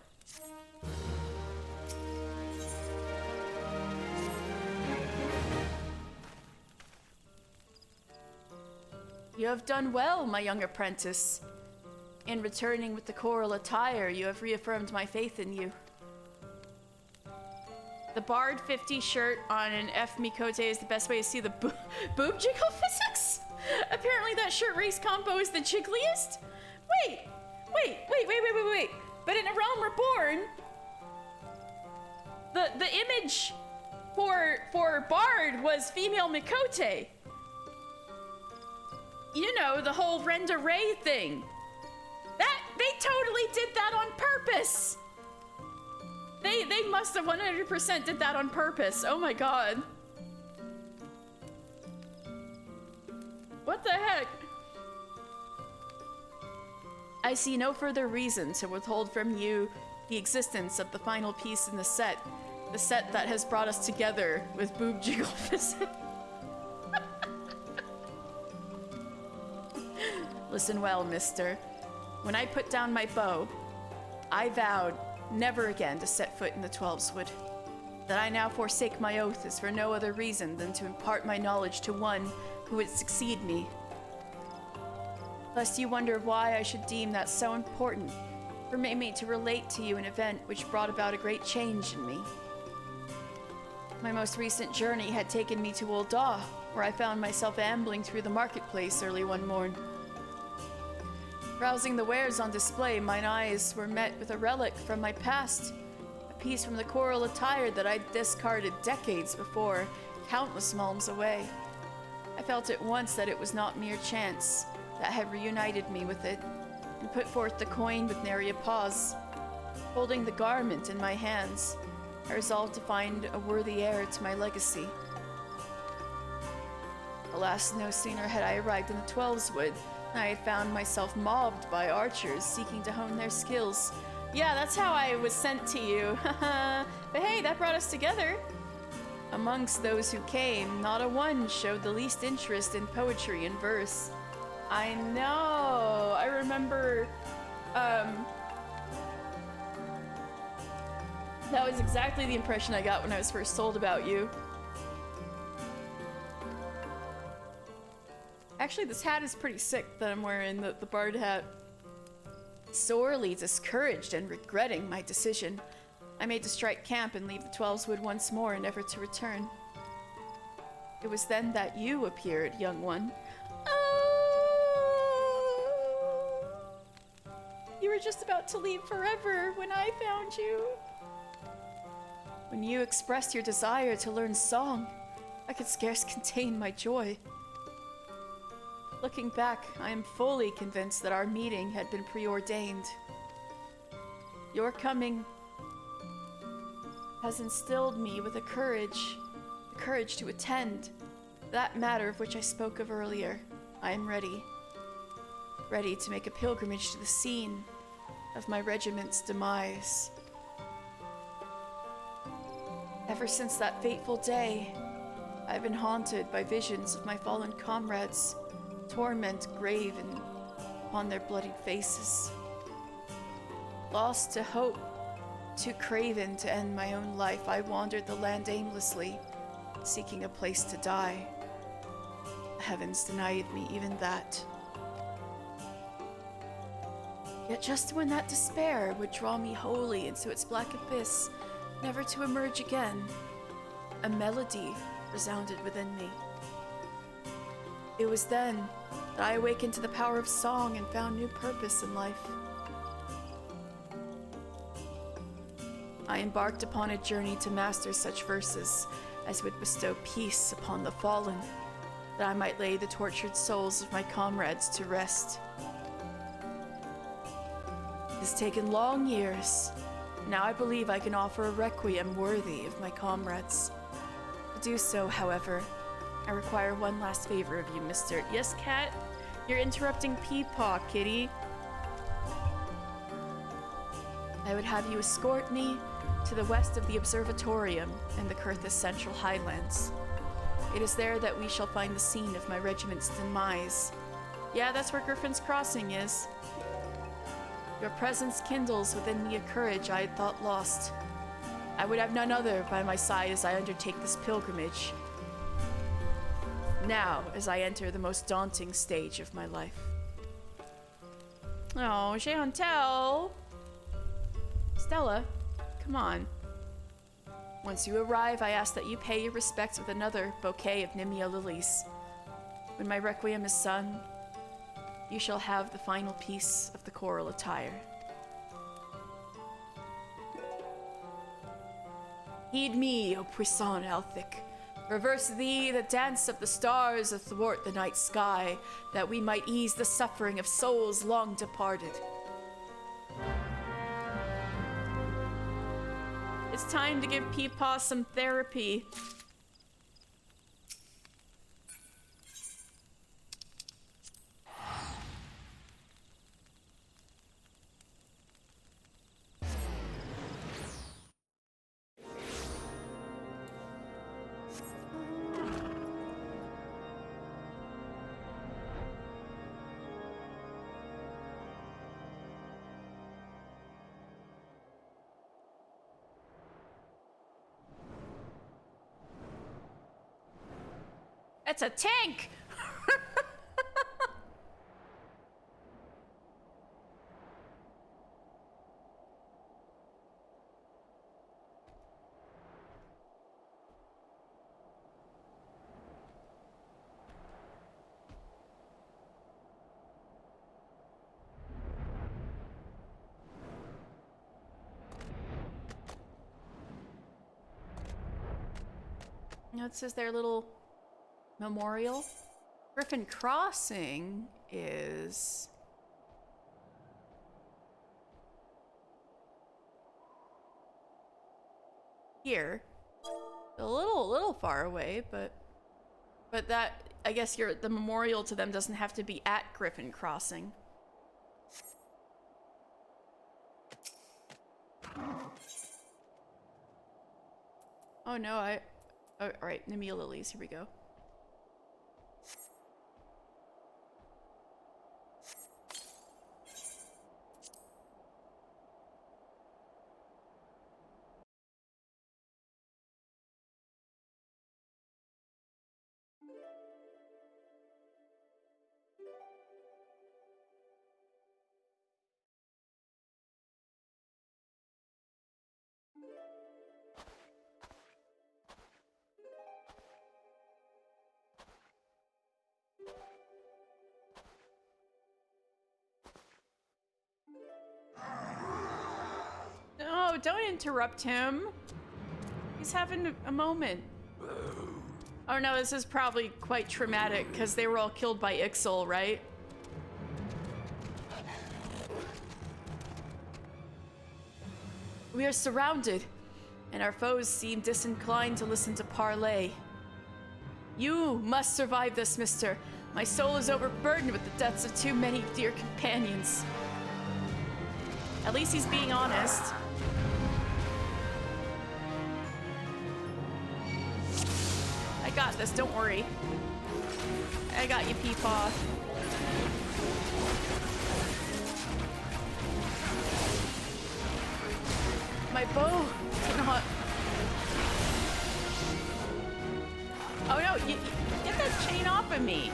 You have done well, my young apprentice. In returning with the choral attire, you have reaffirmed my faith in you. The Bard 50 shirt on an F Mikote is the best way to see the boob jiggle physics? Apparently that shirt race combo is the jiggliest? Wait. But in A Realm Reborn, the image for Bard was female Mikote. You know, the whole Renda Ray thing. They totally did that on purpose. They must have 100% did that on purpose. Oh my god. What the heck? I see no further reason to withhold from you the existence of the final piece in the set that has brought us together with boob jiggle physics. Listen well, mister. When I put down my bow, I vowed never again to set foot in the Twelveswood. That I now forsake my oath is for no other reason than to impart my knowledge to one who would succeed me. Lest you wonder why I should deem that so important, permit me to relate to you an event which brought about a great change in me. My most recent journey had taken me to Ul'dah, where I found myself ambling through the marketplace early one morn. Browsing the wares on display, mine eyes were met with a relic from my past. A piece from the coral attire that I'd discarded decades before, countless malms away. I felt at once that it was not mere chance that had reunited me with it, and put forth the coin with nary a pause. Holding the garment in my hands, I resolved to find a worthy heir to my legacy. Alas, no sooner had I arrived in the Twelveswood than I had found myself mobbed by archers seeking to hone their skills. Yeah, that's how I was sent to you. But hey, that brought us together. Amongst those who came, not a one showed the least interest in poetry and verse. I know. I remember, that was exactly the impression I got when I was first told about you. Actually, this hat is pretty sick that I'm wearing, the bard hat. Sorely discouraged and regretting my decision, I made to strike camp and leave the Twelveswood once more, never to return. It was then that you appeared, young one. You were just about to leave forever when I found you. When you expressed your desire to learn song, I could scarce contain my joy. Looking back, I am fully convinced that our meeting had been preordained. Your coming has instilled me with the courage to attend that matter of which I spoke of earlier. I am ready to make a pilgrimage to the scene of my regiment's demise. Ever since that fateful day, I've been haunted by visions of my fallen comrades, torment graven upon their bloodied faces. Lost to hope, too craven to end my own life, I wandered the land aimlessly, seeking a place to die. The heavens denied me even that. Yet just when that despair would draw me wholly into its black abyss, never to emerge again, a melody resounded within me. It was then that I awakened to the power of song and found new purpose in life. I embarked upon a journey to master such verses as would bestow peace upon the fallen, that I might lay the tortured souls of my comrades to rest. It has taken long years. Now I believe I can offer a requiem worthy of my comrades. To do so, however, I require one last favor of you, Mr. Yes, Cat? You're interrupting Peepaw, kitty. I would have you escort me to the west of the Observatorium in the Kurthus Central Highlands. It is there that we shall find the scene of my regiment's demise. Yeah, that's where Griffin's Crossing is. Your presence kindles within me a courage I had thought lost. I would have none other by my side as I undertake this pilgrimage. Now, as I enter the most daunting stage of my life. Oh, Chantel! Stella, come on. Once you arrive, I ask that you pay your respects with another bouquet of Nimia lilies. When my requiem is sung, you shall have the final piece of the choral attire. Heed me, O puissant Elphic. Reverse thee the dance of the stars athwart the night sky, that we might ease the suffering of souls long departed. It's time to give Peepaw some therapy. It's a tank! Now it says their little memorial. Griffin Crossing is here. A little far away, but that, I guess the memorial to them doesn't have to be at Griffin Crossing. Oh no, oh, alright, Nemea Lilies, here we go. No, don't interrupt him. He's having a moment. Oh no, this is probably quite traumatic because they were all killed by Ixal, right? We are surrounded, and our foes seem disinclined to listen to parley. You must survive this, mister. My soul is overburdened with the deaths of too many dear companions. At least he's being honest. I got this, don't worry. I got you, Peepaw. My bow cannot... Oh no, get that chain off of me.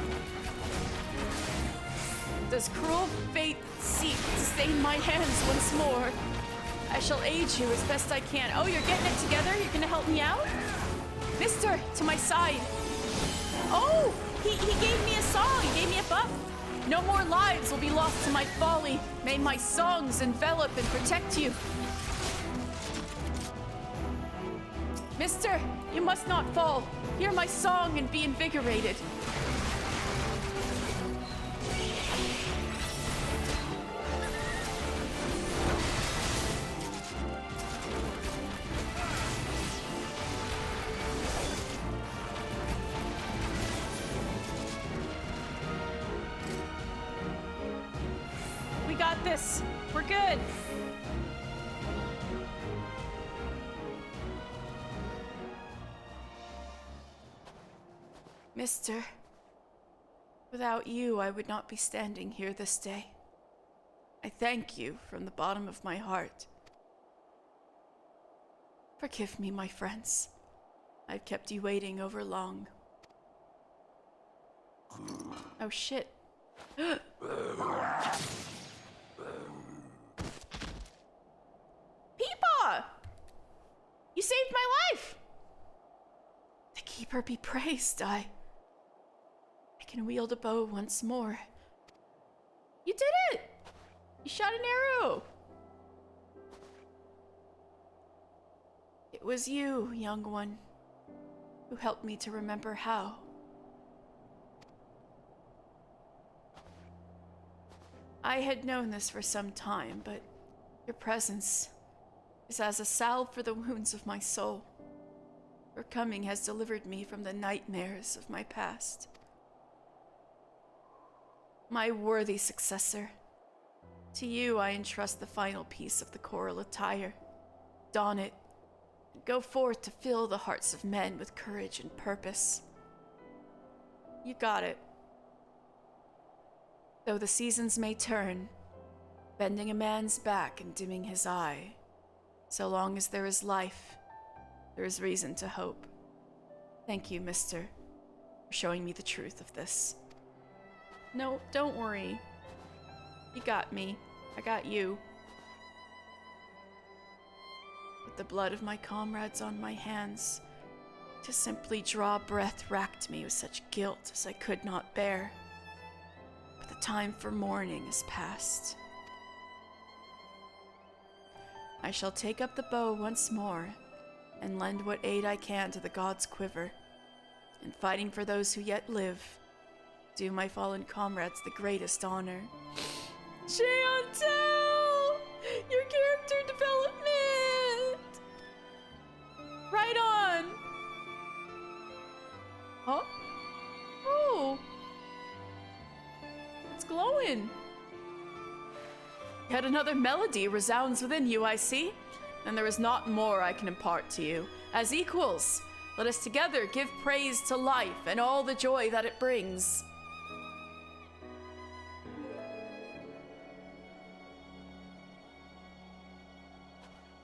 Does cruel fate seek to stain my hands once more? I shall aid you as best I can. Oh, you're getting it together? You're gonna help me out? Mister, to my side. Oh, he gave me a song. He gave me a buff. No more lives will be lost to my folly. May my songs envelop and protect you. Mister, you must not fall. Hear my song and be invigorated. We got this. We're good. Mister, without you, I would not be standing here this day. I thank you from the bottom of my heart. Forgive me, my friends. I've kept you waiting over long. Oh, shit. Peepaw! You saved my life! The Keeper be praised, I can wield a bow once more. You did it! You shot an arrow! It was you, young one, who helped me to remember how. I had known this for some time, but your presence is as a salve for the wounds of my soul. Your coming has delivered me from the nightmares of my past. My worthy successor, to you I entrust the final piece of the choral attire. Don it, and go forth to fill the hearts of men with courage and purpose. You got it. Though the seasons may turn, bending a man's back and dimming his eye, so long as there is life, there is reason to hope. Thank you, mister, for showing me the truth of this. No, don't worry. You got me. I got you. With the blood of my comrades on my hands, to simply draw breath racked me with such guilt as I could not bear. But the time for mourning is past. I shall take up the bow once more and lend what aid I can to the god's quiver, and fighting for those who yet live. Do my fallen comrades the greatest honor. Chantel! Your character development! Right on! Huh? Oh! It's glowing! Yet another melody resounds within you, I see. And there is not more I can impart to you. As equals, let us together give praise to life and all the joy that it brings.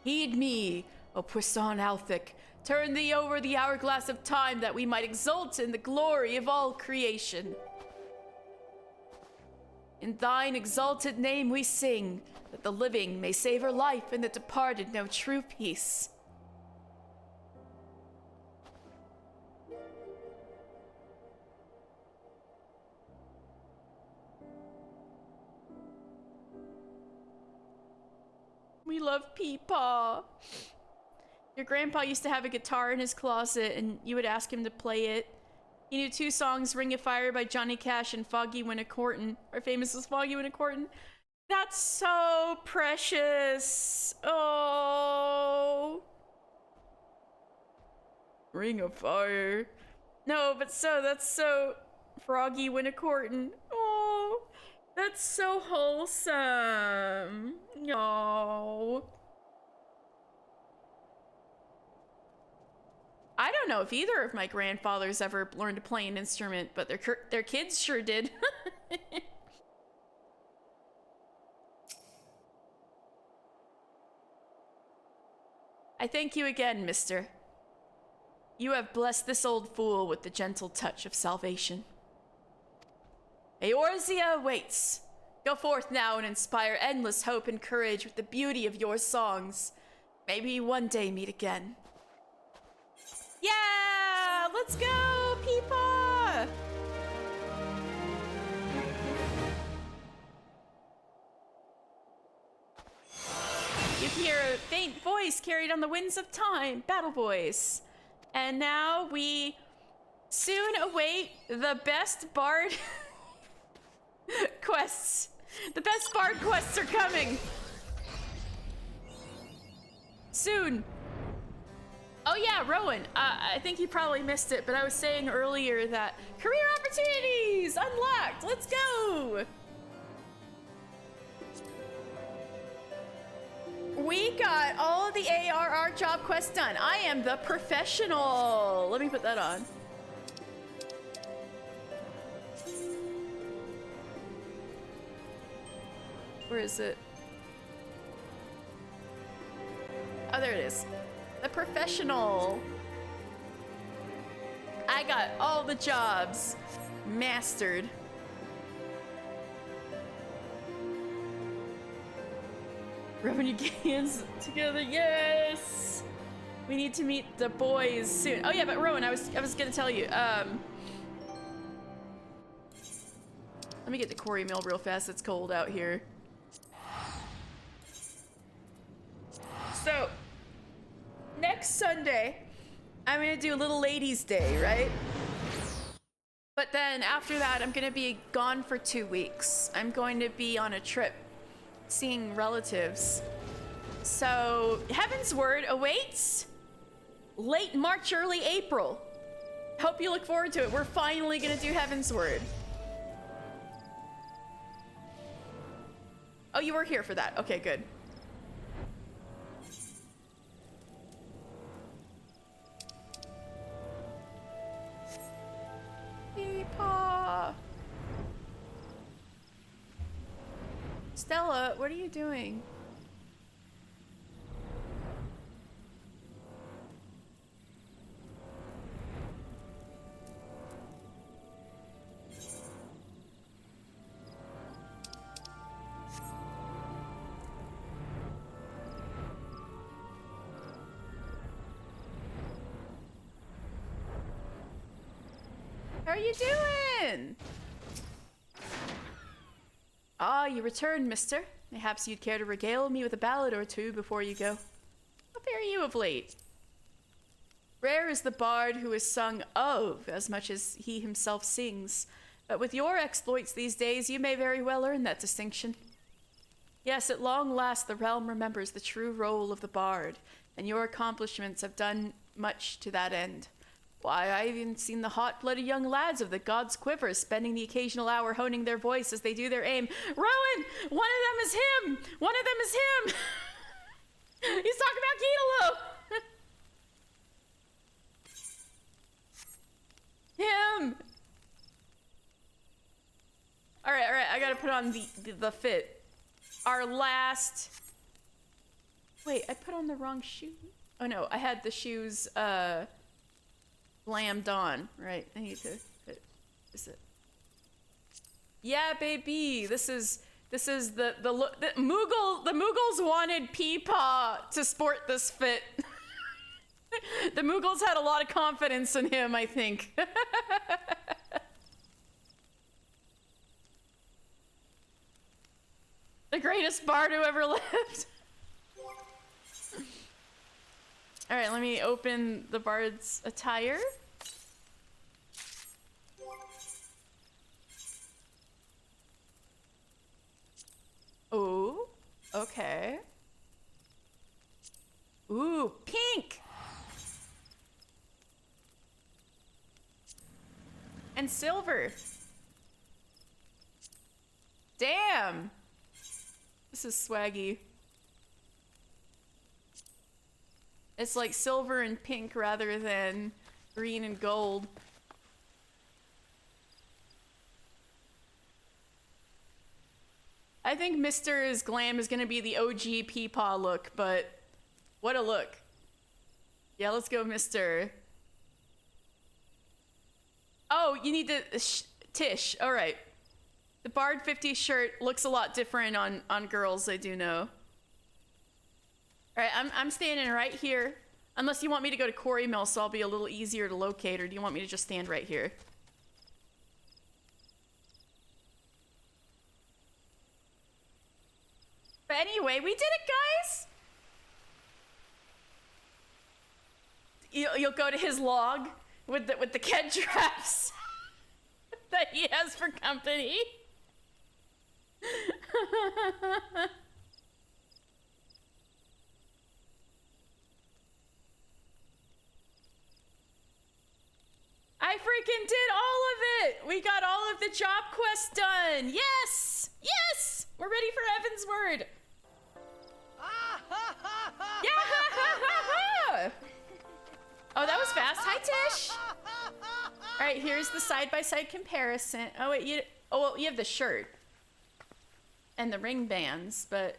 Heed me, O puissant Alphic. Turn thee over the hourglass of time that we might exult in the glory of all creation. In thine exalted name we sing, that the living may savor life and the departed know true peace. We love Peepaw. Your grandpa used to have a guitar in his closet, and you would ask him to play it. He knew 2 songs, Ring of Fire by Johnny Cash and Foggy Wintercorton, or famous as Foggy Wintercorton. That's so precious. Oh. Ring of Fire. No, but that's so Froggy Wintercorton. Oh, that's so wholesome. No. I don't know if either of my grandfathers ever learned to play an instrument, but their kids sure did. I thank you again, mister. You have blessed this old fool with the gentle touch of salvation. Eorzea awaits. Go forth now and inspire endless hope and courage with the beauty of your songs. May we one day meet again. Yeah! Let's go, Peepaw! You hear a faint voice carried on the winds of time, battle voice. And now we soon await the best bard quests. The best bard quests are coming. Soon. Oh yeah, Rowan, I think you probably missed it, but I was saying earlier that career opportunities unlocked. Let's go. We got all of the ARR job quests done. I am the professional. Let me put that on. Where is it? Oh, there it is. The professional. I got all the jobs mastered. Rubbing your hands together, yes! We need to meet the boys soon. Oh yeah, but Rowan, I was gonna tell you, let me get the Quarry Mill real fast, it's cold out here. So, next Sunday, I'm gonna do Little Ladies Day, right? But then after that, I'm gonna be gone for 2 weeks. I'm going to be on a trip seeing relatives. So, Heaven's Word awaits late March, early April. Hope you look forward to it. We're finally gonna do Heaven's Word. Oh, you were here for that. Okay, good. Peepaw. Stella, what are you doing? How are you doing? Ah, you returned, mister. Perhaps you'd care to regale me with a ballad or two before you go. How fare you of late? Rare is the bard who is sung of as much as he himself sings. But with your exploits these days, you may very well earn that distinction. Yes, at long last, the realm remembers the true role of the bard, and your accomplishments have done much to that end. Why, I've even seen the hot-blooded young lads of the God's Quiver spending the occasional hour honing their voice as they do their aim. Rowan! One of them is him! One of them is him! He's talking about Keelo! Him! Alright, I gotta put on the fit. Our last... Wait, I put on the wrong shoe? Oh no, I had the shoes, slammed on. Right, I need to put... Is it? Yeah, baby! This is the look... The Moogles wanted Peepaw to sport this fit. The Moogles had a lot of confidence in him, I think. The greatest bard who ever lived. All right, let me open the bard's attire. Oh, okay. Ooh, pink. And silver. Damn. This is swaggy. It's like silver and pink rather than green and gold. I think Mr.'s glam is gonna be the OG Peepaw look, but what a look. Yeah, let's go, Mr. Oh, you need the Tish. All right. The Bard 50 shirt looks a lot different on girls, I do know. All right, I'm standing right here. Unless you want me to go to Quarry Mill so I'll be a little easier to locate, or do you want me to just stand right here? But anyway, we did it, guys! You'll go to his log with the Ked traps that he has for company. I freaking did all of it! We got all of the job quests done! Yes! Yes! We're ready for Evan's word! Yeah! Oh, that was fast. Hi, Tish! Alright, here's the side-by-side comparison. Oh, wait, well, you have the shirt. And the ring bands, but...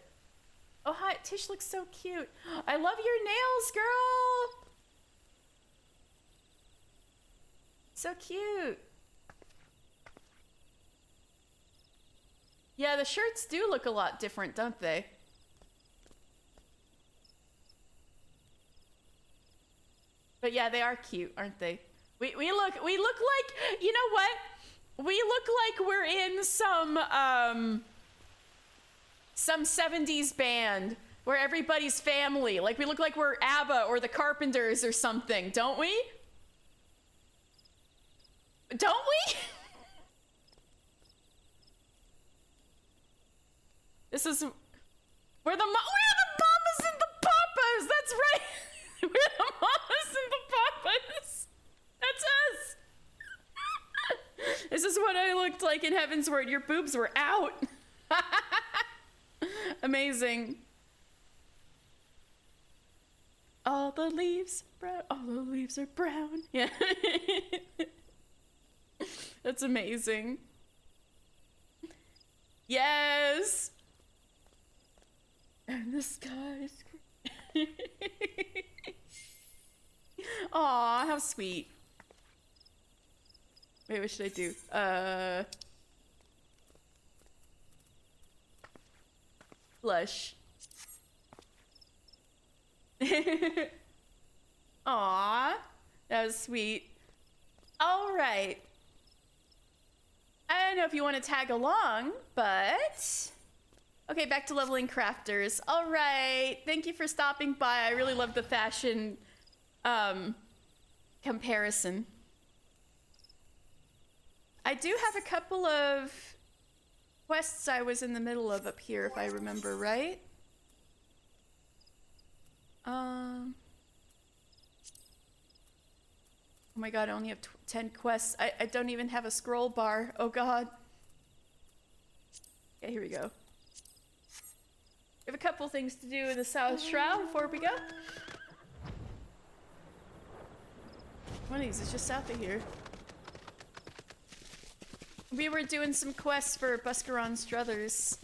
Oh, hi, Tish looks so cute. I love your nails, girl! So cute. Yeah, the shirts do look a lot different, don't they? But yeah, they are cute, aren't they? We look like, you know what? We look like we're in some 70s band where everybody's family. Like, we look like we're ABBA or the Carpenters or something, don't we? Don't we? This is... We're the mamas and the papas! That's right! We're the mamas and the papas! That's us! This is what I looked like in Heaven's Word. Your boobs were out! Amazing. All the leaves brown. All the leaves are brown. Yeah. That's amazing. Yes. And the sky is green. Aw, how sweet. Wait, what should I do? Blush. Aw, that was sweet. All right. I don't know if you want to tag along, but... Okay, back to leveling crafters. All right, thank you for stopping by. I really love the fashion comparison. I do have a couple of quests I was in the middle of up here, if I remember right. Oh my god, I only have 10 quests. I don't even have a scroll bar. Oh god. Okay, here we go. We have a couple things to do in the South Shroud before we go. One of these is just south of here. We were doing some quests for Buscaron Struthers.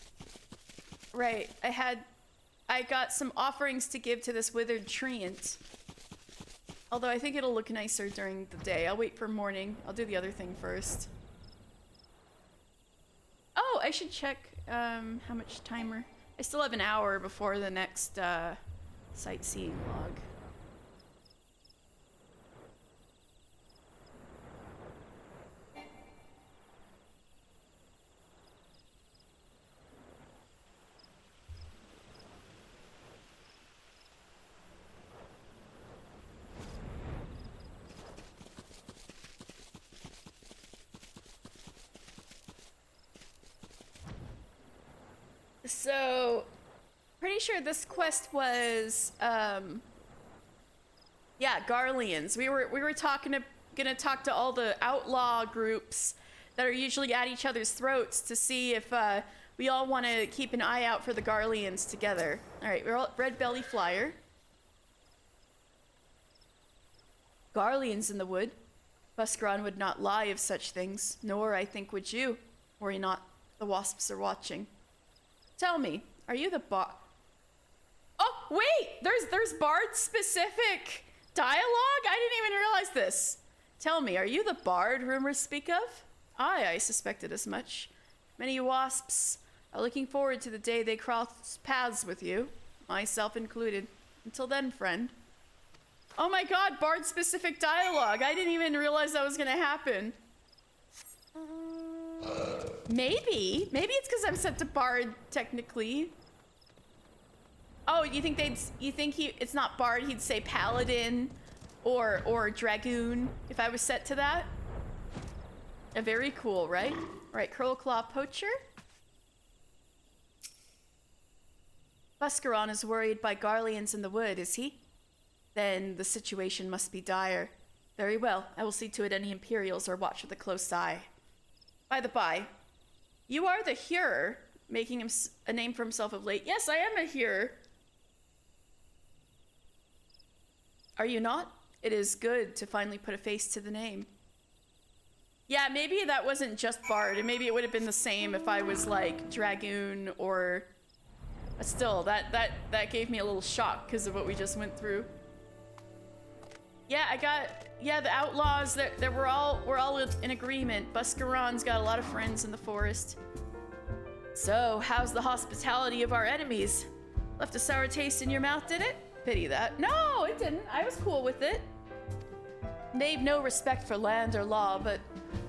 Right, I got some offerings to give to this withered treant. Although I think it'll look nicer during the day. I'll wait for morning. I'll do the other thing first. Oh, I should check how much timer. I still have an hour before the next sightseeing log. So, pretty sure this quest was, yeah, Garleans. We were gonna talk to all the outlaw groups that are usually at each other's throats to see if we all want to keep an eye out for the Garleans together. All right, we're all Red Belly Flyer. Garleans in the wood. Buscaron would not lie of such things, nor I think would you, were he not the wasps are watching. Tell me, are you the bard? Oh, wait! There's bard-specific dialogue? I didn't even realize this. Tell me, are you the bard rumors speak of? Aye, I suspected as much. Many wasps are looking forward to the day they cross paths with you, myself included. Until then, friend. Oh my god, bard-specific dialogue. I didn't even realize that was gonna happen. Maybe it's because I'm set to bard technically. Oh, you think it's not bard, he'd say paladin or dragoon if I was set to that? Very cool, right? All right, Curlclaw Poacher. Buscaron is worried by Garleans in the wood, is he? Then the situation must be dire. Very well, I will see to it any Imperials are watched with a close eye. By the by, you are the Hearer, making him a name for himself of late. Yes, I am a Hearer. Are you not? It is good to finally put a face to the name. Yeah, maybe that wasn't just Bard, and maybe it would have been the same if I was like Dragoon or... But still, that gave me a little shock because of what we just went through. Yeah, the outlaws, we're all in agreement. Buscaron's got a lot of friends in the forest. So, how's the hospitality of our enemies? Left a sour taste in your mouth, did it? Pity that. No, it didn't. I was cool with it. They've no respect for land or law, but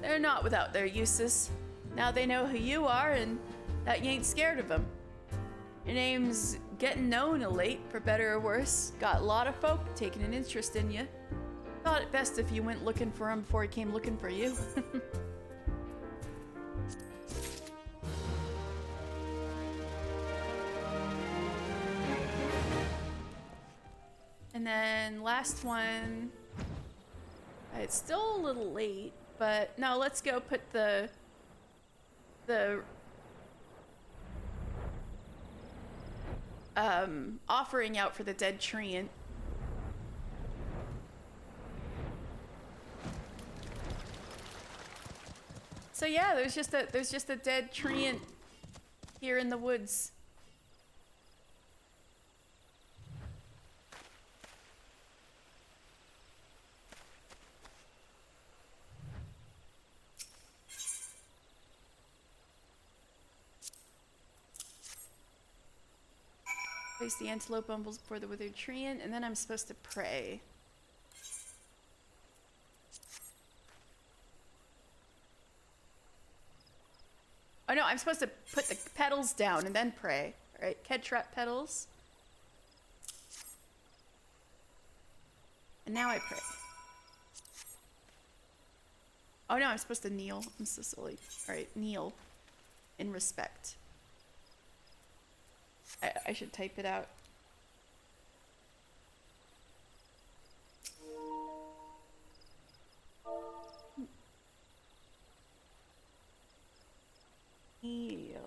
they're not without their uses. Now they know who you are, and that you ain't scared of them. Your name's getting known of late, for better or worse. Got a lot of folk taking an interest in you. Thought it best if you went looking for him before he came looking for you. And then last one. It's still a little late, but no, let's go put the offering out for the dead treant. So yeah, there's just a dead treant here in the woods. Place the antelope bumbles before the withered treant, and then I'm supposed to pray. Oh no, I'm supposed to put the petals down and then pray. All right, Kedtrap petals. And now I pray. Oh no, I'm supposed to kneel. I'm so silly. Alright, kneel. In respect. I should type it out. Kneel.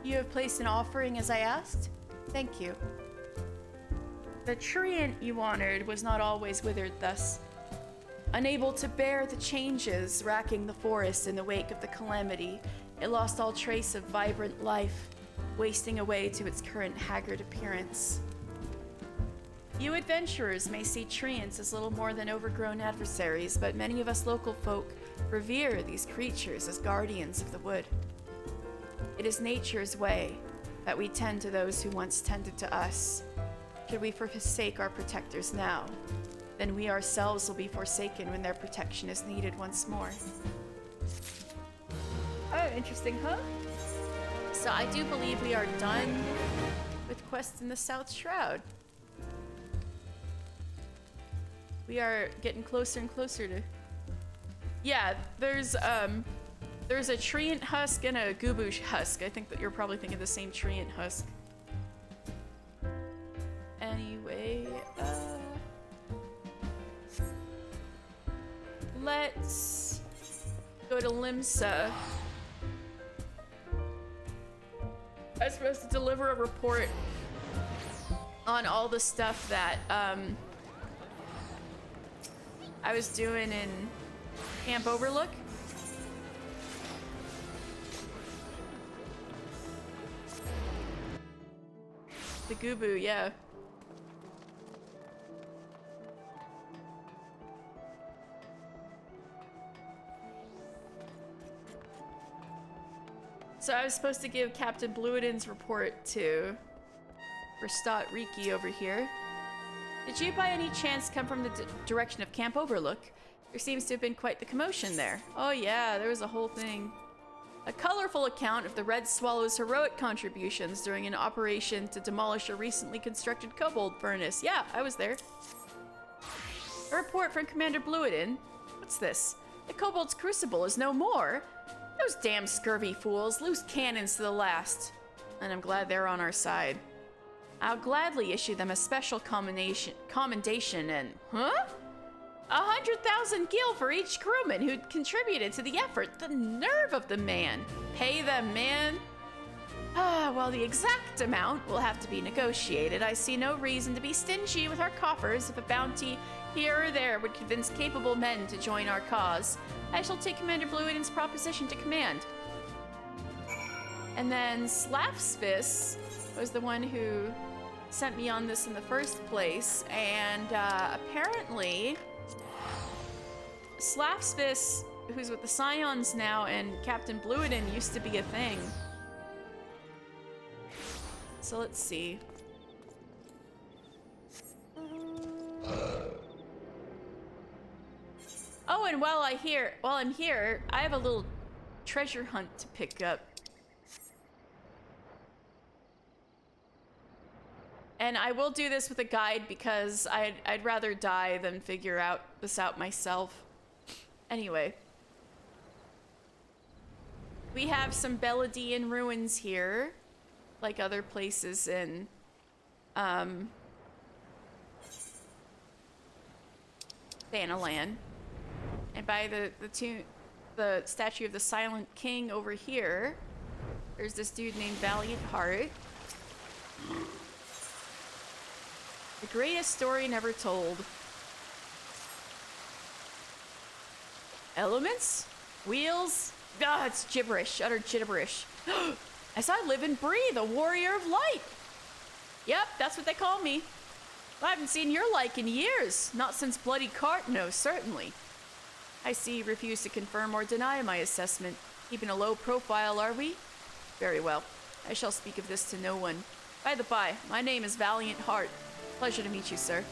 You have placed an offering as I asked? Thank you. The treant you honored was not always withered thus. Unable to bear the changes racking the forest in the wake of the calamity, it lost all trace of vibrant life, wasting away to its current haggard appearance. You adventurers may see treants as little more than overgrown adversaries, but many of us local folk revere these creatures as guardians of the wood. It is nature's way that we tend to those who once tended to us. Should we forsake our protectors now, then we ourselves will be forsaken when their protection is needed once more. Oh, interesting, huh? So I do believe we are done with quests in the South Shroud. We are getting closer and closer to... Yeah, there's a treant husk and a Gubu husk. I think that you're probably thinking the same treant husk. Anyway, let's go to Limsa. I was supposed to deliver a report on all the stuff that I was doing in Camp Overlook. The Gubu, yeah. So I was supposed to give Captain Bluiden's report to Rastat Riki over here. Did you by any chance come from the direction of Camp Overlook? There seems to have been quite the commotion there. Oh yeah, there was a whole thing. A colorful account of the Red Swallow's heroic contributions during an operation to demolish a recently constructed kobold furnace. Yeah, I was there. A report from Commander Bluiden. What's this? The kobold's crucible is no more. Those damn scurvy fools, loose cannons to the last. And I'm glad they're on our side. I'll gladly issue them a special commendation and... Huh? 100,000 gil for each crewman who contributed to the effort. The nerve of the man. Pay them, man. While the exact amount will have to be negotiated, I see no reason to be stingy with our coffers if a bounty here or there would convince capable men to join our cause. I shall take Commander Bluiden's proposition to command. And then Slafsvis was the one who sent me on this in the first place, and apparently Slafsvis, who's with the Scions now, and Captain Bluiden used to be a thing. So let's see. Oh, and while I'm here, I have a little treasure hunt to pick up. And I will do this with a guide because I'd rather die than figure this out myself. Anyway. We have some Beladian ruins here, like other places in Thanalan. And by the statue of the Silent King over here, there's this dude named Valiant Heart. The greatest story never told. Elements? Wheels? Ah, it's gibberish. Utter gibberish. as I live and breathe, a warrior of light. Yep, that's what they call me. I haven't seen your like in years, not since Bloody Cartno, certainly. I see you refuse to confirm or deny my assessment. Keeping a low profile, are we? Very well. I shall speak of this to no one. By the by, my name is Valiant Heart. Pleasure to meet you, sir.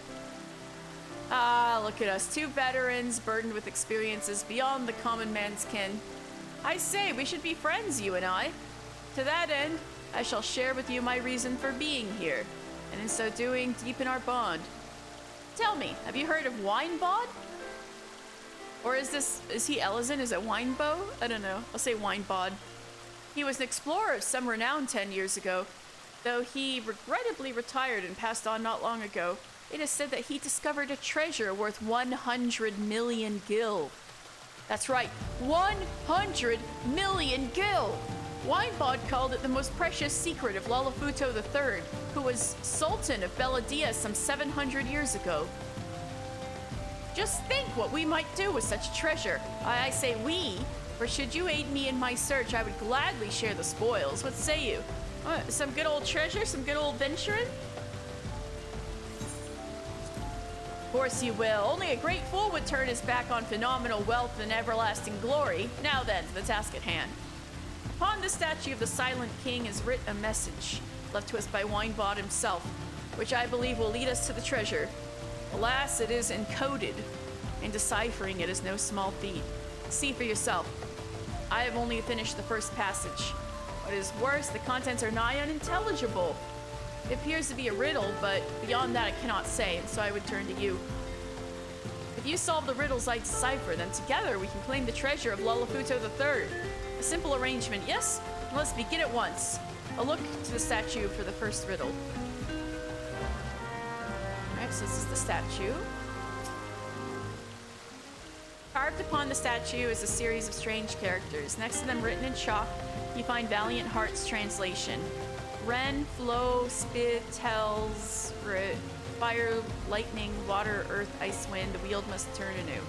Ah, look at us, two veterans burdened with experiences beyond the common man's ken. I say, we should be friends, you and I. To that end, I shall share with you my reason for being here, and in so doing, deepen our bond. Tell me, have you heard of Winebod? Or is he Elizin? Is it Winebow? I don't know. I'll say Winebod. He was an explorer of some renown 10 years ago. Though he regrettably retired and passed on not long ago, it is said that he discovered a treasure worth 100 million gil. That's right, 100 million gil! Winebod called it the most precious secret of Lalafuto III, who was Sultan of Beladia some 700 years ago. Just think what we might do with such a treasure. I say we, for should you aid me in my search, I would gladly share the spoils. What say you? Some good old treasure? Some good old venturing? Of course you will. Only a great fool would turn his back on phenomenal wealth and everlasting glory. Now then, to the task at hand. Upon the statue of the Silent King is writ a message, left to us by Winebod himself, which I believe will lead us to the treasure. Alas, it is encoded, and deciphering it is no small feat. See for yourself. I have only finished the first passage. What is worse, the contents are nigh unintelligible. It appears to be a riddle, but beyond that I cannot say, and so I would turn to you. If you solve the riddles I decipher, then together we can claim the treasure of Lalafuto III. A simple arrangement, yes? Let's begin at once. A look to the statue for the first riddle. Alright, so this is the statue. Carved upon the statue is a series of strange characters. Next to them, written in chalk, you find Valiant Heart's translation. Ren, flow, spit, tells, fire, lightning, water, earth, ice, wind, the wheel must turn anew.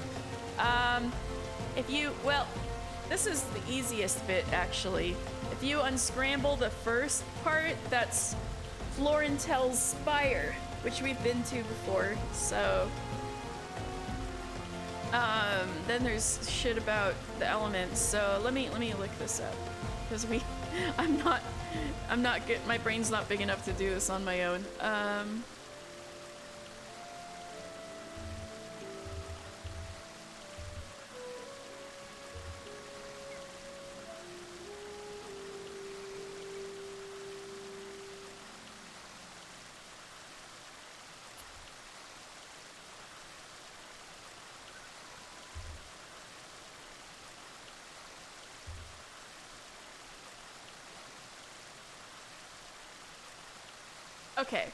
This is the easiest bit, actually. If you unscramble the first part, that's Florentel's spire, which we've been to before, so... then there's shit about the elements, so let me look this up. Because I'm not good, my brain's not big enough to do this on my own. Okay,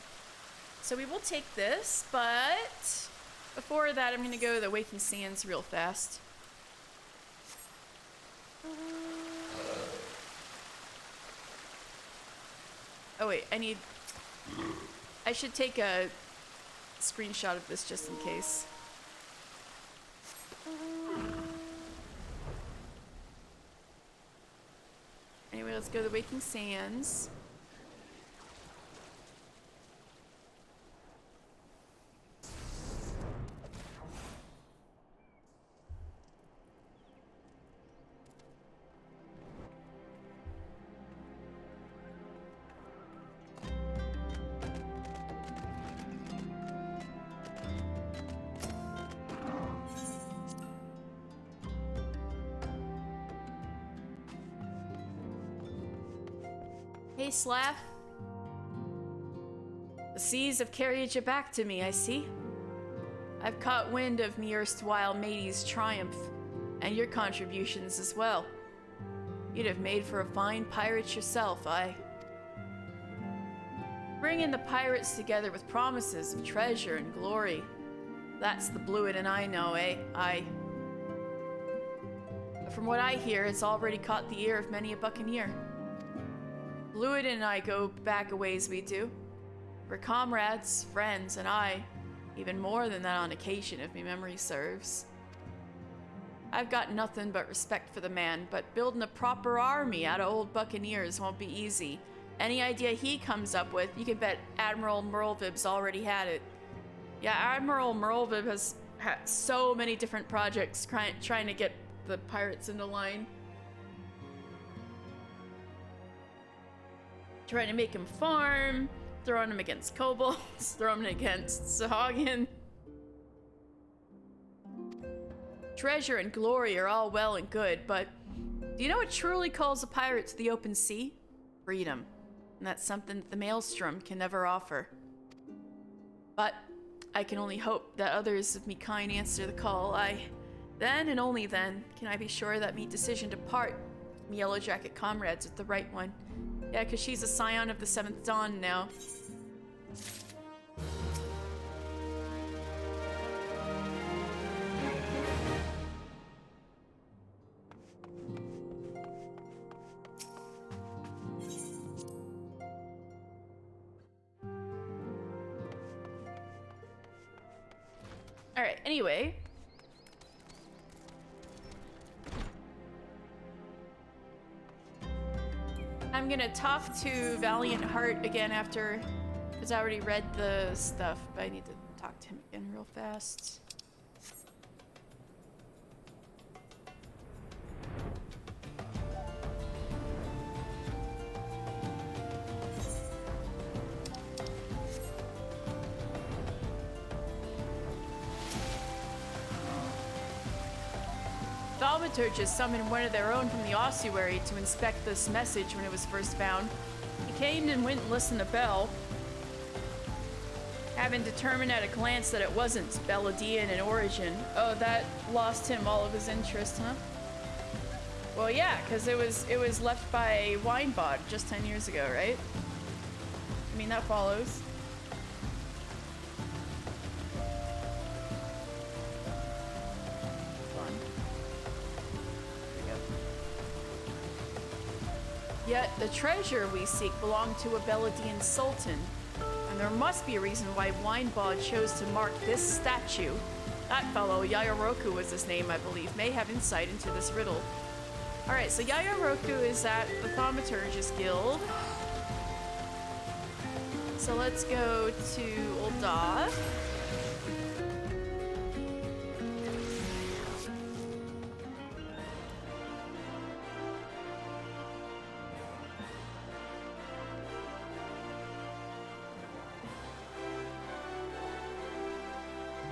so we will take this, but before that I'm gonna go to the Waking Sands real fast. Oh wait, I should take a screenshot of this just in case. Anyway, let's go to the Waking Sands. Hey, Slav. The seas have carried you back to me, I see. I've caught wind of me erstwhile matey's triumph, and your contributions as well. You'd have made for a fine pirate yourself, aye. Bringing the pirates together with promises of treasure and glory. That's the Bluid I know, eh? Aye. But from what I hear, it's already caught the ear of many a buccaneer. Bluid and I go back a ways, we do. We're comrades, friends, and even more than that on occasion, if my memory serves. I've got nothing but respect for the man, but building a proper army out of old buccaneers won't be easy. Any idea he comes up with, you can bet Admiral Merlvib's already had it. Yeah, Admiral Merlvib has had so many different projects trying to get the pirates into line. Trying to make him farm, throwing him against kobolds, throwing him against Sahagin. Treasure and glory are all well and good, but do you know what truly calls a pirate to the open sea? Freedom. And that's something that the Maelstrom can never offer. But I can only hope that others of me kind answer the call. Then and only then can I be sure that me decision to part me Yellow Jacket comrades with the right one. Yeah, because she's a scion of the Seventh Dawn now. Alright, anyway. I'm gonna talk to Valiant Heart again after, because I already read the stuff, but I need to talk to him again real fast. Thaumaturgus summoned one of their own from the ossuary to inspect this message when it was first found. He came and went and listened to Bell, having determined at a glance that it wasn't Beladian in origin. Oh, that lost him all of his interest, huh? Well, yeah, because it was left by Winebot just 10 years ago, right? I mean, that follows. Yet the treasure we seek belonged to a Beladian sultan, and there must be a reason why Winebod chose to mark this statue. That fellow, Yayoroku was his name, I believe, may have insight into this riddle. Alright, so Yayoroku is at the Thaumaturgus Guild. So let's go to Ul'dah.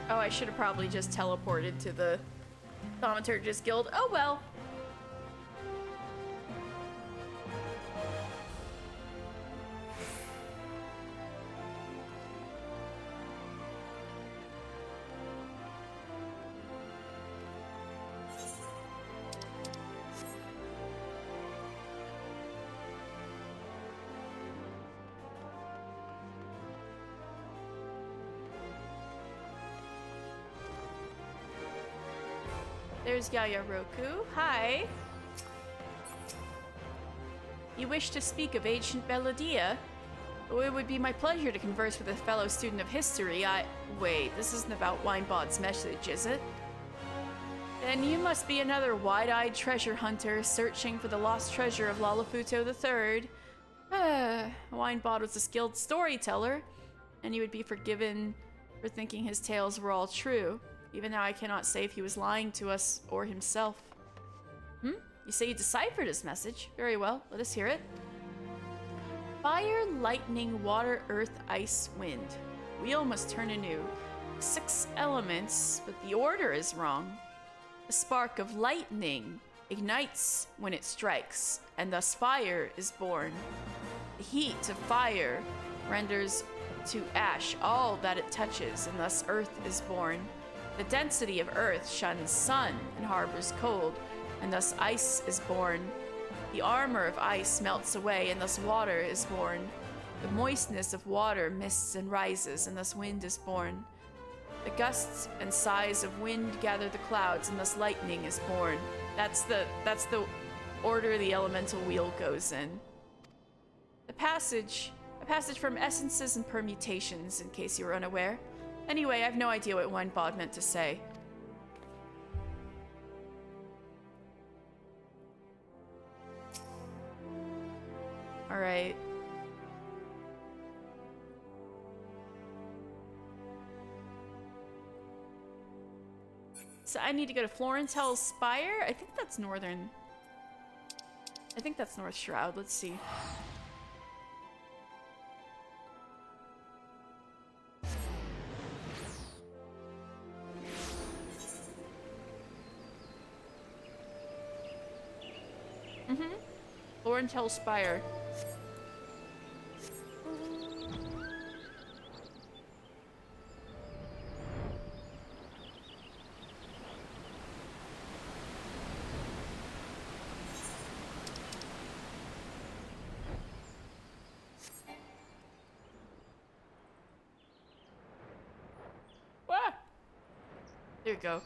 Oh, I should have probably just teleported to the Thaumaturgus Guild. Oh well. There's Yayoroku. Hi. You wish to speak of ancient Belladia? Oh, it would be my pleasure to converse with a fellow student of history. Wait, this isn't about Winebot's message, is it? Then you must be another wide-eyed treasure hunter searching for the lost treasure of Lalafuto III. Winebot was a skilled storyteller, and he would be forgiven for thinking his tales were all true. Even now, I cannot say if he was lying to us or himself. You say you deciphered his message. Very well, let us hear it. Fire, lightning, water, earth, ice, wind. Wheel must turn anew. 6 elements, but the order is wrong. A spark of lightning ignites when it strikes, and thus fire is born. The heat of fire renders to ash all that it touches, and thus earth is born. The density of earth shuns sun and harbors cold, and thus ice is born. The armor of ice melts away, and thus water is born. The moistness of water mists and rises, and thus wind is born. The gusts and sighs of wind gather the clouds, and thus lightning is born. That's the order the elemental wheel goes in. A passage from essences and permutations, in case you were unaware. Anyway, I have no idea what Winebot meant to say. Alright. So I need to go to Florentel Spire? I think that's northern. I think that's North Shroud. Let's see. Florentel Spire. Ah! There you go.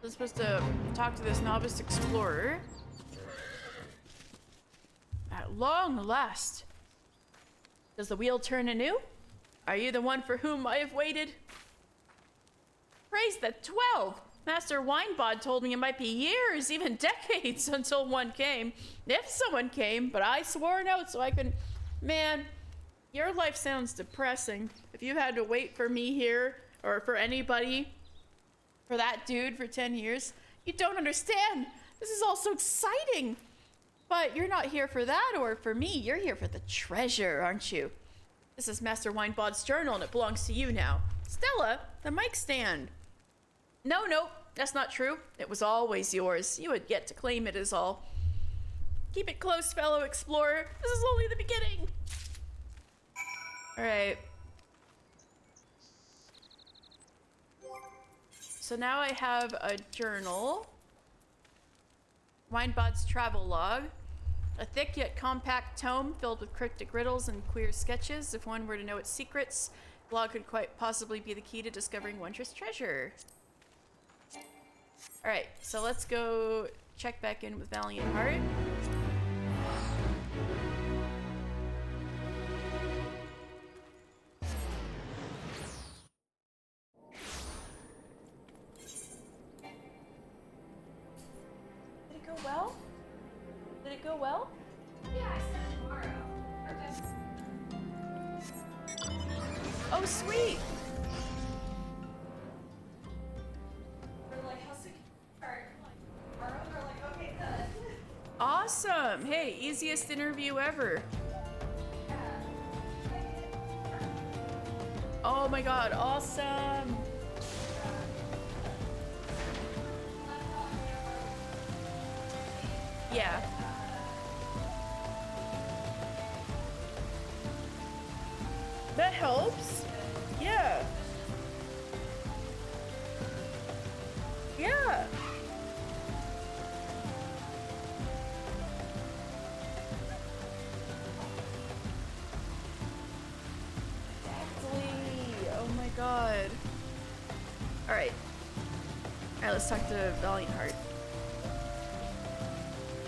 I'm supposed to talk to this novice explorer. At long last. Does the wheel turn anew? Are you the one for whom I have waited? Praise the 12! Master Winebod told me it might be years, even decades, until one came. If someone came, but I swore an oath so I couldn't... Man, your life sounds depressing. If you had to wait for me here, or for anybody... for that dude for 10 years. You don't understand. This is all so exciting. But you're not here for that or for me. You're here for the treasure, aren't you? This is Master Winebod's journal and it belongs to you now. Stella, the mic stand. No, that's not true. It was always yours. You had yet to claim it is all. Keep it close, fellow explorer. This is only the beginning. All right. So now I have a journal, Winebod's travel log, a thick yet compact tome filled with cryptic riddles and queer sketches. If one were to know its secrets, the log could quite possibly be the key to discovering wondrous treasure. Alright, so let's go check back in with Valiant Heart. Did it go well? Yeah, I said tomorrow. Oh, sweet! We're like, how's it start? Tomorrow? We're like, okay, good. Awesome! Hey, easiest interview ever. Oh my god, awesome! Yeah. That helps. Yeah. Yeah. Exactly. Oh my god. Alright. Alright, let's talk to Valiant Heart.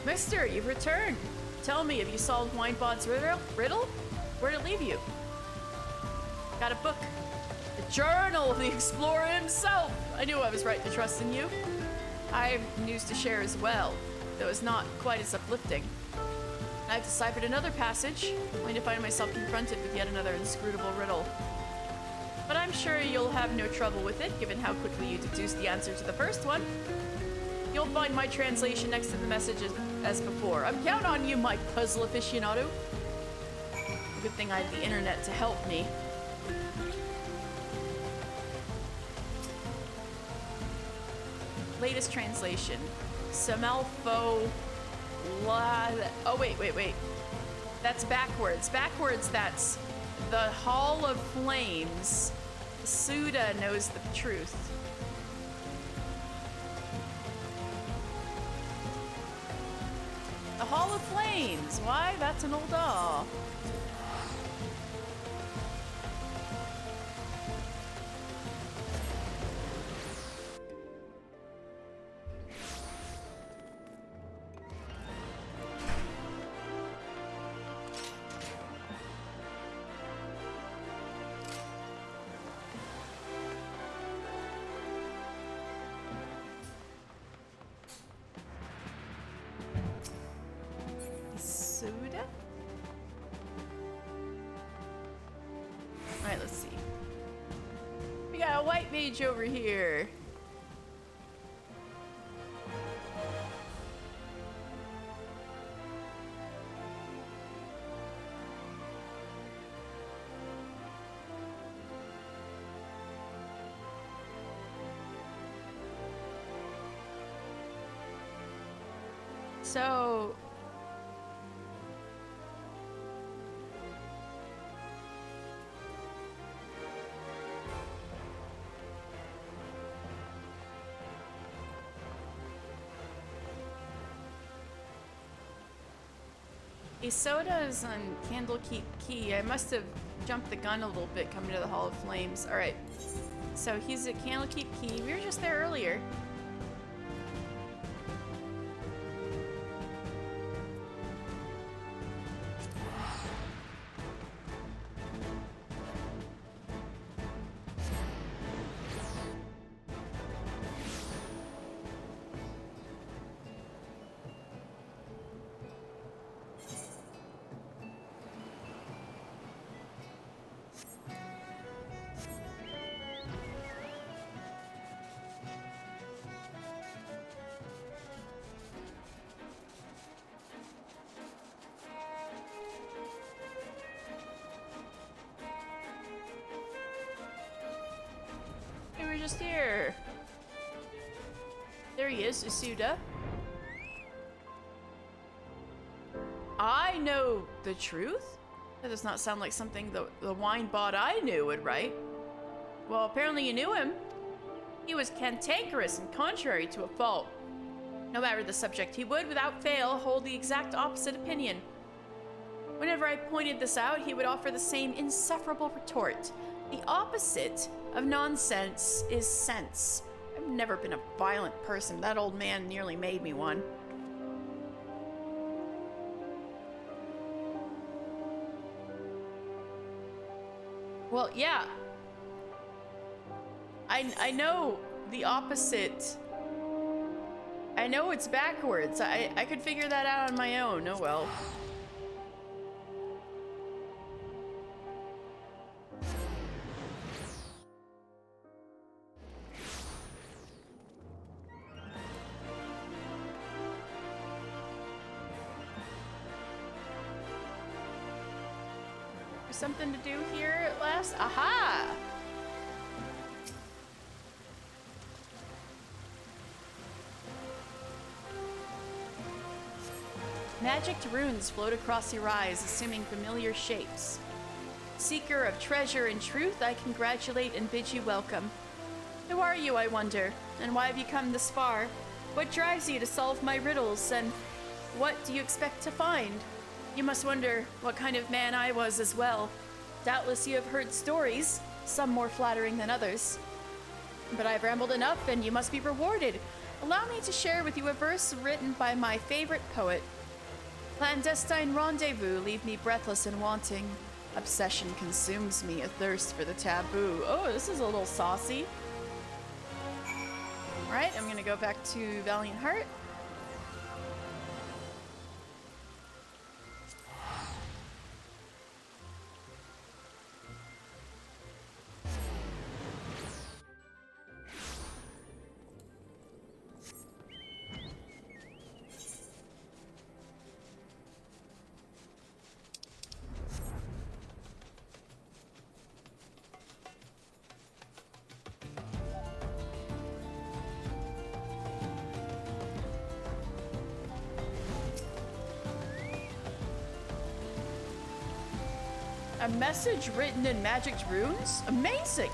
Mister, you've returned. Tell me, have you solved Winebod's riddle? Where'd it leave you? Got a book. The Journal of the Explorer himself. I knew I was right to trust in you. I have news to share as well, though it's not quite as uplifting. I've deciphered another passage, only to find myself confronted with yet another inscrutable riddle. But I'm sure you'll have no trouble with it, given how quickly you deduced the answer to the first one. You'll find my translation next to the message as before. I'm counting on you, my puzzle aficionado. Good thing I have the internet to help me. Latest translation. Semelfo La... Oh, wait. That's backwards. That's the Hall of Flames. Suda knows the truth. The Hall of Flames. Why? That's an old doll. Alright, let's see. We got a white mage over here. So Isoda is on Candlekeep Key. I must have jumped the gun a little bit coming to the Hall of Flames. Alright. So he's at Candlekeep Key. We were just there earlier. We were just here. There he is, Isuda. I know the truth? That does not sound like something the wine bot I knew would write. Well, apparently you knew him. He was cantankerous and contrary to a fault. No matter the subject, he would, without fail, hold the exact opposite opinion. Whenever I pointed this out, he would offer the same insufferable retort. The opposite of nonsense is sense. I've never been a violent person. That old man nearly made me one. Well, yeah. I know the opposite. I know it's backwards. I could figure that out on my own. Oh well. There's something to do here at last. Aha! Magicked runes float across your eyes, assuming familiar shapes. Seeker of treasure and truth, I congratulate and bid you welcome. Who are you, I wonder, and why have you come this far? What drives you to solve my riddles, and what do you expect to find? You must wonder what kind of man I was as well. Doubtless you have heard stories, some more flattering than others. But I've rambled enough, and you must be rewarded. Allow me to share with you a verse written by my favorite poet. Clandestine rendezvous leave me breathless and wanting. Obsession consumes me, a thirst for the taboo. Oh, this is a little saucy. Alright, I'm gonna go back to Valiant Heart. A message written in magicked runes? Amazing!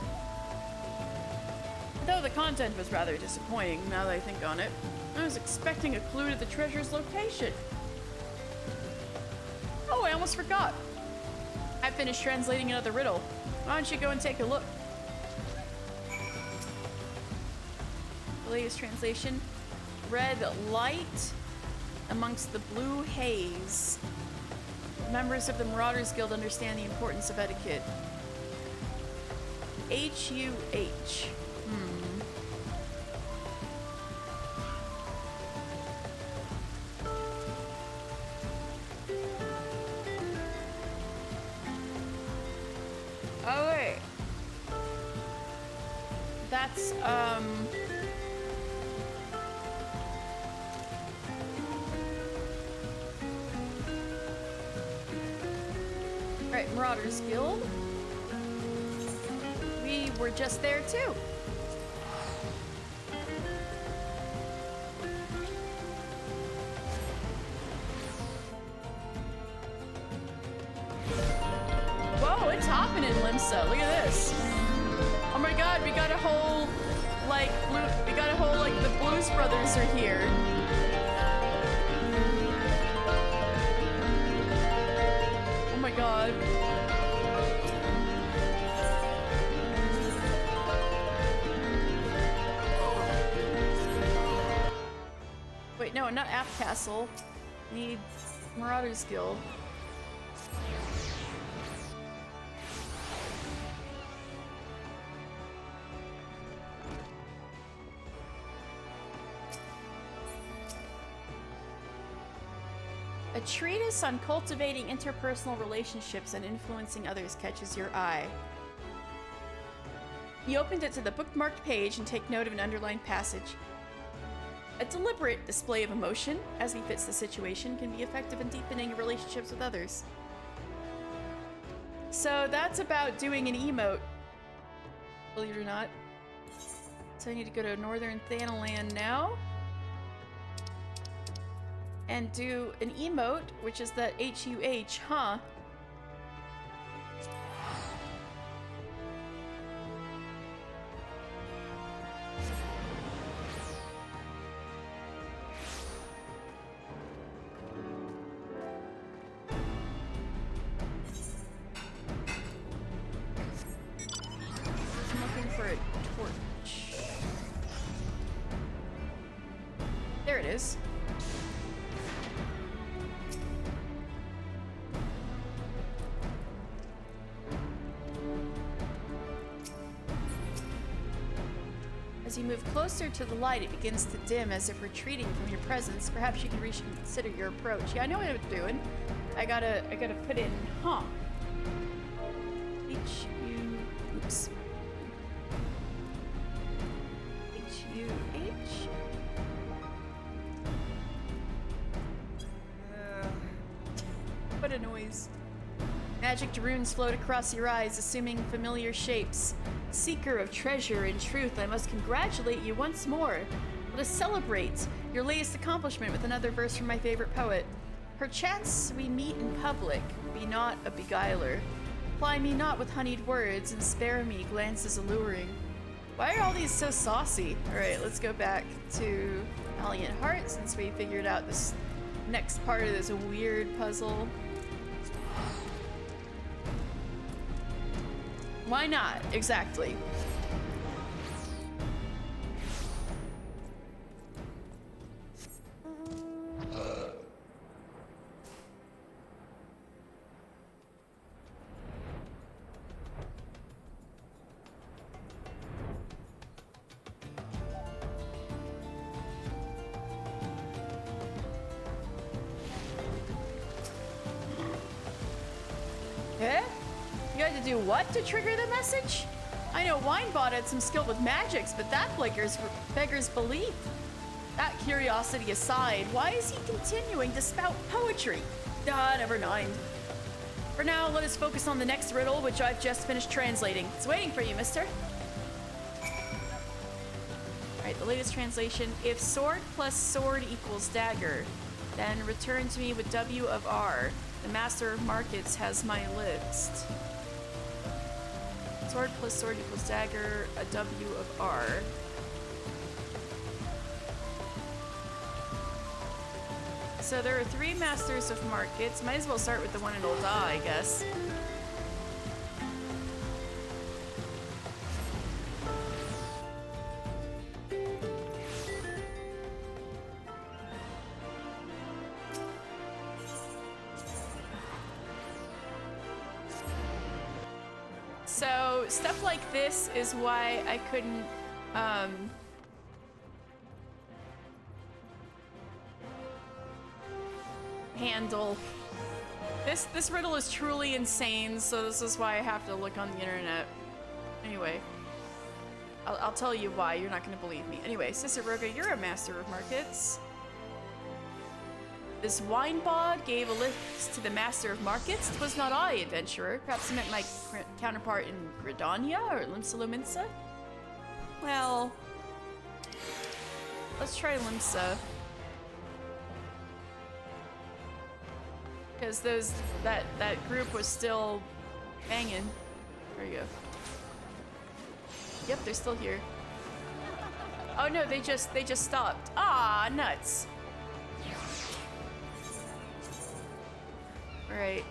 Though the content was rather disappointing, now that I think on it. I was expecting a clue to the treasure's location. Oh, I almost forgot. I finished translating another riddle. Why don't you go and take a look? The latest translation. Red light amongst the blue haze. Members of the Marauders Guild understand the importance of etiquette. H-U-H. Oh, wait. that's, Alright, Marauders Guild. We were just there too. Whoa, it's hopping in Limsa. Look at this. Oh my god, we got a whole, like, the Blues Brothers are here. Oh my god. Wait, no, not Aft Castle. I need Marauders Guild. A treatise on cultivating interpersonal relationships and influencing others catches your eye. You opened it to the bookmarked page and take note of an underlined passage. A deliberate display of emotion, as befits the situation, can be effective in deepening relationships with others. So that's about doing an emote, believe it or not. So I need to go to Northern Thanalan now. And do an emote, which is that HUH, huh? I'm looking for a torch. There it is. As you move closer to the light, it begins to dim as if retreating from your presence. Perhaps you can reconsider your approach. Yeah, I know what I'm doing. I gotta put in, huh? Oops. H-U-H. What a noise. Magic runes float across your eyes, assuming familiar shapes. Seeker of treasure and truth, I must congratulate you once more. Let us celebrate your latest accomplishment with another verse from my favorite poet. Perchance we meet in public, be not a beguiler. Ply me not with honeyed words, and spare me glances alluring. Why are all these so saucy? Alright, let's go back to Valiant Heart, since we figured out this next part of this weird puzzle. Why not? Exactly. Eh? You had to do what to trigger the message? I know Winebot had some skill with magics, but that beggars belief. That curiosity aside, why is he continuing to spout poetry? Ah, never mind. For now, let us focus on the next riddle, which I've just finished translating. It's waiting for you, mister. Alright, the latest translation. If sword plus sword equals dagger, then return to me with W of R. The Master of Markets has my list. Sword plus sword equals dagger, a W of R. So there are 3 Masters of Markets. Might as well start with the one in Ul'dah, I guess. So stuff like this is why I couldn't handle this riddle is truly insane, so this is why I have to look on the internet. Anyway. I'll tell you why. You're not gonna believe me. Anyway, Ciceroga, you're a master of markets. This wine bod gave a lift to the master of markets. 'Twas not I, adventurer. Perhaps I meant my counterpart in Gridania or Limsa Lominsa? Well, let's try Limsa. Because that group was still banging. There you go. Yep, they're still here. Oh no, they just stopped. Ah, nuts. All right.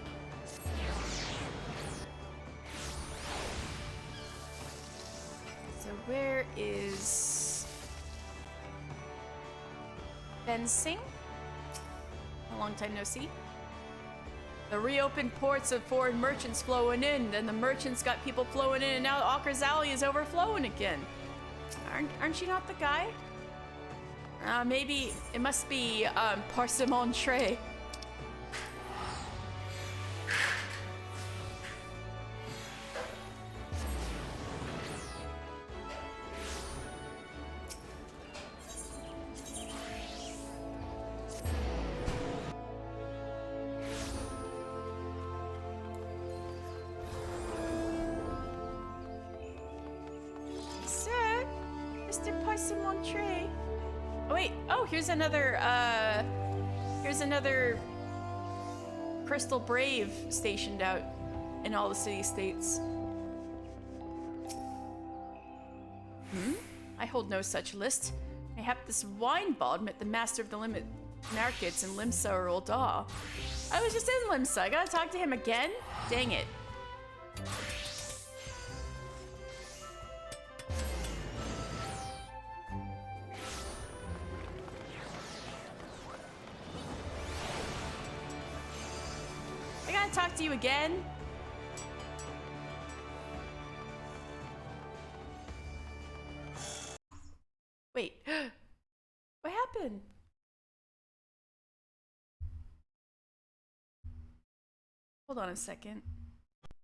So where is fencing? A long time no see. The reopened ports of foreign merchants flowing in, then the merchants got people flowing in, and now Ocker's Alley is overflowing again. Aren't you not the guy? Maybe it must be Parsimon Trey. Here's another Crystal Brave stationed out in all the city-states. I hold no such list. Mayhap this wine bald met the master of the limit markets in Limsa or Ul'dah. I was just in Limsa. I gotta talk to him again? Dang it. Talk to you again. Wait, what happened? Hold on a second.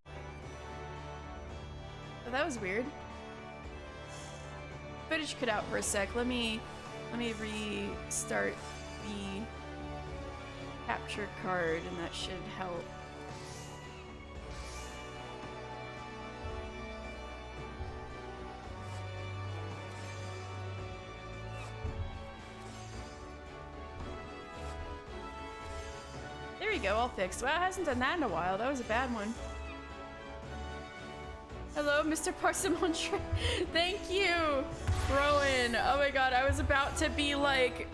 Oh, that was weird. Footage cut out for a sec. Let me restart the capture card, and that should help. There we go, all fixed. Well, it hasn't done that in a while. That was a bad one. Hello, Mr. Parsimon. Thank you, Rowan. Oh my god, I was about to be like,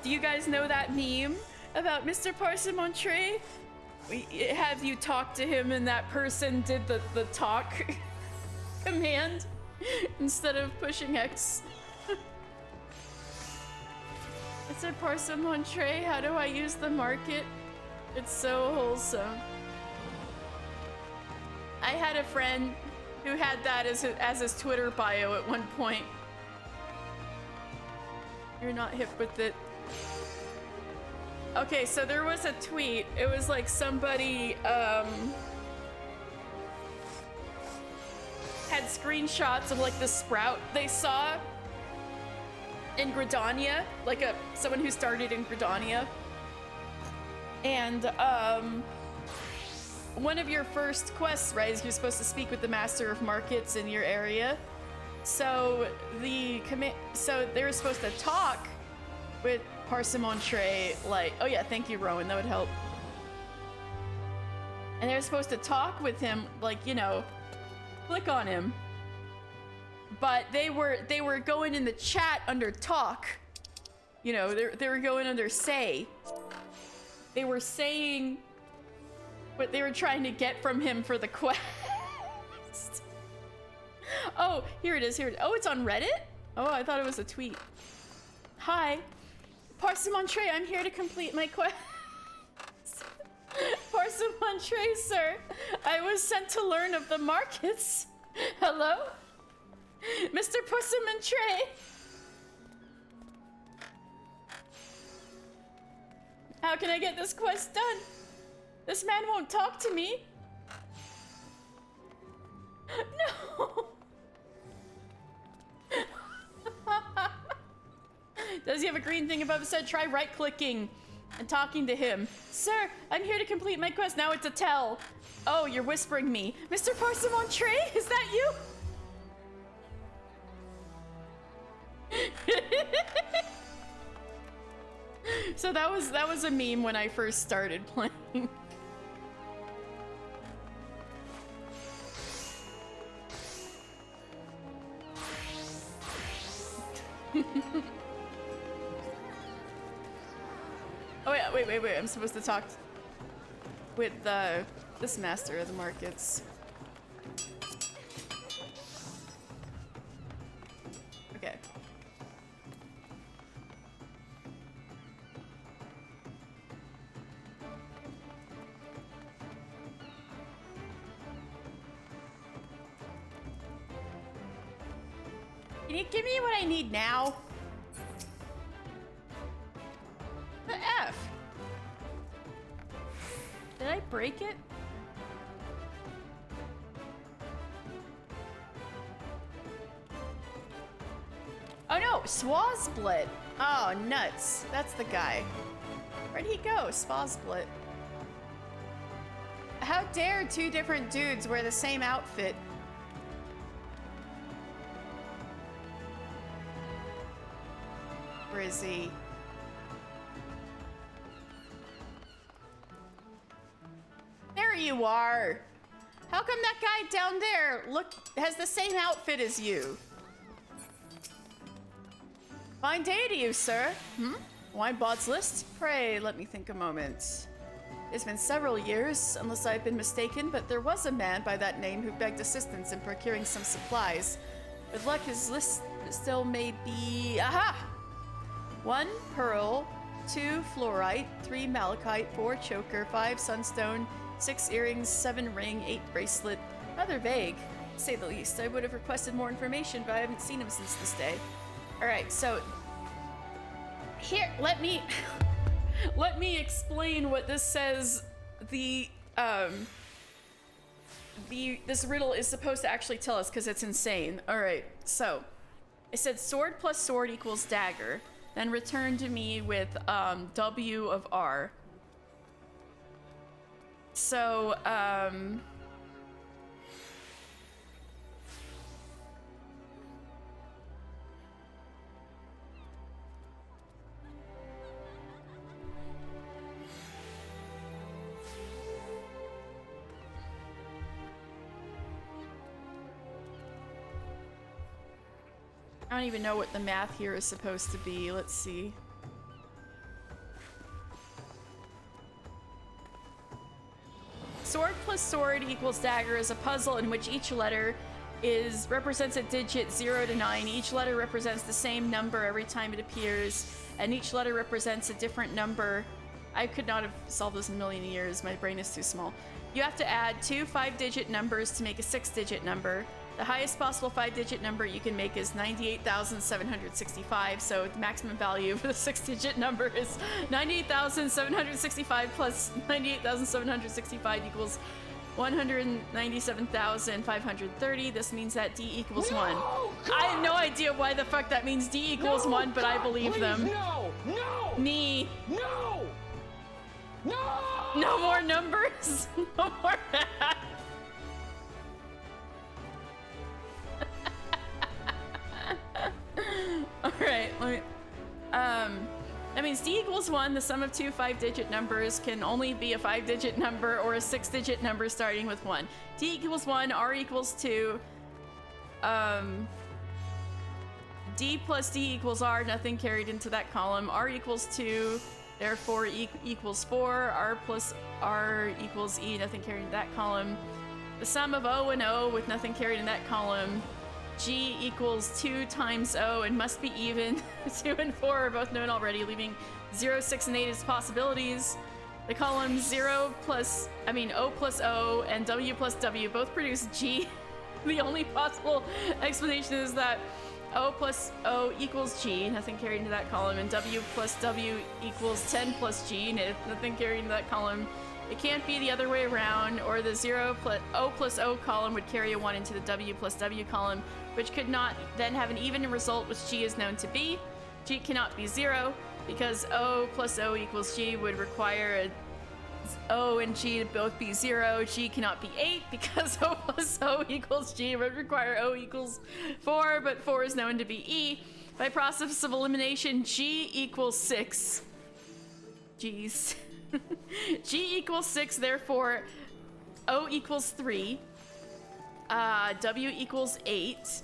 do you guys know that meme about Mr. Parsimon? Have you talked to him and that person did the talk command instead of pushing X? It's a Parsimon tray. How do I use the market? It's so wholesome. I had a friend who had that as his Twitter bio at one point. You're not hip with it. Okay, so there was a tweet. It was like somebody had screenshots of like the sprout they saw in Gridania, like someone who started in Gridania. And one of your first quests, right, is you're supposed to speak with the master of markets in your area. So they were supposed to talk with Parsimon Trey, like, oh yeah, thank you, Rowan, that would help. And they were supposed to talk with him, like, you know, click on him. But they were going in the chat under talk. You know, they were going under say. They were saying what they were trying to get from him for the quest. Oh, here it is. Oh, it's on Reddit? Oh, I thought it was a tweet. Hi. Parsimon Trey, I'm here to complete my quest. Parsimon Trey, sir. I was sent to learn of the markets. Hello? Mr. Parsimon Trey. How can I get this quest done? This man won't talk to me. No. Does he have a green thing above his head? Try right-clicking and talking to him. Sir, I'm here to complete my quest. Now it's a tell. Oh, you're whispering me. Mr. Parsimon Trey, is that you? So that was a meme when I first started playing. Oh wait, I'm supposed to talk with this master of the markets. Okay. Can you give me what I need now? The F. Did I break it? Oh no, Swazblit. Oh, nuts. That's the guy. Where'd he go? Swazblit. How dare two different dudes wear the same outfit? Where is he? There you are. How come that guy down there has the same outfit as you? Fine day to you, sir. Winebot's list? Pray, let me think a moment. It's been several years, unless I've been mistaken, but there was a man by that name who begged assistance in procuring some supplies. With luck, his list still may be... Aha! 1 pearl, 2 fluorite, 3 malachite, 4 choker, 5 sunstone, 6 earrings, 7 ring, 8 bracelet. Rather vague, to say the least. I would have requested more information, but I haven't seen him since this day. Alright, so... Here, let me... let me explain what this says this riddle is supposed to actually tell us, because it's insane. Alright, so... It said sword plus sword equals dagger. Then return to me with W of R. So, I don't even know what the math here is supposed to be. Let's see. Sword plus sword equals dagger is a puzzle in which each letter represents a digit 0 to 9. Each letter represents the same number every time it appears, and each letter represents a different number. I could not have solved this in a million years. My brain is too small. You have to add 2 5-digit numbers to make a 6-digit number. The highest possible 5-digit number you can make is 98,765, so the maximum value for the 6-digit number is 98,765 plus 98,765 equals 197,530. This means that D equals 1. I have no idea why the fuck that means D equals 1, but I believe please, them. No! No! Knee. No! No! No more numbers. No more math. Alright, let me... that means D equals 1. The sum of 2 5-digit numbers can only be a 5-digit number or a 6-digit number starting with 1. D equals 1, R equals 2. D plus D equals R, nothing carried into that column. R equals 2, therefore E equals 4. R plus R equals E, nothing carried into that column. The sum of O and O with nothing carried in that column. G equals 2 times O and must be even. 2 and 4 are both known already, leaving 0, 6, and 8 as possibilities. The columns O plus O and W plus W both produce G. The only possible explanation is that O plus O equals G, nothing carried into that column, and W plus W equals 10 plus G, nothing carried into that column. It can't be the other way around, or the O plus O column would carry a 1 into the W plus W column, which could not then have an even result, which G is known to be. G cannot be 0 because O plus O equals G would require O and G to both be 0. G cannot be 8 because O plus O equals G would require O equals 4, but 4 is known to be E. By process of elimination, G equals 6. Jeez. G equals 6, therefore O equals 3. W equals 8.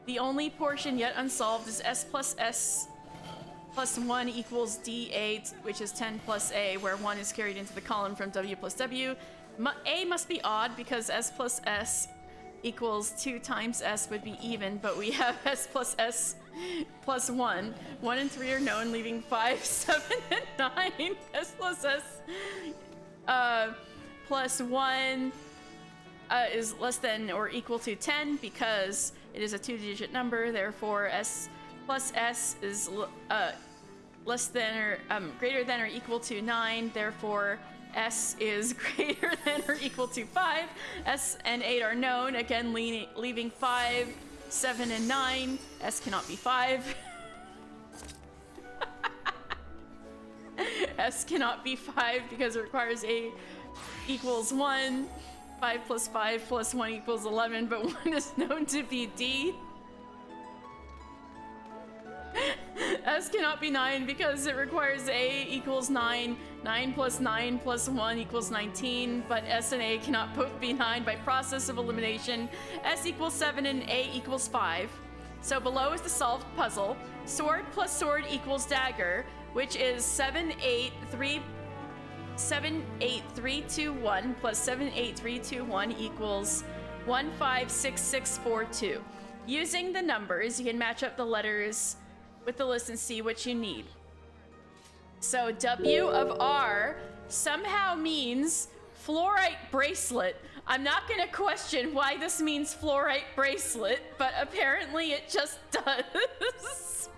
The only portion yet unsolved is S plus 1 equals D8, which is 10 plus A, where 1 is carried into the column from W plus W. A must be odd because S plus S equals 2 times S would be even, but we have S plus S plus 1. 1 and 3 are known, leaving 5, 7, and 9. S plus S plus 1 is less than or equal to 10 because it is a 2-digit number. Therefore, S plus S is less than or greater than or equal to 9. Therefore, S is greater than or equal to 5. S and 8 are known, again leaving 5, 7, and 9. S cannot be 5. S cannot be 5 because it requires A equals 1. 5 plus 5 plus 1 equals 11, but 1 is known to be D. S cannot be 9 because it requires A equals 9. 9 plus 9 plus 1 equals 19, but S and A cannot both be 9 by process of elimination. S equals 7 and A equals 5. So below is the solved puzzle. Sword plus sword equals dagger, which is 7, 8, 3, 7, 8, 3, 2, 1 plus 7, 8, 3, 2, 1 equals 1, 5, 6, 6, 4, 2. Using the numbers, you can match up the letters with the list and see what you need. So W of R somehow means fluorite bracelet. I'm not going to question why this means fluorite bracelet, but apparently it just does.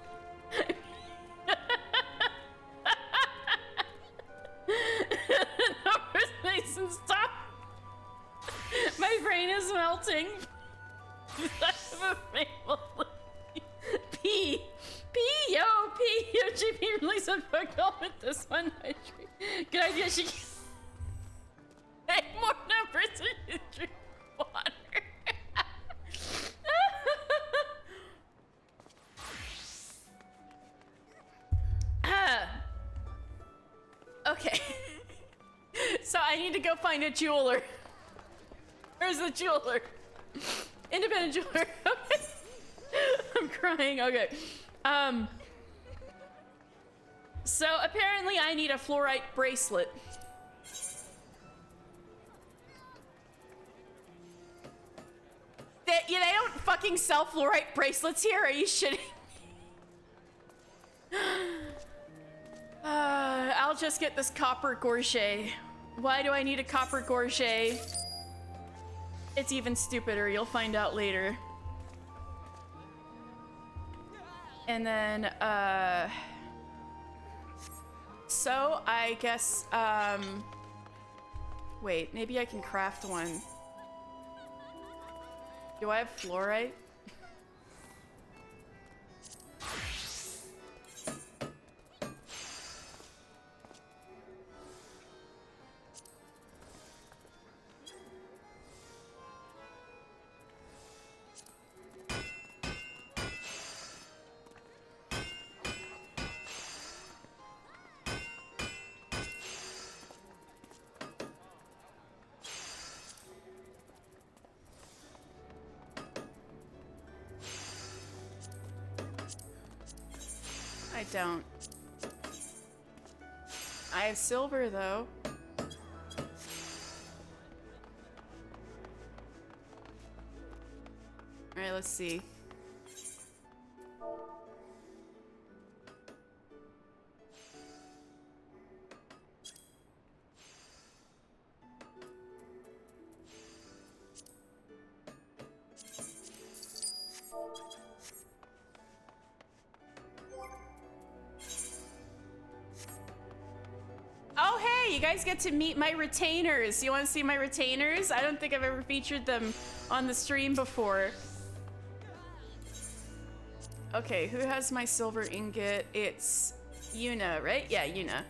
Numbers, Mason, stop. My brain is melting. P. Yo, GP release a book with this one. Good idea, she can make more numbers when you drink water. Okay. So I need to go find a jeweler. Where's the jeweler? Independent jeweler. Okay. I'm crying. Okay. So apparently I need a fluorite bracelet. They don't fucking sell fluorite bracelets here. Are you shitting? I'll just get this copper gorget. Why do I need a copper gorget? It's even stupider. You'll find out later. And then, so I guess, wait, maybe I can craft one. Do I have fluorite? I don't. I have silver though. Alright, let's see. Oh, hey, you guys get to meet my retainers. You want to see my retainers? I don't think I've ever featured them on the stream before. Okay, who has my silver ingot? It's Yuna, right? Yeah, Yuna.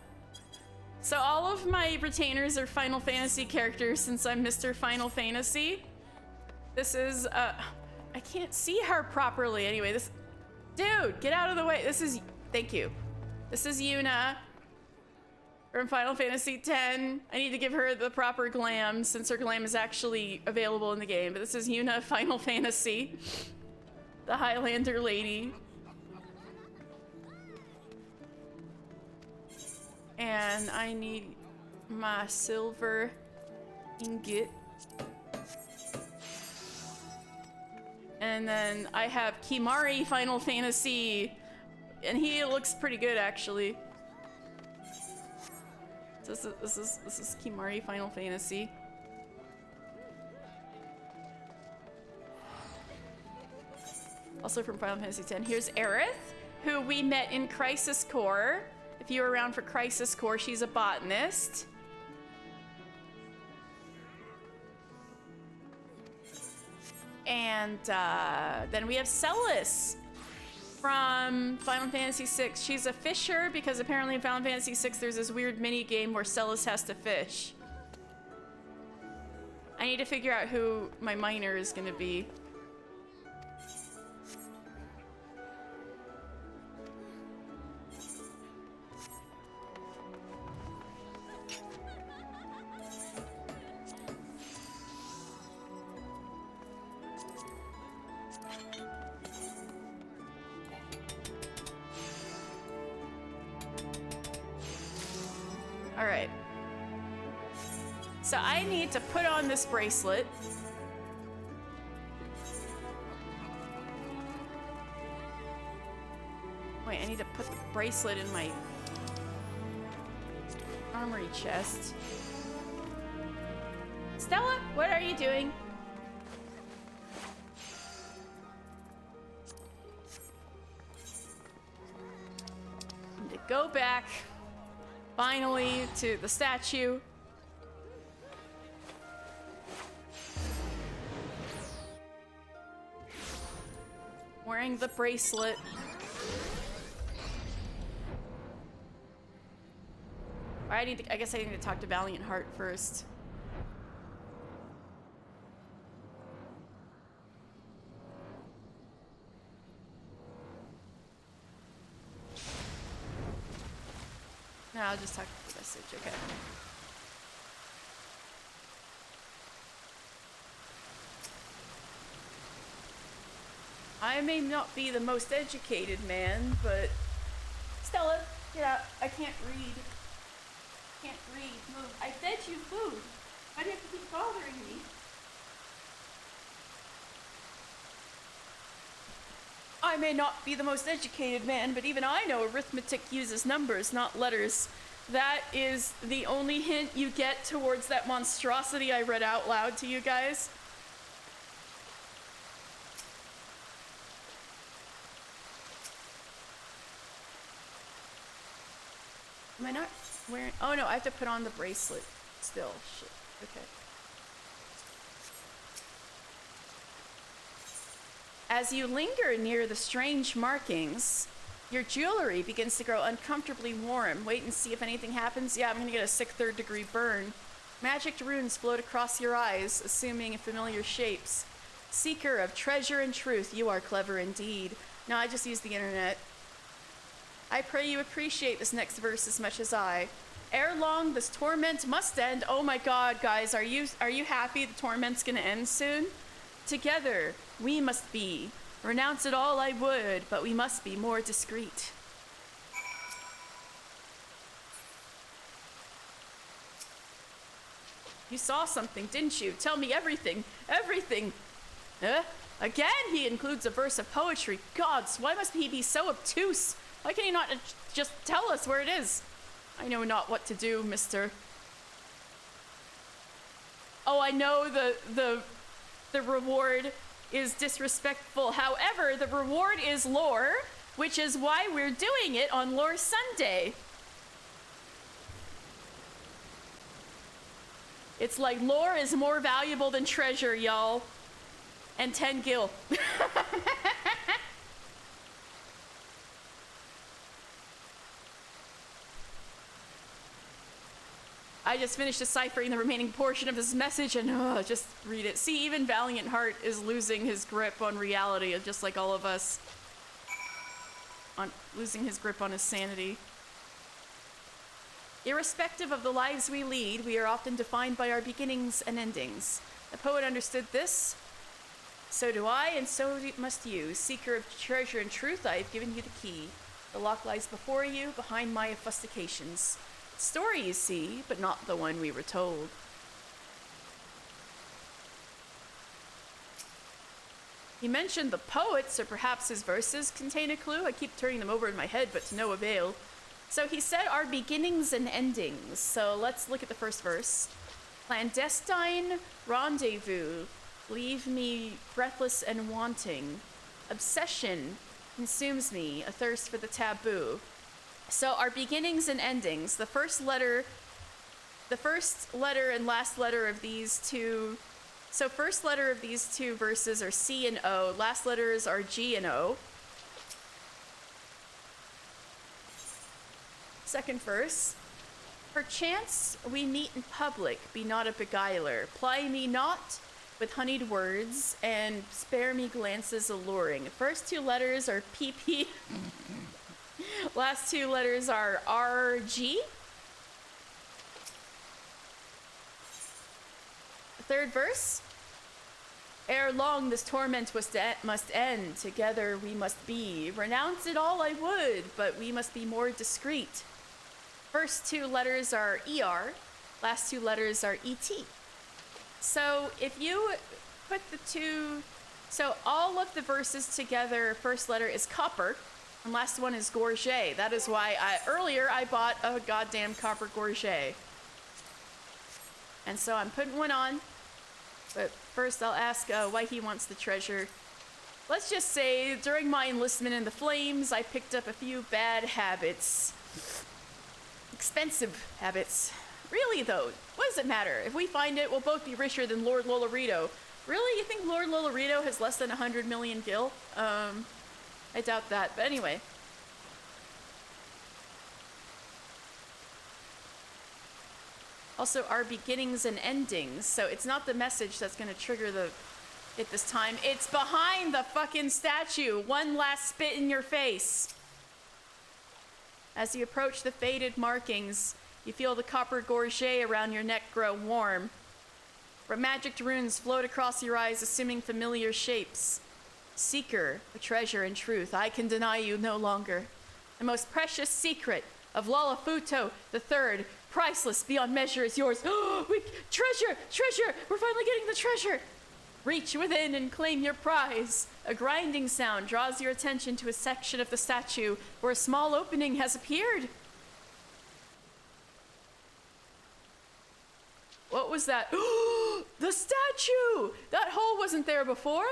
So all of my retainers are Final Fantasy characters since I'm Mr. Final Fantasy. This is, I can't see her properly. Anyway, this, dude, get out of the way. This is, thank you. This is Yuna from Final Fantasy X. I need to give her the proper glam since her glam is actually available in the game. But this is Yuna, Final Fantasy, the Highlander lady. And I need my silver ingot. And then I have Kimari Final Fantasy, and he looks pretty good actually. So this is Kimari Final Fantasy. Also from Final Fantasy X. Here's Aerith, who we met in Crisis Core. If you were around for Crisis Core, she's a botanist. And then we have Celis from Final Fantasy VI. She's a fisher because apparently in Final Fantasy VI there's this weird mini game where Celis has to fish. I need to figure out who my miner is gonna be. All right. So I need to put on this bracelet. Wait, I need to put the bracelet in my armory chest. Stella, what are you doing? I need to go back. Finally, to the statue. Wearing the bracelet. I guess I need to talk to Valiant Heart first. No, I'll just talk to the message, okay. I may not be the most educated man, but... Stella, get out. I can't read. Can't read. Move. I fed you food. Why do you have to keep bothering me? I may not be the most educated man, but even I know arithmetic uses numbers, not letters. That is the only hint you get towards that monstrosity I read out loud to you guys. Am I not wearing... Oh no, I have to put on the bracelet still. Shit. Okay. As you linger near the strange markings, your jewelry begins to grow uncomfortably warm. Wait and see if anything happens. Yeah, I'm gonna get a sick 3rd-degree burn. Magic runes float across your eyes, assuming familiar shapes. Seeker of treasure and truth, you are clever indeed. No, I just used the internet. I pray you appreciate this next verse as much as I. Ere long, this torment must end. Oh my god, guys, are you happy the torment's gonna end soon? Together, we must be. Renounce it all I would, but we must be more discreet. You saw something, didn't you? Tell me everything. Everything. Again, he includes a verse of poetry. Gods, why must he be so obtuse? Why can he not just tell us where it is? I know not what to do, mister. Oh, I know the reward is disrespectful. However, the reward is lore, which is why we're doing it on Lore Sunday. It's like lore is more valuable than treasure, y'all. And 10 gil. I just finished deciphering the remaining portion of his message and just read it. See, even Valiant Heart is losing his grip on reality, just like all of us. Losing his grip on his sanity. Irrespective of the lives we lead, we are often defined by our beginnings and endings. The poet understood this. So do I, and so must you. Seeker of treasure and truth, I have given you the key. The lock lies before you, behind my obfuscations. Story you see, but not the one we were told. He mentioned the poets, or perhaps his verses contain a clue. I keep turning them over in my head, but to no avail. So he said our beginnings and endings. So let's look at the first verse. Clandestine rendezvous, leave me breathless and wanting. Obsession consumes me, a thirst for the taboo. So our beginnings and endings, the first letter and last letter of these two. So first letter of these two verses are C and O. Last letters are G and O. Second verse. Perchance we meet in public, be not a beguiler. Ply me not with honeyed words, and spare me glances alluring. First two letters are PP. Last two letters are RG. Third verse. Ere long this torment must end. Together we must be. Renounce it all I would, but we must be more discreet. First two letters are ER. Last two letters are ET. So if you put the two... So all of the verses together, first letter is copper. And last one is gorget. That is why earlier I bought a goddamn copper gorget. And so I'm putting one on. But first I'll ask why he wants the treasure. Let's just say during my enlistment in the Flames, I picked up a few bad habits. Expensive habits. Really though, what does it matter? If we find it, we'll both be richer than Lord Lolorito. Really? You think Lord Lolorito has less than 100 million gil? I doubt that, but anyway. Also, our beginnings and endings. So it's not the message that's going to trigger it this time. It's behind the fucking statue. One last spit in your face. As you approach the faded markings, you feel the copper gorget around your neck grow warm. Magic runes float across your eyes, assuming familiar shapes. Seeker of treasure and truth, I can deny you no longer. The most precious secret of Lalafuto III, priceless beyond measure, is yours. Treasure! Treasure! We're finally getting the treasure! Reach within and claim your prize. A grinding sound draws your attention to a section of the statue where a small opening has appeared. What was that? The statue! That hole wasn't there before.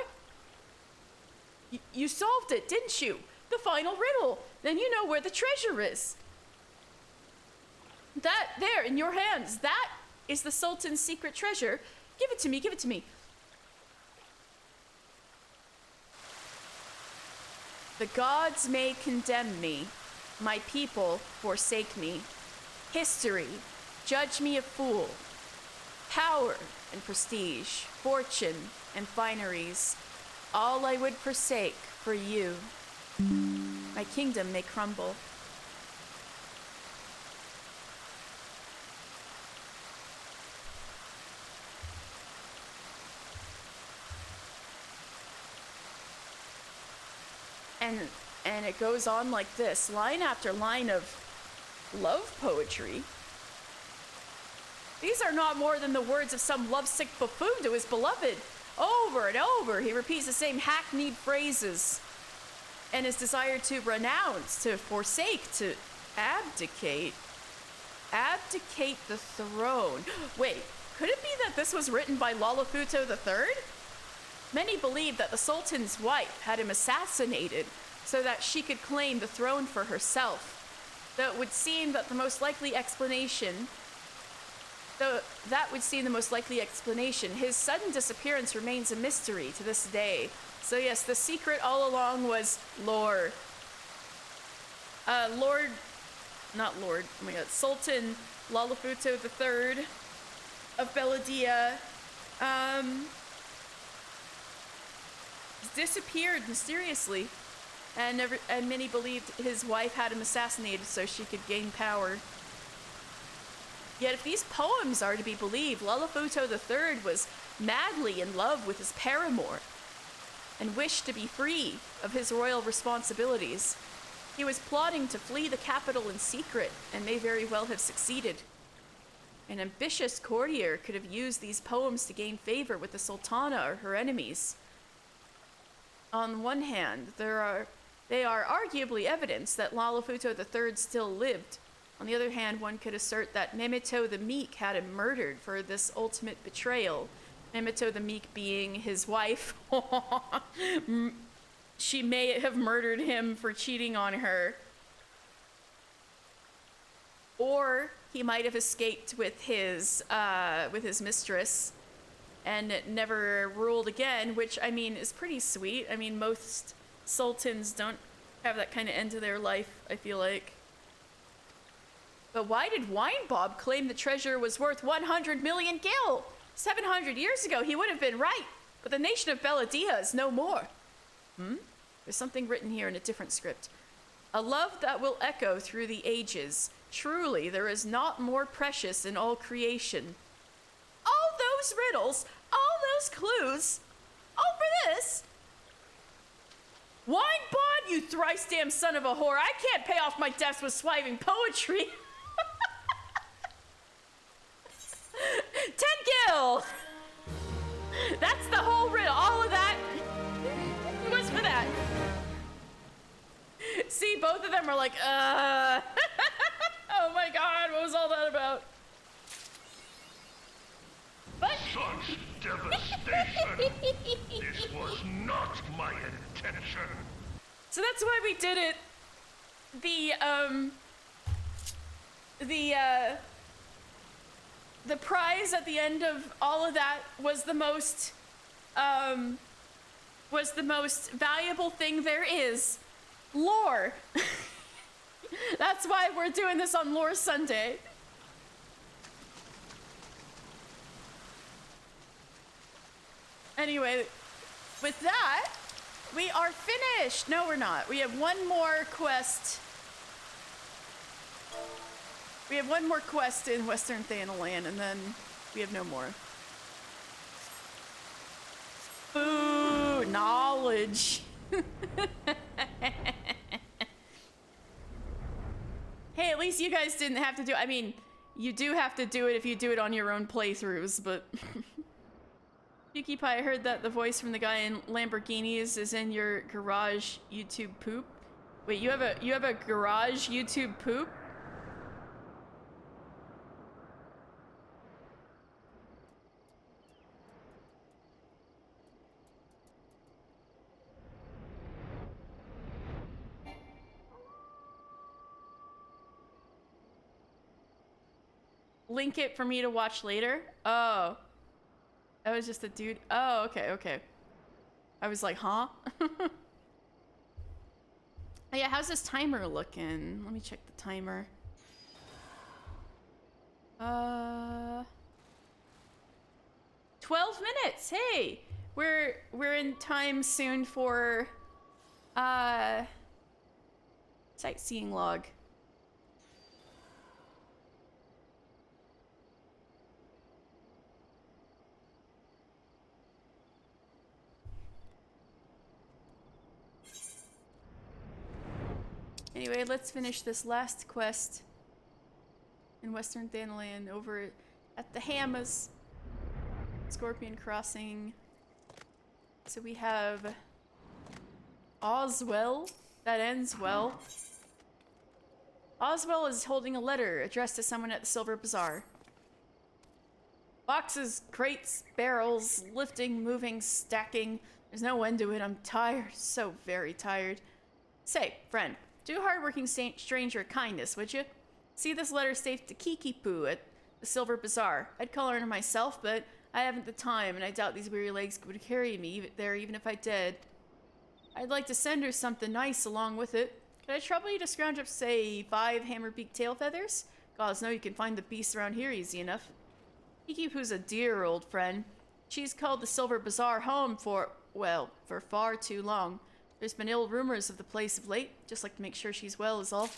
You solved it, didn't you? The final riddle. Then you know where the treasure is. That there in your hands, that is the Sultan's secret treasure. Give it to me, give it to me. The gods may condemn me, my people forsake me. History, judge me a fool. Power and prestige, fortune and fineries, all I would forsake for you. My kingdom may crumble. And it goes on like this, line after line of love poetry. These are not more than the words of some lovesick buffoon to his beloved. Over and over, he repeats the same hackneyed phrases. And his desire to renounce, to forsake, to abdicate. Abdicate the throne. Wait, could it be that this was written by Lalafuto III? Many believe that the Sultan's wife had him assassinated so that she could claim the throne for herself. Though it would seem that the most likely explanation, his sudden disappearance remains a mystery to this day. So yes, the secret all along was Sultan Lalafuto III of Belladia, disappeared mysteriously, and many believed his wife had him assassinated so she could gain power. Yet if these poems are to be believed, Lalafuto III was madly in love with his paramour and wished to be free of his royal responsibilities. He was plotting to flee the capital in secret and may very well have succeeded. An ambitious courtier could have used these poems to gain favor with the Sultana or her enemies. On one hand, they are arguably evidence that Lalafuto III still lived. On the other hand, one could assert that Memito the Meek had him murdered for this ultimate betrayal. Memito the Meek being his wife. She may have murdered him for cheating on her. Or he might have escaped with his mistress and never ruled again, which, I mean, is pretty sweet. I mean, most sultans don't have that kind of end to their life, I feel like. But why did Wine Bob claim the treasure was worth 100 million gil? 700 years ago, he would have been right, but the nation of Belladia is no more. There's something written here in a different script. A love that will echo through the ages. Truly, there is not more precious in all creation. All those riddles, all those clues, all for this? Wine Bod, you thrice damned son of a whore, I can't pay off my debts with swiving poetry. 10 gil! That's the whole riddle. All of that was for that. See, both of them are like, oh my god, what was all that about? But Such devastation! This was not my intention! so that's why we did it. The prize at the end of all of that was the most valuable thing there is. Lore. That's why we're doing this on Lore Sunday. Anyway, with that, we are finished. No, we're not. We have one more quest. We have one more quest in Western Thanalan, and then we have no more. Ooh, knowledge. Hey, at least you guys didn't have to do it. I mean, you do have to do it if you do it on your own playthroughs, but... Yuki Pie, I heard that the voice from the guy in Lamborghinis is in your garage YouTube poop. Wait, you have a garage YouTube poop? Link it for me to watch later? Oh. That was just a dude. Oh, okay, okay. I was like, huh? Oh yeah, how's this timer looking? Let me check the timer. 12 minutes. Hey, we're in time soon for sightseeing log. Anyway, let's finish this last quest in Western Thanalan over at the Hammers. Scorpion Crossing. So we have Oswell. That ends well. Oswell is holding a letter addressed to someone at the Silver Bazaar. Boxes, crates, barrels, lifting, moving, stacking. There's no end to it. I'm tired. So very tired. Say, friend. Do a hardworking stranger a kindness, would you? See, this letter states to Kiki Poo at the Silver Bazaar. I'd call her in myself, but I haven't the time, and I doubt these weary legs would carry me there even if I did. I'd like to send her something nice along with it. Could I trouble you to scrounge up, say, 5 hammer-beak tail feathers? Gods know you can find the beasts around here easy enough. Kiki Poo's a dear old friend. She's called the Silver Bazaar home for far too long. There's been ill rumors of the place of late. Just like to make sure she's well is all.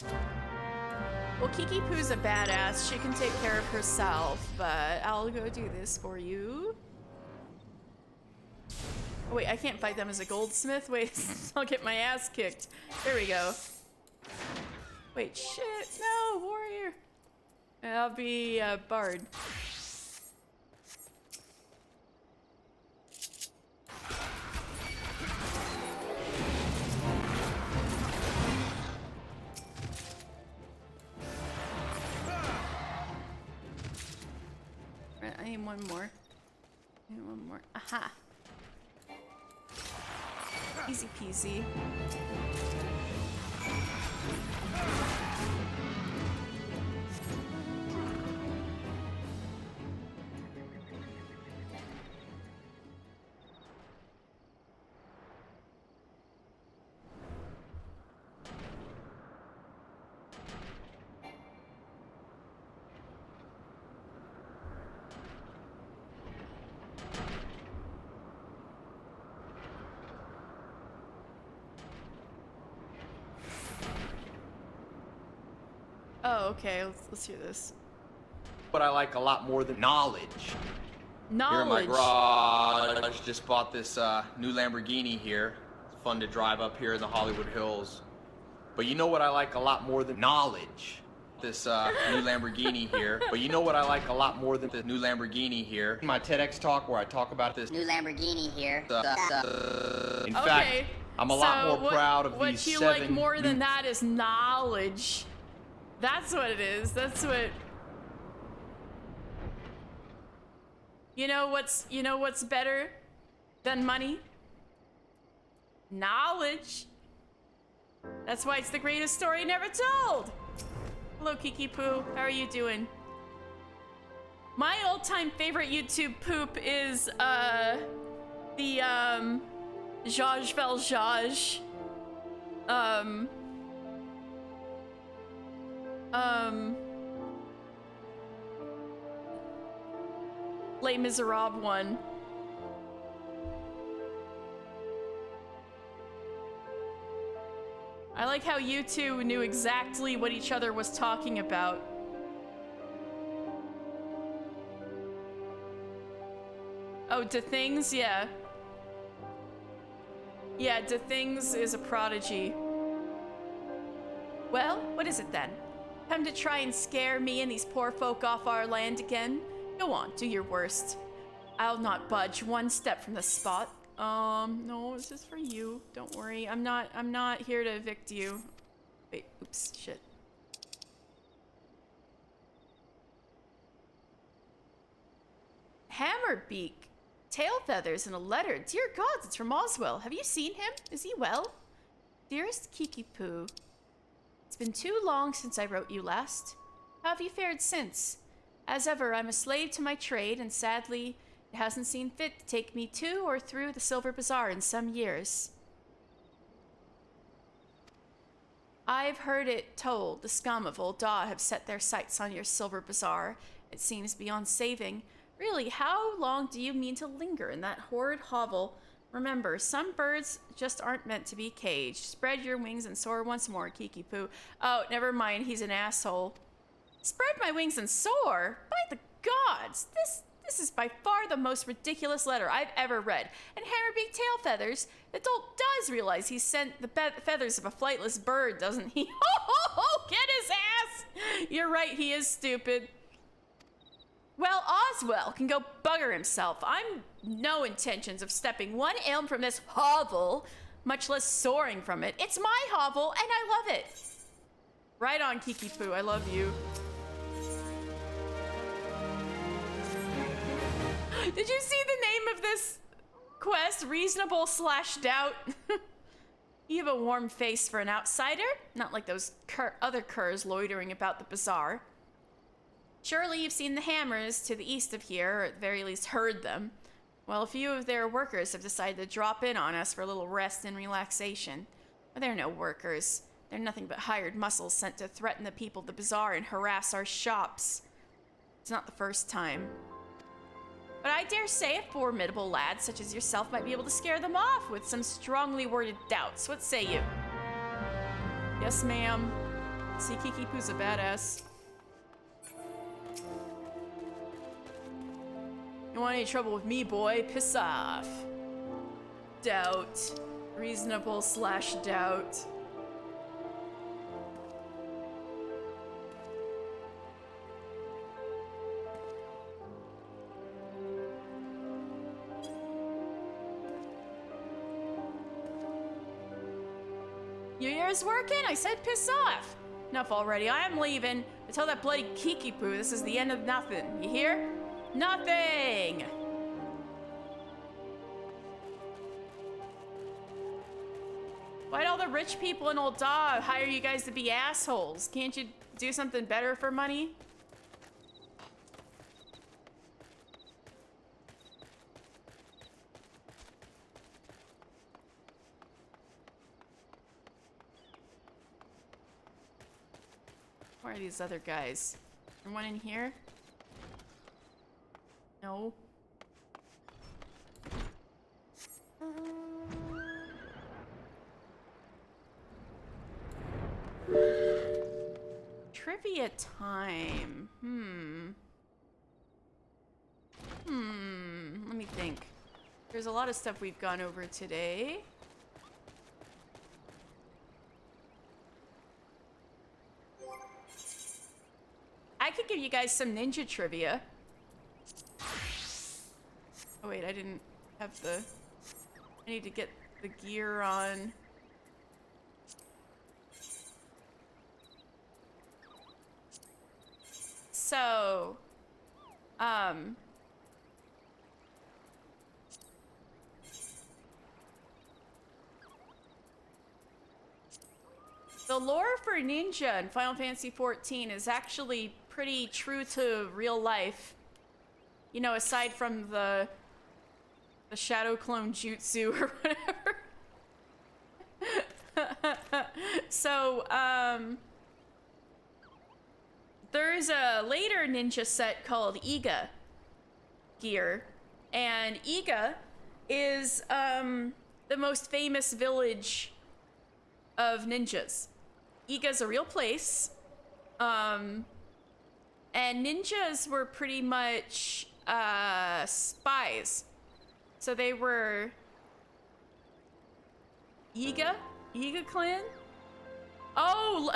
Well, Kiki Poo's a badass. She can take care of herself, but I'll go do this for you. Oh, wait, I can't fight them as a goldsmith? Wait, I'll get my ass kicked. There we go. Wait, shit, no, warrior. I'll be a bard. Right, I need one more. I need one more. Aha. Easy peasy. Oh, okay. Let's hear this. What I like a lot more than knowledge. Knowledge. Here in my garage, just bought this new Lamborghini here. It's fun to drive up here in the Hollywood Hills. But you know what I like a lot more than knowledge? This new Lamborghini here. But you know what I like a lot more than the new Lamborghini here? My TEDx talk where I talk about this New Lamborghini here. In Okay. fact, I'm a lot so more proud of what these you 7 like more new than that is knowledge. That's what it is. That's what. You know what's better than money? Knowledge. That's why it's the greatest story never told. Hello, Kiki Poo. How are you doing? My all-time favorite YouTube poop is the Zhaj Veljaj. Les Miserables one. I like how you two knew exactly what each other was talking about. Oh, De Things? Yeah. Yeah, De Things is a prodigy. Well, what is it then? Come to try and scare me and these poor folk off our land again? Go on, do your worst. I'll not budge one step from the spot. No, this is for you. Don't worry. I'm not here to evict you. Wait, oops, shit. Hammerbeak. Tail feathers and a letter. Dear gods, it's from Oswell. Have you seen him? Is he well? Dearest Kiki Poo, it's been too long since I wrote you last. How have you fared since? As ever, I'm a slave to my trade, and sadly, it hasn't seen fit to take me to or through the Silver Bazaar in some years. I've heard it told the scum of Old Daw have set their sights on your Silver Bazaar. It seems beyond saving. Really, how long do you mean to linger in that horrid hovel? Remember, some birds just aren't meant to be caged. Spread your wings and soar once more, Kiki Poo. Oh, never mind, he's an asshole. Spread my wings and soar? By the gods, this is by far the most ridiculous letter I've ever read. And Hammerbeak Tail Feathers, the dolt does realize he sent the feathers of a flightless bird, doesn't he? Ho, get his ass! You're right, he is stupid. Well, Oswell can go bugger himself. I'm no intentions of stepping one elm from this hovel, much less soaring from it. It's my hovel, and I love it. Right on, Kiki Poo, I love you. Did you see the name of this quest? Reasonable/doubt. You have a warm face for an outsider, not like those other curs loitering about the bazaar. Surely you've seen the hammers to the east of here, or at the very least heard them. Well, a few of their workers have decided to drop in on us for a little rest and relaxation. But they're no workers. They're nothing but hired muscles sent to threaten the people of the bazaar and harass our shops. It's not the first time. But I dare say a formidable lad such as yourself might be able to scare them off with some strongly worded doubts. What say you? Yes, ma'am. See, Kikipu's a badass. You want any trouble with me, boy? Piss off. Doubt. Reasonable / doubt. Your ears working? I said piss off. Enough already. I am leaving. I tell that bloody Kikipu this is the end of nothing. You hear? Nothing! Why'd all the rich people in Old Daw hire you guys to be assholes? Can't you do something better for money? Where are these other guys? Anyone in here? No. Trivia time. Let me think. There's a lot of stuff we've gone over today. I could give you guys some ninja trivia. Oh wait, I didn't have the... I need to get the gear on. So, the lore for ninja in Final Fantasy XIV is actually pretty true to real life. You know, aside from the shadow clone jutsu or whatever. So, there's a later ninja set called Iga gear, and Iga is the most famous village of ninjas. Iga's a real place, and ninjas were pretty much spies. So they were Iga clan. Oh,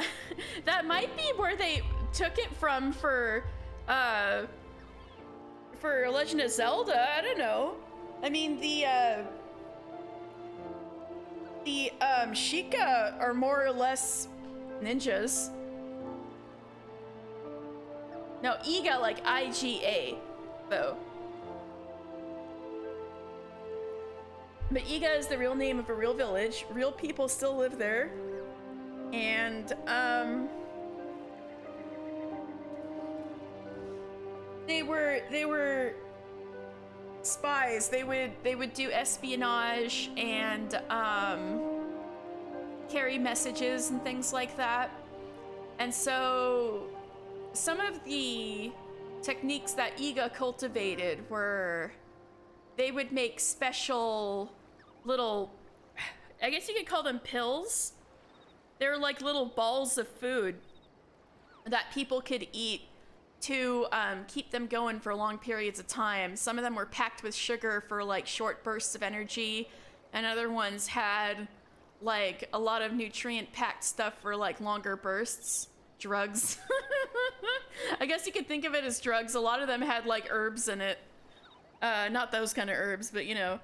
that might be where they took it from for Legend of Zelda. I don't know. I mean, the Sheikah are more or less ninjas. No, Iga, like IGA, though. But Iga is the real name of a real village. Real people still live there. And, they were spies. They would do espionage and, carry messages and things like that. And so some of the techniques that Iga cultivated were they would make special little, I guess you could call them pills. They're like little balls of food that people could eat to keep them going for long periods of time. Some of them were packed with sugar for like short bursts of energy, and other ones had like a lot of nutrient packed stuff for like longer bursts. Drugs. I guess you could think of it as drugs. A lot of them had like herbs in it. Not those kind of herbs, but you know.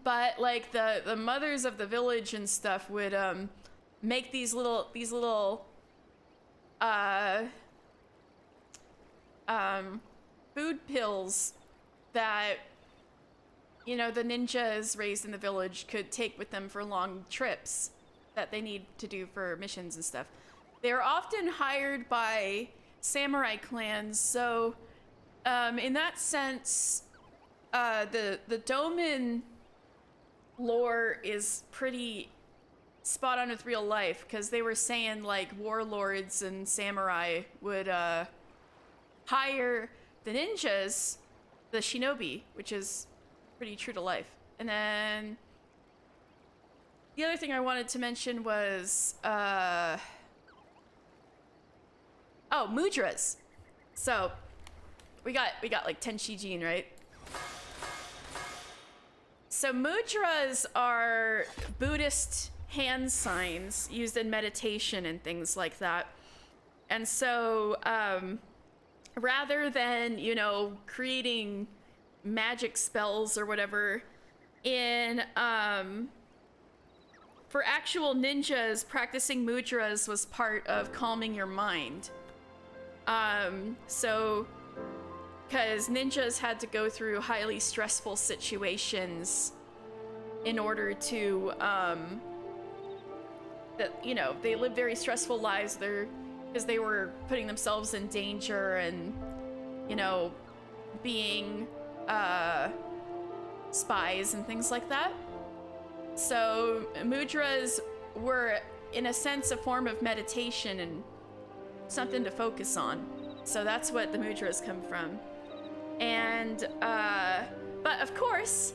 But like the mothers of the village and stuff would make these little food pills that, you know, the ninjas raised in the village could take with them for long trips that they need to do for missions and stuff. They're often hired by samurai clans, so in that sense, the Domin lore is pretty spot on with real life, because they were saying like warlords and samurai would hire the ninjas, the shinobi, which is pretty true to life. And then the other thing I wanted to mention was oh, mudras. So we got like Tenshi Jin, right? So mudras are Buddhist hand signs used in meditation and things like that. And so rather than, you know, creating magic spells or whatever, in for actual ninjas, practicing mudras was part of calming your mind. So because ninjas had to go through highly stressful situations in order to that, you know, they lived very stressful lives there because they were putting themselves in danger and, you know, being spies and things like that. So mudras were in a sense a form of meditation and something to focus on. So that's what the mudras come from. And but of course,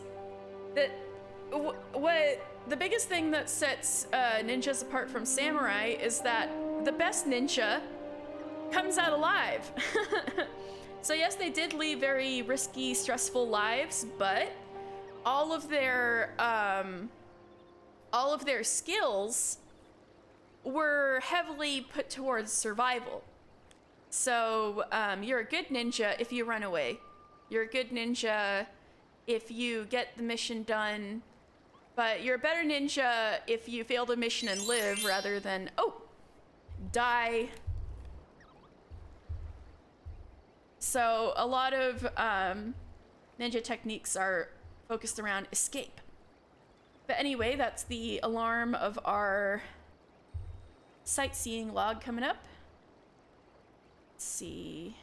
what the biggest thing that sets ninjas apart from samurai is that the best ninja comes out alive. So yes, they did lead very risky, stressful lives, but all of their skills were heavily put towards survival. So you're a good ninja if you run away. You're a good ninja if you get the mission done, but you're a better ninja if you fail the mission and live rather than, oh, die. So a lot of ninja techniques are focused around escape. But anyway, that's the alarm of our sightseeing log coming up. Let's see.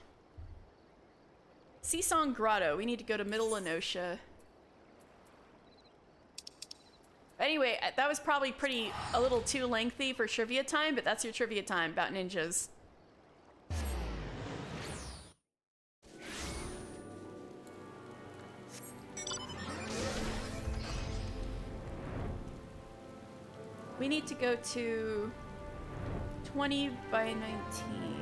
Seasong Grotto. We need to go to Middle Lenosha. Anyway, that was probably a little too lengthy for trivia time, but that's your trivia time about ninjas. We need to go to 20 by 19.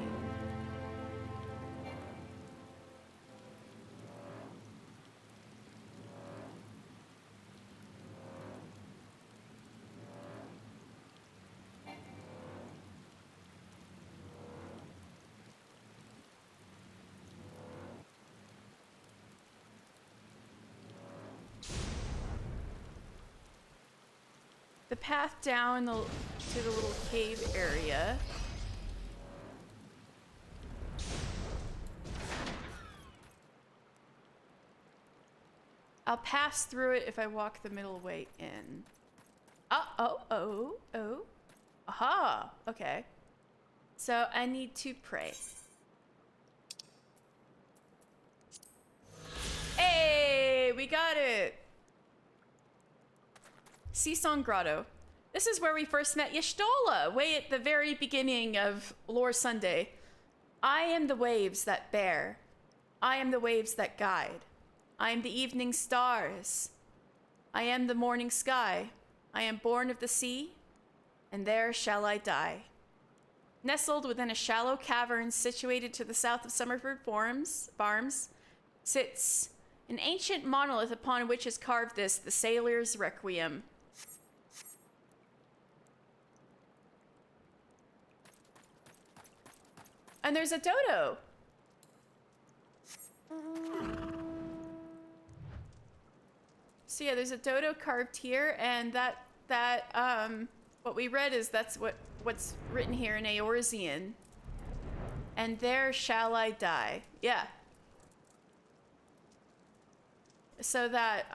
The path down to the little cave area. I'll pass through it if I walk the middle way in. Oh. Aha, okay. So I need to pray. Hey, we got it. Seasong Grotto. This is where we first met Y'shtola, way at the very beginning of Lore Sunday. I am the waves that bear. I am the waves that guide. I am the evening stars. I am the morning sky. I am born of the sea, and there shall I die. Nestled within a shallow cavern situated to the south of Summerford Farms, sits an ancient monolith upon which is carved this, the Sailor's Requiem. And there's a dodo. So yeah, there's a dodo carved here, and that what we read is that's what's written here in Eorzean. And there shall I die. Yeah. So that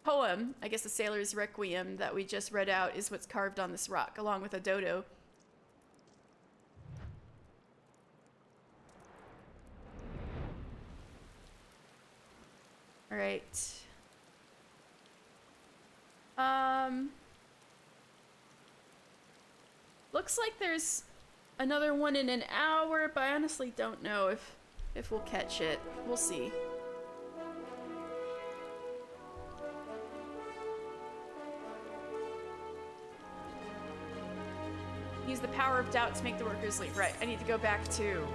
poem, I guess the Sailor's Requiem that we just read out, is what's carved on this rock, along with a dodo. All right. Looks like there's another one in an hour, but I honestly don't know if we'll catch it. We'll see. Use the power of doubt to make the workers leave. Right, I need to go back to,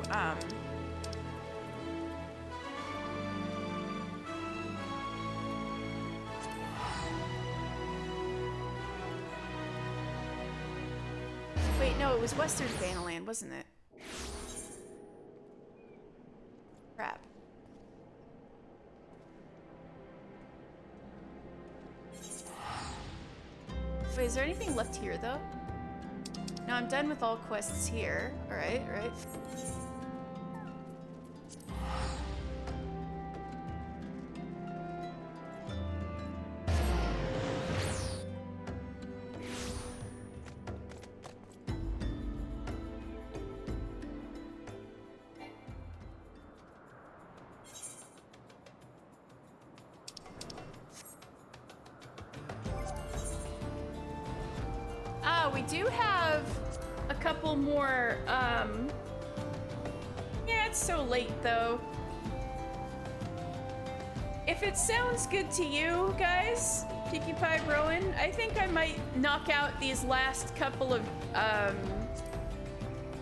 wait, no, it was Western Vanaland, wasn't it? Crap. Wait, is there anything left here, though? No, I'm done with all quests here. Alright, right. We do have a couple more, yeah, it's so late, though. If it sounds good to you guys, Tiki Pie Rowan, I think I might knock out these last couple of,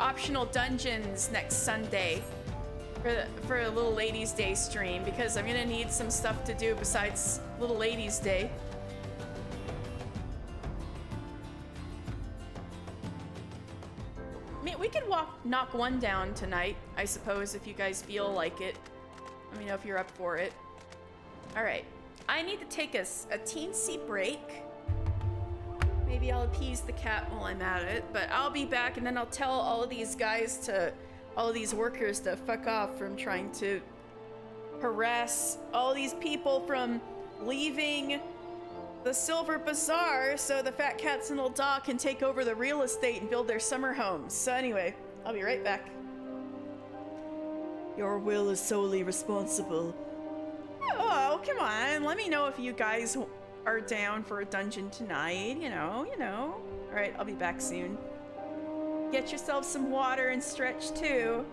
optional dungeons next Sunday for a Little Ladies Day stream, because I'm gonna need some stuff to do besides Little Ladies Day. We could knock one down tonight, I suppose, if you guys feel like it. Let me know if you're up for it. Alright. I need to take a teensy break. Maybe I'll appease the cat while I'm at it, but I'll be back and then I'll tell all of these guys all of these workers to fuck off from trying to harass all these people from leaving the Silver Bazaar so the Fat Cats and Old Dog can take over the real estate and build their summer homes. So anyway, I'll be right back. Your will is solely responsible. Oh, come on. Let me know if you guys are down for a dungeon tonight. You know. All right, I'll be back soon. Get yourself some water and stretch too.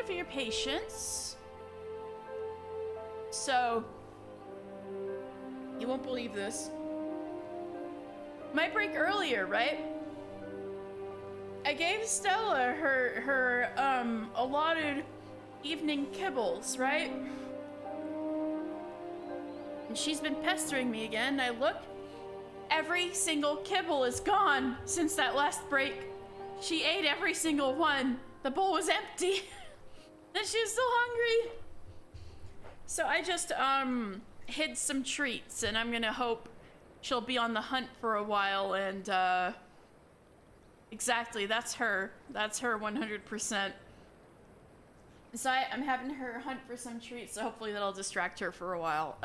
you for your patience. So, you won't believe this. My break earlier, right? I gave Stella her allotted evening kibbles, right? And she's been pestering me again. I look, every single kibble is gone since that last break. She ate every single one. The bowl was empty. And she was still hungry. So I just hid some treats, and I'm gonna hope she'll be on the hunt for a while. And exactly, that's her 100%. So I'm having her hunt for some treats, so hopefully that'll distract her for a while.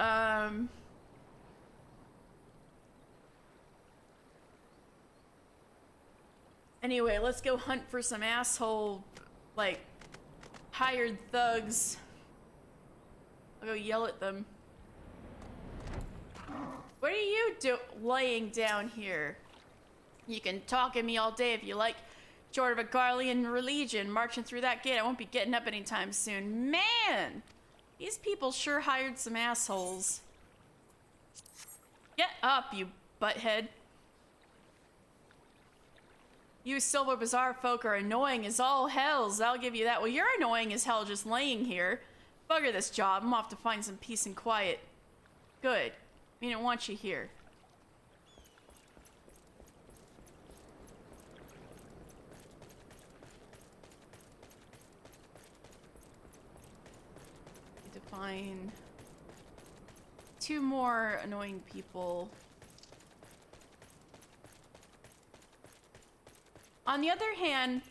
Anyway, let's go hunt for some asshole, like, hired thugs. I'll go yell at them. What are you laying down here? You can talk at me all day if you like. Short of a Garlean religion marching through that gate, I won't be getting up anytime soon. Man! These people sure hired some assholes. Get up, you butthead. You Silver Bazaar folk are annoying as all hells, I'll give you that. Well, you're annoying as hell just laying here. Bugger this job, I'm off to find some peace and quiet. Good. We didn't want you here. Need to find 2 more annoying people. On the other hand,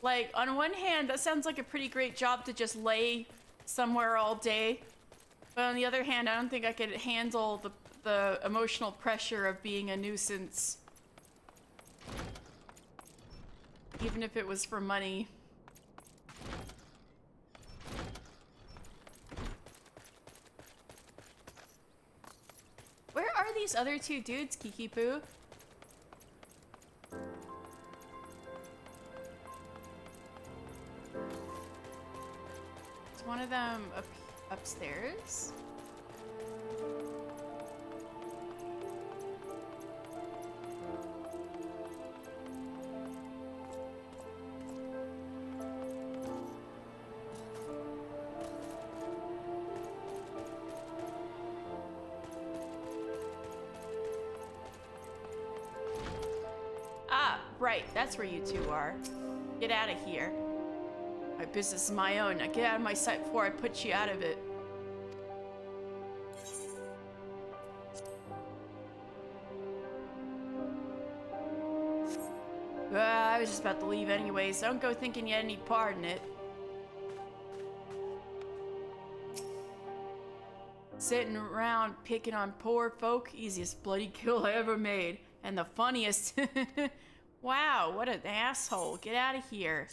like, on one hand, that sounds like a pretty great job to just lay somewhere all day. But on the other hand, I don't think I could handle the emotional pressure of being a nuisance. Even if it was for money. Where are these other 2 dudes, Kiki Poo? Is one of them upstairs? Ah, right, that's where you 2 are. Get out of here. My business is my own. Now get out of my sight before I put you out of it. I was just about to leave anyway, so don't go thinking you had any part in it. Sitting around picking on poor folk, easiest bloody kill I ever made. And the funniest. Wow, what an asshole. Get out of here.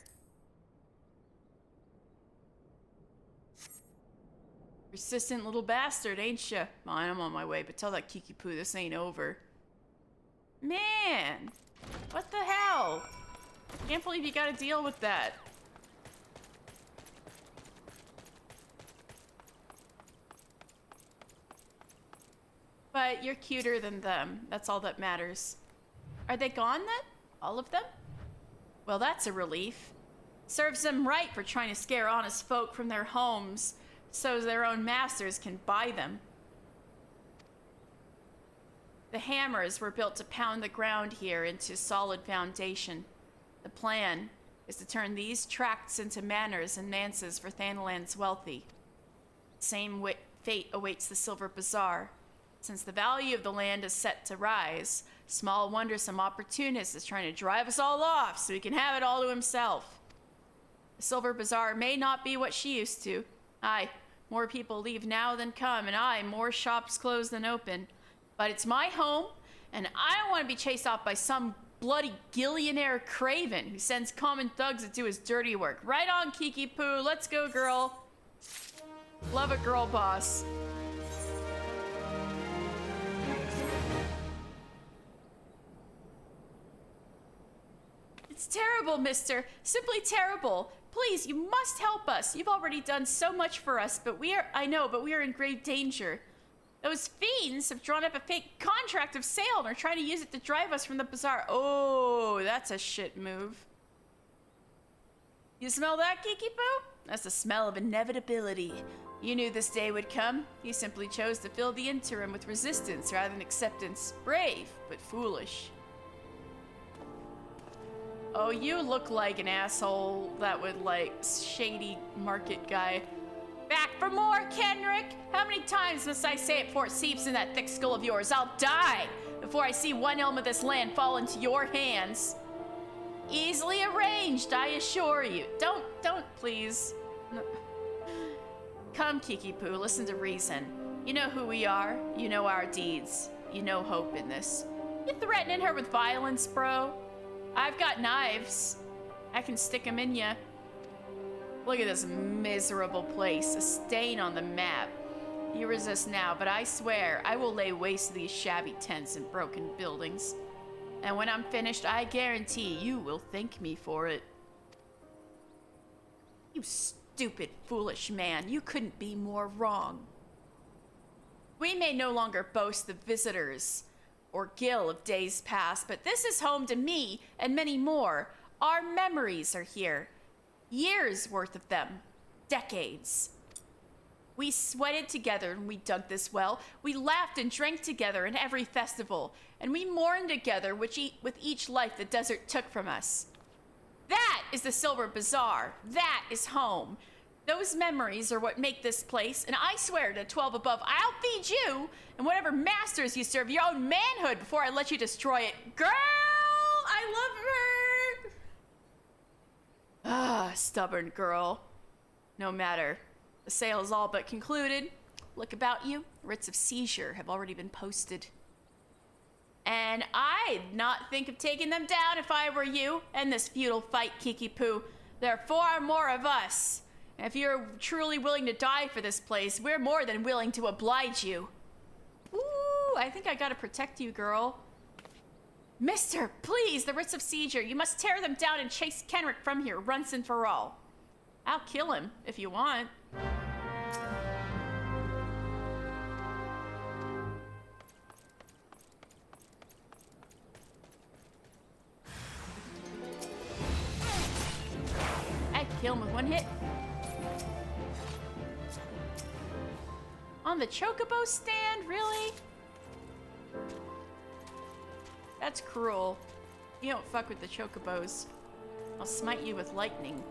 Persistent little bastard, ain't ya? Fine, I'm on my way, but tell that Kiki Poo this ain't over. Man! What the hell? Can't believe you gotta deal with that. But you're cuter than them. That's all that matters. Are they gone then? All of them? Well, that's a relief. Serves them right for trying to scare honest folk from their homes so their own masters can buy them. The hammers were built to pound the ground here into solid foundation. The plan is to turn these tracts into manors and manses for Thanalan's wealthy. Same fate awaits the Silver Bazaar. Since the value of the land is set to rise, small wonder some opportunist is trying to drive us all off so he can have it all to himself. The Silver Bazaar may not be what she used to. Aye, more people leave now than come, and aye, more shops close than open. But it's my home, and I don't want to be chased off by some bloody gillionaire craven who sends common thugs to do his dirty work. Right on, Kiki Poo. Let's go, girl. Love a girl boss. It's terrible, mister. Simply terrible. please, you must help us. You've already done so much for us, but I know, but we are in grave danger. Those fiends have drawn up a fake contract of sale and are trying to use it to drive us from the bazaar. Oh, that's a shit move. You smell that, Kiki Poo? That's the smell of inevitability. You knew this day would come. You simply chose to fill the interim with resistance rather than acceptance. Brave, but foolish. Oh, you look like an asshole that would, like, shady market guy. Back for more, Kenrick! How many times must I say it before it seeps in that thick skull of yours? I'll die before I see one elm of this land fall into your hands. Easily arranged, I assure you. Don't, please. No. Come, Kiki Poo, listen to reason. You know who we are. You know our deeds. You know hope in this. You threatening her with violence, bro? I've got knives. I can stick them in ya. Look at this miserable place, a stain on the map. You resist now, but I swear I will lay waste to these shabby tents and broken buildings. And when I'm finished, I guarantee you will thank me for it. You stupid, foolish man, you couldn't be more wrong. We may no longer boast the visitors or Gil of days past, but this is home to me and many more. Our memories are here. Years worth of them. Decades. We sweated together and we dug this well. We laughed and drank together in every festival. And we mourned together with each life the desert took from us. That is the Silver Bazaar. That is home. Those memories are what make this place, and I swear to 12 above, I'll feed you and whatever masters you serve your own manhood before I let you destroy it. Girl, I love her! Ah, stubborn girl. No matter. The sale is all but concluded. Look about you. Writs of seizure have already been posted. And I'd not think of taking them down if I were you. And this futile fight, Kiki Poo. There are 4 more of us. And if you're truly willing to die for this place, we're more than willing to oblige you. Ooh, I think I gotta protect you, girl. Mister, please, the writs of seizure. You must tear them down and chase Kenrick from here once and for all. I'll kill him if you want. I'd kill him with one hit. On the chocobo stand, really? That's cruel. You don't fuck with the chocobos. I'll smite you with lightning.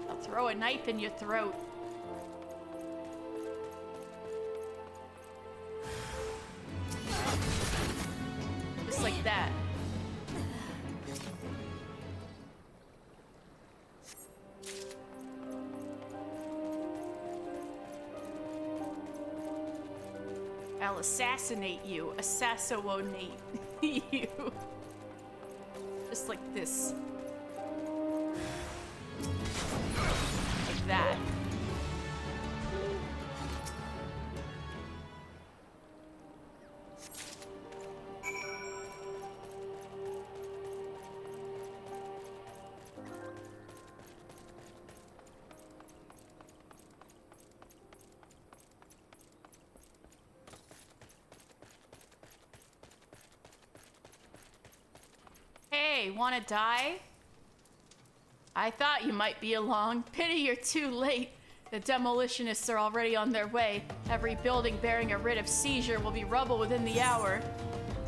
I'll throw a knife in your throat. Just like that. I'll assassinate you. Assassinate you. Just like this. Like that. Hey, wanna die? I thought you might be along. Pity you're too late. The demolitionists are already on their way. Every building bearing a writ of seizure will be rubble within the hour.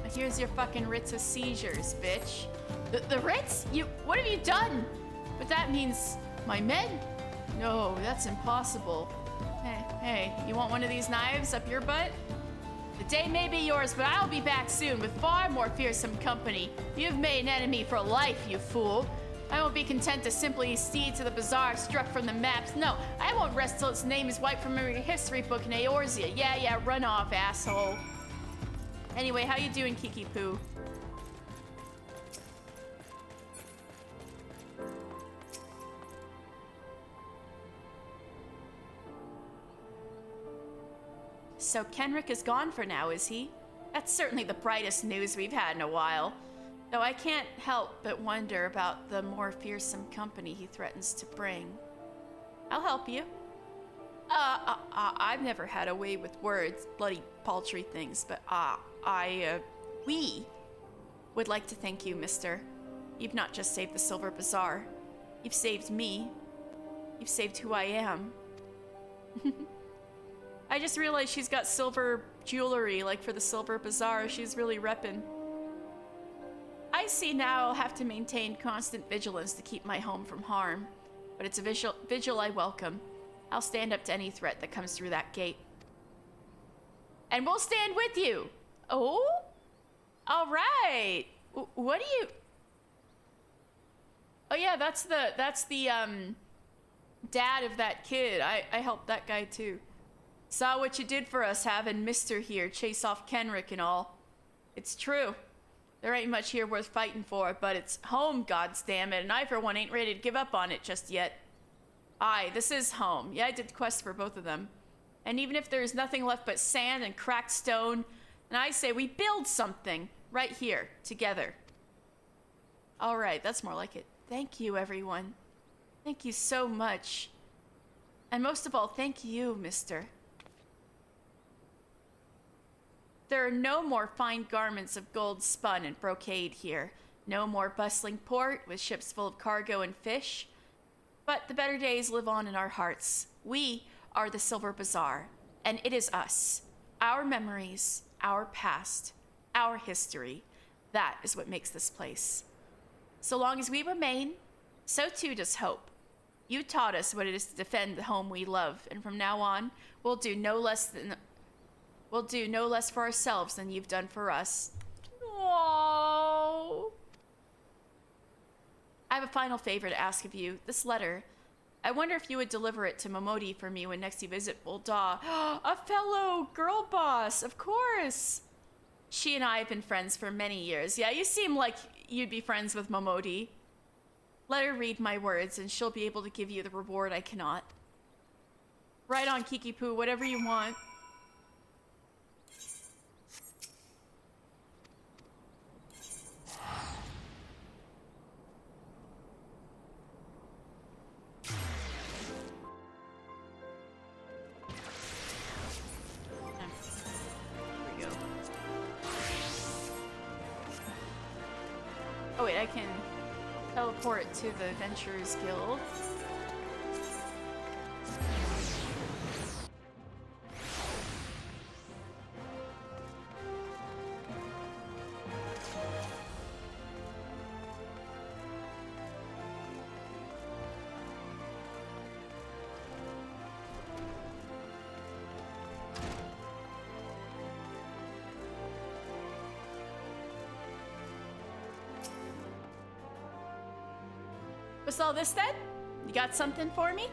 Now here's your fucking writs of seizures, bitch. The writs? What have you done? But that means my men? No, that's impossible. Hey, you want one of these knives up your butt? The day may be yours, but I'll be back soon with far more fearsome company. You've made an enemy for life, you fool. I won't be content to simply cede to the bazaar struck from the maps. No, I won't rest till its name is wiped from every history book in Eorzea. Yeah, run off, asshole. Anyway, how you doing, Kiki Poo? So Kenrick is gone for now, is he? That's certainly the brightest news we've had in a while. Though I can't help but wonder about the more fearsome company he threatens to bring. I'll help you. I've never had a way with words, bloody paltry things, but we would like to thank you, mister. You've not just saved the Silver Bazaar. You've saved me. You've saved who I am. I just realized she's got silver jewelry, like for the Silver Bazaar. She's really reppin'. I see now I'll have to maintain constant vigilance to keep my home from harm. But it's a vigil I welcome. I'll stand up to any threat that comes through that gate. And we'll stand with you. Oh? All right. What do you... Oh yeah, that's the dad of that kid. I helped that guy too. Saw what you did for us having Mister here chase off Kenrick and all. It's true. There ain't much here worth fighting for, but it's home, goddammit, and I for one ain't ready to give up on it just yet. Aye, this is home. Yeah, I did the quest for both of them. And even if there's nothing left but sand and cracked stone, and I say we build something right here, together. All right, that's more like it. Thank you, everyone. Thank you so much. And most of all, thank you, mister. There are no more fine garments of gold spun and brocade here. No more bustling port with ships full of cargo and fish. But the better days live on in our hearts. We are the Silver Bazaar, and it is us. Our memories, our past, our history. That is what makes this place. So long as we remain, so too does hope. You taught us what it is to defend the home we love, and from now on, we'll do no less for ourselves than you've done for us. Aww. I have a final favor to ask of you. This letter. I wonder if you would deliver it to Momodi for me when next you visit Buldaw. A fellow girl boss, of course. She and I have been friends for many years. Yeah, you seem like you'd be friends with Momodi. Let her read my words, and she'll be able to give you the reward I cannot. Right on, Kiki Poo, whatever you want. Oh wait, I can teleport to the Adventurers Guild. What's all this then? You got something for me?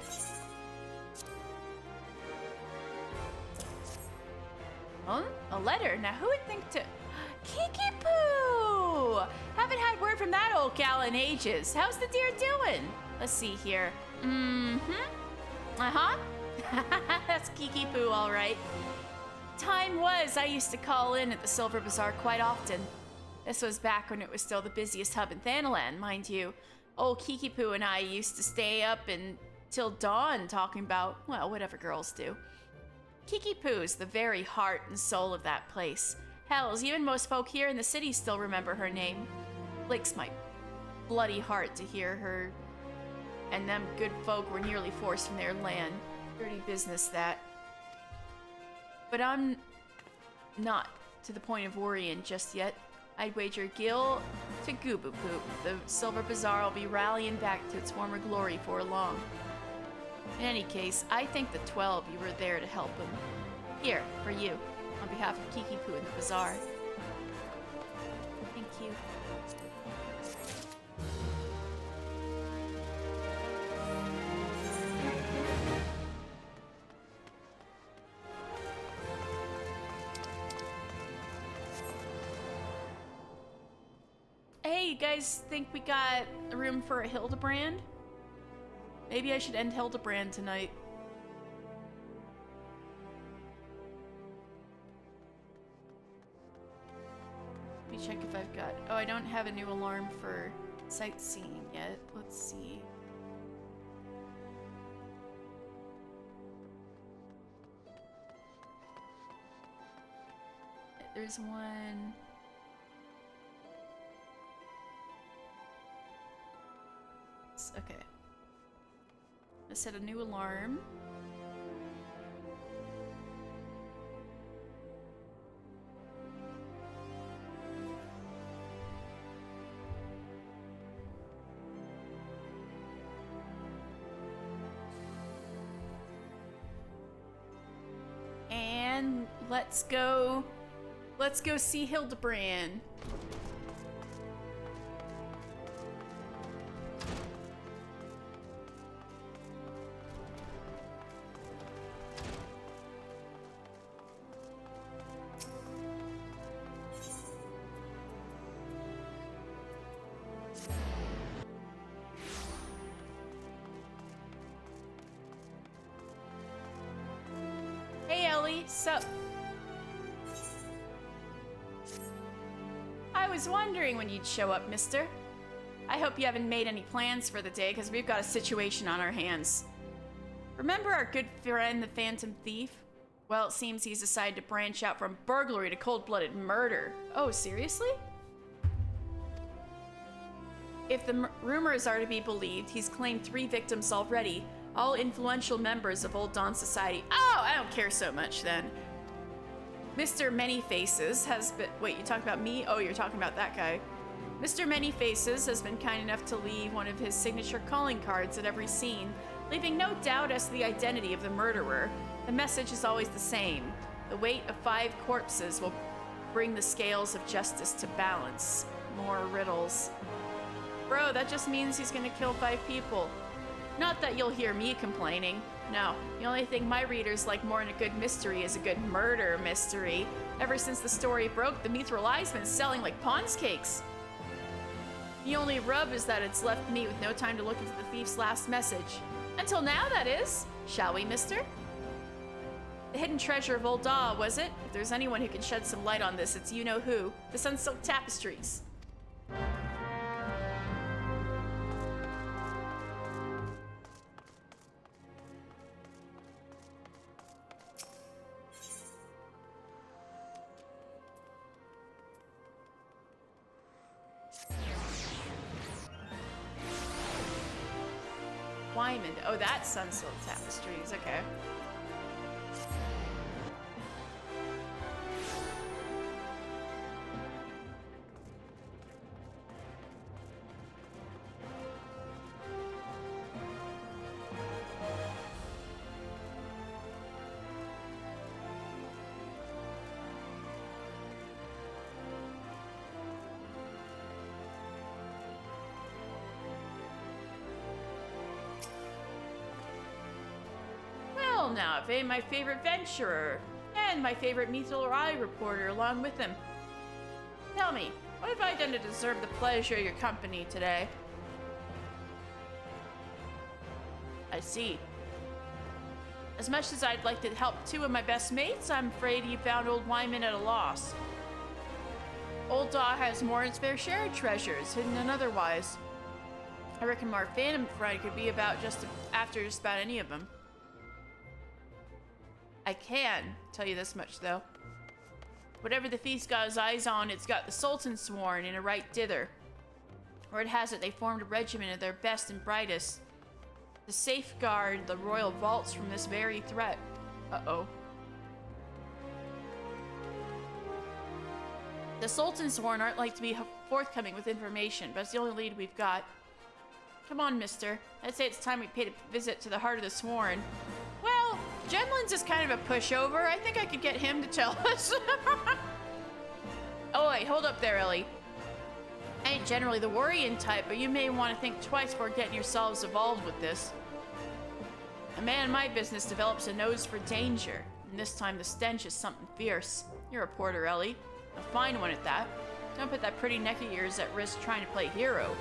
Huh? A letter? Now who would think to... Kiki Poo! Haven't had word from that old gal in ages. How's the dear doing? Let's see here. Uh-huh. That's Kiki Poo, all right. Time was I used to call in at the Silver Bazaar quite often. This was back when it was still the busiest hub in Thanalan, mind you. Old Kiki Poo and I used to stay up until dawn talking about, well, whatever girls do. Kiki Poo's the very heart and soul of that place. Hells, even most folk here in the city still remember her name. Breaks my bloody heart to hear her and them good folk were nearly forced from their land. Dirty business, that. But I'm not to the point of worrying just yet. I'd wager Gil to Goobu Poop. The Silver Bazaar will be rallying back to its former glory for long. In any case, I think the 12 you were there to help him. Here, for you, on behalf of Kiki Poo and the Bazaar. Thank you. Hey, you guys think we got room for a Hildebrand? Maybe I should end Hildebrand tonight. me check if I've got... Oh, I don't have a new alarm for sightseeing yet. Let's see. There's one... Okay. I set a new alarm. And let's go see Hildebrand. Hey Ellie, sup? I was wondering when you'd show up, mister. I hope you haven't made any plans for the day, because we've got a situation on our hands. Remember our good friend, the Phantom Thief? Well, it seems he's decided to branch out from burglary to cold-blooded murder. Oh, seriously? If the rumors are to be believed, he's claimed 3 victims already, all influential members of Old Dawn Society. Oh, I don't care so much then. Mr. Many-Faces has been... Wait, you talking about me? Oh, you're talking about that guy. Mr. Many-Faces has been kind enough to leave one of his signature calling cards at every scene, leaving no doubt as to the identity of the murderer. The message is always the same. The weight of 5 corpses will bring the scales of justice to balance. More riddles. Bro, that just means he's gonna kill 5 people. Not that you'll hear me complaining. No, the only thing my readers like more than a good mystery is a good murder mystery. Ever since the story broke, the Mithril Eye's been selling like Pond's cakes. The only rub is that it's left me with no time to look into the thief's last message. Until now, that is. Shall we, mister? The hidden treasure of Old Daw, was it? If there's anyone who can shed some light on this, it's you-know-who. The Sunsilk Tapestries. Wyman. Oh, that's Sunsilk Tapestries. Okay. Now, I've my favorite venturer, and my favorite Mithril Eye reporter along with him. Tell me, what have I done to deserve the pleasure of your company today? I see. As much as I'd like to help 2 of my best mates, I'm afraid you found old Wyman at a loss. Old Daw has more than its fair share of treasures, hidden and otherwise. I reckon our Phantom friend could be about after just about any of them. I can tell you this much, though. Whatever the thief's got his eyes on, it's got the Sultan sworn in a right dither. Word has it they formed a regiment of their best and brightest to safeguard the royal vaults from this very threat. Uh-oh. The Sultan sworn aren't like to be forthcoming with information, but it's the only lead we've got. Come on, mister. I'd say it's time we paid a visit to the heart of the sworn. Well, Gemlin's is kind of a pushover. I think I could get him to tell us. Oh, wait, hold up there, Ellie. I ain't generally the worrying type, but you may want to think twice before getting yourselves involved with this. A man in my business develops a nose for danger, and this time the stench is something fierce. You're a porter, Ellie. A fine one at that. Don't put that pretty neck of yours at risk trying to play hero.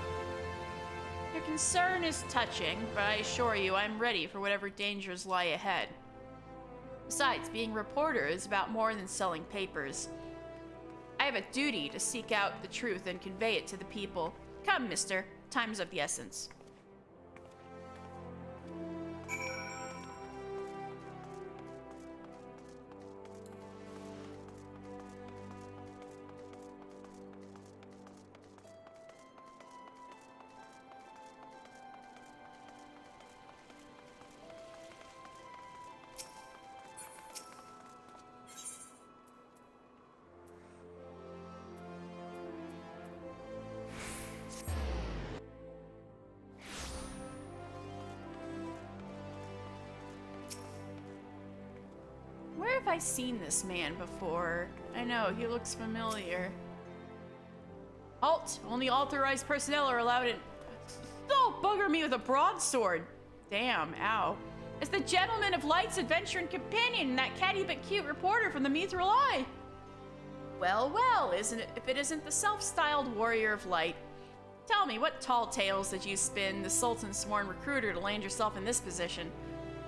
Your concern is touching, but I assure you I'm ready for whatever dangers lie ahead. Besides, being a reporter is about more than selling papers. I have a duty to seek out the truth and convey it to the people. Come, mister. Time's of the essence. Where have I seen this man before? I know, he looks familiar. Halt! Only authorized personnel are allowed in. Don't bugger me with a broadsword! Damn, ow. It's the Gentleman of Light's adventure and companion, that catty but cute reporter from the Mithril Eye. Well, well, isn't it if it isn't the self-styled Warrior of Light? Tell me, what tall tales did you spin, the Sultan's sworn recruiter, to land yourself in this position?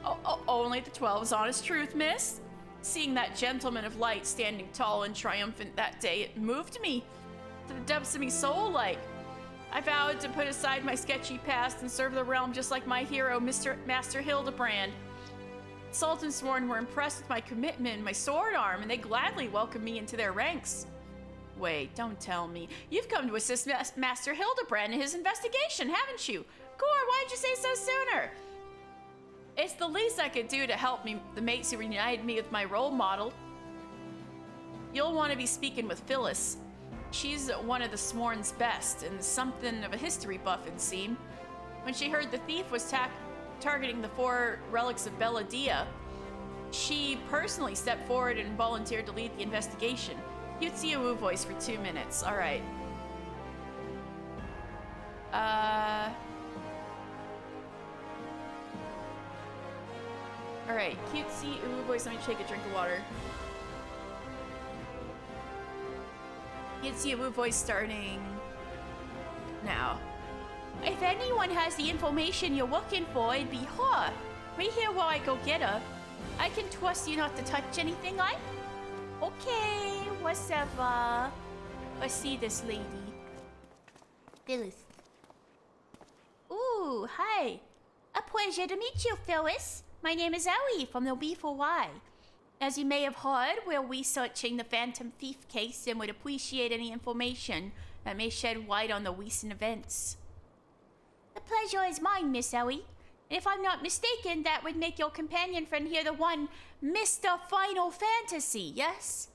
Oh, only the 12's honest truth, miss. Seeing that Gentleman of Light standing tall and triumphant that day, it moved me to the depths of me soul like. I vowed to put aside my sketchy past and serve the realm just like my hero, Master Hildebrand. Sultan Sworn were impressed with my commitment and my sword arm, and they gladly welcomed me into their ranks. Wait, don't tell me. You've come to assist Master Hildebrand in his investigation, haven't you? Cor, why did you say so sooner? It's the least I could do to help me, the mates who reunited me with my role model. You'll want to be speaking with Phyllis. She's one of the Sworn's best, and something of a history buff, it seemed. When she heard the thief was targeting the 4 relics of Belladia, she personally stepped forward and volunteered to lead the investigation. You'd see a woo voice for 2 minutes. All right. Alright, cutesy ooh voice, let me take a drink of water. Cutesy ooh voice starting now. If anyone has the information you're looking for, it'd be her. Right here while I go get her. I can trust you not to touch anything, like? Okay, whatever. Let's see this lady. Phyllis. Ooh, hi. A pleasure to meet you, Phyllis. My name is Ellie from the B4Y. As you may have heard, we're researching the Phantom Thief case and would appreciate any information that may shed light on the recent events. The pleasure is mine, Miss Ellie. And if I'm not mistaken, that would make your companion friend here the one Mr. Final Fantasy, yes?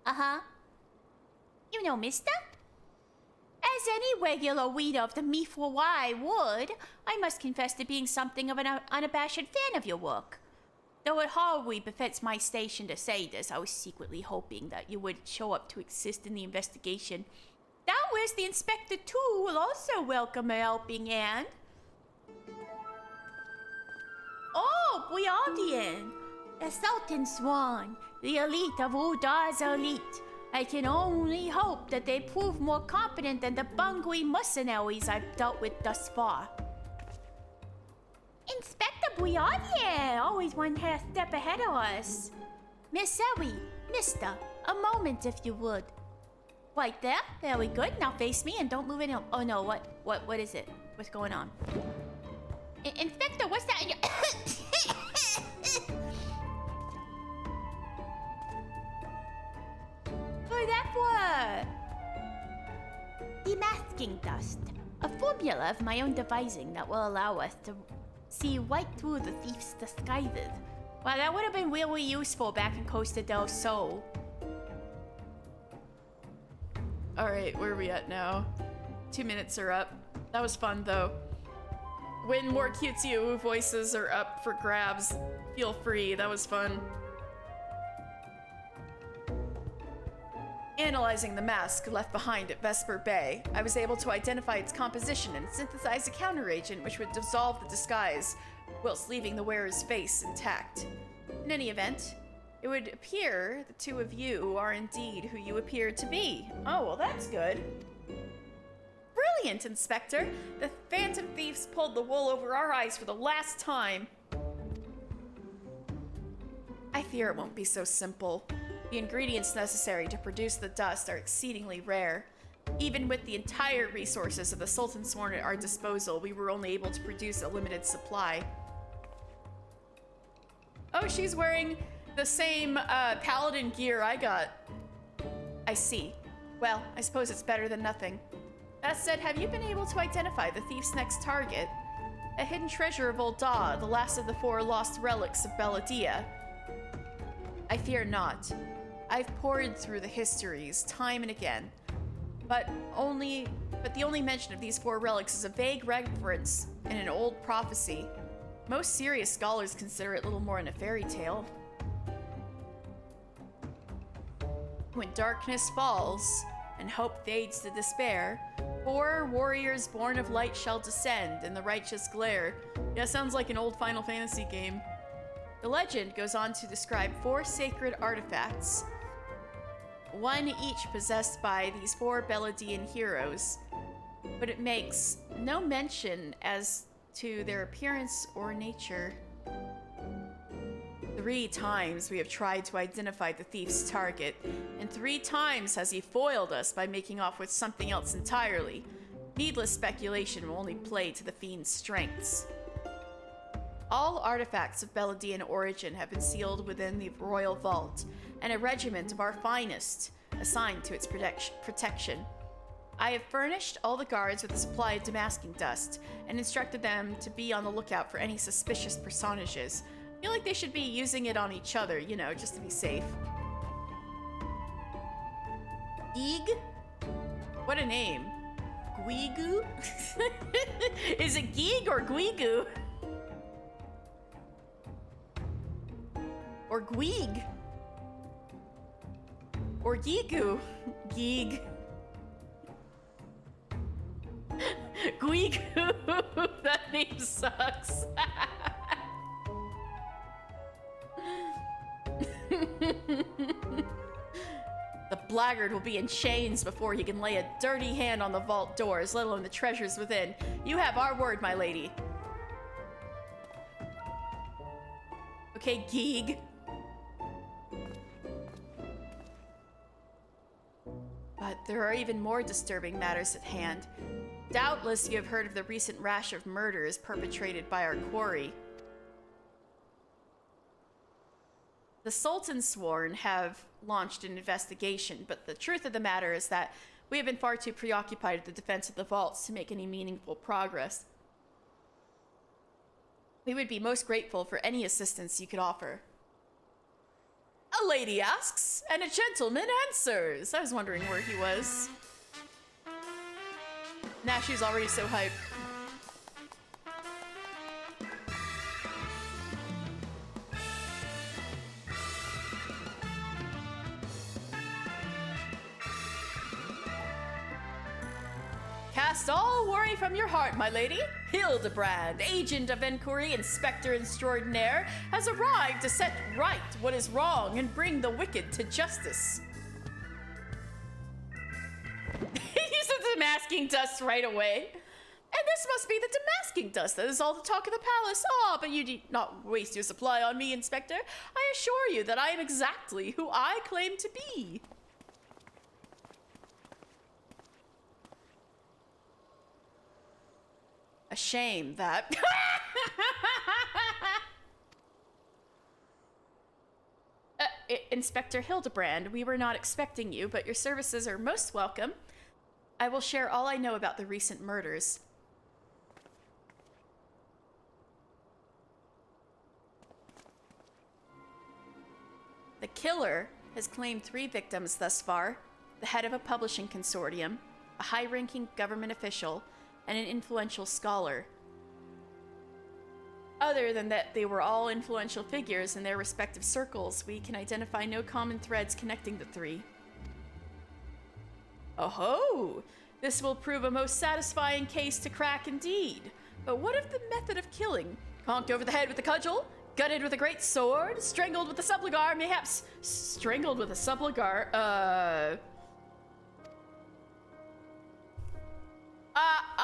Uh-huh. You know Mister? As any regular reader of the Me4Y would, I must confess to being something of an unabashed fan of your work. Though it hardly befits my station to say this, I was secretly hoping that you would show up to assist in the investigation. Doubtless the Inspector too will also welcome a helping hand. Oh, Briardian! The Sultan Sworn, the elite of Uldar's elite. I can only hope that they prove more competent than the bungly mercenaries I've dealt with thus far. Inspector Briardian, always one half step ahead of us. Miss Ellie, Mister, a moment if you would. Right there, very good. Now face me and don't move in. Oh no, what is it? What's going on? Inspector, what's that in your... What's that for? Demasking dust. A formula of my own devising that will allow us to see right through the thief's disguises. Well, that would have been really useful back in Costa del Sol. Alright, where are we at now? 2 minutes are up. That was fun, though. When more cutesy ooh voices are up for grabs, feel free. That was fun. Analyzing the mask left behind at Vesper Bay, I was able to identify its composition and synthesize a counteragent which would dissolve the disguise, whilst leaving the wearer's face intact. In any event, it would appear the two of you are indeed who you appear to be. Oh, well that's good. Brilliant, Inspector! The Phantom Thieves pulled the wool over our eyes for the last time. I fear it won't be so simple. The ingredients necessary to produce the dust are exceedingly rare. Even with the entire resources of the Sultan Sworn at our disposal, we were only able to produce a limited supply. Oh, she's wearing the same paladin gear I got. I see. Well, I suppose it's better than nothing. That said, have you been able to identify the thief's next target? A hidden treasure of Old Da, the last of the 4 lost relics of Belladia. I fear not. I've pored through the histories time and again, but the only mention of these 4 relics is a vague reference in an old prophecy. Most serious scholars consider it little more than a fairy tale. When darkness falls and hope fades to despair, 4 warriors born of light shall descend in the righteous glare. Yeah, sounds like an old Final Fantasy game. The legend goes on to describe 4 sacred artifacts, one each possessed by these 4 Belladian heroes, but it makes no mention as to their appearance or nature. 3 times we have tried to identify the thief's target, and 3 times has he foiled us by making off with something else entirely. Needless speculation will only play to the fiend's strengths. All artifacts of Belladian origin have been sealed within the royal vault, and a regiment of our finest assigned to its protection. I have furnished all the guards with a supply of damasking dust, and instructed them to be on the lookout for any suspicious personages. I feel like they should be using it on each other, you know, just to be safe. Eeg? What a name. Guigu? Is it Geeg or Guigu? Or Gweeg? Or Gigu? Geeg. Guigu! That name sucks. The blackguard will be in chains before he can lay a dirty hand on the vault doors, let alone the treasures within. You have our word, my lady. Okay, Geeg. But there are even more disturbing matters at hand. Doubtless you have heard of the recent rash of murders perpetrated by our quarry. The Sultan Sworn have launched an investigation, but the truth of the matter is that we have been far too preoccupied with the defense of the vaults to make any meaningful progress. We would be most grateful for any assistance you could offer. A lady asks, and a gentleman answers. I was wondering where he was. Nashi's already so hyped. Cast all worry from your heart, my lady. Hildebrand, agent of inquiry, inspector extraordinaire, has arrived to set right what is wrong and bring the wicked to justice. He used the damasking dust right away. And this must be the damasking dust that is all the talk of the palace. Ah, but you need not waste your supply on me, Inspector. I assure you that I am exactly who I claim to be. A shame that... Inspector Hildebrand, we were not expecting you, but your services are most welcome. I will share all I know about the recent murders. The killer has claimed 3 victims thus far: the head of a publishing consortium, a high-ranking government official, and an influential scholar. Other than that they were all influential figures in their respective circles, we can identify no common threads connecting the 3. Oh-ho! This will prove a most satisfying case to crack indeed. But what of the method of killing? Conked over the head with a cudgel? Gutted with a great sword? Strangled with a subligar? Mayhaps strangled with a subligar?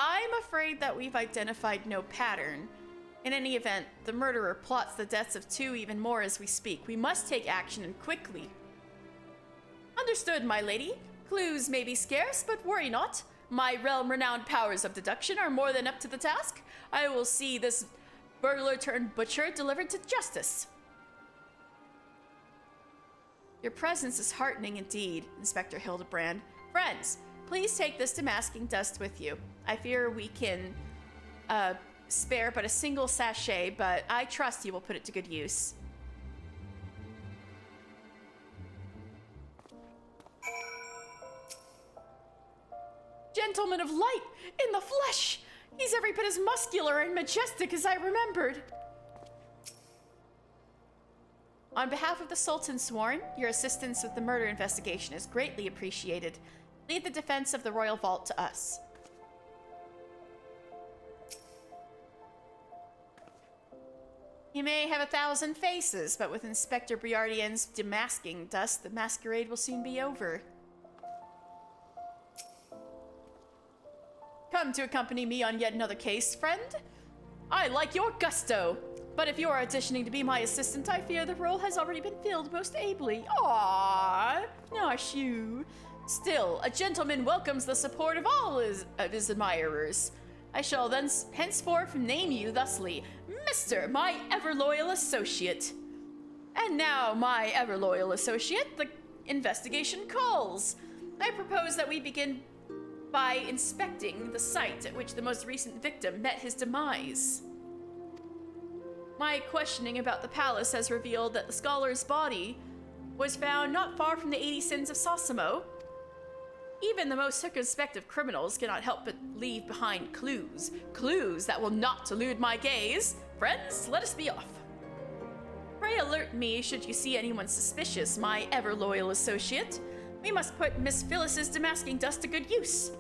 I'm afraid that we've identified no pattern. In any event, the murderer plots the deaths of 2 even more as we speak. We must take action, and quickly. Understood, my lady. Clues may be scarce, but worry not. My realm-renowned powers of deduction are more than up to the task. I will see this burglar turned butcher delivered to justice. Your presence is heartening indeed, Inspector Hildebrand. Friends, please take this damasking dust with you. I fear we can spare but a single sachet, but I trust you will put it to good use. Gentleman of light, in the flesh! He's every bit as muscular and majestic as I remembered. On behalf of the Sultan Sworn, your assistance with the murder investigation is greatly appreciated. Leave the defense of the royal vault to us. He may have 1,000 faces, but with Inspector Briardian's demasking dust, the masquerade will soon be over. Come to accompany me on yet another case, friend? I like your gusto, but if you're auditioning to be my assistant, I fear the role has already been filled most ably. Aww, shoo. Still, a gentleman welcomes the support of all of his admirers. I shall then henceforth name you thusly, Mr. My Ever-Loyal Associate. And now, my ever-loyal associate, the investigation calls. I propose that we begin by inspecting the site at which the most recent victim met his demise. My questioning about the palace has revealed that the scholar's body was found not far from the 80 Sins of Sosimo. Even the most circumspect of criminals cannot help but leave behind clues. Clues that will not elude my gaze. Friends, let us be off. Pray alert me should you see anyone suspicious, my ever-loyal associate. We must put Miss Phyllis's damasking dust to good use.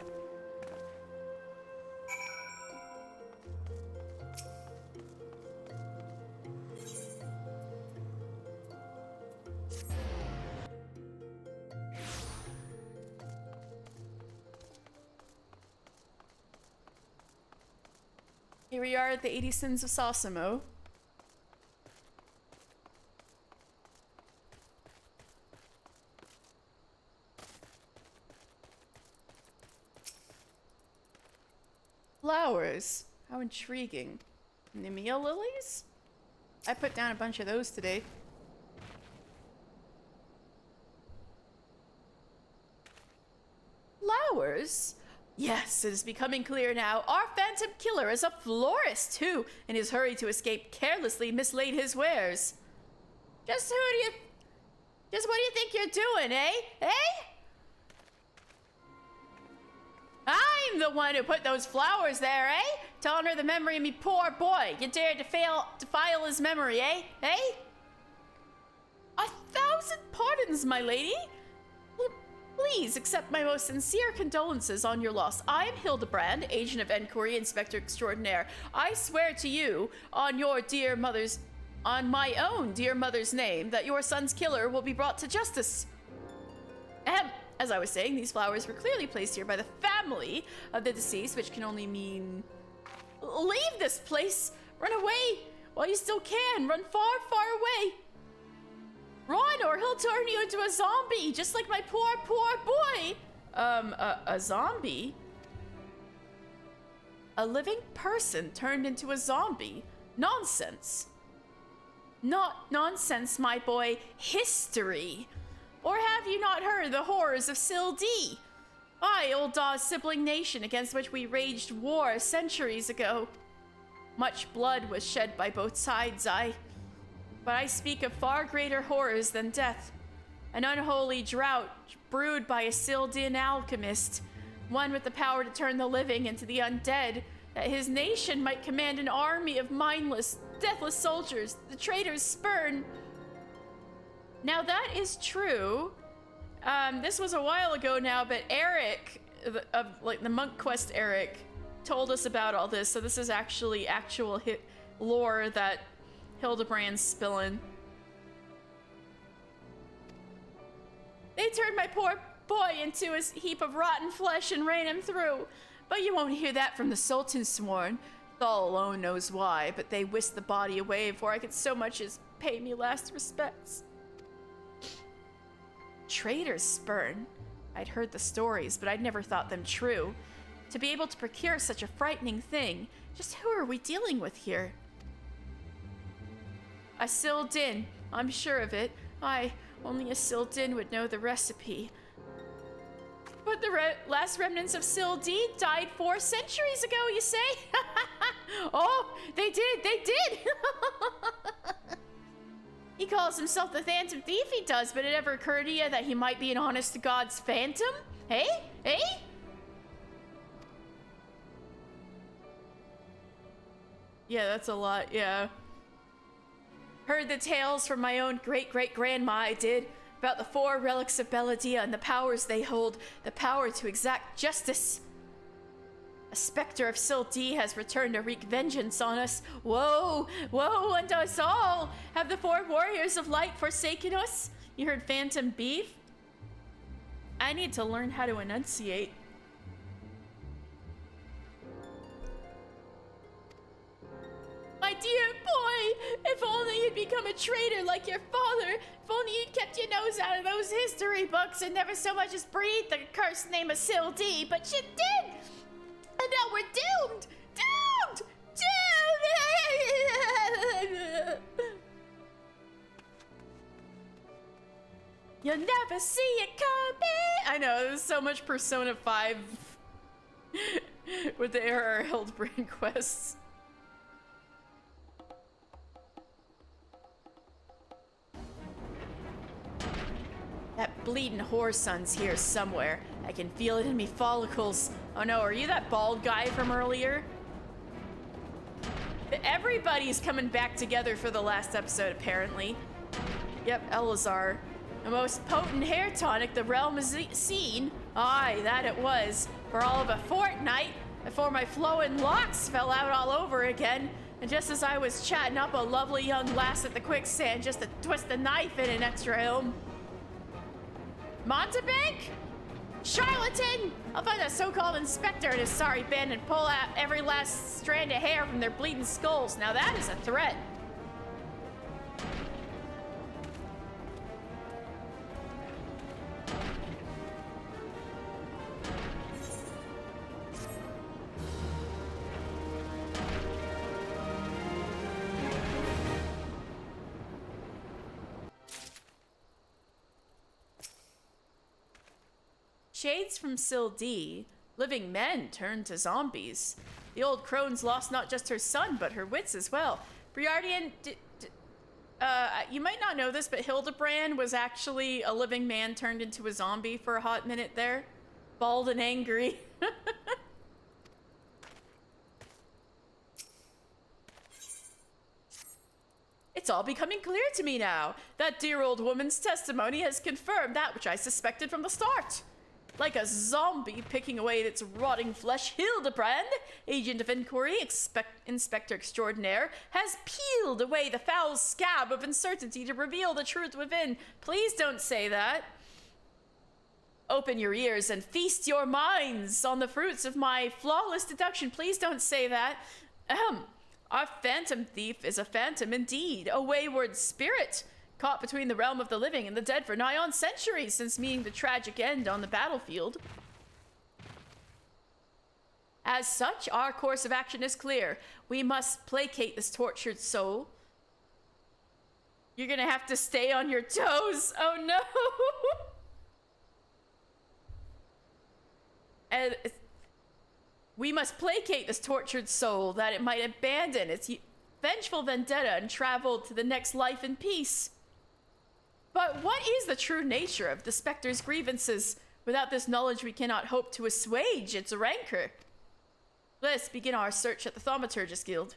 Here we are at the 80 Sins of Sosimo. Flowers. How intriguing. Nemea lilies? I put down a bunch of those today. Flowers? Yes, it is becoming clear now. Our phantom killer is a florist who, in his hurry to escape, carelessly mislaid his wares. Just what do you think you're doing, eh? Eh? I'm the one who put those flowers there, eh? To honor the memory of me poor boy. You dared to defile his memory, eh? Eh? 1,000 pardons, my lady. Please accept my most sincere condolences on your loss. I am Hildebrand, agent of Enquiry, Inspector Extraordinaire. I swear to you, on my own dear mother's name, that your son's killer will be brought to justice. Ahem. As I was saying, these flowers were clearly placed here by the family of the deceased, which can only mean... Leave this place! Run away while you still can! Run far, far away! Run, or he'll turn you into a zombie, just like my poor, poor boy! A zombie? A living person turned into a zombie? Nonsense. Not nonsense, my boy. History. Or have you not heard the horrors of Sildee? I, Old Daw's sibling nation against which we waged war centuries ago. Much blood was shed by both sides, but I speak of far greater horrors than death. An unholy drought brewed by a Sildian alchemist, one with the power to turn the living into the undead, that his nation might command an army of mindless, deathless soldiers the traitors spurn. Now that is true. This was a while ago now, but Eric, of the Monk Quest Eric, told us about all this, so this is actually actual lore that Hildebrand's spilling. They turned my poor boy into a heap of rotten flesh and ran him through. But you won't hear that from the Sultan Sworn. Thal alone knows why, but they whisked the body away before I could so much as pay me last respects. Traitor's spurn. I'd heard the stories, but I'd never thought them true. To be able to procure such a frightening thing, just who are we dealing with here? A Sildin, I'm sure of it. Only a Sildin would know the recipe. But the last remnants of Sildi died 4 centuries ago, you say? Oh, they did! He calls himself the Phantom Thief, he does, but it ever occurred to you that he might be an honest-to-God's phantom? Hey? Yeah, that's a lot, yeah. Heard the tales from my own great-great-grandma, I did, about the 4 relics of Belladia and the powers they hold, the power to exact justice. A specter of Sildi has returned to wreak vengeance on us. Woe unto us all! Have the 4 warriors of light forsaken us? You heard Phantom Beef? I need to learn how to enunciate. My dear boy, if only you'd become a traitor like your father, if only you'd kept your nose out of those history books and never so much as breathed the cursed name of Sildi, but you did! And now we're doomed! Doomed! You'll never see it coming! I know, there's so much Persona 5 with the Error Hildbrand quests. That bleeding whore son's here somewhere. I can feel it in me follicles. Oh no, are you that bald guy from earlier? Everybody's coming back together for the last episode, apparently. Yep, Elazar. The most potent hair tonic the realm has seen. Aye, that it was. For all of a fortnight, before my flowing locks fell out all over again. And just as I was chatting up a lovely young lass at the quicksand just to twist a knife in an extra helm. Montebank? Charlatan! I'll find that so-called inspector and his sorry band and pull out every last strand of hair from their bleeding skulls. Now that is a threat. Shades from Sildi, living men turned to zombies. The old crone's lost not just her son, but her wits as well. Briardian, you might not know this, but Hildebrand was actually a living man turned into a zombie for a hot minute there. Bald and angry. It's all becoming clear to me now. That dear old woman's testimony has confirmed that which I suspected from the start. Like a zombie picking away at its rotting flesh, Hildebrand, agent of inquiry, inspector extraordinaire, has peeled away the foul scab of uncertainty to reveal the truth within. Please don't say that. Open your ears and feast your minds on the fruits of my flawless deduction. Please don't say that. Our phantom thief is a phantom indeed, a wayward spirit, caught between the realm of the living and the dead for nigh on centuries since meeting the tragic end on the battlefield. As such, our course of action is clear. We must placate this tortured soul. You're gonna have to stay on your toes. Oh no! And we must placate this tortured soul that it might abandon its vengeful vendetta and travel to the next life in peace. But what is the true nature of the Spectre's grievances? Without this knowledge, we cannot hope to assuage its rancor. Let us begin our search at the Thaumaturgist Guild.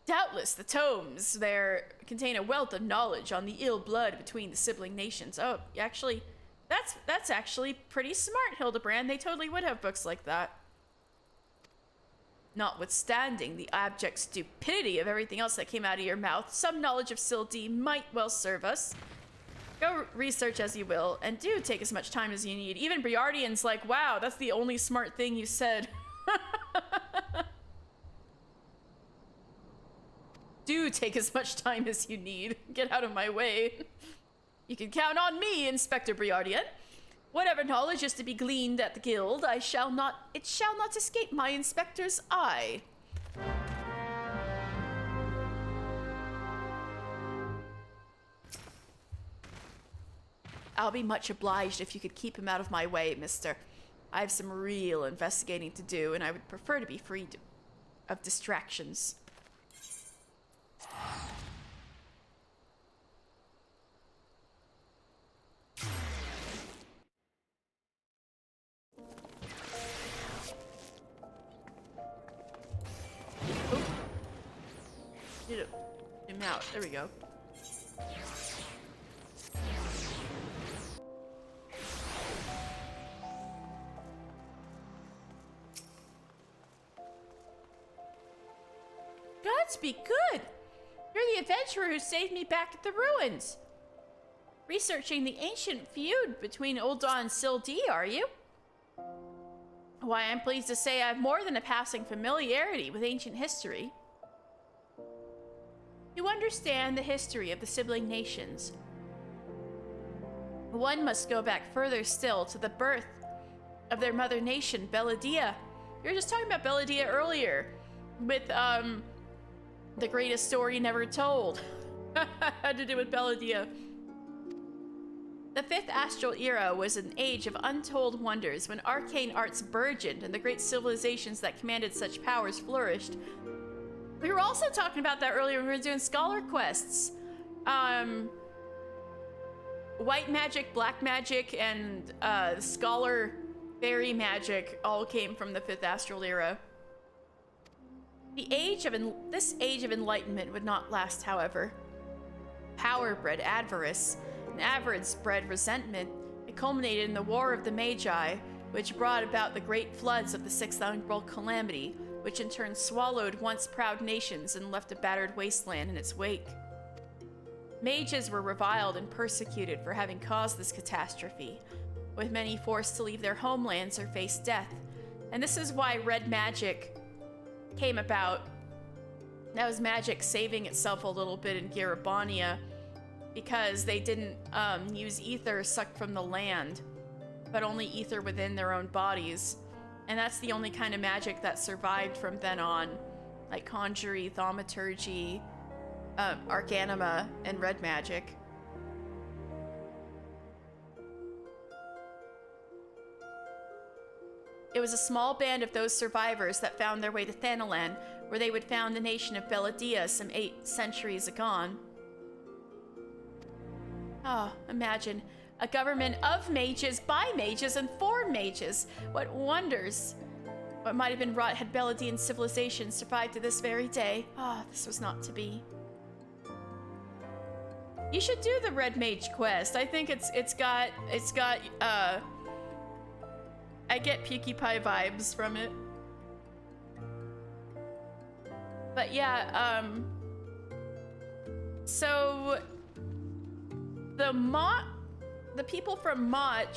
Doubtless, the tomes there contain a wealth of knowledge on the ill blood between the sibling nations. Oh, actually, that's actually pretty smart, Hildebrand. They totally would have books like that. Notwithstanding the abject stupidity of everything else that came out of your mouth, some knowledge of Sildi might well serve us. Go research as you will, and do take as much time as you need. Even Briardian's like, wow, that's the only smart thing you said. Do take as much time as you need. Get out of my way. You can count on me, Inspector Briardian. Whatever knowledge is to be gleaned at the guild, it shall not escape my inspector's eye. I'll be much obliged if you could keep him out of my way, mister. I have some real investigating to do, and I would prefer to be free of distractions. Need to zoom out. There we go. Godspeed, good! You're the adventurer who saved me back at the ruins. Researching the ancient feud between Ul'dah and Sildee, are you? Why, I'm pleased to say I have more than a passing familiarity with ancient history. To understand the history of the sibling nations, one must go back further still to the birth of their mother nation, Belladia. You were just talking about Belladia earlier, with, the greatest story never told. Had to do with Belladia. The Fifth Astral Era was an age of untold wonders when arcane arts burgeoned and the great civilizations that commanded such powers flourished. We were also talking about that earlier when we were doing scholar quests. White magic, black magic, and scholar fairy magic all came from the Fifth Astral Era. This age of enlightenment would not last, however. Power bred avarice, and avarice bred resentment. It culminated in the War of the Magi, which brought about the great floods of the Sixth Underworld Calamity, which in turn swallowed once proud nations and left a battered wasteland in its wake. Mages were reviled and persecuted for having caused this catastrophe, with many forced to leave their homelands or face death. And this is why red magic came about. That was magic saving itself a little bit in Garabania, because they didn't use ether sucked from the land, but only ether within their own bodies. And that's the only kind of magic that survived from then on, like conjury, thaumaturgy, arcanima, and red magic. It was a small band of those survivors that found their way to Thanalan, where they would found the nation of Belladia some 8 centuries agone. Oh, imagine. A government of mages, by mages, and for mages. What wonders. What might have been wrought had Belladian civilization survived to this very day. Ah, this was not to be. You should do the Red Mage quest. I think it's got I get PewDiePie vibes from it. But yeah, so the people from Mach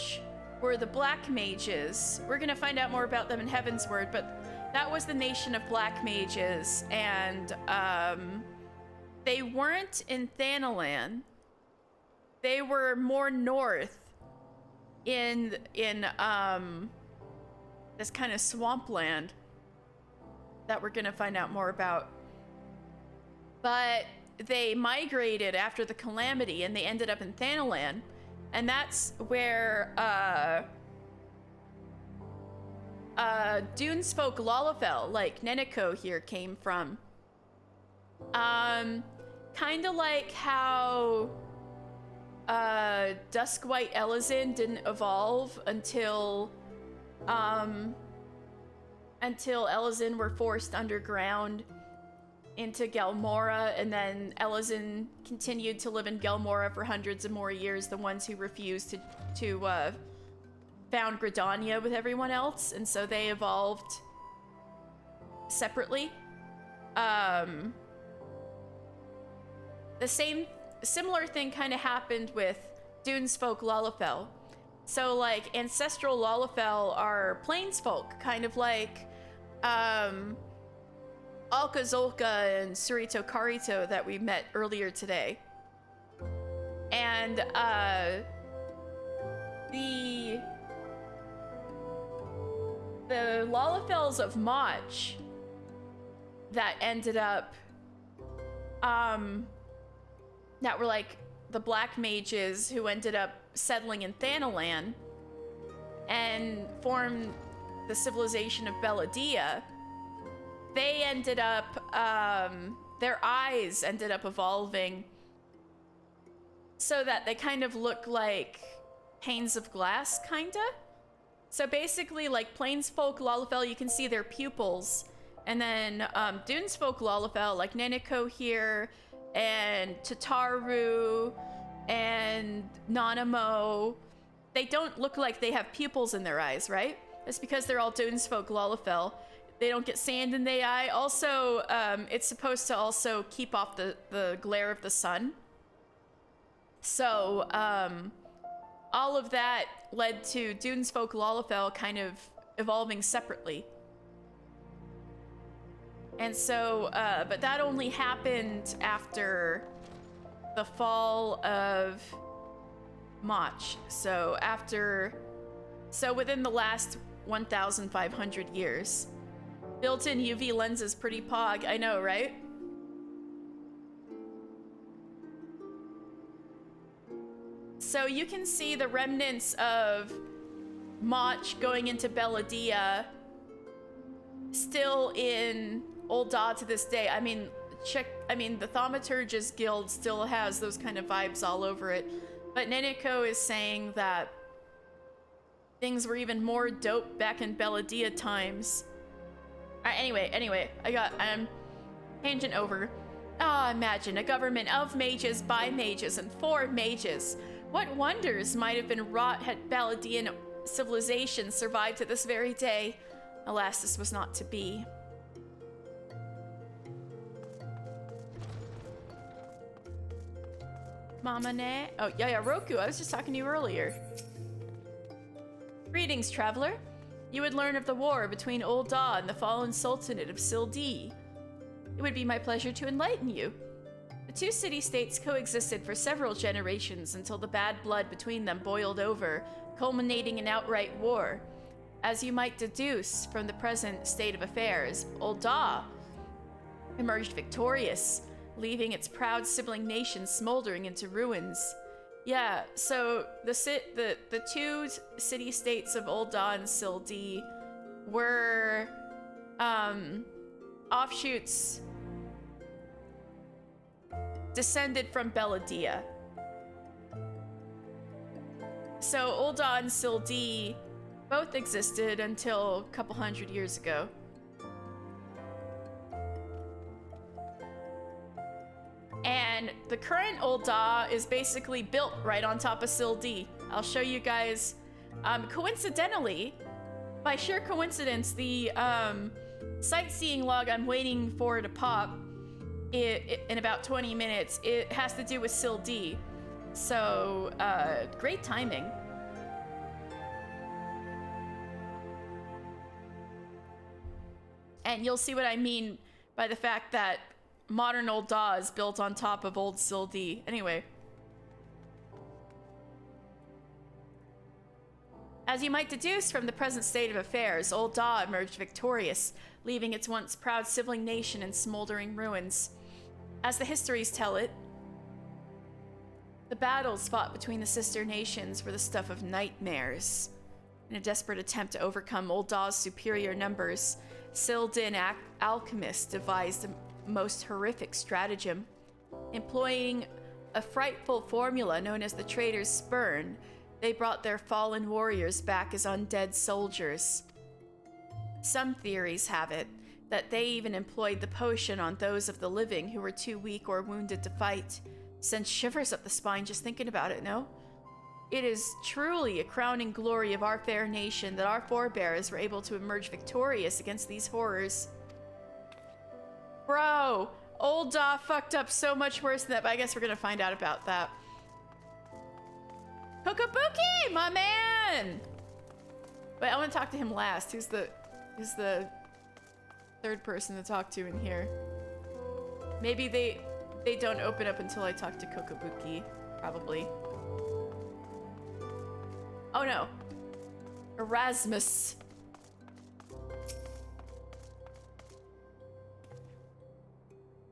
were the Black Mages. We're gonna find out more about them in Heavensward, but that was the nation of Black Mages, and they weren't in Thanalan. They were more north in this kind of swampland that we're gonna find out more about. But they migrated after the calamity and they ended up in Thanalan, and that's where Dunesfolk Lalafell, like Neneko here, came from. Kind of like how Duskwhite Elizin didn't evolve until Elizin were forced underground into Gelmora, and then Elizin continued to live in Gelmora for hundreds of more years, the ones who refused to found Gridania with everyone else, and so they evolved separately. The similar thing kind of happened with Dunesfolk Lalafell. So, like, ancestral Lalafell are plainsfolk, kind of like Alka Zolka and Surito Karito that we met earlier today. And the Lalafels of Mach that ended up that were like the black mages who ended up settling in Thanalan and formed the civilization of Belladia. They ended up their eyes ended up evolving so that they kind of look like panes of glass, kinda. So basically, like Plainsfolk Lalafell, you can see their pupils. And then Dunesfolk Lalafell, like Neniko here, and Tataru, and Nanamo, they don't look like they have pupils in their eyes, right? It's because they're all Dunesfolk Lalafell. They don't get sand in the eye. Also, it's supposed to also keep off the glare of the sun. So, all of that led to Dunesfolk Lalafell kind of evolving separately. And so, but that only happened after the fall of Mach. So within the last 1,500 years. Built-in UV lenses, pretty pog. I know, right? So you can see the remnants of Mach going into Belladia still in Ul'dah to this day. I mean, the Thaumaturgus Guild still has those kind of vibes all over it. But Neniko is saying that things were even more dope back in Belladia times. Anyway, I'm tangent over. Imagine a government of mages, by mages, and for mages. What wonders might have been wrought had Belladian civilization survived to this very day? Alas, this was not to be. Mamane? Oh, yeah, Roku, I was just talking to you earlier. Greetings, traveler. You would learn of the war between Ul'dah and the fallen Sultanate of Sildee. It would be my pleasure to enlighten you. The two city-states coexisted for several generations until the bad blood between them boiled over, culminating in outright war. As you might deduce from the present state of affairs, Ul'dah emerged victorious, leaving its proud sibling nation smoldering into ruins. Yeah, so the two city-states of Ul'dah and Sildee were offshoots descended from Belladia. So Ul'dah and Sildee both existed until a couple hundred years ago. And the current Ul'dah is basically built right on top of Sildee. I'll show you guys. Coincidentally, by sheer coincidence, the sightseeing log I'm waiting for to pop in about 20 minutes, it has to do with Sildee. So, great timing. And you'll see what I mean by the fact that modern Ul'dah is built on top of old Sildee. Anyway. As you might deduce from the present state of affairs, Ul'dah emerged victorious, leaving its once proud sibling nation in smoldering ruins. As the histories tell it, the battles fought between the sister nations were the stuff of nightmares. In a desperate attempt to overcome Ul'dah's superior numbers, Sildin alchemists devised a most horrific stratagem. Employing a frightful formula known as the Traitor's Spurn, they brought their fallen warriors back as undead soldiers. Some theories have it that they even employed the potion on those of the living who were too weak or wounded to fight. Sends shivers up the spine just thinking about it, no? It is truly a crowning glory of our fair nation that our forebears were able to emerge victorious against these horrors. Bro, Ul'dah fucked up so much worse than that, but I guess we're gonna find out about that. Kokobuki, my man! Wait, I want to talk to him last. Who's the third person to talk to in here? Maybe they don't open up until I talk to Kokobuki. Probably. Oh no. Erasmus.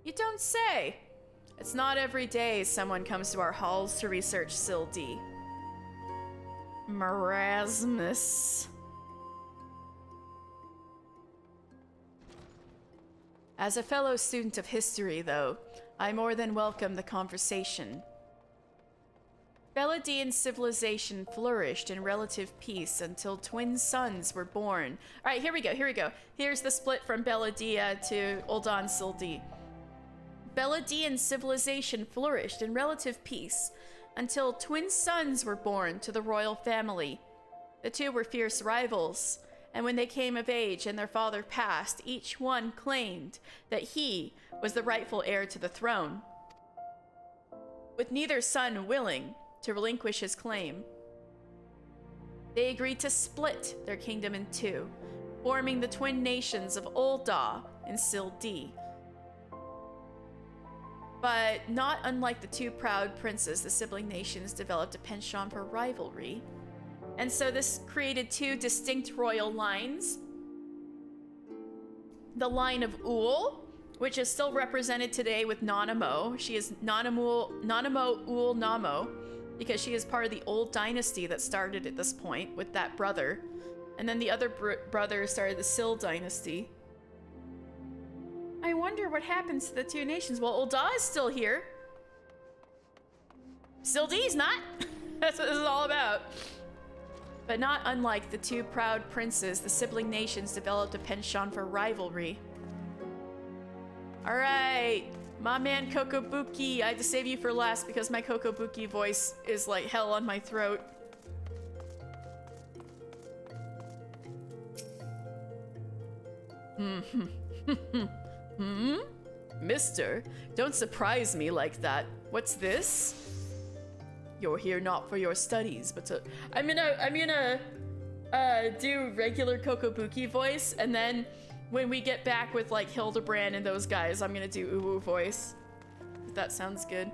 You don't say. It's not every day someone comes to our halls to research Sildi. Erasmus. As a fellow student of history, though, I more than welcome the conversation. Beladian civilization flourished in relative peace until twin sons were born. All right, here we go. Here's the split from Beladia to Ul'Dan Sildi. Beladian civilization flourished in relative peace until twin sons were born to the royal family. The two were fierce rivals, and when they came of age and their father passed, each one claimed that he was the rightful heir to the throne, with neither son willing to relinquish his claim. They agreed to split their kingdom in two, forming the twin nations of Ul'dah and Sildi. But not unlike the two proud princes, the sibling nations developed a penchant for rivalry. And so this created two distinct royal lines. The line of Ul, which is still represented today with Nanamo. She is Nanamo Ul Namo, because she is part of the old dynasty that started at this point with that brother. And then the other brother started the Sil dynasty. I wonder what happens to the two nations. Well, Ul'dah is still here. Sildi's not. That's what this is all about. But not unlike the two proud princes, the sibling nations developed a penchant for rivalry. Alright, my man Kokobuki. I had to save you for last because my Kokobuki voice is like hell on my throat. Mister, don't surprise me like that. What's this? You're here not for your studies, but to... I'm gonna do regular Kokobuki voice, and then when we get back with like Hildebrand and those guys, I'm gonna do Uwu voice. If that sounds good.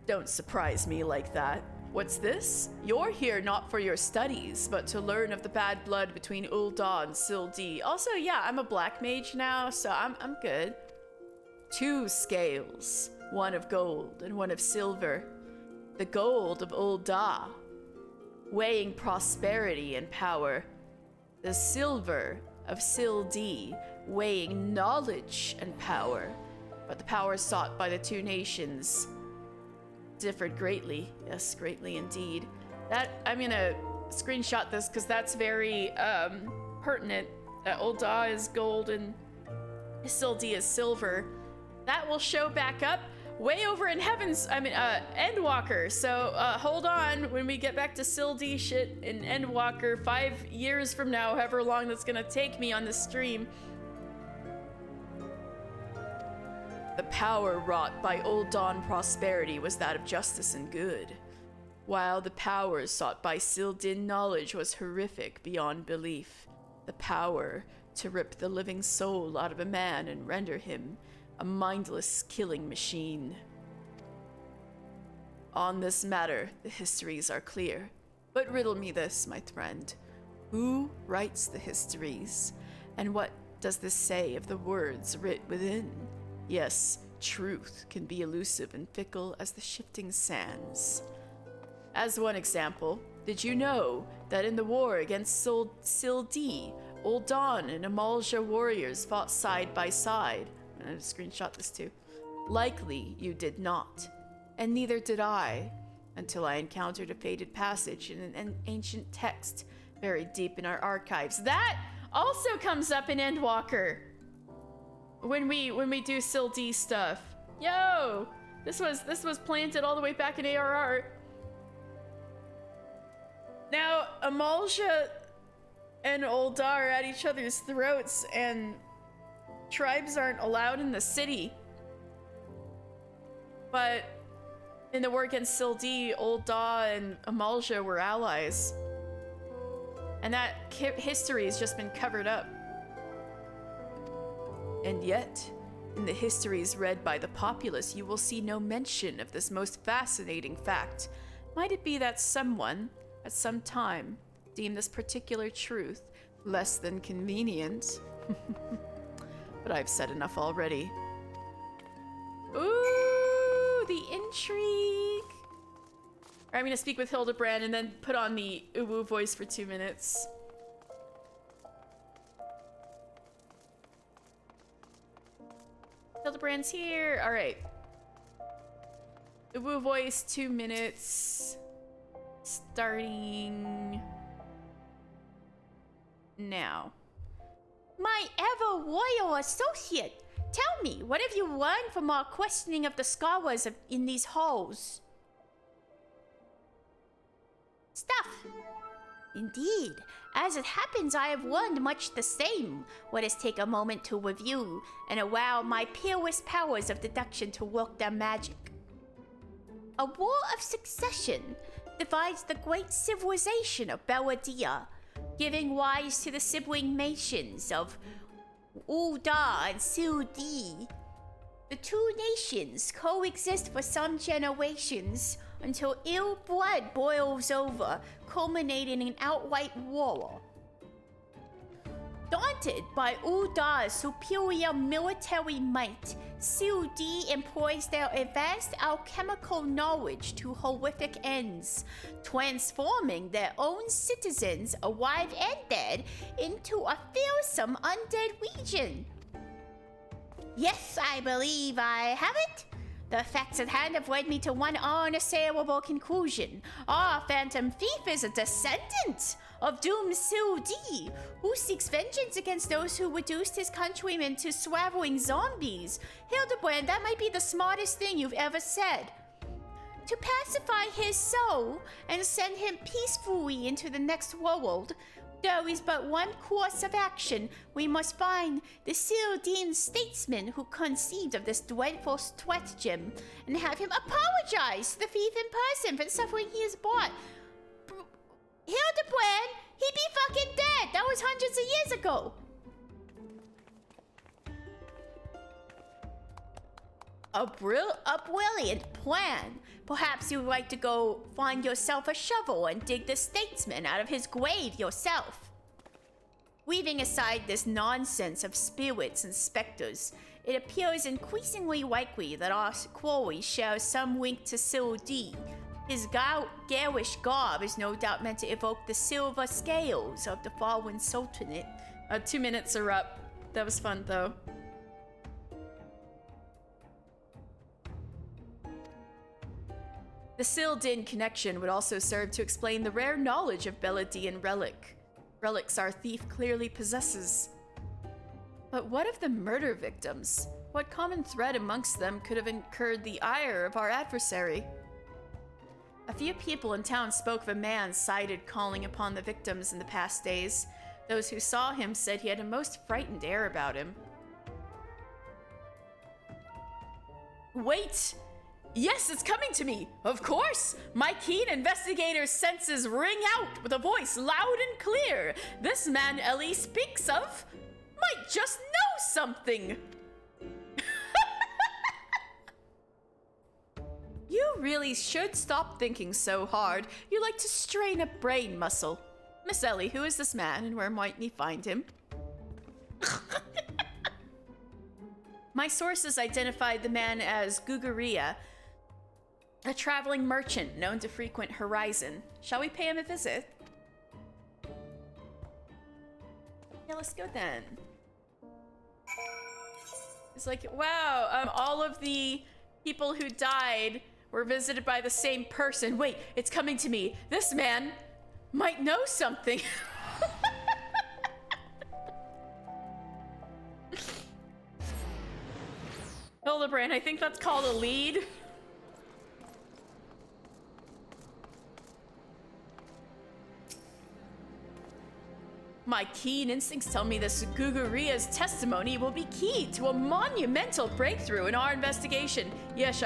Don't surprise me like that. What's this? You're here not for your studies, but to learn of the bad blood between Ul'dah and Sildi. Also, yeah, I'm a black mage now, so I'm good. Two scales, one of gold and one of silver. The gold of Ul'dah, weighing prosperity and power. The silver of Sildi, weighing knowledge and power. But the power sought by the two nations differed greatly. Yes, greatly indeed. That, I'm gonna screenshot this because that's very pertinent. That Ul'dah is gold and Sildi is silver. That will show back up way over in Heaven's, Endwalker. So hold on when we get back to Sildi shit in Endwalker 5 years from now, however long that's gonna take me on this stream. The power wrought by Ul'dah prosperity was that of justice and good, while the power sought by Sildin knowledge was horrific beyond belief. The power to rip the living soul out of a man and render him a mindless killing machine. On this matter, the histories are clear. But riddle me this, my friend. Who writes the histories? And what does this say of the words writ within? Yes, truth can be elusive and fickle as the shifting sands. As one example, did you know that in the war against Sildi, Ul'dah and Amalja warriors fought side by side? I'm gonna screenshot this too. Likely you did not, and neither did I, until I encountered a faded passage in an ancient text buried deep in our archives. That also comes up in Endwalker. When we do Sildi stuff. Yo! This was planted all the way back in ARR. Now, Amalja and Ul'dah are at each other's throats, and tribes aren't allowed in the city. But in the war against Sildi, Ul'dah and Amalja were allies. And that history has just been covered up. And yet, In the histories read by the populace, you will see no mention of this most fascinating fact. Might it be that someone, at some time, deemed this particular truth less than convenient? But I've said enough already. Ooh, the intrigue. Alright, I'm gonna speak with Hildebrand and then put on the Uwu voice for 2 minutes. Hildebrand's here. Alright. Uwu voice, 2 minutes. Starting now. My ever royal associate, tell me, what have you learned from our questioning of the scholars in these halls? Stuff. Indeed. As it happens, I have learned much the same. Let us take a moment to review and allow my peerless powers of deduction to work their magic. A war of succession divides the great civilization of Belladia, giving rise to the sibling nations of Ul'dah and Sil'Di. The two nations coexist for some generations until ill blood boils over, culminating in outright war. Daunted by Ul'dah's superior military might, Sil'Di employs their advanced alchemical knowledge to horrific ends, transforming their own citizens, alive and dead, into a fearsome undead region. Yes, I believe I have it. The facts at hand have led me to one unassailable conclusion. Our Phantom Thief is a descendant of doomed Sil'Di, who seeks vengeance against those who reduced his countrymen to swabbering zombies. Hildebrand, that might be the smartest thing you've ever said. To pacify his soul and send him peacefully into the next world, there is but one course of action. We must find the Sil'Dian statesman who conceived of this dreadful stratagem and have him apologize to the thief in person for the suffering he has brought. Hildebrand, he'd be fucking dead. That was hundreds of years ago. A brilliant plan. Perhaps you would like to go find yourself a shovel and dig the statesman out of his grave yourself. Leaving aside this nonsense of spirits and specters, it appears increasingly likely that our quarry shares some link to Sil'Di. His garish garb is no doubt meant to evoke the silver scales of the fallen sultanate. 2 minutes are up. That was fun, though. The Sil'Din connection would also serve to explain the rare knowledge of Belladian relics our thief clearly possesses. But what of the murder victims? What common thread amongst them could have incurred the ire of our adversary? A few people in town spoke of a man sighted calling upon the victims in the past days. Those who saw him said he had a most frightened air about him. Wait! Yes, it's coming to me! Of course! My keen investigator's senses ring out with a voice loud and clear. This man Ellie speaks of might just know something! You really should stop thinking so hard. You like to strain a brain muscle. Miss Ellie, who is this man and where might we find him? My sources identified the man as Guguria, a traveling merchant known to frequent Horizon. Shall we pay him a visit? Yeah, let's go then. It's like, wow, all of the people who died were visited by the same person. Wait, it's coming to me. This man might know something. Hildebrand, I think that's called a lead. My keen instincts tell me this Guguria's testimony will be key to a monumental breakthrough in our investigation. Yes,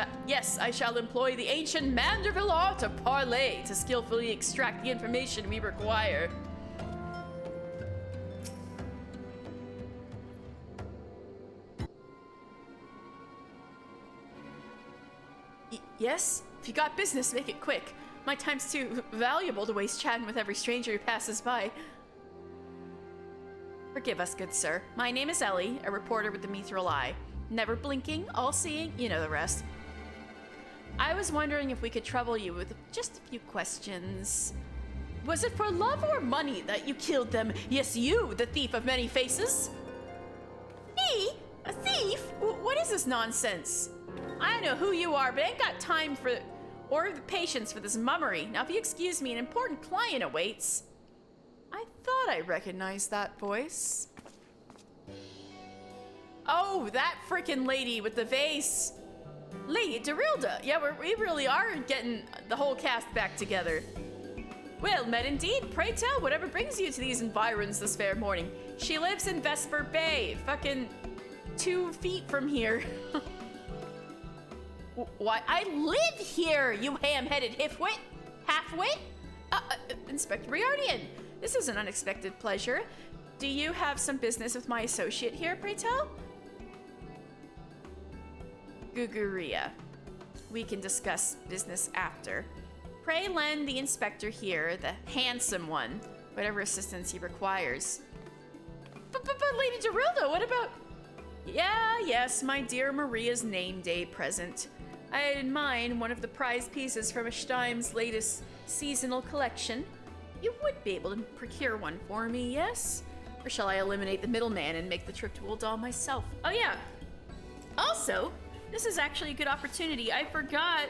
I shall employ the ancient Manderville art of parley to skillfully extract the information we require. Yes? If you got business, make it quick. My time's too valuable to waste chatting with every stranger who passes by. Forgive us, good sir. My name is Ellie, a reporter with the Mithril Eye. Never blinking, all-seeing, you know the rest. I was wondering if we could trouble you with just a few questions. Was it for love or money that you killed them? Yes, you, the thief of many faces. Me? A thief? What is this nonsense? I know who you are, but I ain't got time for or the patience for this mummery. Now, if you excuse me, an important client awaits. I thought I recognized that voice. Oh, that frickin' lady with the vase. Lee, Darilda. Yeah, we really are getting the whole cast back together. Well met indeed. Pray tell, whatever brings you to these environs this fair morning. She lives in Vesper Bay, fucking 2 feet from here. Why? I live here, you ham-headed half-wit? Inspector Riordian, this is an unexpected pleasure. Do you have some business with my associate here, pray tell? Guguria. We can discuss business after. Pray lend the inspector here, the handsome one, whatever assistance he requires. But Lady Darilda, what about... Yes, my dear Maria's name day present. I had in mind one of the prize pieces from Ashtime's latest seasonal collection. You would be able to procure one for me, yes? Or shall I eliminate the middleman and make the trip to Ul'dah myself? Oh yeah. Also, this is actually a good opportunity. I forgot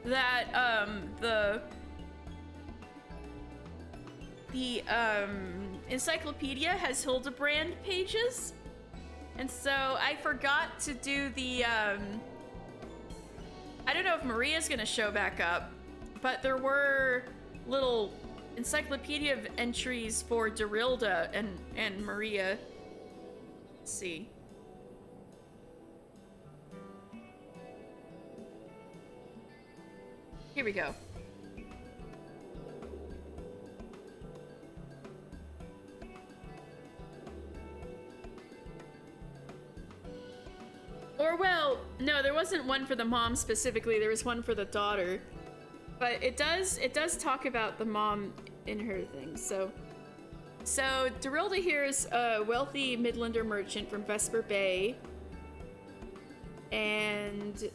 that the encyclopedia has Hildebrand pages. And so I forgot to do the I don't know if Maria's gonna show back up, but there were little encyclopedia entries for Darilda and Maria. Let's see. Here we go. Or well, no, there wasn't one for the mom specifically, there was one for the daughter. But it does talk about the mom in her thing, so Darilda here is a wealthy Midlander merchant from Vesper Bay. And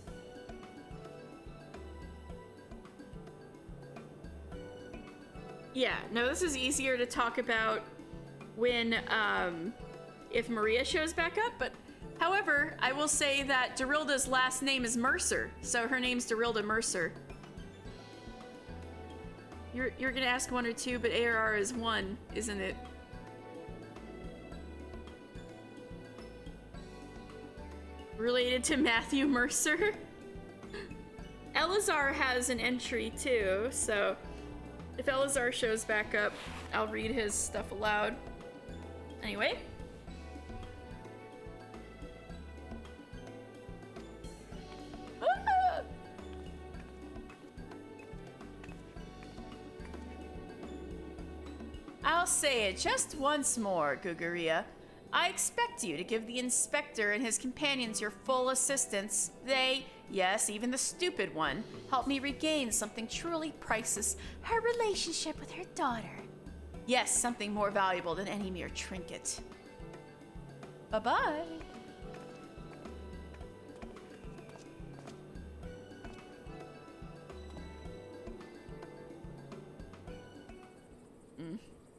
yeah, no, this is easier to talk about when if Maria shows back up, but however, I will say that Darilda's last name is Mercer, so her name's Darilda Mercer. You're gonna ask 1 or 2, but ARR is 1, isn't it? Related to Matthew Mercer? Elazar has an entry too, so if Elazar shows back up, I'll read his stuff aloud. Anyway. I'll say it just once more, Guguria. I expect you to give the inspector and his companions your full assistance. They, yes, even the stupid one, help me regain something truly priceless, her relationship with her daughter. Yes, something more valuable than any mere trinket. Bye-bye.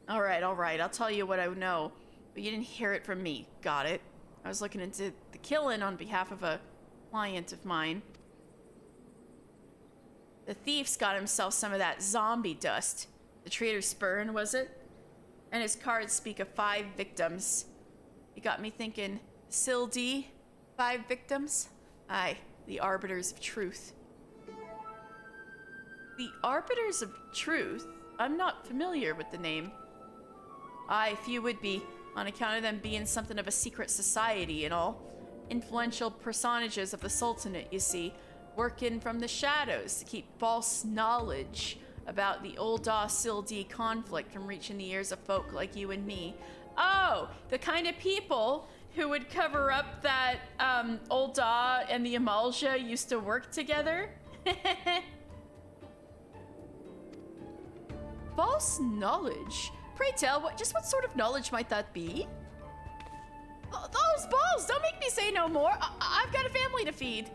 All right, I'll tell you what I know, but you didn't hear it from me. Got it? I was looking into the killing on behalf of a client of mine. The thief's got himself some of that zombie dust. The traitor's spurn, was it? And his cards speak of 5 victims. You got me thinking, Sildee, 5 victims? Aye, the Arbiters of Truth. The Arbiters of Truth? I'm not familiar with the name. Aye, few would be, on account of them being something of a secret society and all. Influential personages of the Sultanate, you see, working from the shadows to keep false knowledge about the Ul'dah Sildee conflict from reaching the ears of folk like you and me. Oh, the kind of people who would cover up that Ul'dah and the Amalja used to work together? False knowledge. Pray tell, what sort of knowledge might that be? Those balls! Don't make me say no more. I've got a family to feed.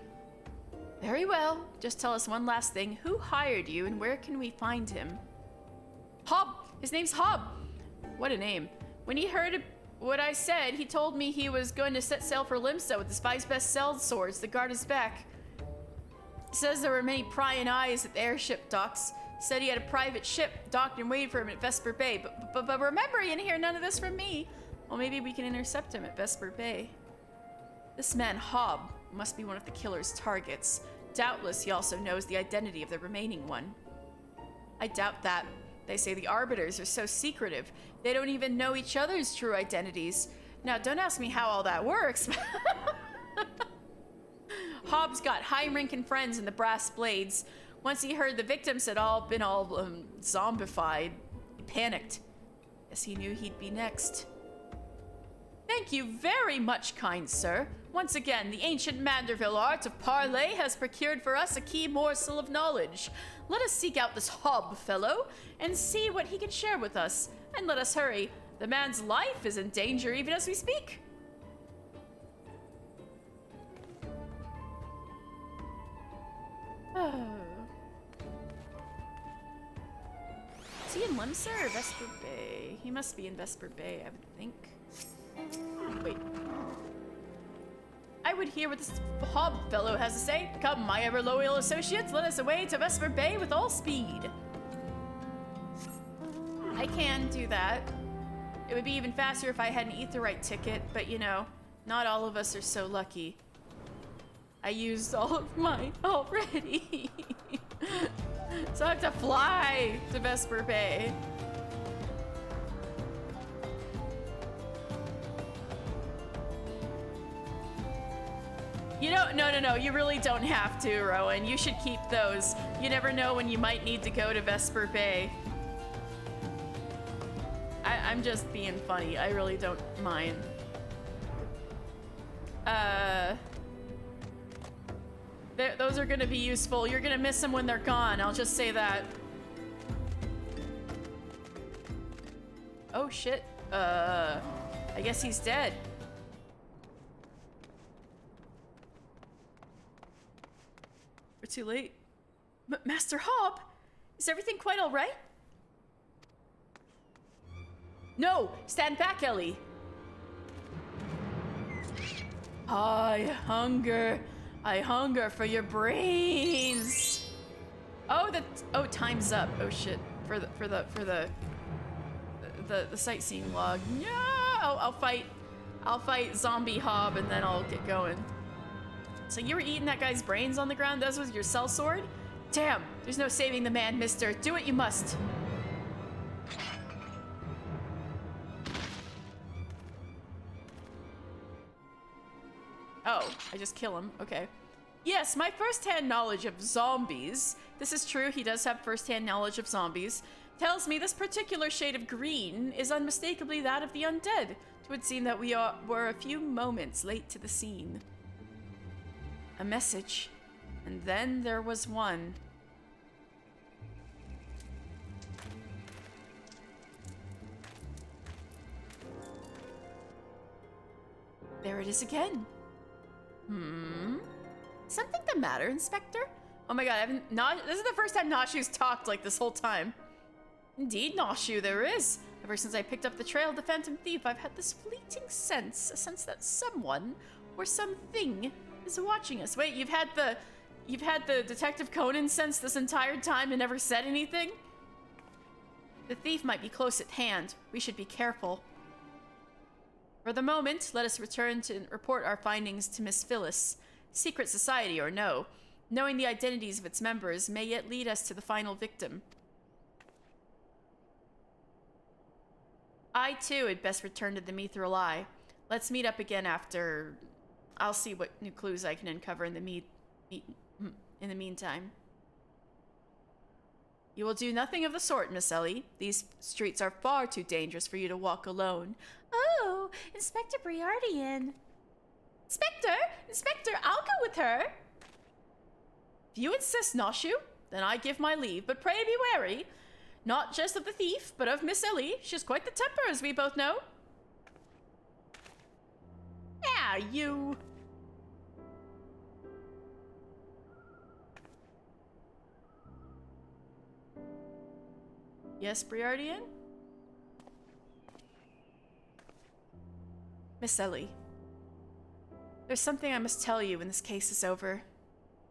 Very well. Just tell us one last thing. Who hired you and where can we find him? Hob. His name's Hob. What a name. When he heard what I said, he told me he was going to set sail for Limsa with the spy's best swords to guard his back. Says there were many prying eyes at the airship docks. Said he had a private ship docked and waited for him at Vesper Bay. But remember, he didn't hear none of this from me. Well, maybe we can intercept him at Vesper Bay. This man, Hob, must be one of the killer's targets. Doubtless, he also knows the identity of the remaining one. I doubt that. They say the Arbiters are so secretive, they don't even know each other's true identities. Now, don't ask me how all that works. Hobbs got high-ranking friends in the Brass Blades. Once he heard the victims had all been zombified, he panicked. Guess he knew he'd be next. Thank you very much, kind sir. Once again, the ancient Manderville art of parley has procured for us a key morsel of knowledge. Let us seek out this Hob fellow and see what he can share with us. And let us hurry. The man's life is in danger even as we speak. Oh. Is he in Limsa or Vesper Bay? He must be in Vesper Bay, I would think. Wait. I would hear what this Hob fellow has to say. Come, my ever loyal associates, let us away to Vesper Bay with all speed. I can do that. It would be even faster if I had an Aetheryte ticket, but you know, not all of us are so lucky. I used all of mine already. So I have to fly to Vesper Bay. You know, no, you really don't have to, Rowan. You should keep those. You never know when you might need to go to Vesper Bay. I'm just being funny. I really don't mind. Those are gonna be useful. You're gonna miss them when they're gone. I'll just say that. Oh shit. I guess he's dead. We're too late. Master Hob, is everything quite all right? No, stand back, Ellie. I hunger for your brains. Oh, time's up. Oh shit. For the sightseeing log. No, I'll fight zombie Hob and then I'll get going. So you were eating that guy's brains on the ground? That was your sellsword? Damn, there's no saving the man, mister. Do what you must. Oh, I just kill him. Okay. Yes, my first-hand knowledge of zombies, this is true, he does have first-hand knowledge of zombies, tells me this particular shade of green is unmistakably that of the undead. It would seem that we were a few moments late to the scene. A message. And then there was one. There it is again. Something the matter, Inspector? Oh my god, this is the first time Nashu's talked like this whole time. Indeed, Nashu, there is. Ever since I picked up the trail of the Phantom Thief, I've had this fleeting sense, a sense that someone or something is watching us. Wait, you've had the Detective Conan sense this entire time and never said anything? The thief might be close at hand. We should be careful. For the moment, let us return to report our findings to Miss Phyllis. Secret society or no, knowing the identities of its members may yet lead us to the final victim. I, too, had best return to the Mithril Eye. Let's meet up again after... I'll see what new clues I can uncover in the meantime. You will do nothing of the sort, Miss Ellie. These streets are far too dangerous for you to walk alone. Oh, Inspector Briardian. Inspector, I'll go with her. If you insist, Noshu, then I give my leave, but pray be wary. Not just of the thief, but of Miss Ellie. She's quite the temper, as we both know. Yeah, you. Yes, Briardian? Miss Ellie, there's something I must tell you when this case is over.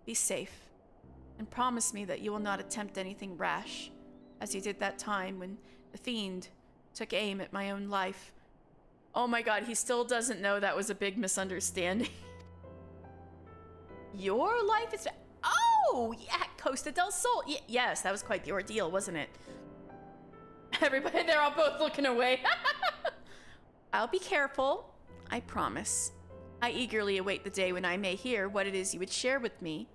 Be safe, and promise me that you will not attempt anything rash, as you did that time when the fiend took aim at my own life. Oh my god, he still doesn't know that was a big misunderstanding. Your life is... Oh, yeah, Costa del Sol. Yes, that was quite the ordeal, wasn't it? Everybody, they're all both looking away. I'll be careful, I promise. I eagerly await the day when I may hear what it is you would share with me.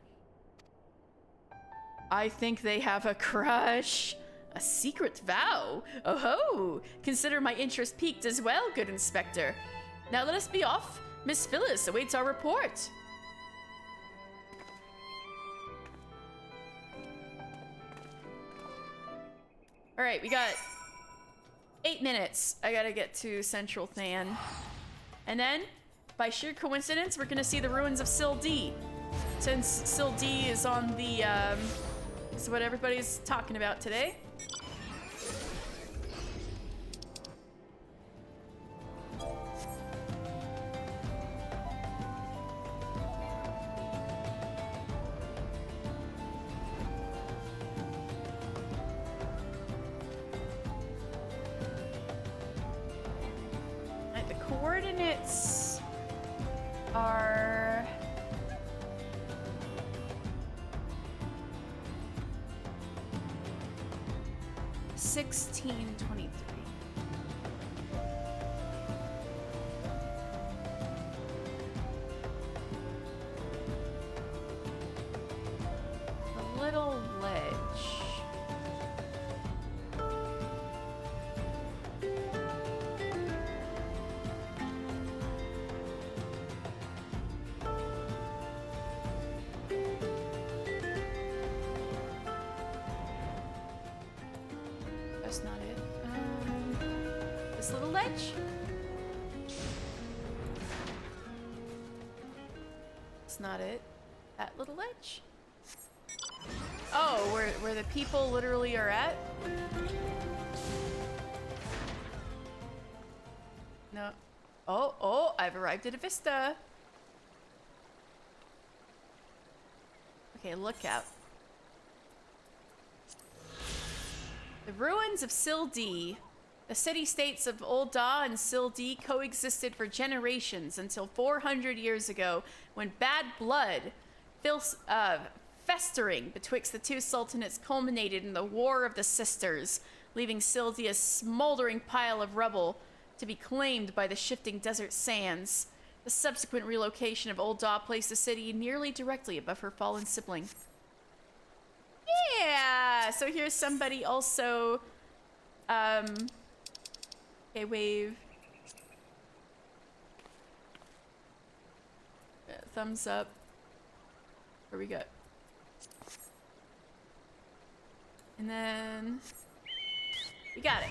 I think they have a crush. A secret vow? Oh ho! Consider my interest piqued as well, good inspector. Now let us be off. Miss Phyllis awaits our report. Alright, we got 8 minutes. I gotta get to Central Than. And then, by sheer coincidence, we're gonna see the ruins of Syl D. Since Syl D is on the, is what everybody's talking about today. Right, the coordinates are... $16.23. A little ledge. That's not it. This little ledge? That's not it. That little ledge? Oh, where the people literally are at? No. Oh, I've arrived at a vista. Okay, look out. The ruins of Syl D. The city-states of Ul'dah and Syl D coexisted for generations until 400 years ago, when bad blood, festering betwixt the two sultanates, culminated in the War of the Sisters, leaving Syl D a smoldering pile of rubble to be claimed by the shifting desert sands. The subsequent relocation of Ul'dah placed the city nearly directly above her fallen sibling. Yeah, so here's somebody also, okay, wave. Thumbs up. Where we go? And then, we got it.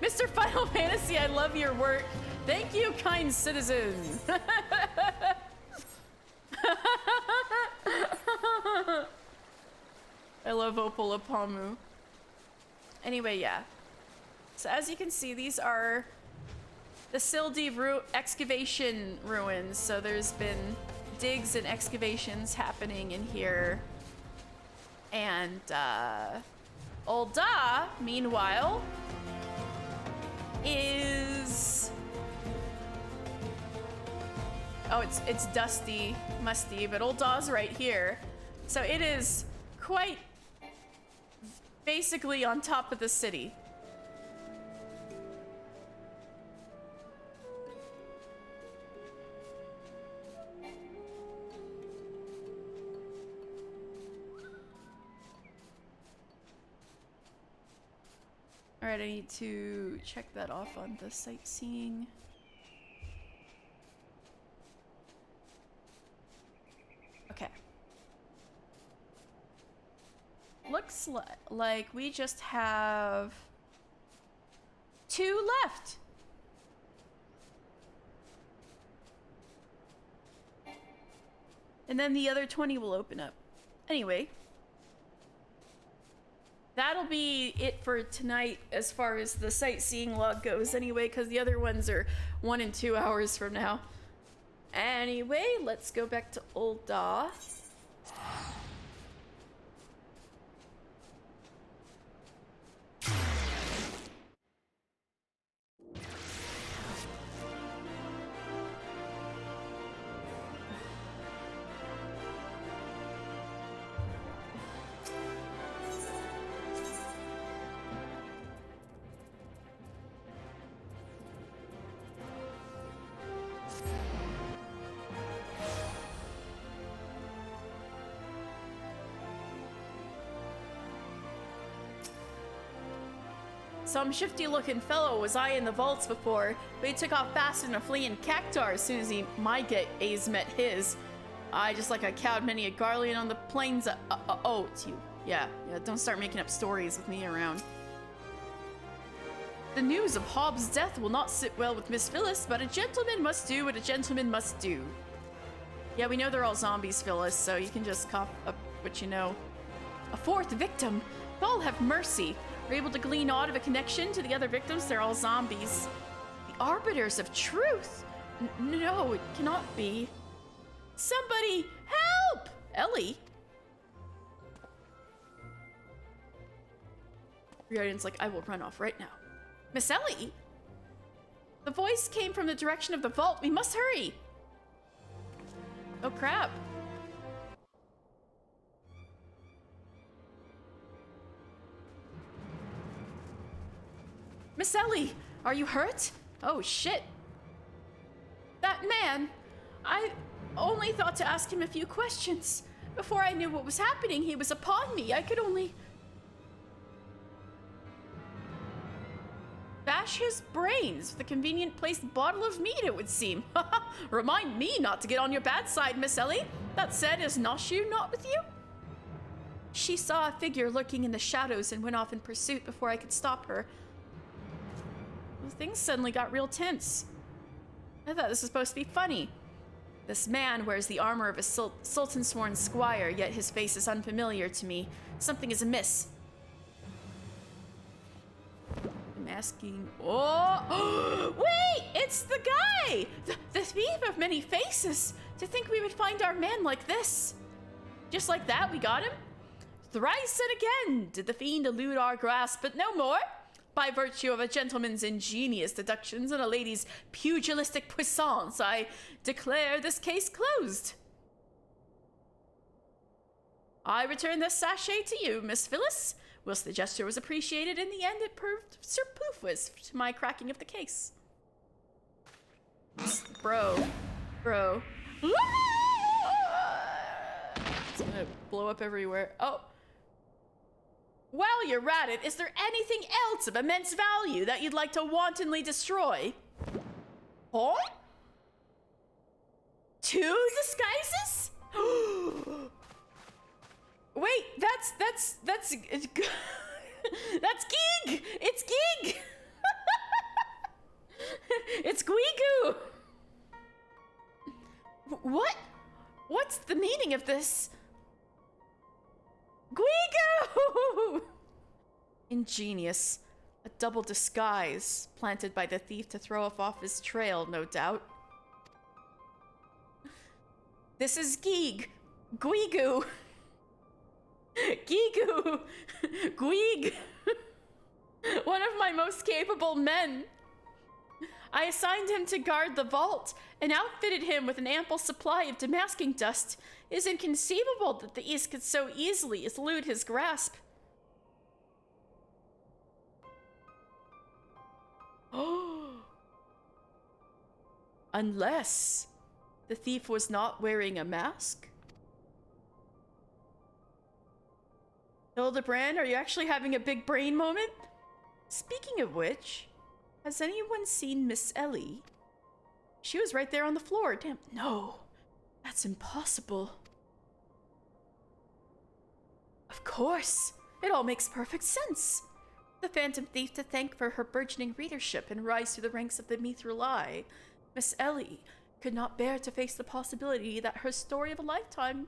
Mr. Final Fantasy, I love your work. Thank you, kind citizen. I love Opal Apamu. Anyway, yeah. So as you can see, these are the Syl D excavation ruins. So there's been digs and excavations happening in here. And Ul'dah, meanwhile, is... Oh, it's dusty, musty, but Ul'dah's right here. So it is quite basically on top of the city. All right, I need to check that off on the sightseeing. Okay. looks like we just have 2 left. And then the other 20 will open up. Anyway. That'll be it for tonight as far as the sightseeing log goes anyway, because the other ones are 1 and 2 hours from now. Anyway, let's go back to Ul'dah. Some shifty-looking fellow was I in the vaults before, but he took off faster than a fleeing cactar as soon as my gaze met his. I just like I cowed many a Garlean on the plains. Oh, it's you. Yeah, don't start making up stories with me around. The news of Hobbs' death will not sit well with Miss Phyllis, but a gentleman must do what a gentleman must do. Yeah, we know they're all zombies, Phyllis, so you can just cough up what you know. A 4th victim. God have mercy. We're able to glean aught of a connection to the other victims. They're all zombies. The arbiters of truth. No, it cannot be. Somebody help! Ellie? Riordan's like, I will run off right now. Miss Ellie? The voice came from the direction of the vault. We must hurry. Oh, crap. Miss Ellie, are you hurt? Oh, shit. That man, I only thought to ask him a few questions. Before I knew what was happening, he was upon me. I could only bash his brains with a convenient placed bottle of meat, it would seem. Remind me not to get on your bad side, Miss Ellie. That said, is Noshu not with you? She saw a figure lurking in the shadows and went off in pursuit before I could stop her. Well, things suddenly got real tense. I thought this was supposed to be funny. This man wears the armor of a Sultan-sworn squire, yet his face is unfamiliar to me. Something is amiss. I'm asking... Oh! Wait! It's the guy! The thief of many faces! To think we would find our man like this. Just like that, we got him? Thrice and again did the fiend elude our grasp, but no more. By virtue of a gentleman's ingenious deductions and a lady's pugilistic puissance, I declare this case closed. I return this sachet to you, Miss Phyllis. Whilst the gesture was appreciated, in the end it proved superfluous to my cracking of the case. Bro. It's gonna blow up everywhere. Oh. While you're at it, is there anything else of immense value that you'd like to wantonly destroy? Huh? 2 disguises? Wait, that's that's Geeg! It's Geeg! It's Guigu! What? What's the meaning of this? Guigu! Ingenious. A double disguise planted by the thief to throw off his trail, no doubt. This is Geeg. Guigu. Gigu. Guig. One of my most capable men. I assigned him to guard the vault and outfitted him with an ample supply of demasking dust. It is inconceivable that the East could so easily elude his grasp. Oh. Unless the thief was not wearing a mask? Hildebrand, are you actually having a big brain moment? Speaking of which, has anyone seen Miss Ellie? She was right there on the floor. Damn, no, that's impossible. Of course, It all makes perfect sense. The Phantom Thief to thank for her burgeoning readership and rise through the ranks of the Mithril Eye. Miss Ellie could not bear to face the possibility that her story of a lifetime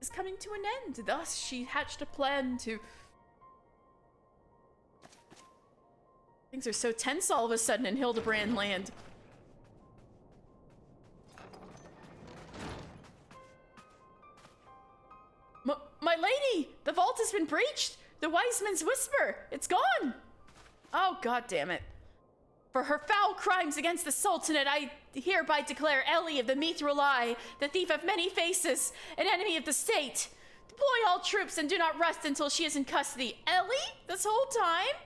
is coming to an end. Thus, she hatched a plan to... Things are so tense all of a sudden in Hildebrand land. My lady! The vault has been breached! The Wise Man's Whisper! It's gone! Oh, god damn it. For her foul crimes against the Sultanate, I hereby declare Ellie of the Mithril Eye, the thief of many faces, an enemy of the state. Deploy all troops and do not rest until she is in custody. Ellie? This whole time?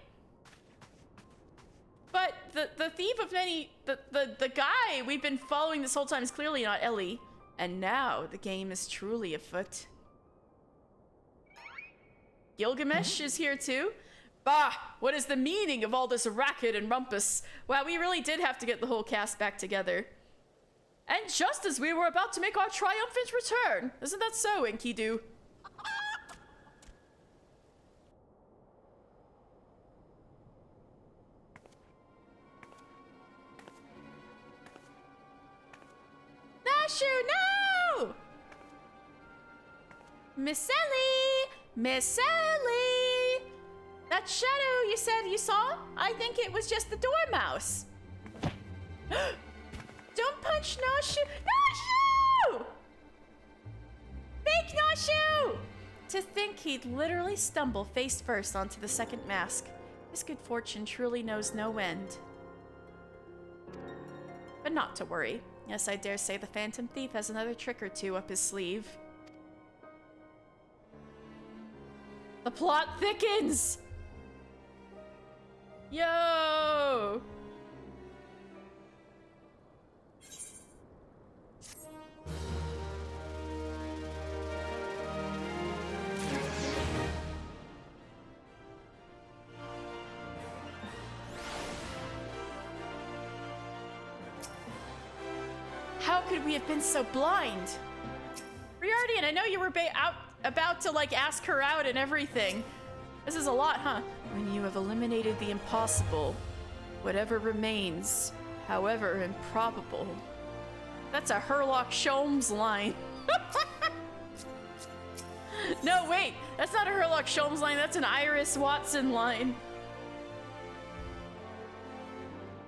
But the thief of many... The guy we've been following this whole time is clearly not Ellie. And now the game is truly afoot. Gilgamesh is here too. Bah! What is the meaning of all this racket and rumpus? Wow, we really did have to get the whole cast back together. And just as we were about to make our triumphant return. Isn't that so, Enkidu? Nashu, no! Miss Ellie! Miss Ellie! That shadow you said you saw? I think it was just the dormouse. Don't punch Nashu! Nashu! Fake Nashu! To think he'd literally stumble face first onto the second mask. His good fortune truly knows no end. But not to worry. Yes, I dare say the Phantom Thief has another trick or two up his sleeve. The plot thickens! Yo! How could we have been so blind? Riardian, I know you were about to like ask her out and everything. This is a lot, huh? When you have eliminated the impossible, whatever remains, however improbable. That's a Herlock Sholmes line. No, wait, that's not a Herlock Sholmes line, that's an Iris Watson line.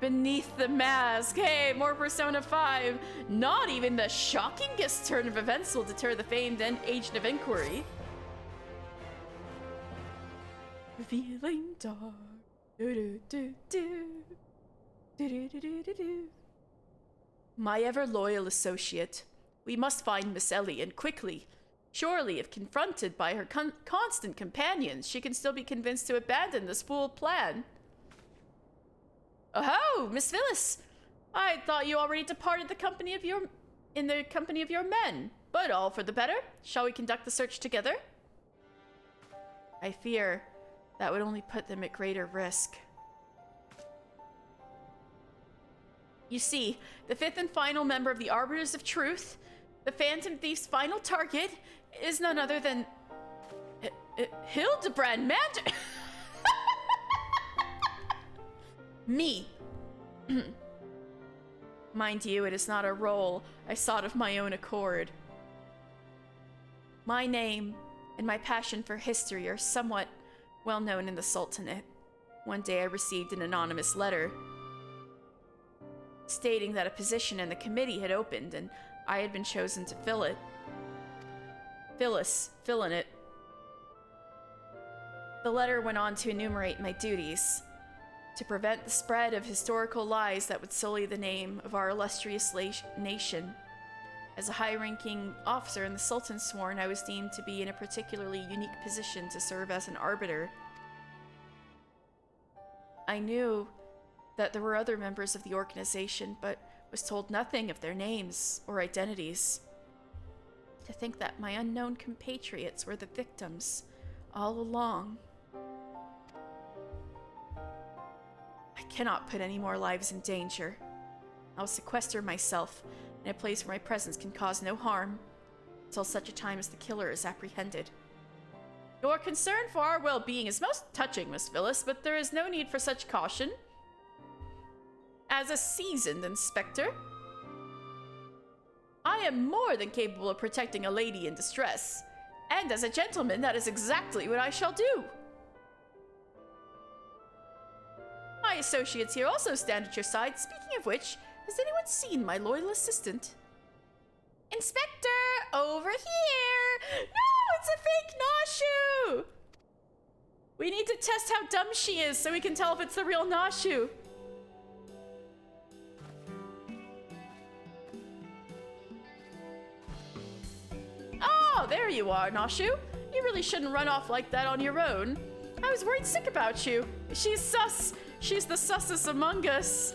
Beneath the mask. Hey, more Persona 5. Not even the shockingest turn of events will deter the famed agent of inquiry. Revealing dark. Do-do-do-do. Do-do-do-do-do-do. My ever-loyal associate. We must find Miss Ellie, and quickly. Surely, if confronted by her constant companions, she can still be convinced to abandon this fool plan. Oh, Miss Phyllis! I thought you already departed the company of your men. But all for the better. Shall we conduct the search together? I fear that would only put them at greater risk. You see, the fifth and final member of the Arbiters of Truth, the Phantom Thief's final target, is none other than... Hildebrand Manderly! Me. Mind you, it is not a role I sought of my own accord. My name and my passion for history are somewhat well known in the Sultanate. One day I received an anonymous letter stating that a position in the committee had opened and I had been chosen to fill it. Phyllis, filling it. The letter went on to enumerate my duties. To prevent the spread of historical lies that would sully the name of our illustrious nation. As a high-ranking officer in the Sultan Sworn, I was deemed to be in a particularly unique position to serve as an arbiter. I knew that there were other members of the organization, but was told nothing of their names or identities. To think that my unknown compatriots were the victims all along. I cannot put any more lives in danger. I'll sequester myself in a place where my presence can cause no harm, until such a time as the killer is apprehended. Your concern for our well-being is most touching, Miss Phyllis, but there is no need for such caution. As a seasoned inspector, I am more than capable of protecting a lady in distress. And as a gentleman, that is exactly what I shall do. My associates here also stand at your side. Speaking of which, has anyone seen my loyal assistant? Inspector, over here! No, it's a fake Nashu! We need to test how dumb she is so we can tell if it's the real Nashu. Oh, there you are, Nashu. You really shouldn't run off like that on your own. I was worried sick about you. She's sus. She's the sussest among us.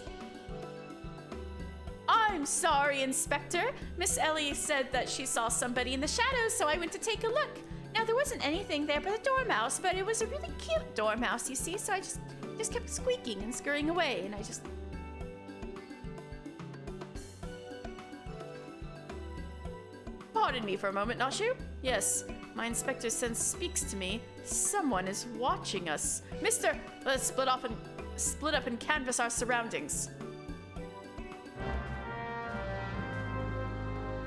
I'm sorry, Inspector. Miss Ellie said that she saw somebody in the shadows, so I went to take a look. Now, there wasn't anything there but a dormouse, but it was a really cute dormouse, you see, so I just kept squeaking and scurrying away, and I just... Pardon me for a moment, Nashu. Yes, my inspector sense speaks to me. Someone is watching us. Mister, let's split up and canvass our surroundings.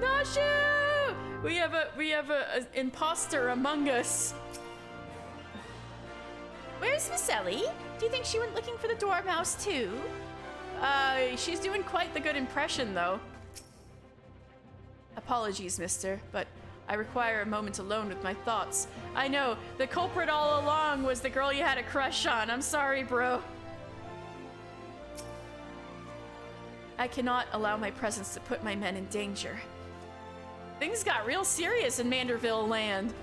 Nashu! We have a imposter among us. Where's Miss Ellie? Do you think she went looking for the dormouse too? She's doing quite the good impression though. Apologies, mister, but I require a moment alone with my thoughts. I know, the culprit all along was the girl you had a crush on. I'm sorry, bro. I cannot allow my presence to put my men in danger. Things got real serious in Manderville land.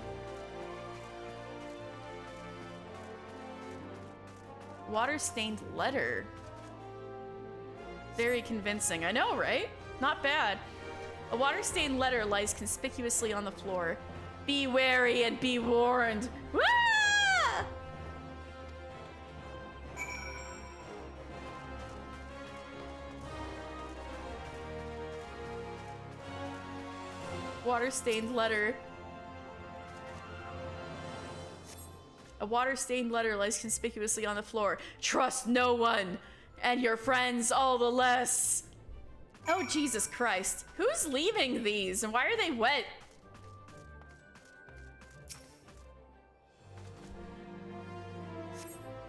Water-stained letter. Very convincing. I know, right? Not bad. A water-stained letter lies conspicuously on the floor. Be wary and be warned. Ah! Water-stained letter. A water-stained letter lies conspicuously on the floor. Trust no one, and your friends all the less. Oh, Jesus Christ. Who's leaving these, and why are they wet?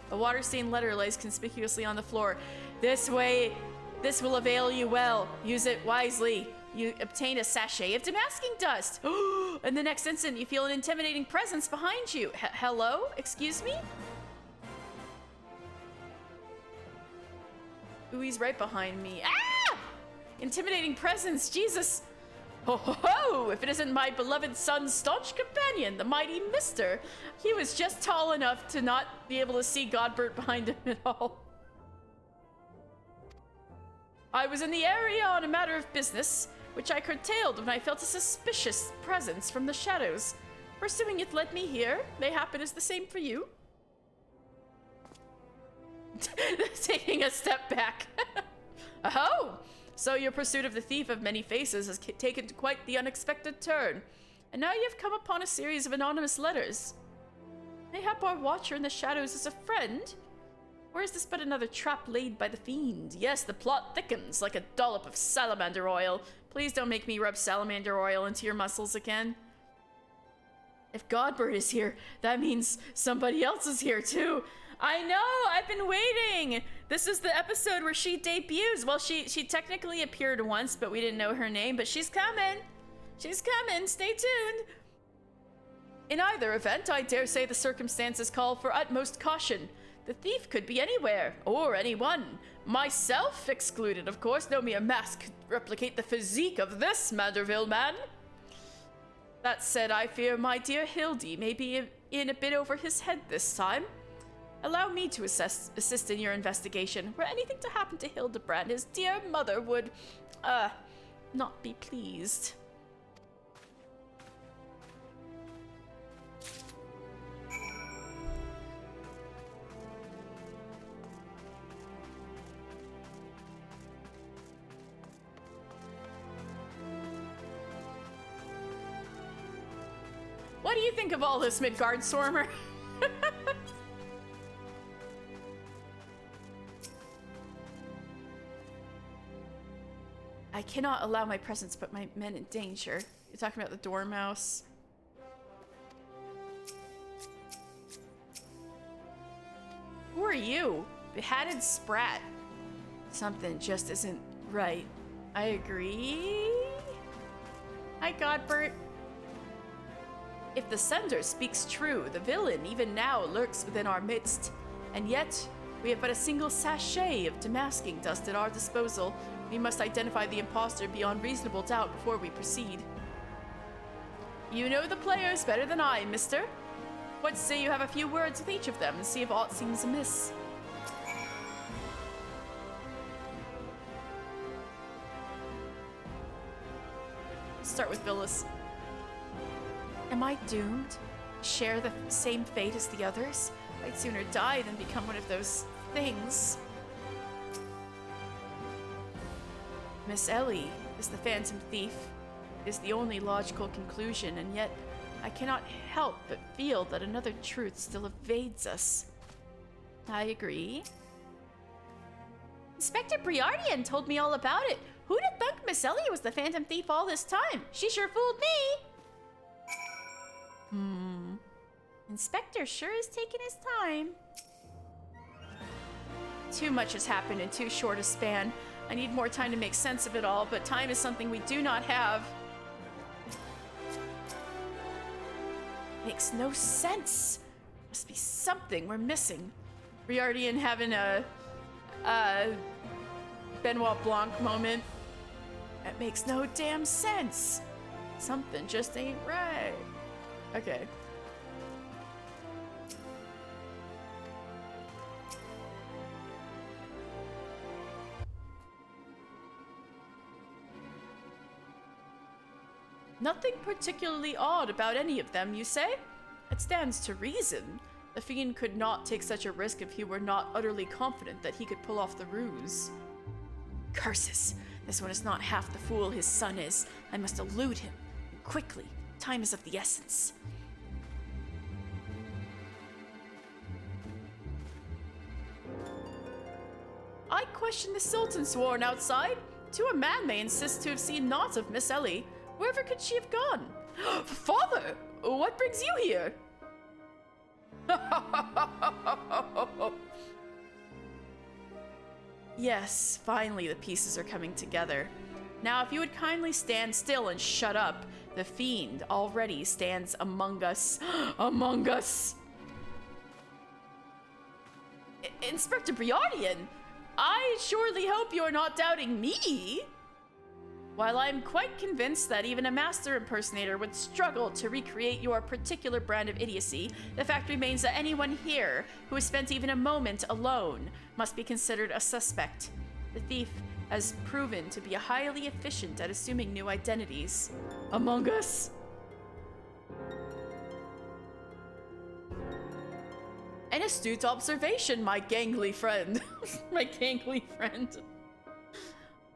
A water-stained letter lies conspicuously on the floor. This way, this will avail you well. Use it wisely. You obtain a sachet of damasking dust. In the next instant, you feel an intimidating presence behind you. Hello? Excuse me? Ooh, he's right behind me. Ah! Intimidating presence, Jesus. Ho ho ho! If it isn't my beloved son's staunch companion, the mighty Mister. He was just tall enough to not be able to see Godbert behind him at all. I was in the area on a matter of business, which I curtailed when I felt a suspicious presence from the shadows. Pursuing it led me here. Mayhap it is the same for you. Taking a step back. Oh! So your pursuit of the thief of many faces has taken quite the unexpected turn. And now you've come upon a series of anonymous letters. Mayhap our watcher in the shadows is a friend? Or is this but another trap laid by the fiend? Yes, the plot thickens like a dollop of salamander oil. Please don't make me rub salamander oil into your muscles again. If Godbert is here, that means somebody else is here too. I know, I've been waiting. This is the episode where she debuts. Well, she technically appeared once, but we didn't know her name, but she's coming. She's coming, stay tuned. In either event, I dare say the circumstances call for utmost caution. The thief could be anywhere, or anyone. Myself excluded, of course. No mere mask could replicate the physique of this Manderville man. That said, I fear my dear Hildy may be in a bit over his head this time. Allow me to assist in your investigation. Were anything to happen to Hildebrand, his dear mother would, not be pleased. What do you think of all this, Midgard Stormer? I cannot allow my presence put my men in danger. You're talking about the Dormouse. Who are you? Behatted sprat. Something just isn't right. I agree. Hi, Godbert. If the sender speaks true, the villain even now lurks within our midst. And yet, we have but a single sachet of demasking dust at our disposal. We must identify the imposter beyond reasonable doubt before we proceed. You know the players better than I, mister. What say you have a few words with each of them and see if aught seems amiss? Start with Billis. Am I doomed to share the same fate as the others? I'd sooner die than become one of those things. Miss Ellie is the Phantom Thief. It is the only logical conclusion, and yet I cannot help but feel that another truth still evades us. I agree. Inspector Briardian told me all about it. Who'd have thunk Miss Ellie was the Phantom Thief all this time? She sure fooled me. Inspector sure is taking his time. Too much has happened in too short a span. I need more time to make sense of it all, but time is something we do not have. Makes no sense. Must be something we're missing. Briardian having a Benoit Blanc moment. That makes no damn sense. Something just ain't right. Okay. Nothing particularly odd about any of them, you say? It stands to reason. The fiend could not take such a risk if he were not utterly confident that he could pull off the ruse. Curses! This one is not half the fool his son is. I must elude him. And quickly. Time is of the essence. I question the Sultan sworn outside. To a man they insist to have seen naught of Miss Ellie. Wherever could she have gone? Father! What brings you here? Yes, finally the pieces are coming together. Now, if you would kindly stand still and shut up, the fiend already stands among us. Among us! Inspector Briardian, I surely hope you're not doubting me. While I'm quite convinced that even a master impersonator would struggle to recreate your particular brand of idiocy, the fact remains that anyone here who has spent even a moment alone must be considered a suspect. The thief has proven to be highly efficient at assuming new identities. Among Us! An astute observation, my gangly friend. My gangly friend.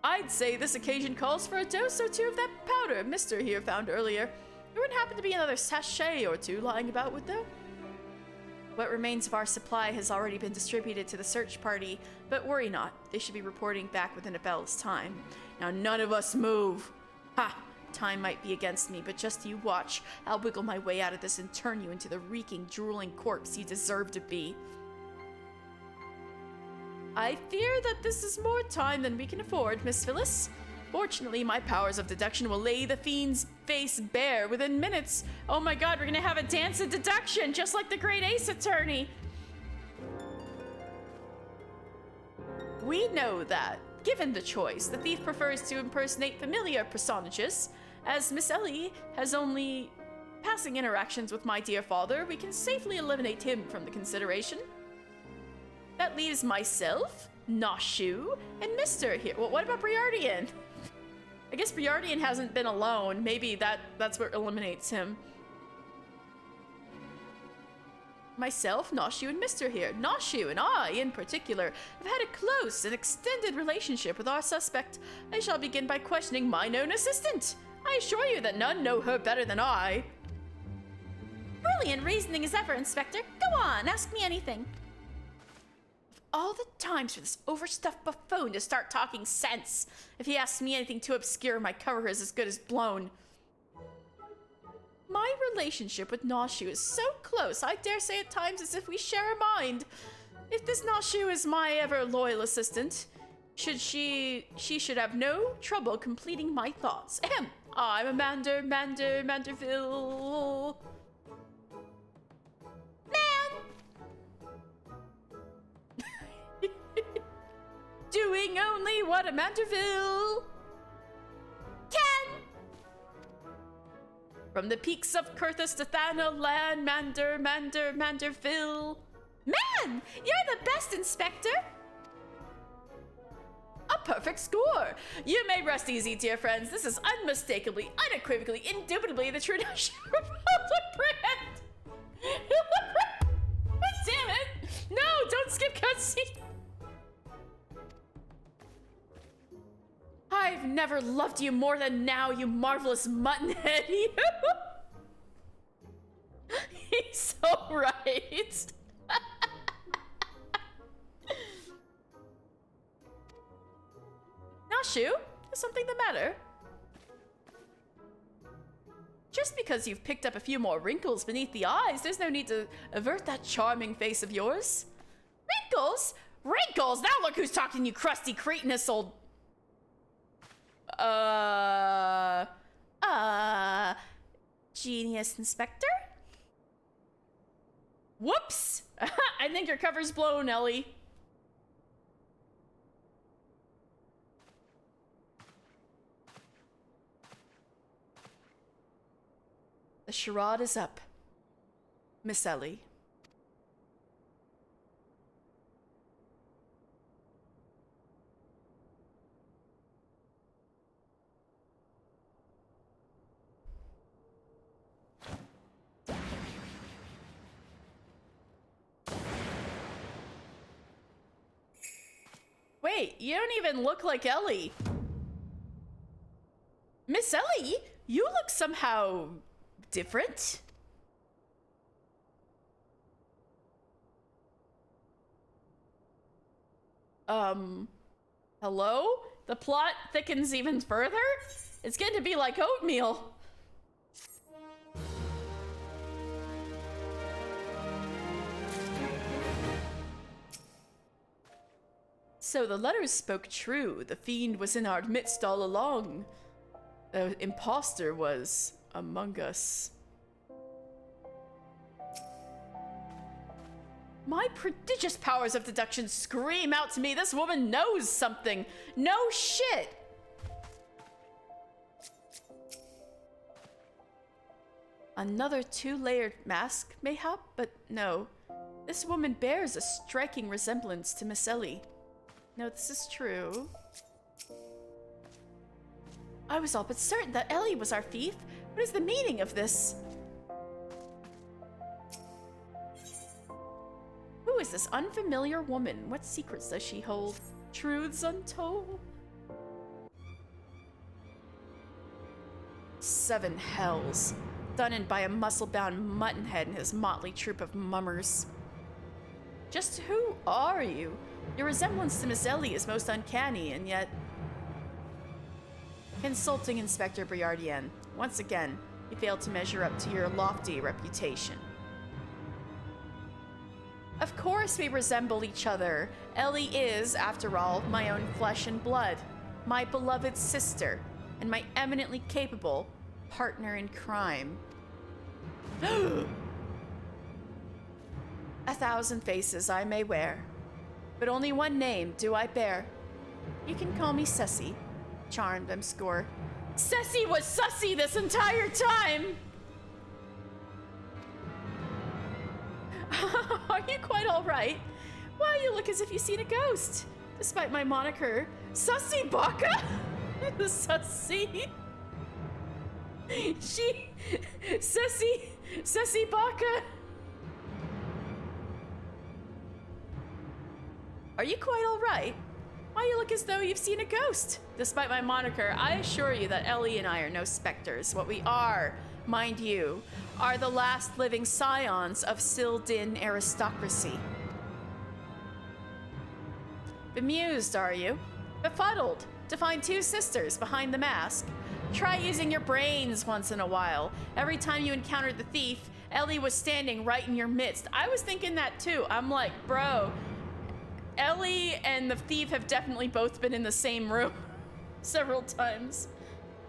I'd say this occasion calls for a dose or two of that powder Mr. here found earlier. There wouldn't happen to be another sachet or two lying about, would there? What remains of our supply has already been distributed to the search party, but worry not. They should be reporting back within a bell's time. Now none of us move. Ha! Time might be against me, but just you watch. I'll wiggle my way out of this and turn you into the reeking, drooling corpse you deserve to be. I fear that this is more time than we can afford, Miss Phyllis. Fortunately, my powers of deduction will lay the fiend's face bare within minutes. Oh my god, we're gonna have a dance of deduction, just like the Great Ace Attorney. We know that, given the choice, the thief prefers to impersonate familiar personages. As Miss Ellie has only passing interactions with my dear father, we can safely eliminate him from the consideration. That leaves myself, Noshu, and Mr. here. Well, what about Briardian? I guess Briardian hasn't been alone. Maybe that's what eliminates him. Myself, Noshu, and Mr. here. Noshu and I, in particular, have had a close and extended relationship with our suspect. I shall begin by questioning my known assistant. I assure you that none know her better than I. brilliant reasoning as ever, Inspector. Go on, ask me anything. Of all the times for this overstuffed buffoon to start talking sense, if he asks me anything too obscure, my cover is as good as blown. My relationship with Noshu is so close, I dare say at times as if we share a mind. If this Noshu is my ever loyal assistant, she should have no trouble completing my thoughts. Ahem. I'm Amanda Manderville. Man! Doing only what a Manderville can! From the peaks of Kurthus to Thana land, Manderville. Man! You're the best, Inspector! A perfect score! You may rest easy, dear friends. This is unmistakably, unequivocally, indubitably the true National Republic brand! Damn it! No, don't skip cutscene! I've never loved you more than now, you marvelous muttonhead, you! He's so right! Noshu, is something the matter? Just because you've picked up a few more wrinkles beneath the eyes, there's no need to avert that charming face of yours. Wrinkles? Wrinkles? Now look who's talking, you crusty, cretinous old... Genius Inspector? Whoops! I think your cover's blown, Ellie. The charade is up, Miss Ellie. Wait, you don't even look like Ellie. Miss Ellie, you look somehow different. Hello? The plot thickens even further? It's getting to be like oatmeal. So the letters spoke true. The fiend was in our midst all along. The imposter was among us. My prodigious powers of deduction scream out to me this woman knows something. No shit. Another two-layered mask, mayhap? But no. This woman bears a striking resemblance to Miss Ellie. No, this is true. I was all but certain that Ellie was our thief. What is the meaning of this? Who is this unfamiliar woman? What secrets does she hold? Truths untold? 7 hells. Done in by a muscle-bound muttonhead and his motley troop of mummers. Just who are you? Your resemblance to Miss Ellie is most uncanny, and yet... Consulting Inspector Briardienne. Once again, you failed to measure up to your lofty reputation. Of course we resemble each other. Ellie is, after all, my own flesh and blood. My beloved sister, and my eminently capable partner in crime. 1,000 faces I may wear, but only one name do I bear. You can call me Ceci. Charmed, I'm score. Ceci was sussy this entire time! Are you quite alright? Why, you look as if you've seen a ghost. Despite my moniker, Sussy Baka? Sussy? Ceci Baka? Are you quite alright? Why you look as though you've seen a ghost? Despite my moniker, I assure you that Ellie and I are no specters. What we are, mind you, are the last living scions of Sildin aristocracy. Bemused, are you? Befuddled to find two sisters behind the mask? Try using your brains once in a while. Every time you encountered the thief, Ellie was standing right in your midst. I was thinking that too. I'm like, bro, Ellie and the thief have definitely both been in the same room several times.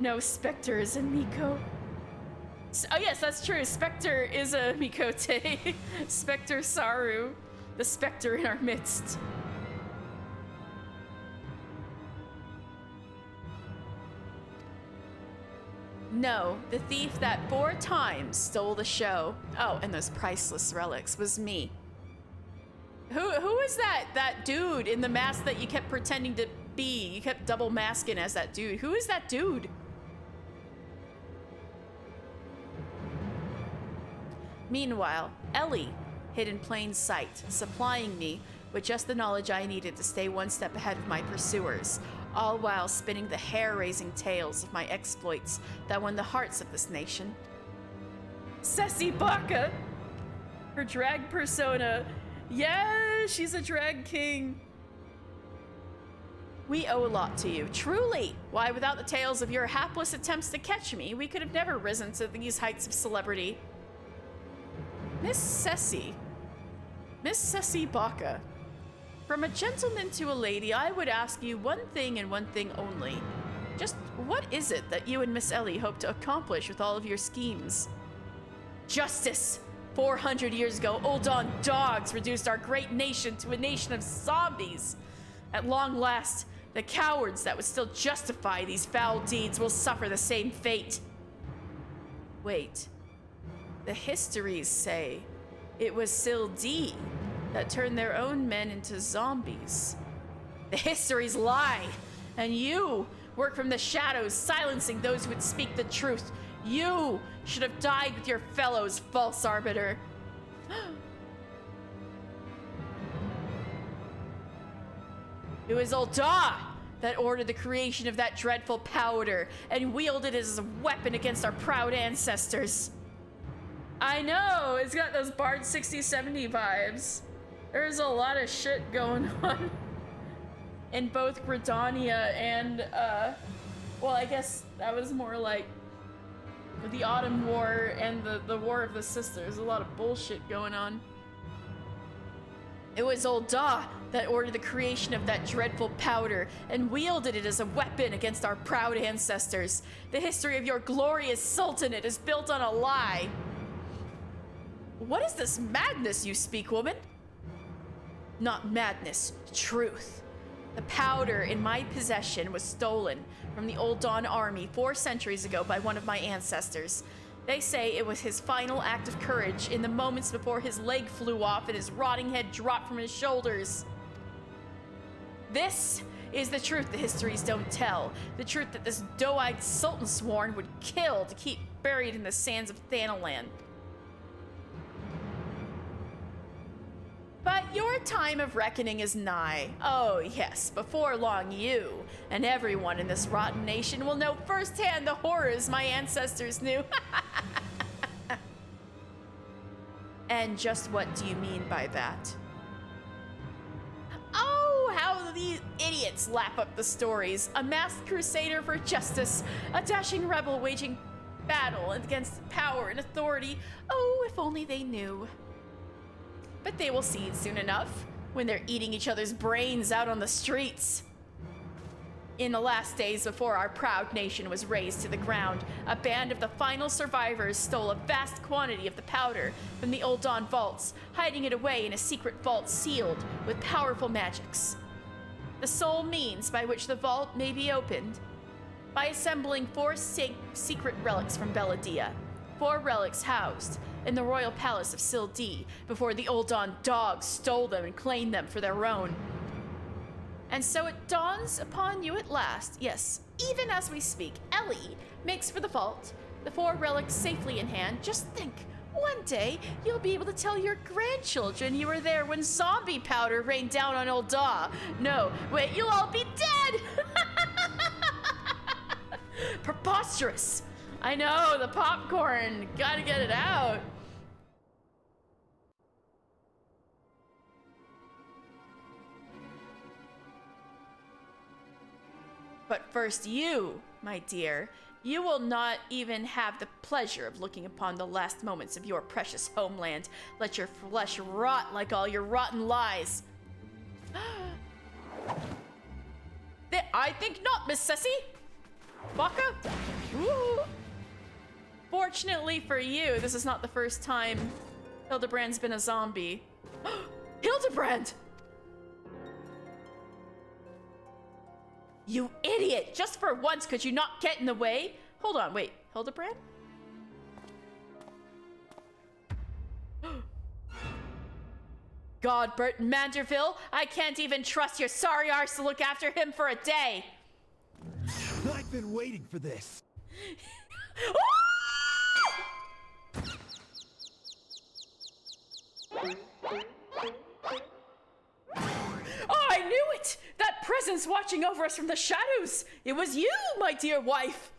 No specters in Miko. Oh yes, that's true. Spectre is a Mikote. Spectre Saru, the spectre in our midst. No, the thief that 4 times stole the show. Oh, and those priceless relics was me. Who is that dude in the mask that you kept pretending to be? You kept double masking as that dude. Who is that dude? Meanwhile, Ellie hid in plain sight, supplying me with just the knowledge I needed to stay one step ahead of my pursuers, all while spinning the hair-raising tales of my exploits that won the hearts of this nation. Ceci Baka! Her drag persona. Yeah, she's a drag king. We owe a lot to you, truly. Why, without the tales of your hapless attempts to catch me, we could have never risen to these heights of celebrity. Miss Ceci Baka. From a gentleman to a lady, I would ask you one thing and one thing only. Just what is it that you and Miss Ellie hope to accomplish with all of your schemes? Justice! 400 years ago, Ul'Dawn dogs reduced our great nation to a nation of zombies. At long last, the cowards that would still justify these foul deeds will suffer the same fate. Wait. The histories say it was Sildee that turned their own men into zombies. The histories lie, and you work from the shadows, silencing those who would speak the truth. You should have died with your fellows, false arbiter. It was Ul'Dah that ordered the creation of that dreadful powder and wielded it as a weapon against our proud ancestors. I know, it's got those Bard 60-70 vibes. There's a lot of shit going on in both Gridania and, well, I guess that was more like the Autumn War and the War of the Sisters. A lot of bullshit going on. It was Ul'Dah that ordered the creation of that dreadful powder and wielded it as a weapon against our proud ancestors. The history of your glorious sultanate is built on a lie. What is this madness you speak, woman? Not madness, truth. The powder in my possession was stolen from the Ul'Dawn army 4 centuries ago by one of my ancestors. They say it was his final act of courage in the moments before his leg flew off and his rotting head dropped from his shoulders. This is the truth the histories don't tell. The truth that this doe-eyed sultan sworn would kill to keep buried in the sands of Thanalan. But your time of reckoning is nigh. Oh yes, before long you and everyone in this rotten nation will know firsthand the horrors my ancestors knew. And just what do you mean by that? Oh, how these idiots lap up the stories. A masked crusader for justice, a dashing rebel waging battle against power and authority. Oh, if only they knew. But they will see it soon enough when they're eating each other's brains out on the streets. In the last days before our proud nation was razed to the ground, a band of the final survivors stole a vast quantity of the powder from the Ul'Dawn vaults, hiding it away in a secret vault sealed with powerful magics. The sole means by which the vault may be opened, by assembling 4 secret relics from Belladia, 4 relics housed in the royal palace of Sildee before the Ul'Dawn dogs stole them and claimed them for their own. And so it dawns upon you at last, yes, even as we speak, Ellie makes for the vault, the 4 relics safely in hand. Just think, One day, you'll be able to tell your grandchildren you were there when zombie powder rained down on Old Daw. No, wait, you'll all be dead! Preposterous! I know, the popcorn. Gotta get it out. But first you, my dear, you will not even have the pleasure of looking upon the last moments of your precious homeland. Let your flesh rot like all your rotten lies. I think not, Miss Ceci. Baka? Ooh. Fortunately for you, this is not the first time Hildebrand's been a zombie. Hildebrand! You idiot! Just for once, could you not get in the way? Hold on, wait. Hildebrand? God, Burton Manderville, I can't even trust your sorry arse to look after him for a day. I've been waiting for this. Oh, I knew it! That presence watching over us from the shadows! It was you, my dear wife!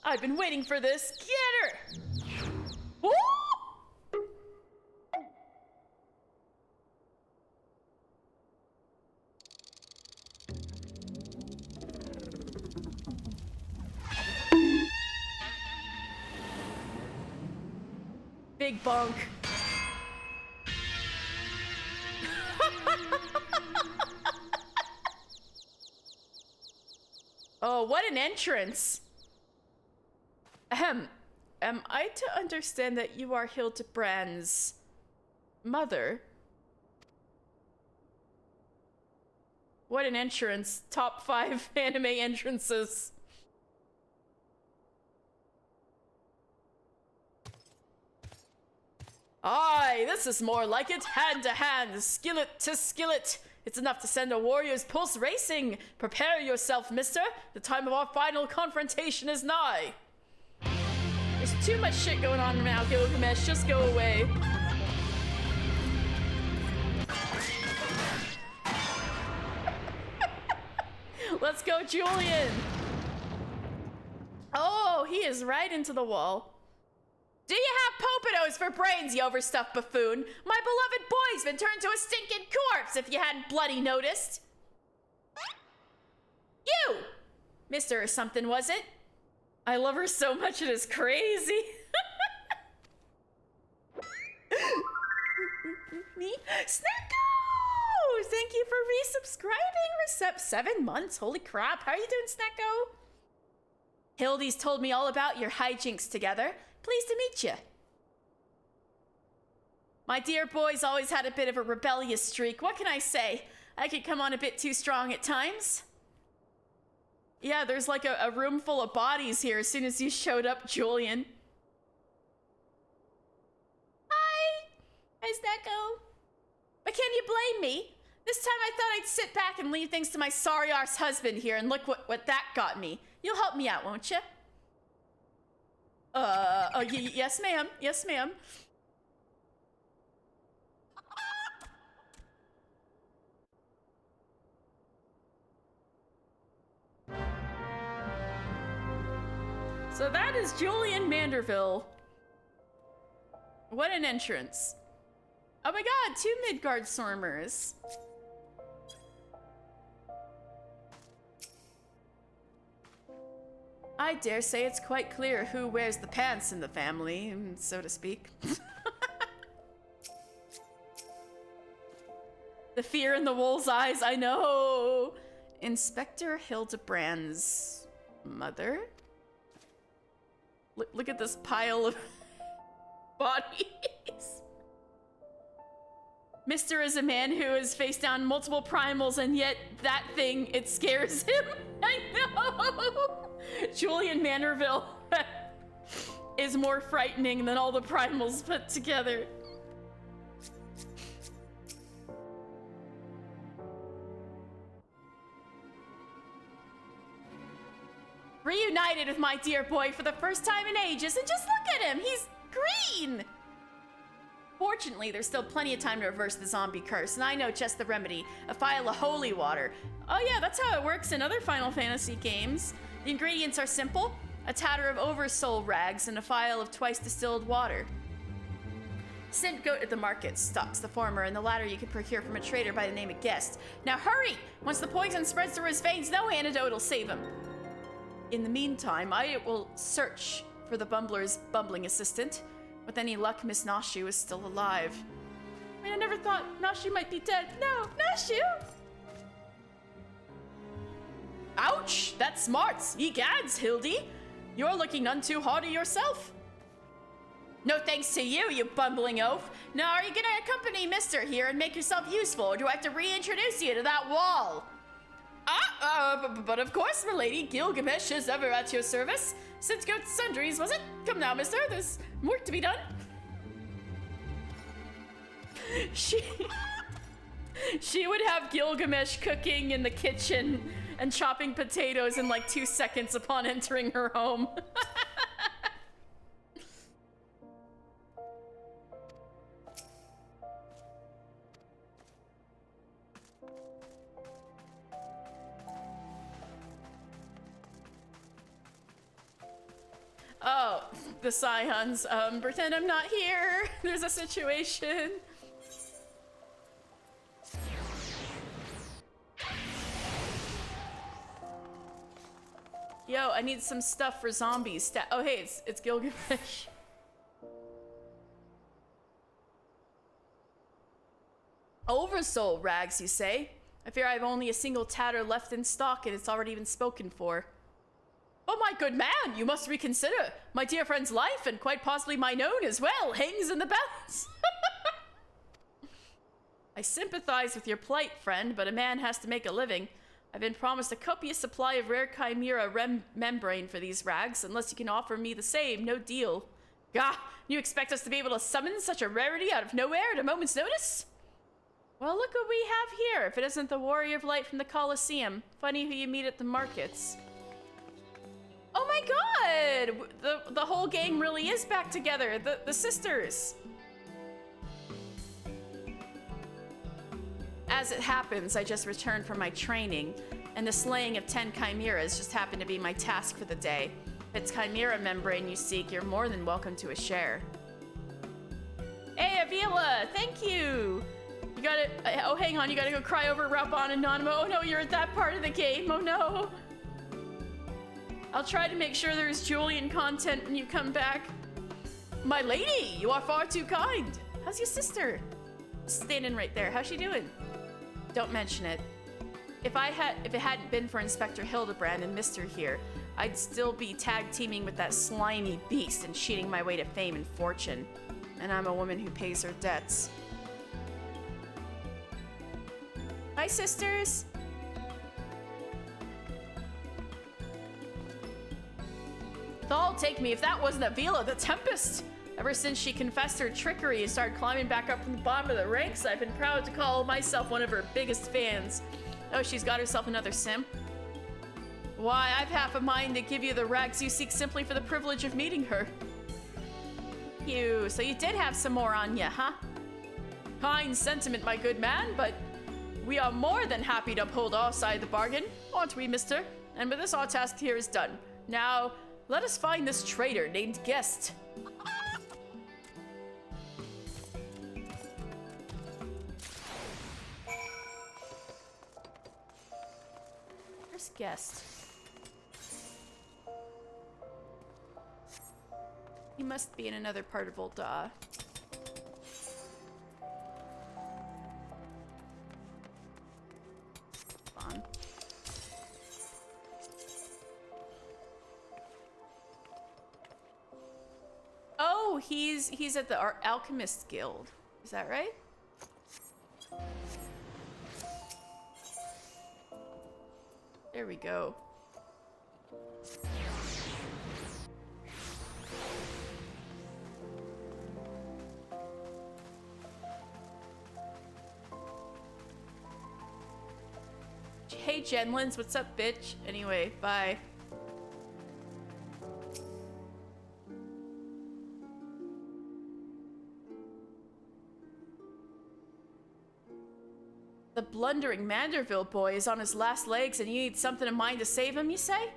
I've been waiting for this. Get her! Ooh! Big bunk. Oh, what an entrance. Ahem. Am I to understand that you are Hildebrand's mother? What an entrance. Top 5 anime entrances. Aye, this is more like it. Hand to hand, skillet to skillet. It's enough to send a warrior's pulse racing. Prepare yourself, mister. The time of our final confrontation is nigh. There's too much shit going on now, Gilgamesh. Just go away. Let's go, Julian. Oh, he is right into the wall. Do you have Pompadours for brains, you overstuffed buffoon? My beloved boy's been turned to a stinking corpse, if you hadn't bloody noticed. You! Mr. or something, was it? I love her so much it is crazy. Me? Snacko! Thank you for resubscribing. 7 months. Holy crap. How are you doing, Snacko? Hildy's told me all about your hijinks together. Pleased to meet you. My dear boy's always had a bit of a rebellious streak. What can I say? I could come on a bit too strong at times. Yeah, there's like a room full of bodies here as soon as you showed up, Julian. Hi! How's that go? But can you blame me? This time I thought I'd sit back and leave things to my sorry arse husband here, and look what that got me. You'll help me out, won't you? Yes, ma'am. Yes, ma'am. So that is Julian Manderville. What an entrance. Oh my god, 2 Midgard Stormers. I dare say it's quite clear who wears the pants in the family, so to speak. The fear in the wolf's eyes, I know. Inspector Hildebrand's mother? Look at this pile of bodies. Mister is a man who has faced down multiple primals, and yet that thing, it scares him. I know. Julian Manderville is more frightening than all the primals put together. Reunited with my dear boy for the first time in ages, and just look at him, he's green! Fortunately, there's still plenty of time to reverse the zombie curse, and I know just the remedy: a vial of holy water. Oh yeah, that's how it works in other Final Fantasy games. The ingredients are simple: a tatter of oversoul rags and a vial of twice distilled water. Scent Goat at the market stocks the former, and the latter you can procure from a trader by the name of Guest. Now hurry! Once the poison spreads through his veins, no antidote will save him. In the meantime, I will search for the Bumbler's bumbling assistant. With any luck, Miss Nashu is still alive. I mean, I never thought Nashu might be dead. No, Nashu! Ouch! That's smarts! Egads, Hildy! You're looking none too haughty yourself. No thanks to you, you bumbling oaf. Now, are you gonna accompany Mister here and make yourself useful, or do I have to reintroduce you to that wall? But of course, milady, Gilgamesh is ever at your service. Since Goat Sundries, was it? Come now, mister, there's work to be done. She would have Gilgamesh cooking in the kitchen and chopping potatoes in like 2 seconds upon entering her home. Oh, the Scions. Pretend I'm not here. There's a situation. Yo, I need some stuff for zombies. Oh, hey, it's Gilgamesh. Oversoul rags, you say? I fear I have only a single tatter left in stock, and it's already been spoken for. Oh, my good man, you must reconsider. My dear friend's life, and quite possibly mine own as well, hangs in the balance. I sympathize with your plight, friend, but a man has to make a living. I've been promised a copious supply of rare chimera membrane for these rags. Unless you can offer me the same, no deal. Gah, you expect us to be able to summon such a rarity out of nowhere at a moment's notice? Well, look what we have here, if it isn't the Warrior of Light from the Colosseum. Funny who you meet at the markets. Oh my god! The whole gang really is back together. The sisters. As it happens, I just returned from my training, and the slaying of 10 chimeras just happened to be my task for the day. If it's chimera membrane you seek, you're more than welcome to a share. Hey, Avila! Thank you! You gotta... oh, hang on. You gotta go cry over Raubon and Nanimo. Oh no, you're at that part of the game. Oh no. I'll try to make sure there's Julian content when you come back. My lady, you are far too kind. How's your sister? Standing right there. How's she doing? Don't mention it. If it hadn't been for Inspector Hildebrand and Mister here, I'd still be tag teaming with that slimy beast and cheating my way to fame and fortune. And I'm a woman who pays her debts. Hi, sisters. Thall take me if that wasn't Avila the Tempest. Ever since she confessed her trickery and started climbing back up from the bottom of the ranks, I've been proud to call myself one of her biggest fans. Oh, she's got herself another sim. Why, I've half a mind to give you the rags you seek simply for the privilege of meeting her. So you did have some more on ya, huh? Kind sentiment, my good man, but we are more than happy to uphold our side of the bargain, aren't we, mister? And with this, our task here is done. Now, let us find this traitor named Guest. Where's Guest? He must be in another part of Ul'dah. On. Oh, he's at the Alchemist Guild. Is that right? There we go. Hey, Jenlins, what's up, bitch? Anyway, bye. blundering Manderville boy is on his last legs and you need something in mind to save him, you say?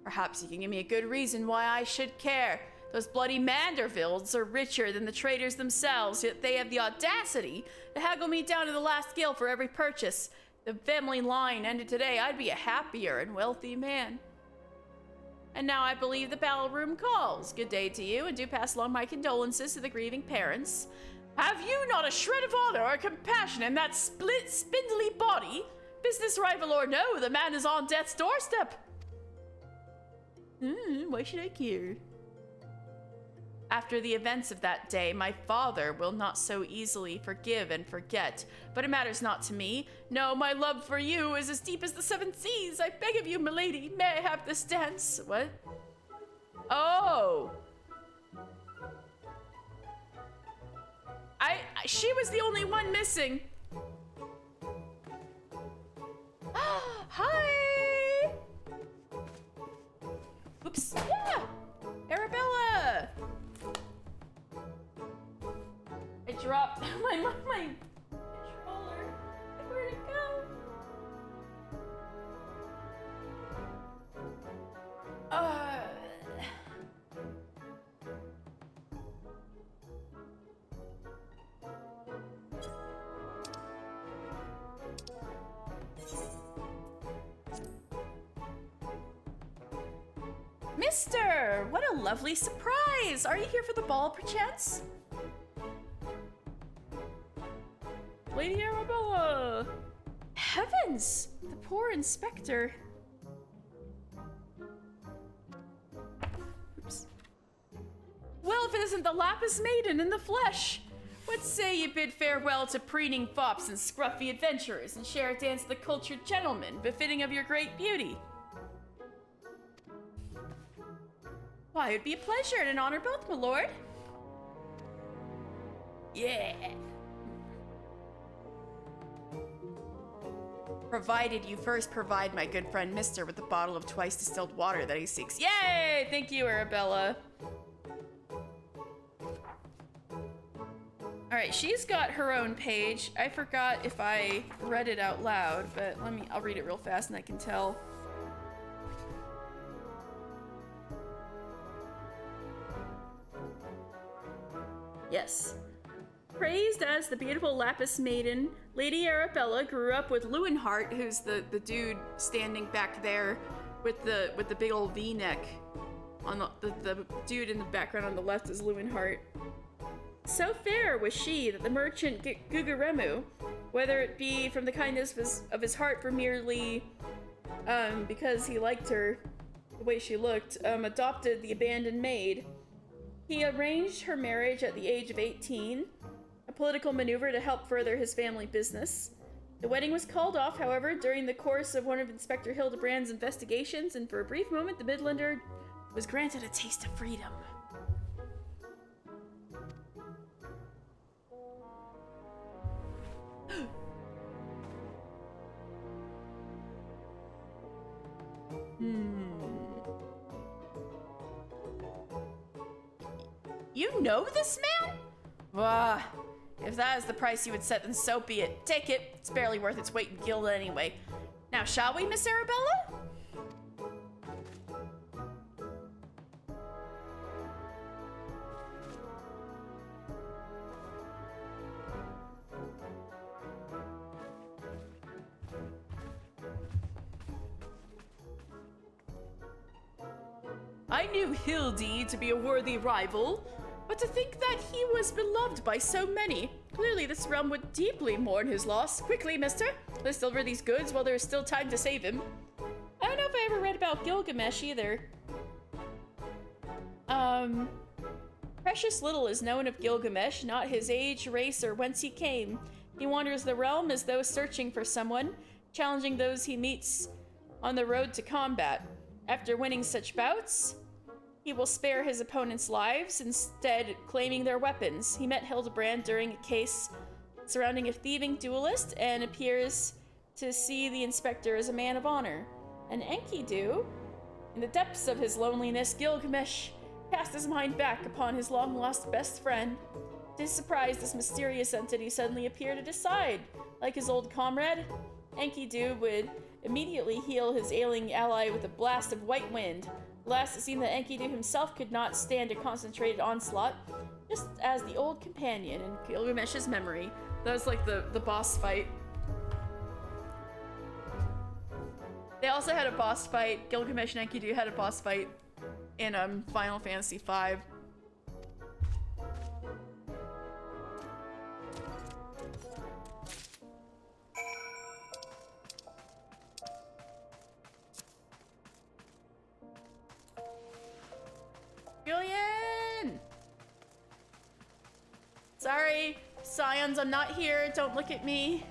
Perhaps you can give me a good reason why I should care. Those bloody Mandervilles are richer than the traders themselves, yet they have the audacity to haggle me down to the last gill for every purchase. If the family line ended today, I'd be a happier and wealthy man. And now I believe the ballroom calls. Good day to you, and do pass along my condolences to the grieving parents. Have you not a shred of honor or compassion in that split, spindly body? Business rival or no, the man is on death's doorstep. Why should I care? After the events of that day, my father will not so easily forgive and forget, but it matters not to me. No, my love for you is as deep as the seven seas. I beg of you, milady, may I have this dance? What? Oh. She was the only one missing. Hi! Oops. Yeah! Arabella! I dropped my controller. Where'd it go? Mister, what a lovely surprise! Are you here for the ball, perchance? Lady Arabella! Heavens! The poor inspector. Oops. Well, if it isn't the Lapis Maiden in the flesh! What say you bid farewell to preening fops and scruffy adventurers and share a dance with the cultured gentleman befitting of your great beauty? Why, it would be a pleasure and an honor both, my lord. Yeah. Provided you first provide my good friend Mister with the bottle of twice distilled water that he seeks. Yay! Thank you, Arabella. Alright, she's got her own page. I forgot if I read it out loud, but I'll read it real fast and I can tell. Yes. Praised as the beautiful Lapis Maiden, Lady Arabella grew up with Lewinhart, who's the dude standing back there with the big old V-neck. On the dude in the background on the left is Lewinhart. So fair was she that the merchant Gugaremu, whether it be from the kindness of his heart for merely because he liked her, the way she looked, adopted the abandoned maid. He arranged her marriage at the age of 18, a political maneuver to help further his family business. The wedding was called off, however, during the course of one of Inspector Hildebrand's investigations, and for a brief moment the Midlander was granted a taste of freedom. You know this man? If that is the price you would set, then so be it. Take it. It's barely worth its weight in gilda anyway. Now, shall we, Miss Arabella? I knew Hildy to be a worthy rival, but to think that he was beloved by so many. Clearly this realm would deeply mourn his loss. Quickly, mister, let's deliver these goods while there is still time to save him. I don't know if I ever read about Gilgamesh either. Precious little is known of Gilgamesh, not his age, race, or whence he came. He wanders the realm as though searching for someone, challenging those he meets on the road to combat. After winning such bouts, he will spare his opponents' lives, instead claiming their weapons. He met Hildebrand during a case surrounding a thieving duelist and appears to see the inspector as a man of honor. And Enkidu, in the depths of his loneliness, Gilgamesh cast his mind back upon his long-lost best friend. To his surprise, this mysterious entity suddenly appeared at his side. Like his old comrade, Enkidu would immediately heal his ailing ally with a blast of white wind. Alas, it seemed that Enkidu himself could not stand a concentrated onslaught, just as the old companion in Gilgamesh's memory. That was like the boss fight. They also had a boss fight. Gilgamesh and Enkidu had a boss fight in Final Fantasy V. Julian! Sorry, Scions, I'm not here. Don't look at me.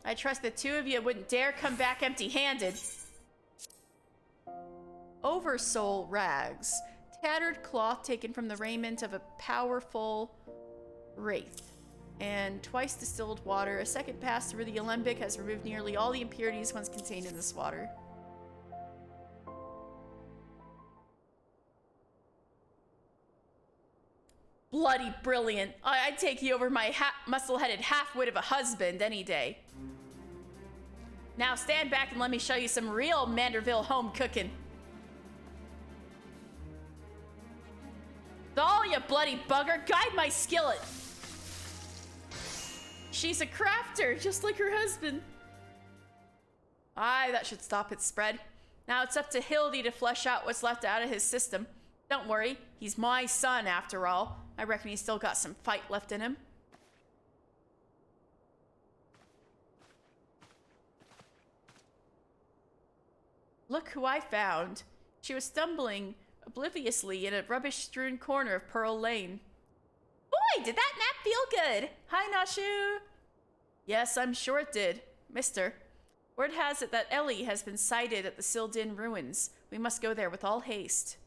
I trust the two of you wouldn't dare come back empty-handed. Oversoul rags. Tattered cloth taken from the raiment of a powerful wraith. And twice distilled water. A second pass through the alembic has removed nearly all the impurities once contained in this water. Bloody brilliant. I'd take you over my muscle-headed half-wit of a husband any day. Now stand back and let me show you some real Manderville home cooking. Oh, you bloody bugger, guide my skillet. She's a crafter, just like her husband. Aye, that should stop its spread. Now it's up to Hildy to flush out what's left out of his system. Don't worry, he's my son after all. I reckon he's still got some fight left in him. Look who I found. She was stumbling obliviously in a rubbish-strewn corner of Pearl Lane. Boy, did that nap feel good! Hi, Nashu! Yes, I'm sure it did. Mister, word has it that Ellie has been sighted at the Sildin ruins. We must go there with all haste.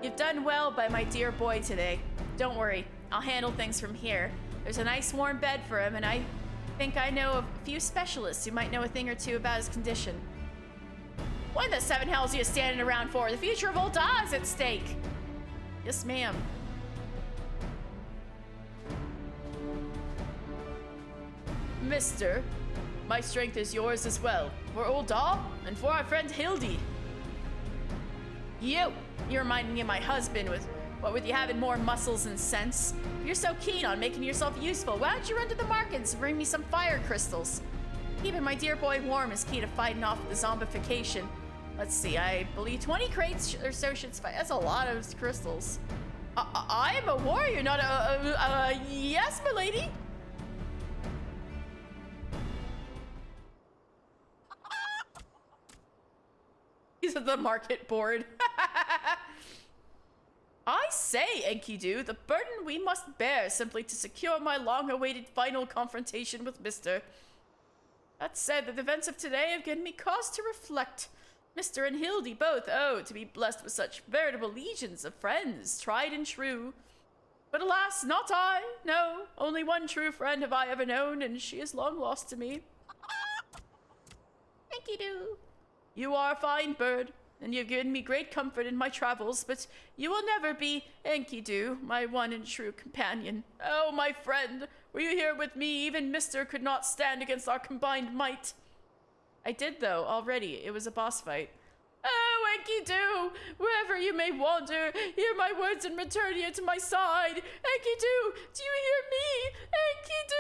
You've done well by my dear boy today. Don't worry, I'll handle things from here. There's a nice warm bed for him, and I think I know of a few specialists who might know a thing or two about his condition. What in the seven hells are you standing around for? The future of Ul'dah is at stake. Yes, ma'am. Mister, my strength is yours as well. For Ul'dah and for our friend Hildy. You reminding me of my husband with you having more muscles and sense. If you're so keen on making yourself useful, why don't you run to the markets and bring me some fire crystals? Keeping my dear boy warm is key to fighting off the zombification. Let's see, I believe 20 crates or so should fight. That's a lot of crystals. I am a warrior, not yes, milady. He's at the market board. I say, Enkidu, the burden we must bear simply to secure my long-awaited final confrontation with Mister. That said, the events of today have given me cause to reflect. Mister and Hildy both owe to be blessed with such veritable legions of friends, tried and true. But alas, not I. No, only one true friend have I ever known, and she is long lost to me. Enkidu. You are a fine bird, and you've given me great comfort in my travels, but you will never be Enkidu, my one and true companion. Oh, my friend, were you here with me? Even Mister could not stand against our combined might. I did, though, already. It was a boss fight. Oh, Enkidu, wherever you may wander, hear my words and return here to my side. Enkidu, do you hear me? Enkidu!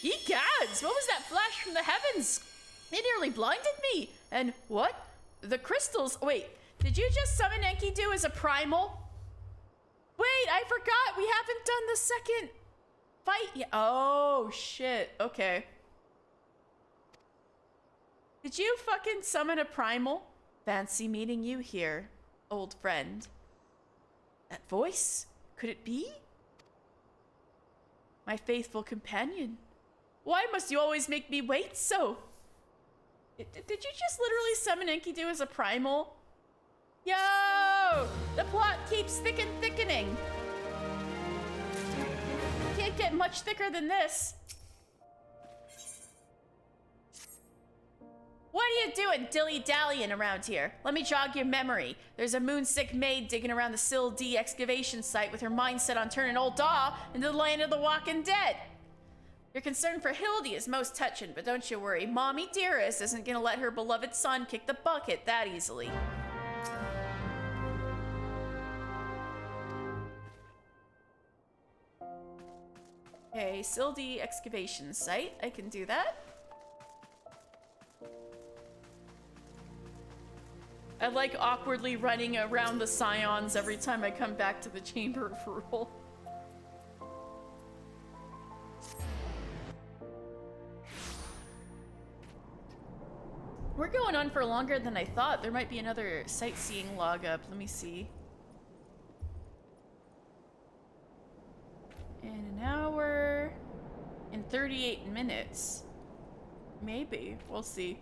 Egads! What was that flash from the heavens? It nearly blinded me. And what? The crystals. Wait, did you just summon Enkidu as a primal? Wait, I forgot. We haven't done the second fight yet. Oh, shit. Okay. Did you fucking summon a primal? Fancy meeting you here, old friend. That voice? Could it be? My faithful companion. Why must you always make me wait so? Did you just literally summon Enkidu as a primal? Yo! no! The plot keeps thickening. Can't get much thicker than this. What are you doing dilly-dallying around here? Let me jog your memory. There's a moonsick maid digging around the Sill D excavation site with her mind set on turning old Daw into the land of the walking dead. Your concern for Hildy is most touching, but don't you worry. Mommy Dearest isn't gonna let her beloved son kick the bucket that easily. Okay, Sill D excavation site. I can do that. I like awkwardly running around the Scions every time I come back to the Chamber of Rule. We're going on for longer than I thought. There might be another sightseeing log up. Let me see. In an hour. In 38 minutes. Maybe. We'll see.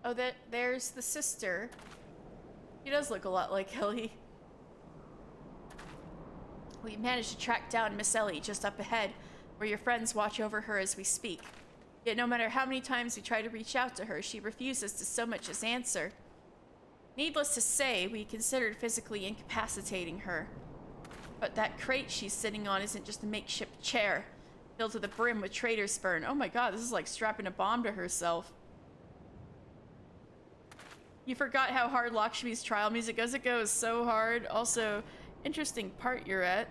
Oh, there's the sister. She does look a lot like Ellie. We managed to track down Miss Ellie just up ahead, where your friends watch over her as we speak. Yet no matter how many times we try to reach out to her, she refuses to so much as answer. Needless to say, we considered physically incapacitating her. But that crate she's sitting on isn't just a makeshift chair, filled to the brim with traitor sperm. Oh my god, this is like strapping a bomb to herself. You forgot how hard Lakshmi's trial music goes. It goes so hard. Also, interesting part you're at.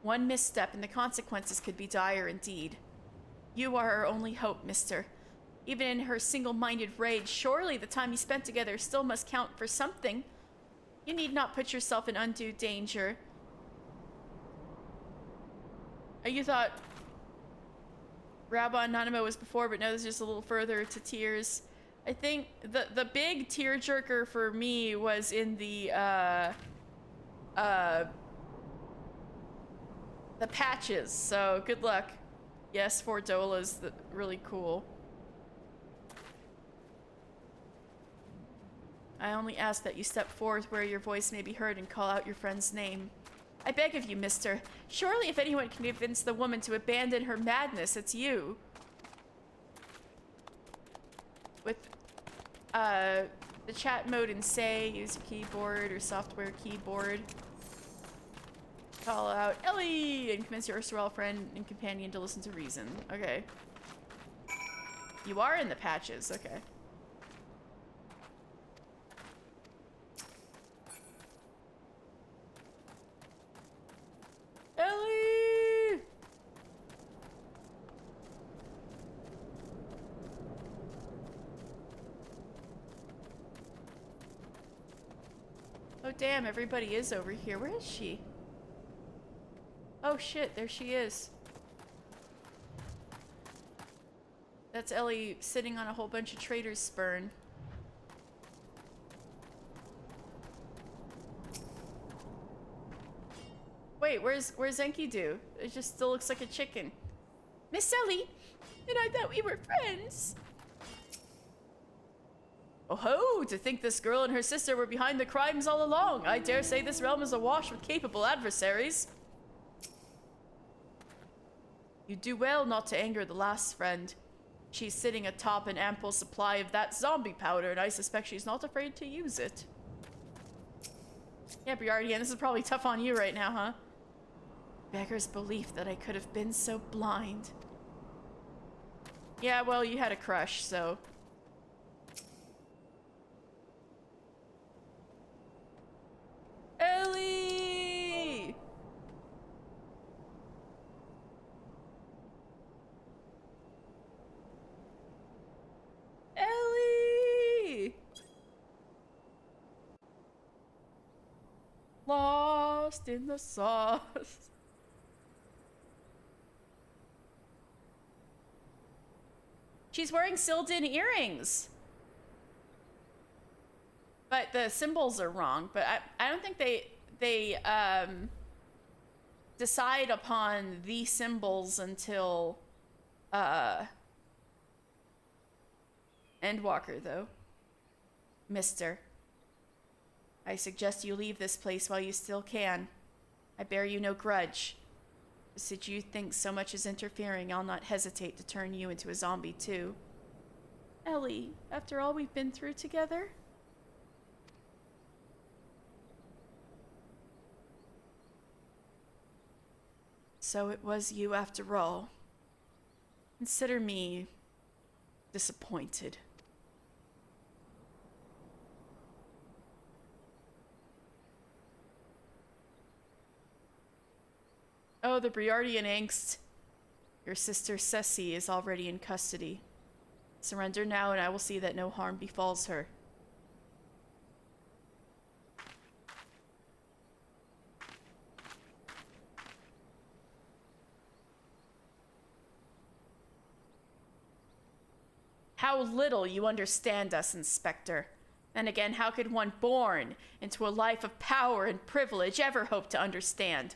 One misstep and the consequences could be dire indeed. You are our only hope, mister. Even in her single-minded rage, surely the time you spent together still must count for something. You need not put yourself in undue danger. You thought Rabon Nanimo was before, but no, this is just a little further to tears. I think the big tearjerker for me was in the patches, so good luck. Yes, Fordola's really cool. I only ask that you step forth where your voice may be heard and call out your friend's name. I beg of you, mister. Surely if anyone can convince the woman to abandon her madness, it's you. With, the chat mode in Say, use a keyboard or software keyboard. Call out Ellie and convince your erstwhile friend and companion to listen to reason. Okay. You are in the patches, okay. Ellie! Oh damn, everybody is over here. Where is she? Oh shit, there she is. That's Ellie sitting on a whole bunch of traitor's sperm. Wait, where's Enkidu? It just still looks like a chicken. Miss Ellie, and I thought we were friends. Oh ho, to think this girl and her sister were behind the crimes all along. I dare say this realm is awash with capable adversaries. You do well not to anger the last friend. She's sitting atop an ample supply of that zombie powder, and I suspect she's not afraid to use it. Yeah, Briardian, this is probably tough on you right now, huh? Beggar's belief that I could have been so blind. Yeah, well, you had a crush, so... Ellie! in the sauce. She's wearing Sildin earrings. But the symbols are wrong. But I don't think they decide upon the symbols until Endwalker, though. Mister, I suggest you leave this place while you still can. I bear you no grudge. But should you think so much is interfering, I'll not hesitate to turn you into a zombie, too. Ellie, after all we've been through together? So it was you after all. Consider me disappointed. Oh, the Briardian angst. Your sister Ceci is already in custody. Surrender now and I will see that no harm befalls her. How little you understand us, Inspector. And again, how could one born into a life of power and privilege ever hope to understand?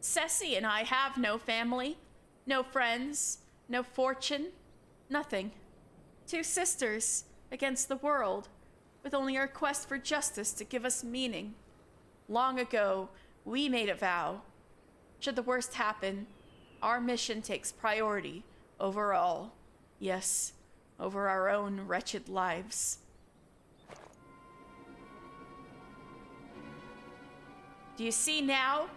Ceci and I have no family, no friends, no fortune, nothing. Two sisters against the world, with only our quest for justice to give us meaning. Long ago, we made a vow. Should the worst happen, our mission takes priority over all. Yes, over our own wretched lives. Do you see now?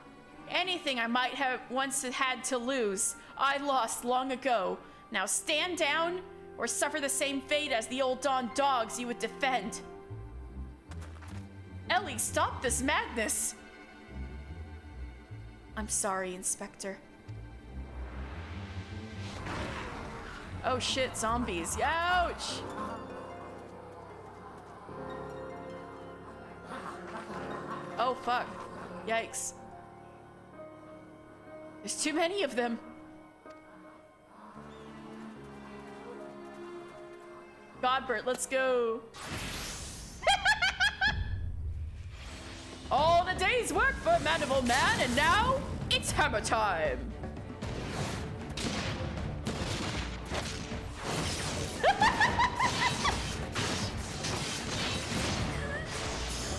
Anything I might have once had to lose, I lost long ago. Now stand down or suffer the same fate as the Old Dawn dogs you would defend. Ellie, stop this madness! I'm sorry, Inspector. Oh shit, zombies. Ouch! Oh fuck. Yikes. There's too many of them. Godbert, let's go. All the day's work for Mandible Man, and now it's hammer time.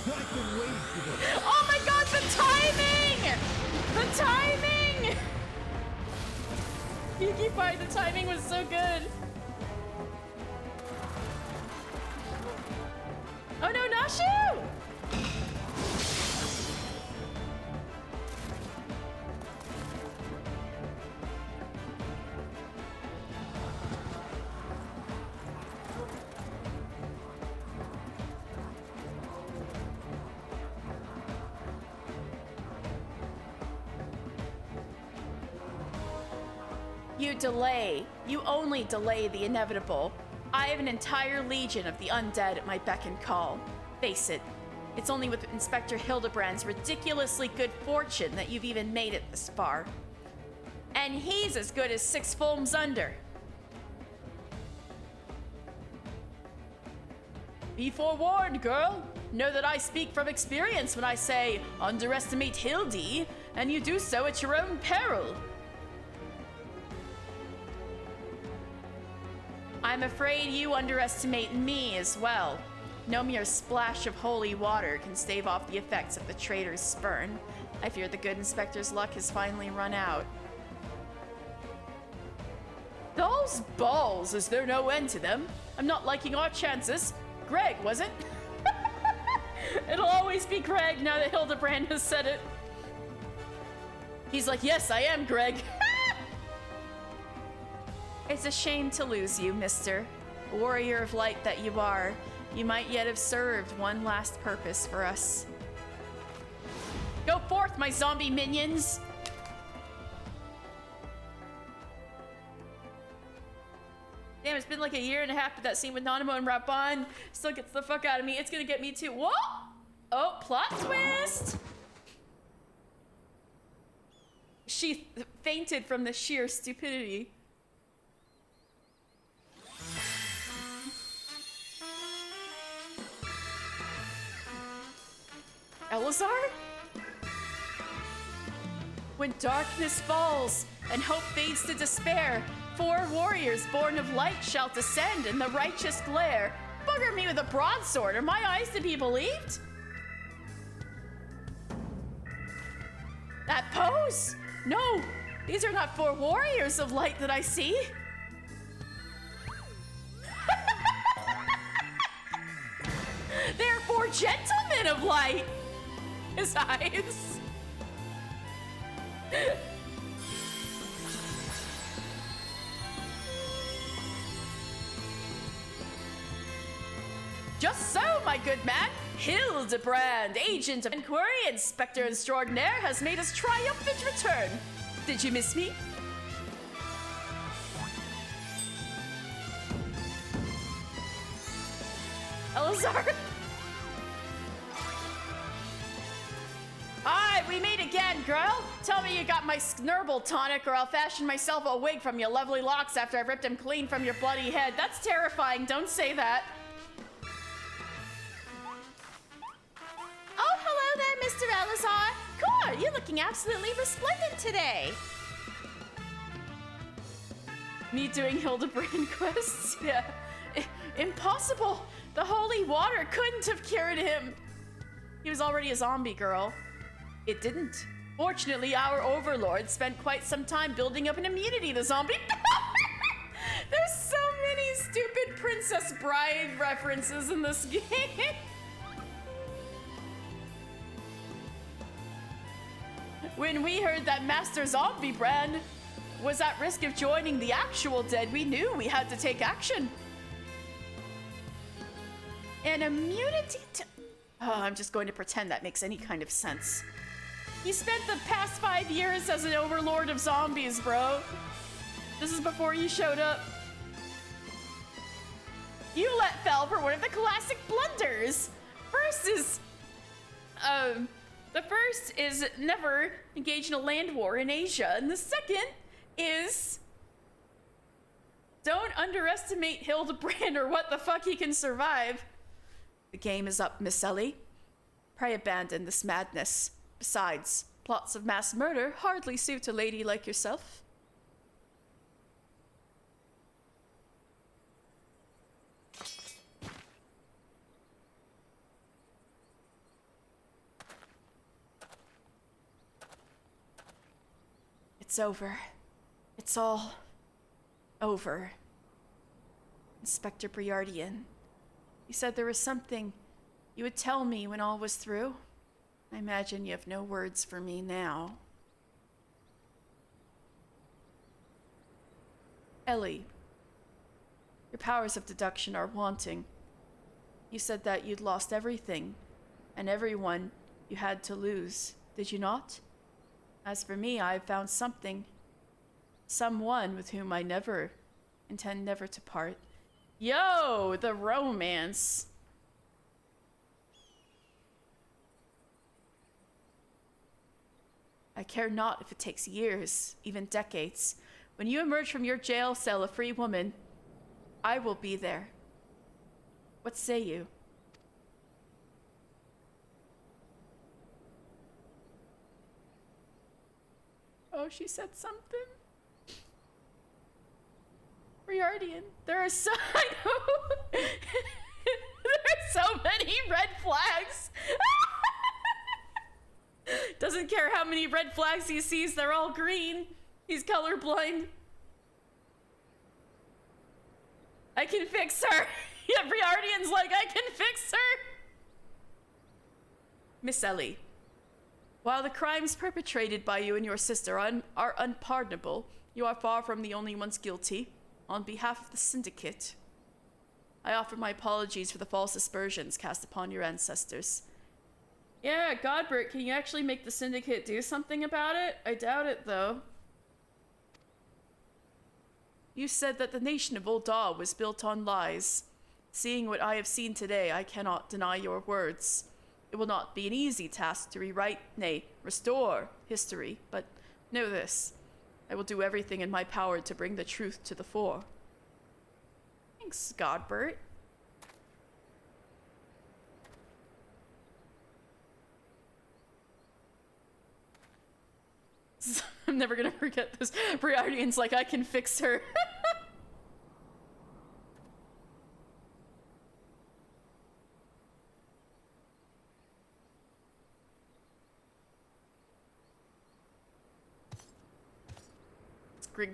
I've been waiting for this. Oh my god, the timing! The timing! Yuki Pai, the timing was so good. Oh no, Nashu! You delay. You only delay the inevitable. I have an entire legion of the undead at my beck and call. Face it, it's only with Inspector Hildebrand's ridiculously good fortune that you've even made it this far. And he's as good as 6 fulms under. Be forewarned, girl. Know that I speak from experience when I say underestimate Hildy, and you do so at your own peril. I'm afraid you underestimate me as well. No mere splash of holy water can stave off the effects of the traitor's spurn. I fear the good inspector's luck has finally run out. Those balls, is there no end to them? I'm not liking our chances. Greg, was it? It'll always be Greg now that Hildebrand has said it. He's like, yes, I am Greg. It's a shame to lose you, mister. Warrior of light that you are. You might yet have served one last purpose for us. Go forth, my zombie minions! Damn, it's been like a year and a half, but that scene with Nanamo and Raban still gets the fuck out of me. It's gonna get me too. What? Oh, plot twist! She fainted from the sheer stupidity. Elazar? When darkness falls and hope fades to despair, 4 warriors born of light shall descend in the righteous glare. Bugger me with a broadsword. Are my eyes to be believed? That pose? No, these are not 4 warriors of light that I see. They're 4 gentlemen of light. His eyes. Just so, my good man. Hildebrand, agent of inquiry, inspector extraordinaire, has made his triumphant return. Did you miss me? Elazar? Aye, we meet again, girl. Tell me you got my Snurble tonic or I'll fashion myself a wig from your lovely locks after I've ripped them clean from your bloody head. That's terrifying, don't say that. Oh, hello there, Mr. Elazar. Cool, you're looking absolutely resplendent today. Me doing Hildebrand quests? Yeah. Impossible. The holy water couldn't have cured him. He was already a zombie, girl. It didn't. Fortunately, our overlord spent quite some time building up an immunity to zombie. There's so many stupid Princess Bride references in this game. When we heard that Master Zombie Brand was at risk of joining the actual dead, we knew we had to take action. An immunity to... Oh, I'm just going to pretend that makes any kind of sense. You spent the past 5 years as an overlord of zombies, bro. This is before you showed up. You let fell for one of the classic blunders. The first is never engage in a land war in Asia, and the second is don't underestimate Hildebrand or what the fuck he can survive. The game is up, Miss Ellie. Pray abandon this madness. Besides, plots of mass murder hardly suit a lady like yourself. It's over. It's all over. Inspector Briardian. You said there was something you would tell me when all was through. I imagine you have no words for me now. Ellie, your powers of deduction are wanting. You said that you'd lost everything and everyone you had to lose, did you not? As for me, I have found something, someone with whom I intend never to part. Yo, the romance. I care not if it takes years, even decades. When you emerge from your jail cell a free woman, I will be there. What say you? Oh, she said something. Briardian, there are so I know. There are so many red flags. Doesn't care how many red flags he sees, they're all green. He's colorblind. I can fix her. Yeah, Briardian's like, I can fix her. Miss Ellie, while the crimes perpetrated by you and your sister are unpardonable, you are far from the only ones guilty. On behalf of the Syndicate, I offer my apologies for the false aspersions cast upon your ancestors. Yeah, Godbert, can you actually make the Syndicate do something about it? I doubt it, though. You said that the nation of Ul'dah was built on lies. Seeing what I have seen today, I cannot deny your words. It will not be an easy task to rewrite, nay, restore history, but know this. I will do everything in my power to bring the truth to the fore. Thanks, Godbert. I'm never gonna forget this. Briardian's like, I can fix her.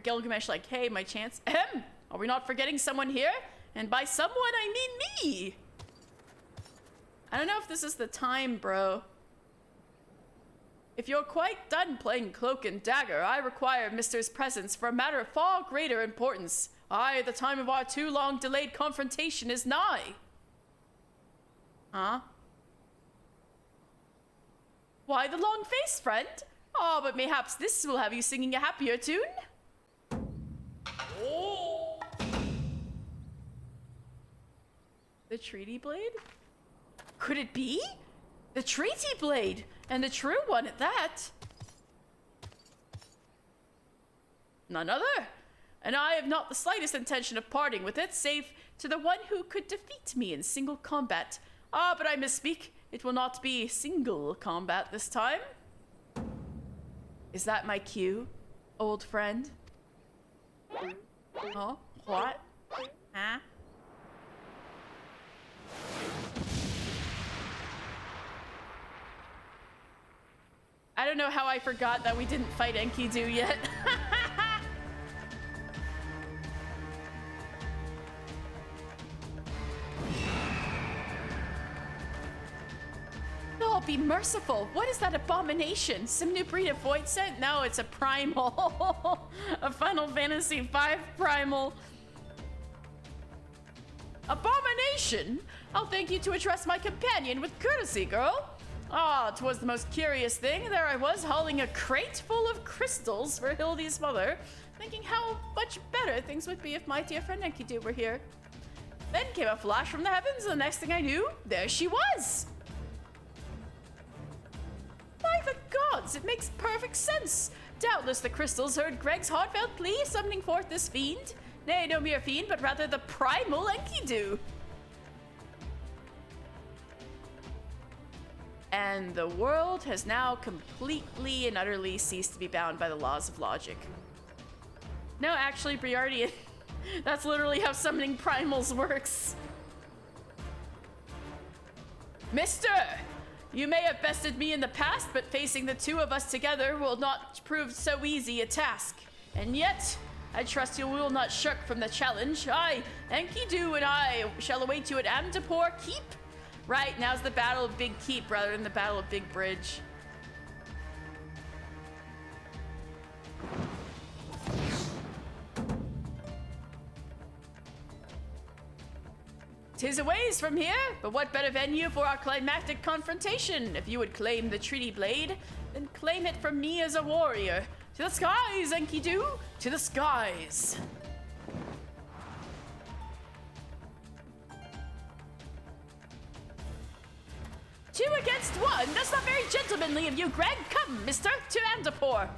Gilgamesh like, hey, my chance. Ahem! Are we not forgetting someone here? And by someone, I mean me! I don't know if this is the time, bro. If you're quite done playing Cloak and Dagger, I require Mister's presence for a matter of far greater importance. Aye, the time of our too long delayed confrontation is nigh. Huh? Why the long face, friend? Oh, but mayhaps this will have you singing a happier tune? The Treaty Blade? Could it be? The Treaty Blade! And the true one at that! None other! And I have not the slightest intention of parting with it, save to the one who could defeat me in single combat. Ah, but I misspeak. It will not be single combat this time. Is that my cue, old friend? Huh? What? Huh? I don't know how I forgot that we didn't fight Enkidu yet. Oh, be merciful. What is that abomination? Some new breed of void scent? No, it's a primal. A Final Fantasy V primal. Abomination? I'll thank you to address my companion with courtesy, girl. Ah, 'twas the most curious thing. There I was, hauling a crate full of crystals for Hildy's mother, thinking how much better things would be if my dear friend Enkidu were here. Then came a flash from the heavens, and the next thing I knew, there she was! By the gods, it makes perfect sense! Doubtless the crystals heard Greg's heartfelt plea, summoning forth this fiend. Nay, no mere fiend, but rather the primal Enkidu. And the world has now completely and utterly ceased to be bound by the laws of logic. No, actually, Briardian, that's literally how summoning primals works. Mister! You may have bested me in the past, but facing the two of us together will not prove so easy a task. And yet, I trust you will not shirk from the challenge. I, Enkidu, and I shall await you at Amdapor Keep. Right, now's the Battle of Big Keep rather than the Battle of Big Bridge. "'Tis a ways from here, but what better venue for our climactic confrontation? If you would claim the Treaty Blade, then claim it from me as a warrior. To the skies, Enkidu! To the skies!" "Two against one? That's not very gentlemanly of you, Greg. Come, mister, to Amdapor."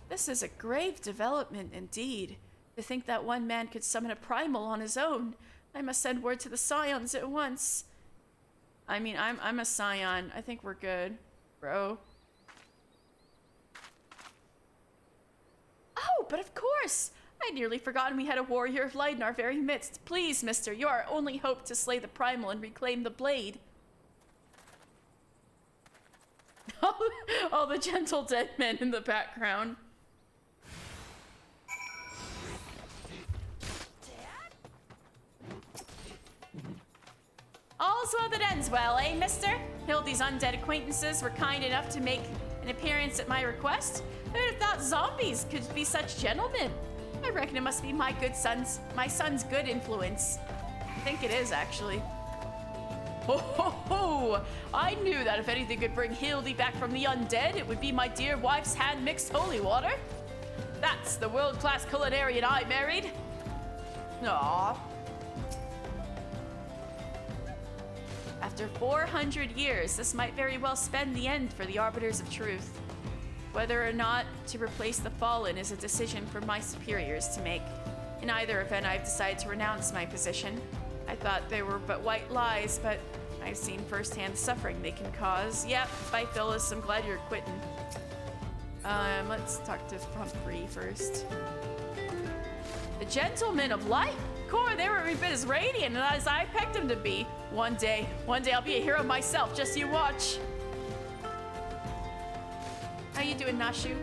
This is a grave development indeed. To think that one man could summon a primal on his own. I must send word to the Scions at once. I mean, I'm a Scion. I think we're good, bro. Oh, but of course! I'd nearly forgotten we had a warrior of light in our very midst. Please, mister, you're our only hope to slay the primal and reclaim the blade. All the gentle dead men in the background. All's well that ends well, eh, mister? Hildy's undead acquaintances were kind enough to make an appearance at my request. Who'd have thought zombies could be such gentlemen? I reckon it must be my son's good influence. I think it is, actually. Ho ho ho! I knew that if anything could bring Hildy back from the undead, it would be my dear wife's hand-mixed holy water. That's the world-class culinarian I married. Aww. After 400 years, this might very well spell the end for the Arbiters of Truth. Whether or not to replace the Fallen is a decision for my superiors to make. In either event, I've decided to renounce my position. I thought they were but white lies, but I've seen firsthand the suffering they can cause. Yep, bye Phyllis, I'm glad you're quitting. Let's talk to Humphrey first. The Gentlemen of Light? Core, they were every bit as radiant as I pegged them to be. One day I'll be a hero myself, just you watch. How you doing, Nashu?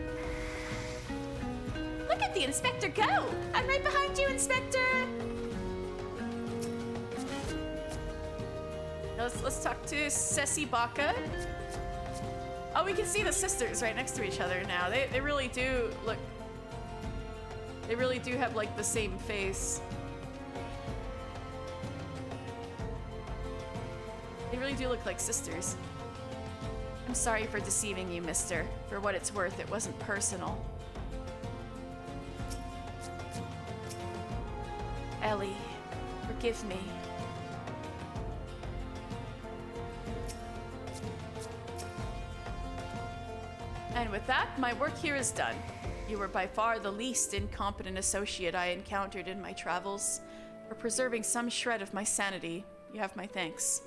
Look at the Inspector go! I'm right behind you, Inspector! Let's talk to Ceci Baka. Oh, we can see the sisters right next to each other now. They really do look... They really do have, like, the same face. They really do look like sisters. I'm sorry for deceiving you, mister. For what it's worth, it wasn't personal. Ellie, forgive me. And with that, my work here is done. You were by far the least incompetent associate I encountered in my travels. For preserving some shred of my sanity, you have my thanks.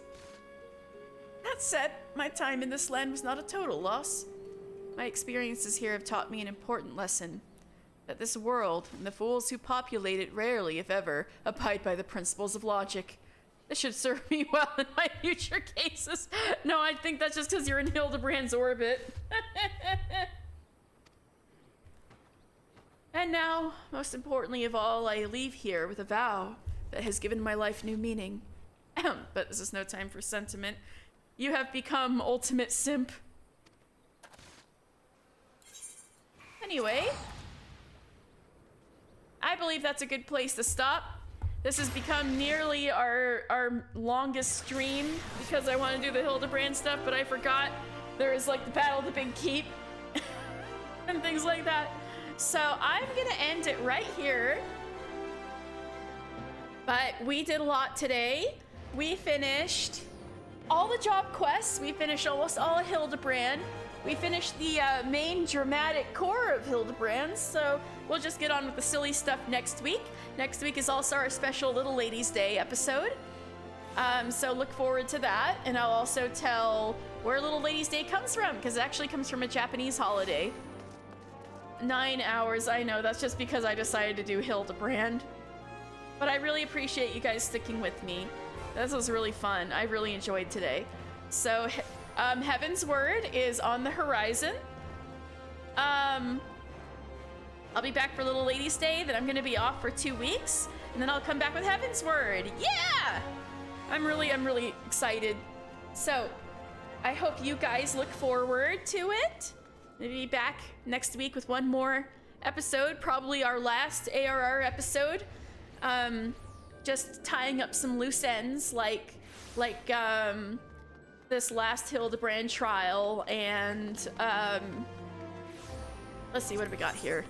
That said, my time in this land was not a total loss. My experiences here have taught me an important lesson. That this world, and the fools who populate it rarely, if ever, abide by the principles of logic. This should serve me well in my future cases. No, I think that's just because you're in Hildebrand's orbit. And now, most importantly of all, I leave here with a vow that has given my life new meaning. But this is no time for sentiment. You have become ultimate simp. Anyway, I believe that's a good place to stop. This has become nearly our longest stream because I want to do the Hildebrand stuff, but I forgot there is like the Battle of the Big Keep and things like that. So I'm gonna end it right here. But we did a lot today. We finished all the job quests. We finished almost all of Hildebrand. We finished the main dramatic core of Hildebrand, so we'll just get on with the silly stuff next week. Next week is also our special Little Ladies Day episode. So look forward to that, and I'll also tell where Little Ladies Day comes from, because it actually comes from a Japanese holiday. 9 hours, I know, that's just because I decided to do Hildebrand. But I really appreciate you guys sticking with me. This was really fun. I really enjoyed today. So, Heaven's Word is on the horizon. I'll be back for Little Ladies Day, then I'm gonna be off for 2 weeks, and then I'll come back with Heaven's Word. Yeah! I'm really excited. So, I hope you guys look forward to it. Maybe be back next week with one more episode, probably our last ARR episode. Just tying up some loose ends, like this last Hildebrand trial, and let's see, what do we got here?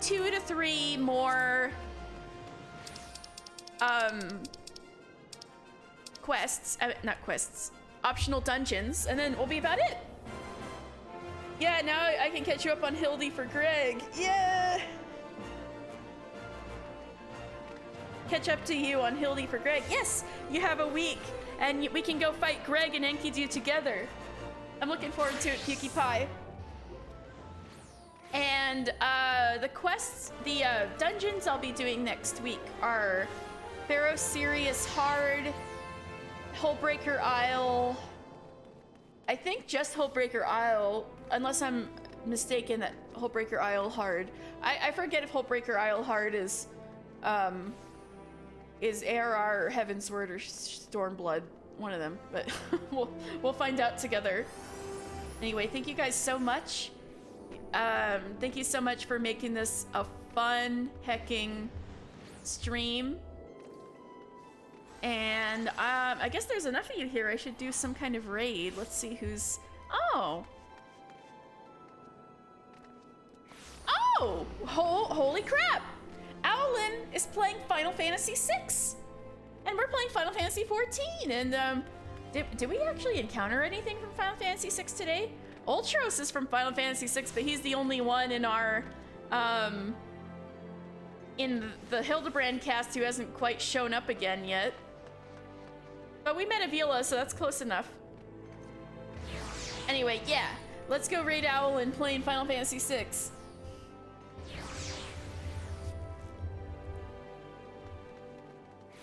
2 to 3 more quests, not quests, optional dungeons, and then we'll be about it. Yeah, now I can catch you up on Hildy for Greg. Yeah! Catch up to you on Hildy for Greg. Yes, you have a week, and we can go fight Greg and Enkidu together. I'm looking forward to it, Cutie Pie. And the quests, the dungeons I'll be doing next week are Pharaoh Sirius Hard, Hullbreaker Isle. I think just Hullbreaker Isle, unless I'm mistaken that Hullbreaker Isle Hard. I forget if Hullbreaker Isle Hard is ARR or Heaven's Word or Stormblood, one of them, but we'll find out together. Anyway, thank you guys so much. Thank you so much for making this a fun hecking stream. And I guess there's enough of you here. I should do some kind of raid. Let's see who's... Oh! Holy crap! Owlin is playing Final Fantasy VI! And we're playing Final Fantasy 14. And did we actually encounter anything from Final Fantasy 6 today? Ultros is from Final Fantasy 6, but he's the only one in our in the Hildebrand cast who hasn't quite shown up again yet. But we met Avila, so that's close enough. Anyway, yeah, let's go raid Owl and play in Final Fantasy 6.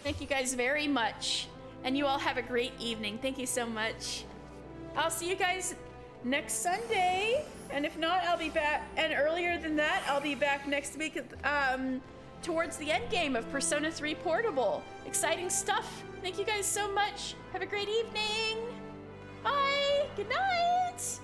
Thank you guys very much. And you all have a great evening. Thank you so much. I'll see you guys next Sunday. And if not, I'll be back. And earlier than that, I'll be back next week towards the end game of Persona 3 Portable. Exciting stuff. Thank you guys so much. Have a great evening. Bye. Good night.